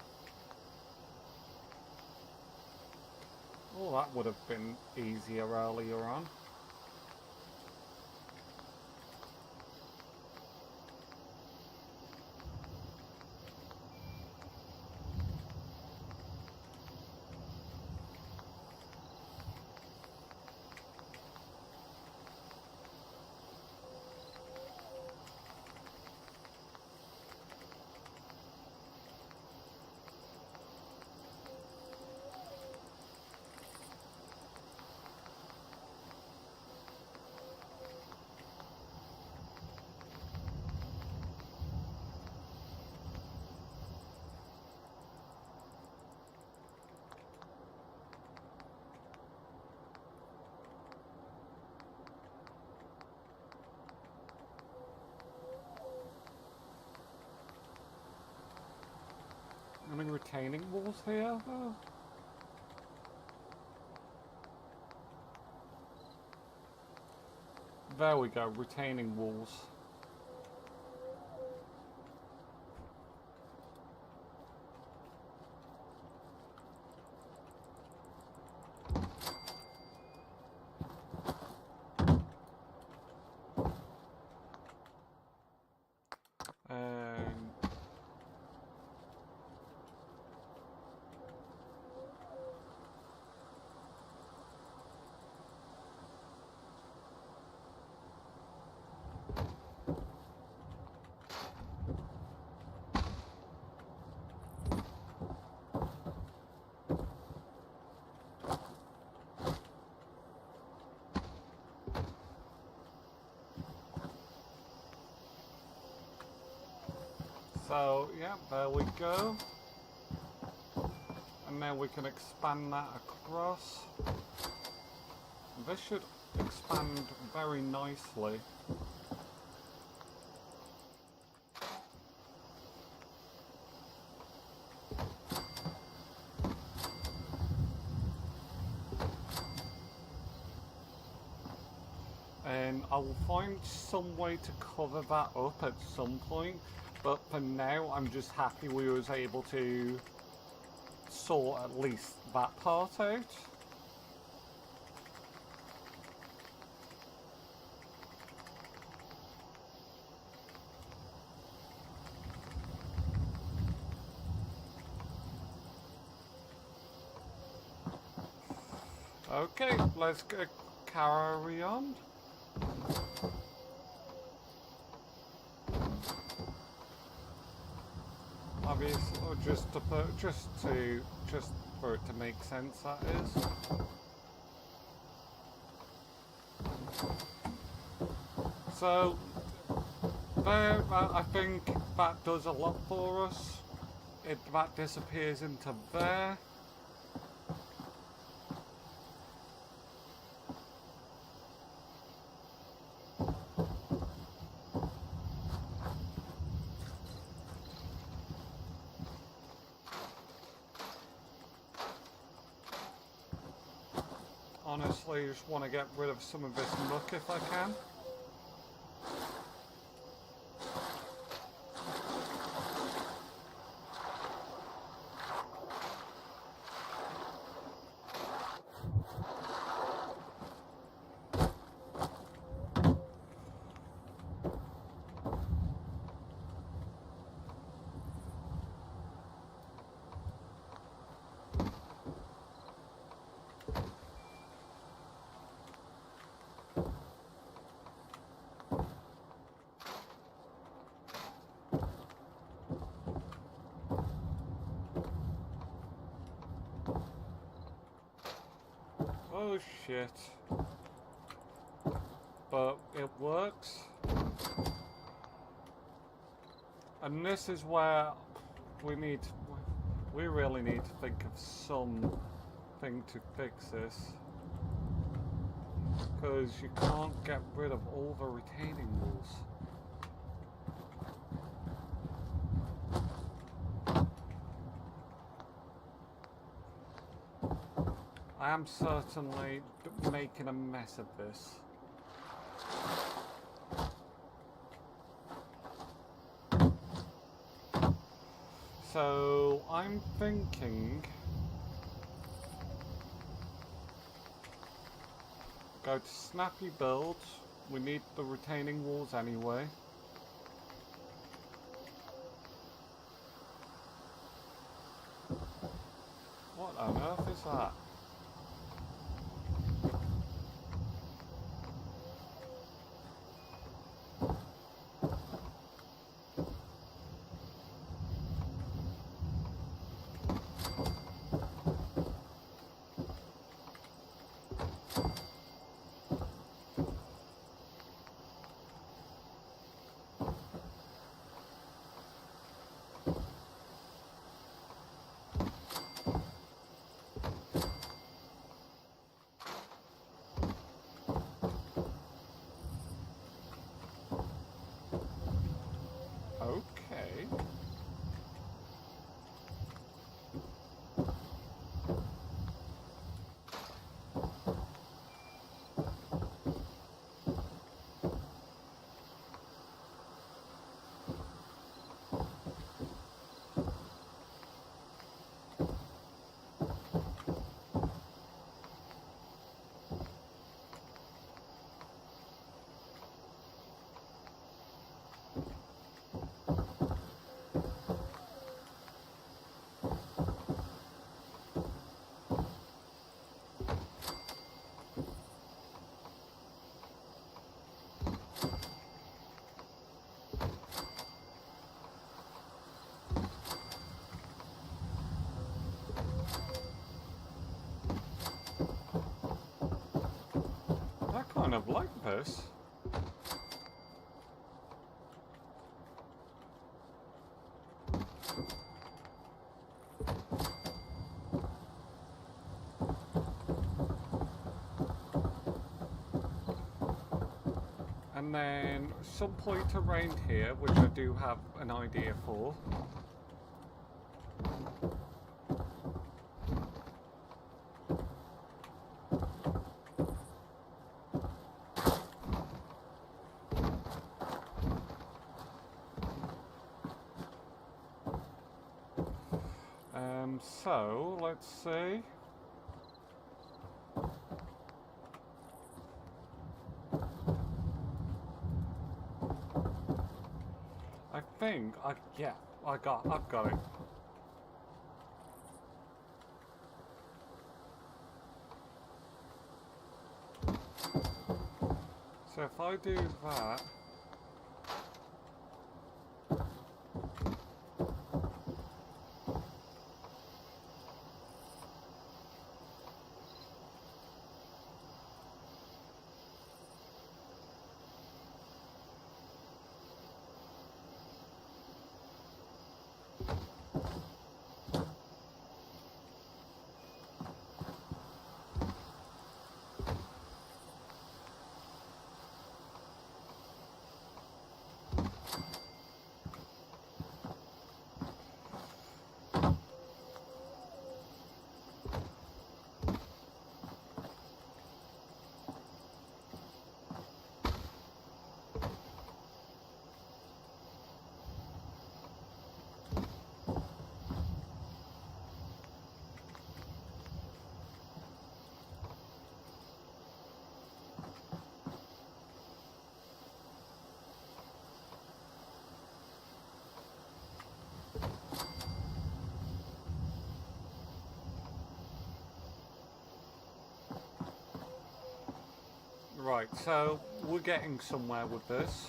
Oh, that would have been easier earlier on. any retaining walls here, though? There we go, retaining walls. So, yeah, there we go. And now we can expand that across. This should expand very nicely. And I will find some way to cover that up at some point. But for now, I'm just happy we was able to sort at least that part out. Okay, let's carry on. Obviously, just for it to make sense, that is. So there, I think that does a lot for us. That disappears into there. Honestly, I just want to get rid of some of this muck if I can. Oh shit. But it works. And this is where we really need to think of something to fix this. Because you can't get rid of all the retaining walls. I am certainly making a mess of this. So I'm thinking go to snappy build. We need the retaining walls anyway. What on earth is that? of like this. And then some point around here, which I do have an idea for. So let's see. I think yeah, I've got it. So if I do that. Right, so we're getting somewhere with this.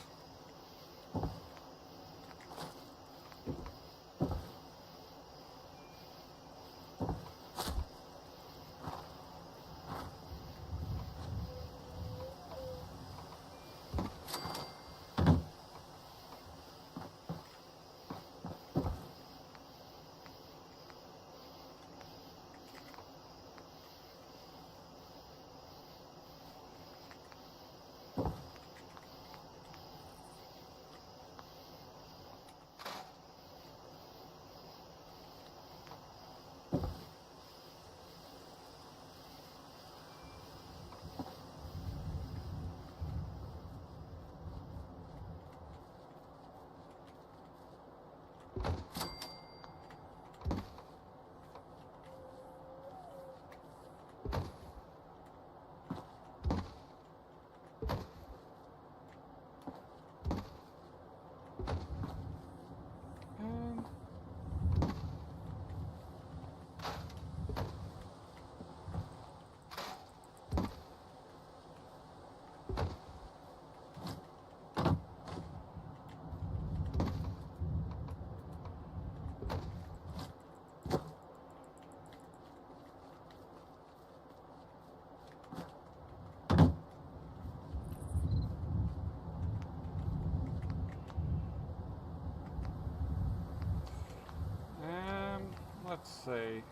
Let's see.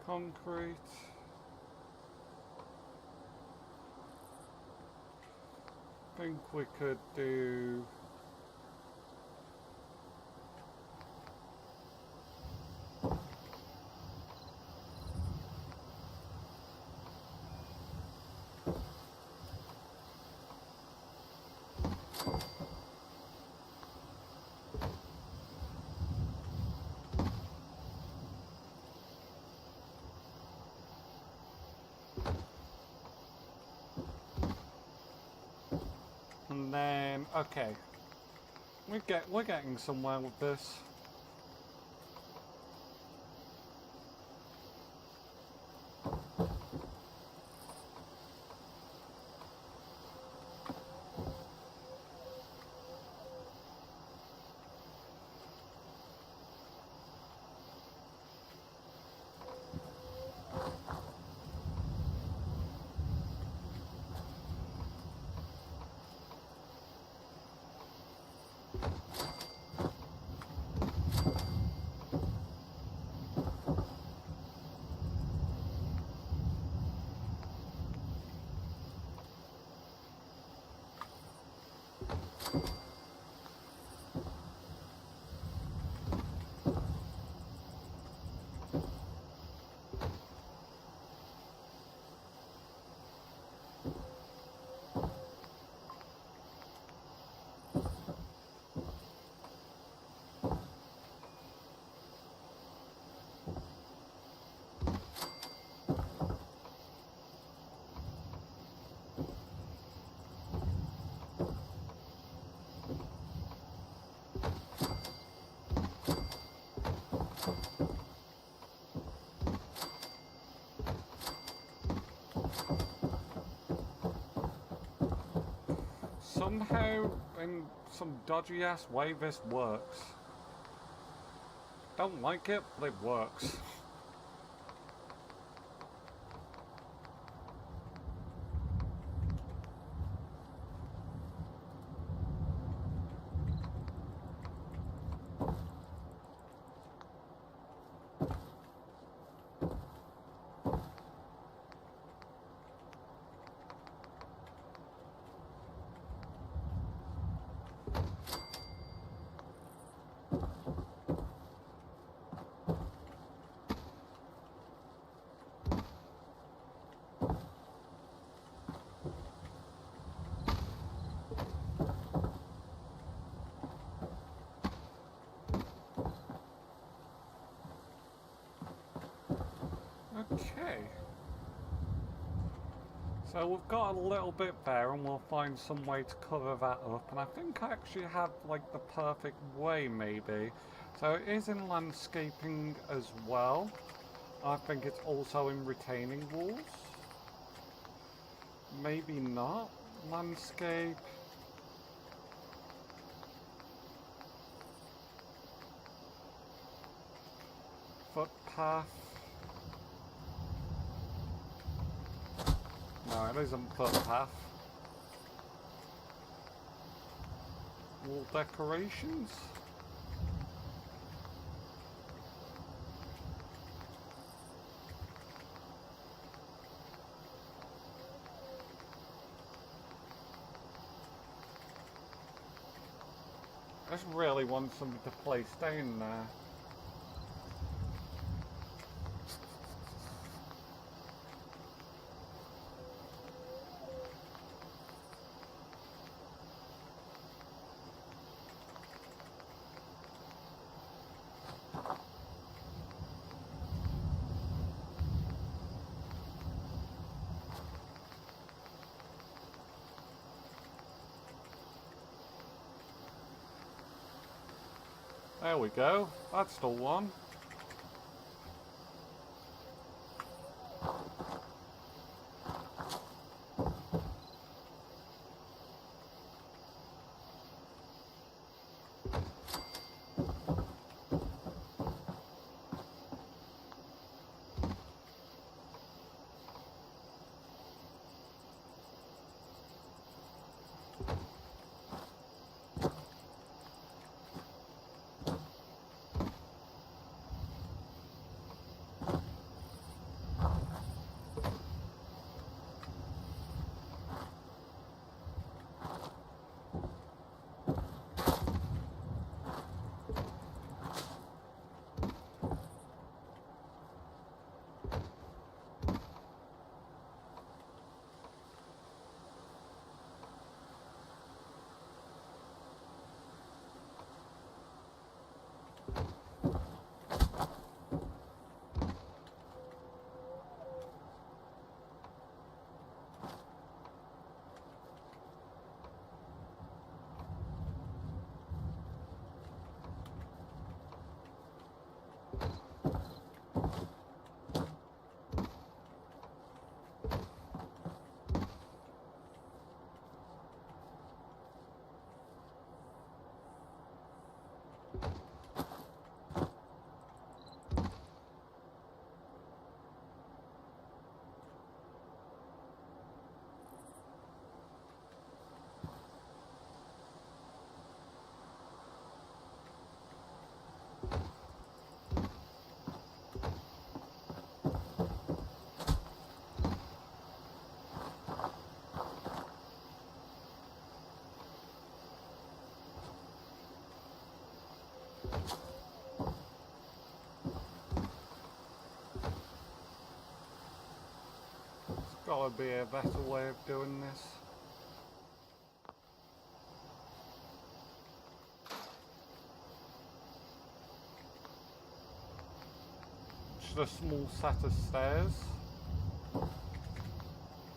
Concrete. Think we could do. And then, okay, we're getting somewhere with this. Somehow, in some dodgy ass way, this works. Don't like it, but it works. Okay. So we've got a little bit there and we'll find some way to cover that up, and I think I actually have like the perfect way maybe. So it is in landscaping as well. I think it's also in retaining walls. Maybe not. Landscape. Footpath. No, it isn't footpath. Wall decorations? I just really want something to place down there. There we go. That's the one. Gotta be a better way of doing this. Just a small set of stairs,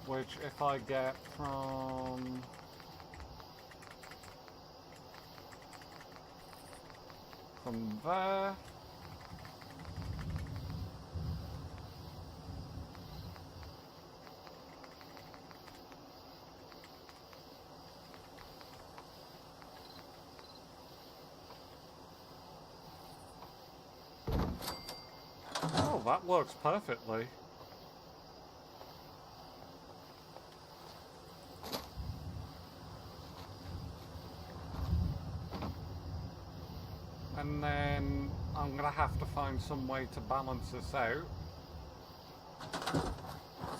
which if I get from there, that works perfectly. And then I'm gonna have to find some way to balance this out.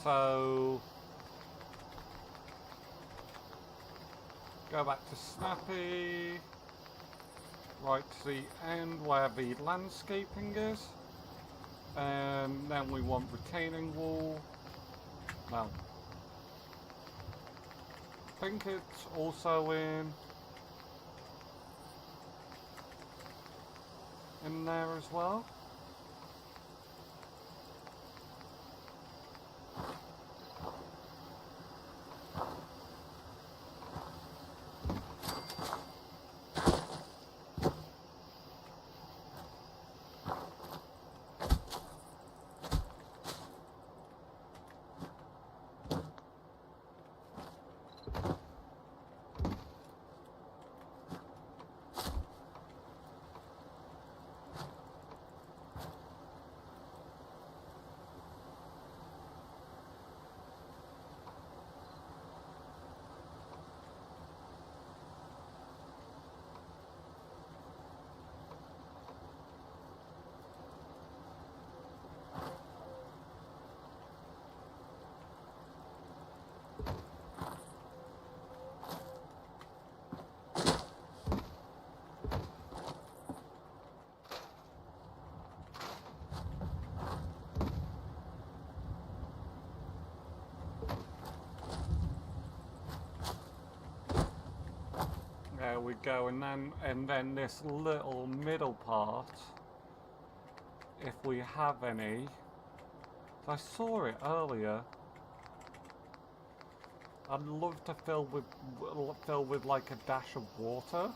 So go back to Snappy, right to the end where the landscaping is, and then we want retaining wall. Well, I think it's also in there as well. There we go, and then this little middle part, if we have any. I saw it earlier. I'd love to fill with like a dash of water.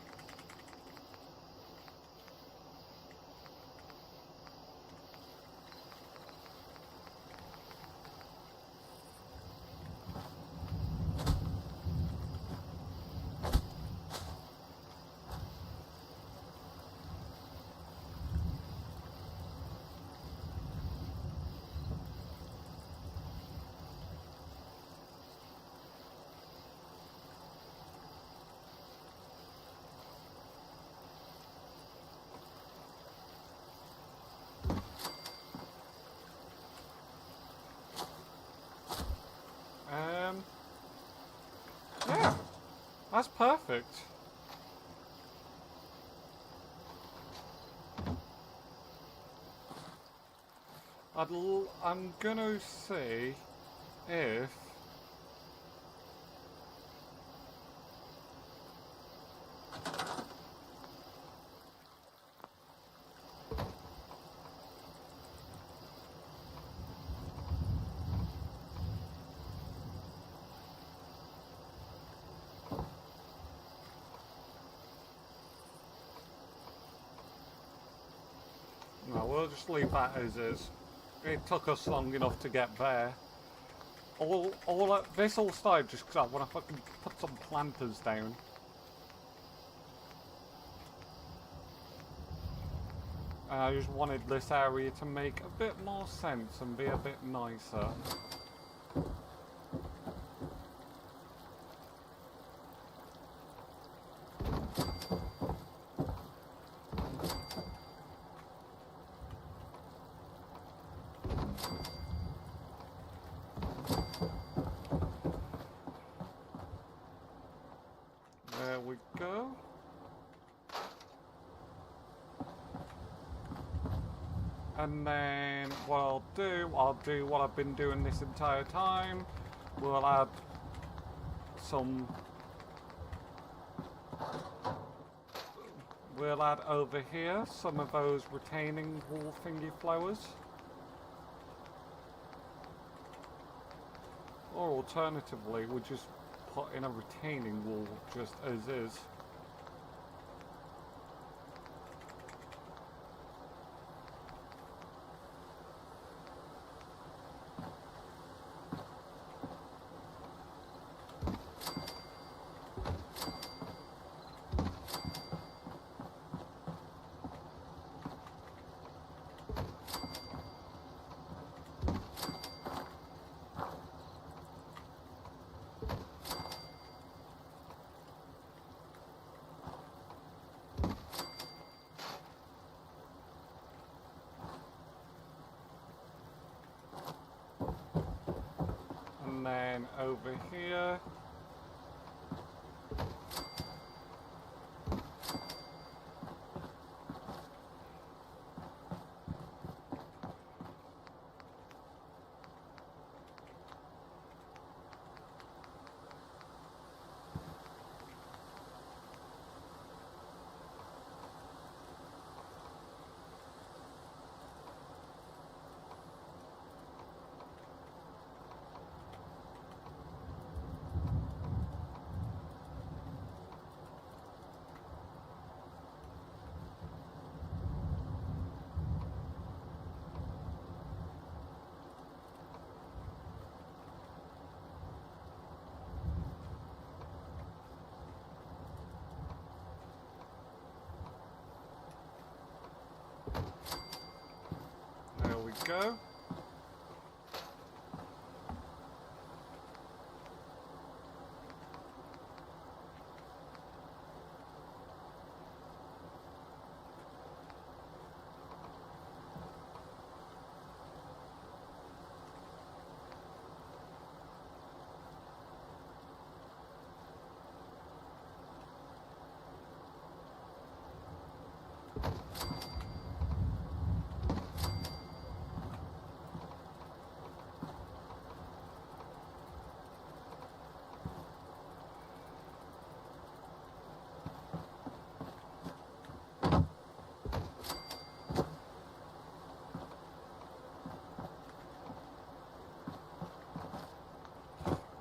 Yeah, that's perfect. I'm gonna see if no, we'll just leave that as is. It took us long enough to get there. This all started just because I want to fucking put some planters down. And I just wanted this area to make a bit more sense and be a bit nicer. There we go. And then what I'll do what I've been doing this entire time. We'll add over here some of those retaining wall thingy flowers. Or alternatively, we'll just put in a retaining wall just as is. then over here. There we go.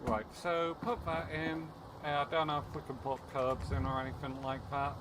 Right, so put that in. I don't know if we can put curbs in or anything like that.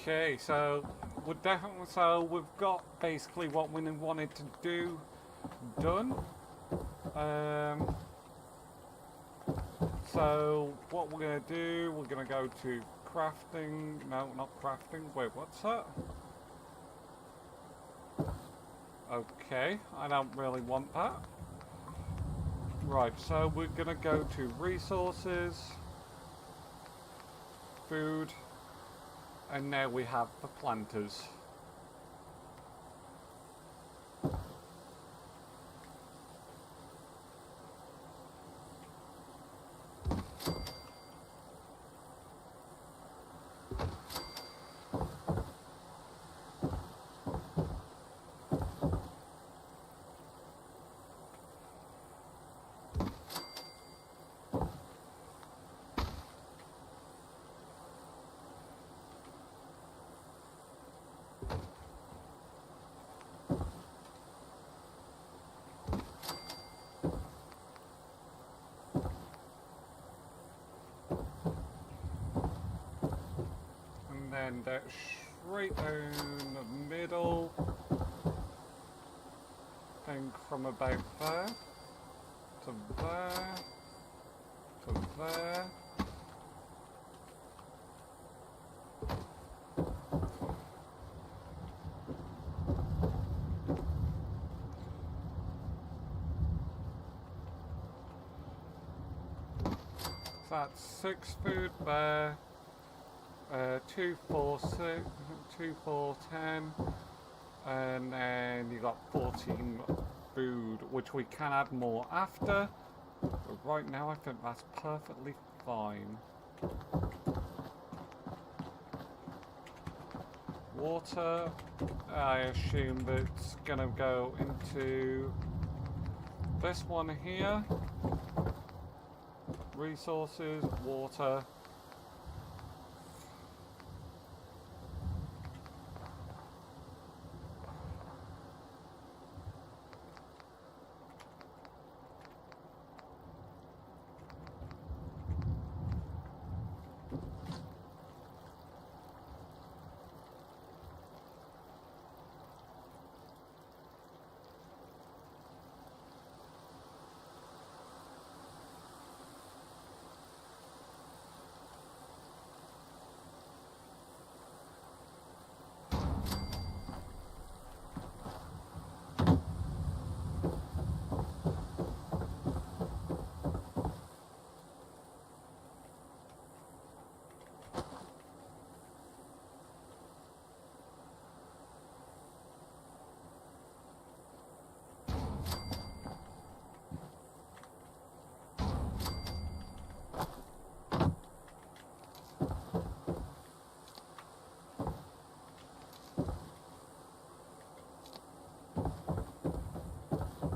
Okay, so we've got basically what we wanted to do done. So what we're gonna do, we're gonna go to crafting. No, not crafting. Wait, what's that? Okay, I don't really want that. Right, so we're gonna go to resources, food, and now we have the planters. And that straight down the middle, and from about there to there to there. that's 6 food there. 2, 4, 6, 2, 4, 10. And then you got 14 food, which we can add more after. But right now I think that's perfectly fine. Water, I assume that's gonna go into this one here. Resources, water.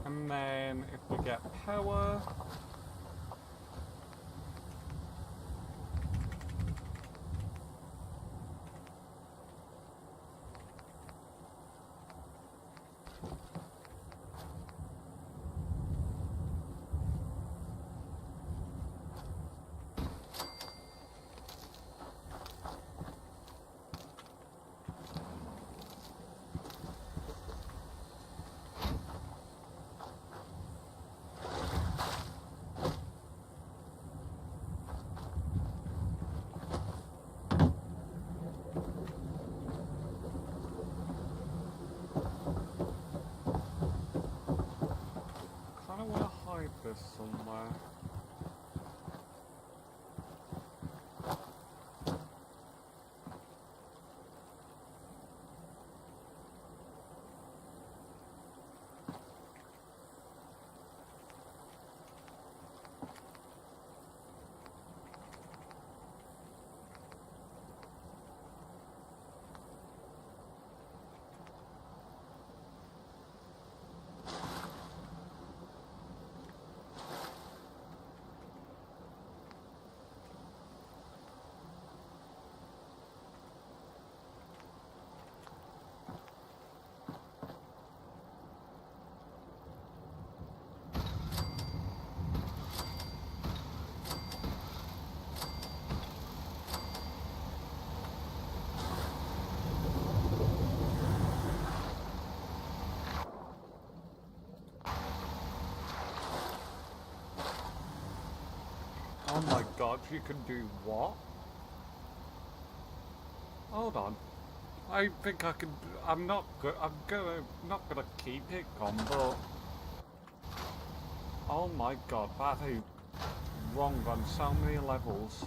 And then if we get power, I want to hide this somewhere. Oh my god, you can do what? Hold on. I think I can. I'm not gonna keep it on, but oh my god, that is wrong on so many levels.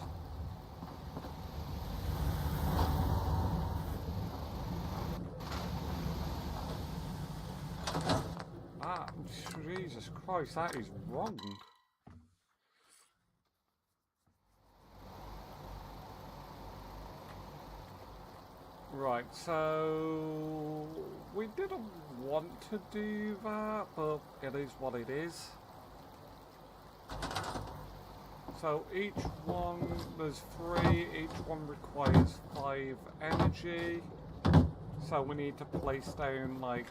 Ah, Jesus Christ, that is wrong. Right, so we didn't want to do that, but it is what it is. So each one, there's 3, each one requires 5 energy. So we need to place down like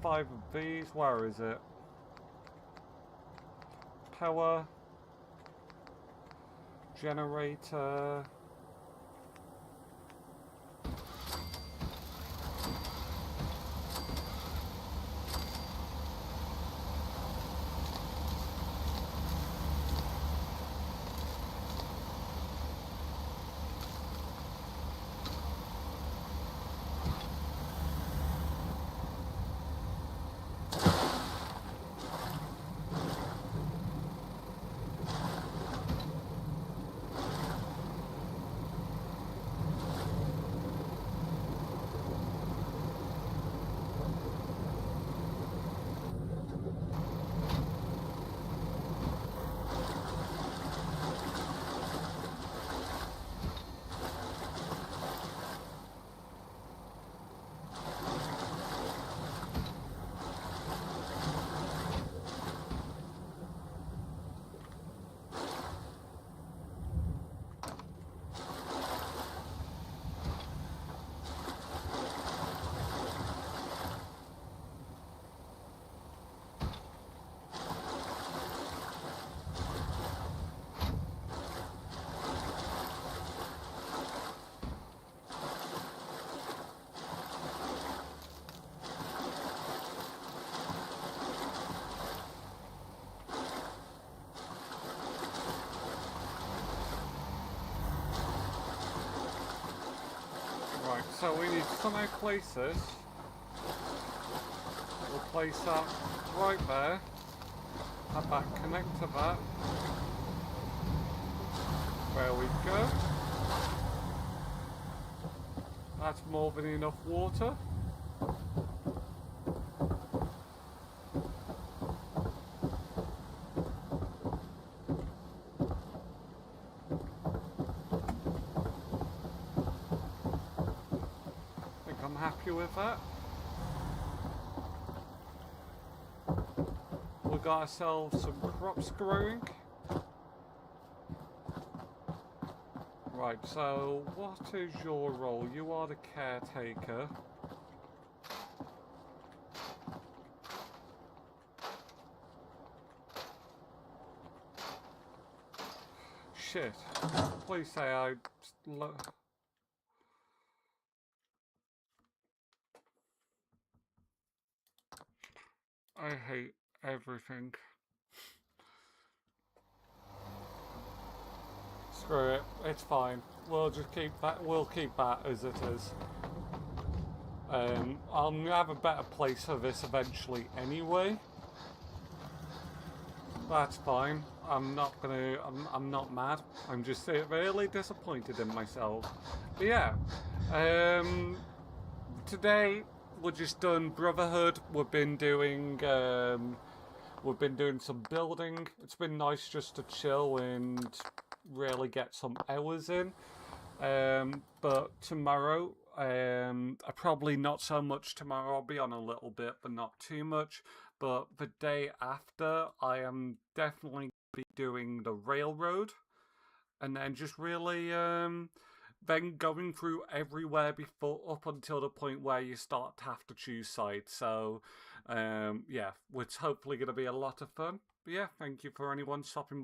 5 of these. Where is it? Power. Generator. so we need to somehow place this. We'll place that right there. Have that connect to that. There we go. That's more than enough water. I think I'm happy with that. We got ourselves some crops growing. Right, so what is your role? You are the caretaker. Shit. Please say I hate everything. Screw it, it's fine. We'll just keep that. We'll keep that as it is. I'll have a better place for this eventually anyway. That's fine. I'm not gonna. I'm not mad. I'm just really disappointed in myself. But yeah. Today we've just done Brotherhood. We've been doing some building. It's been nice just to chill and really get some hours in. But tomorrow, probably not so much tomorrow. I'll be on a little bit, but not too much. But the day after, I am definitely be doing the railroad, and then just really then going through everywhere before up until the point where you start to have to choose sides. So yeah, it's hopefully going to be a lot of fun. But yeah, thank you for anyone stopping by.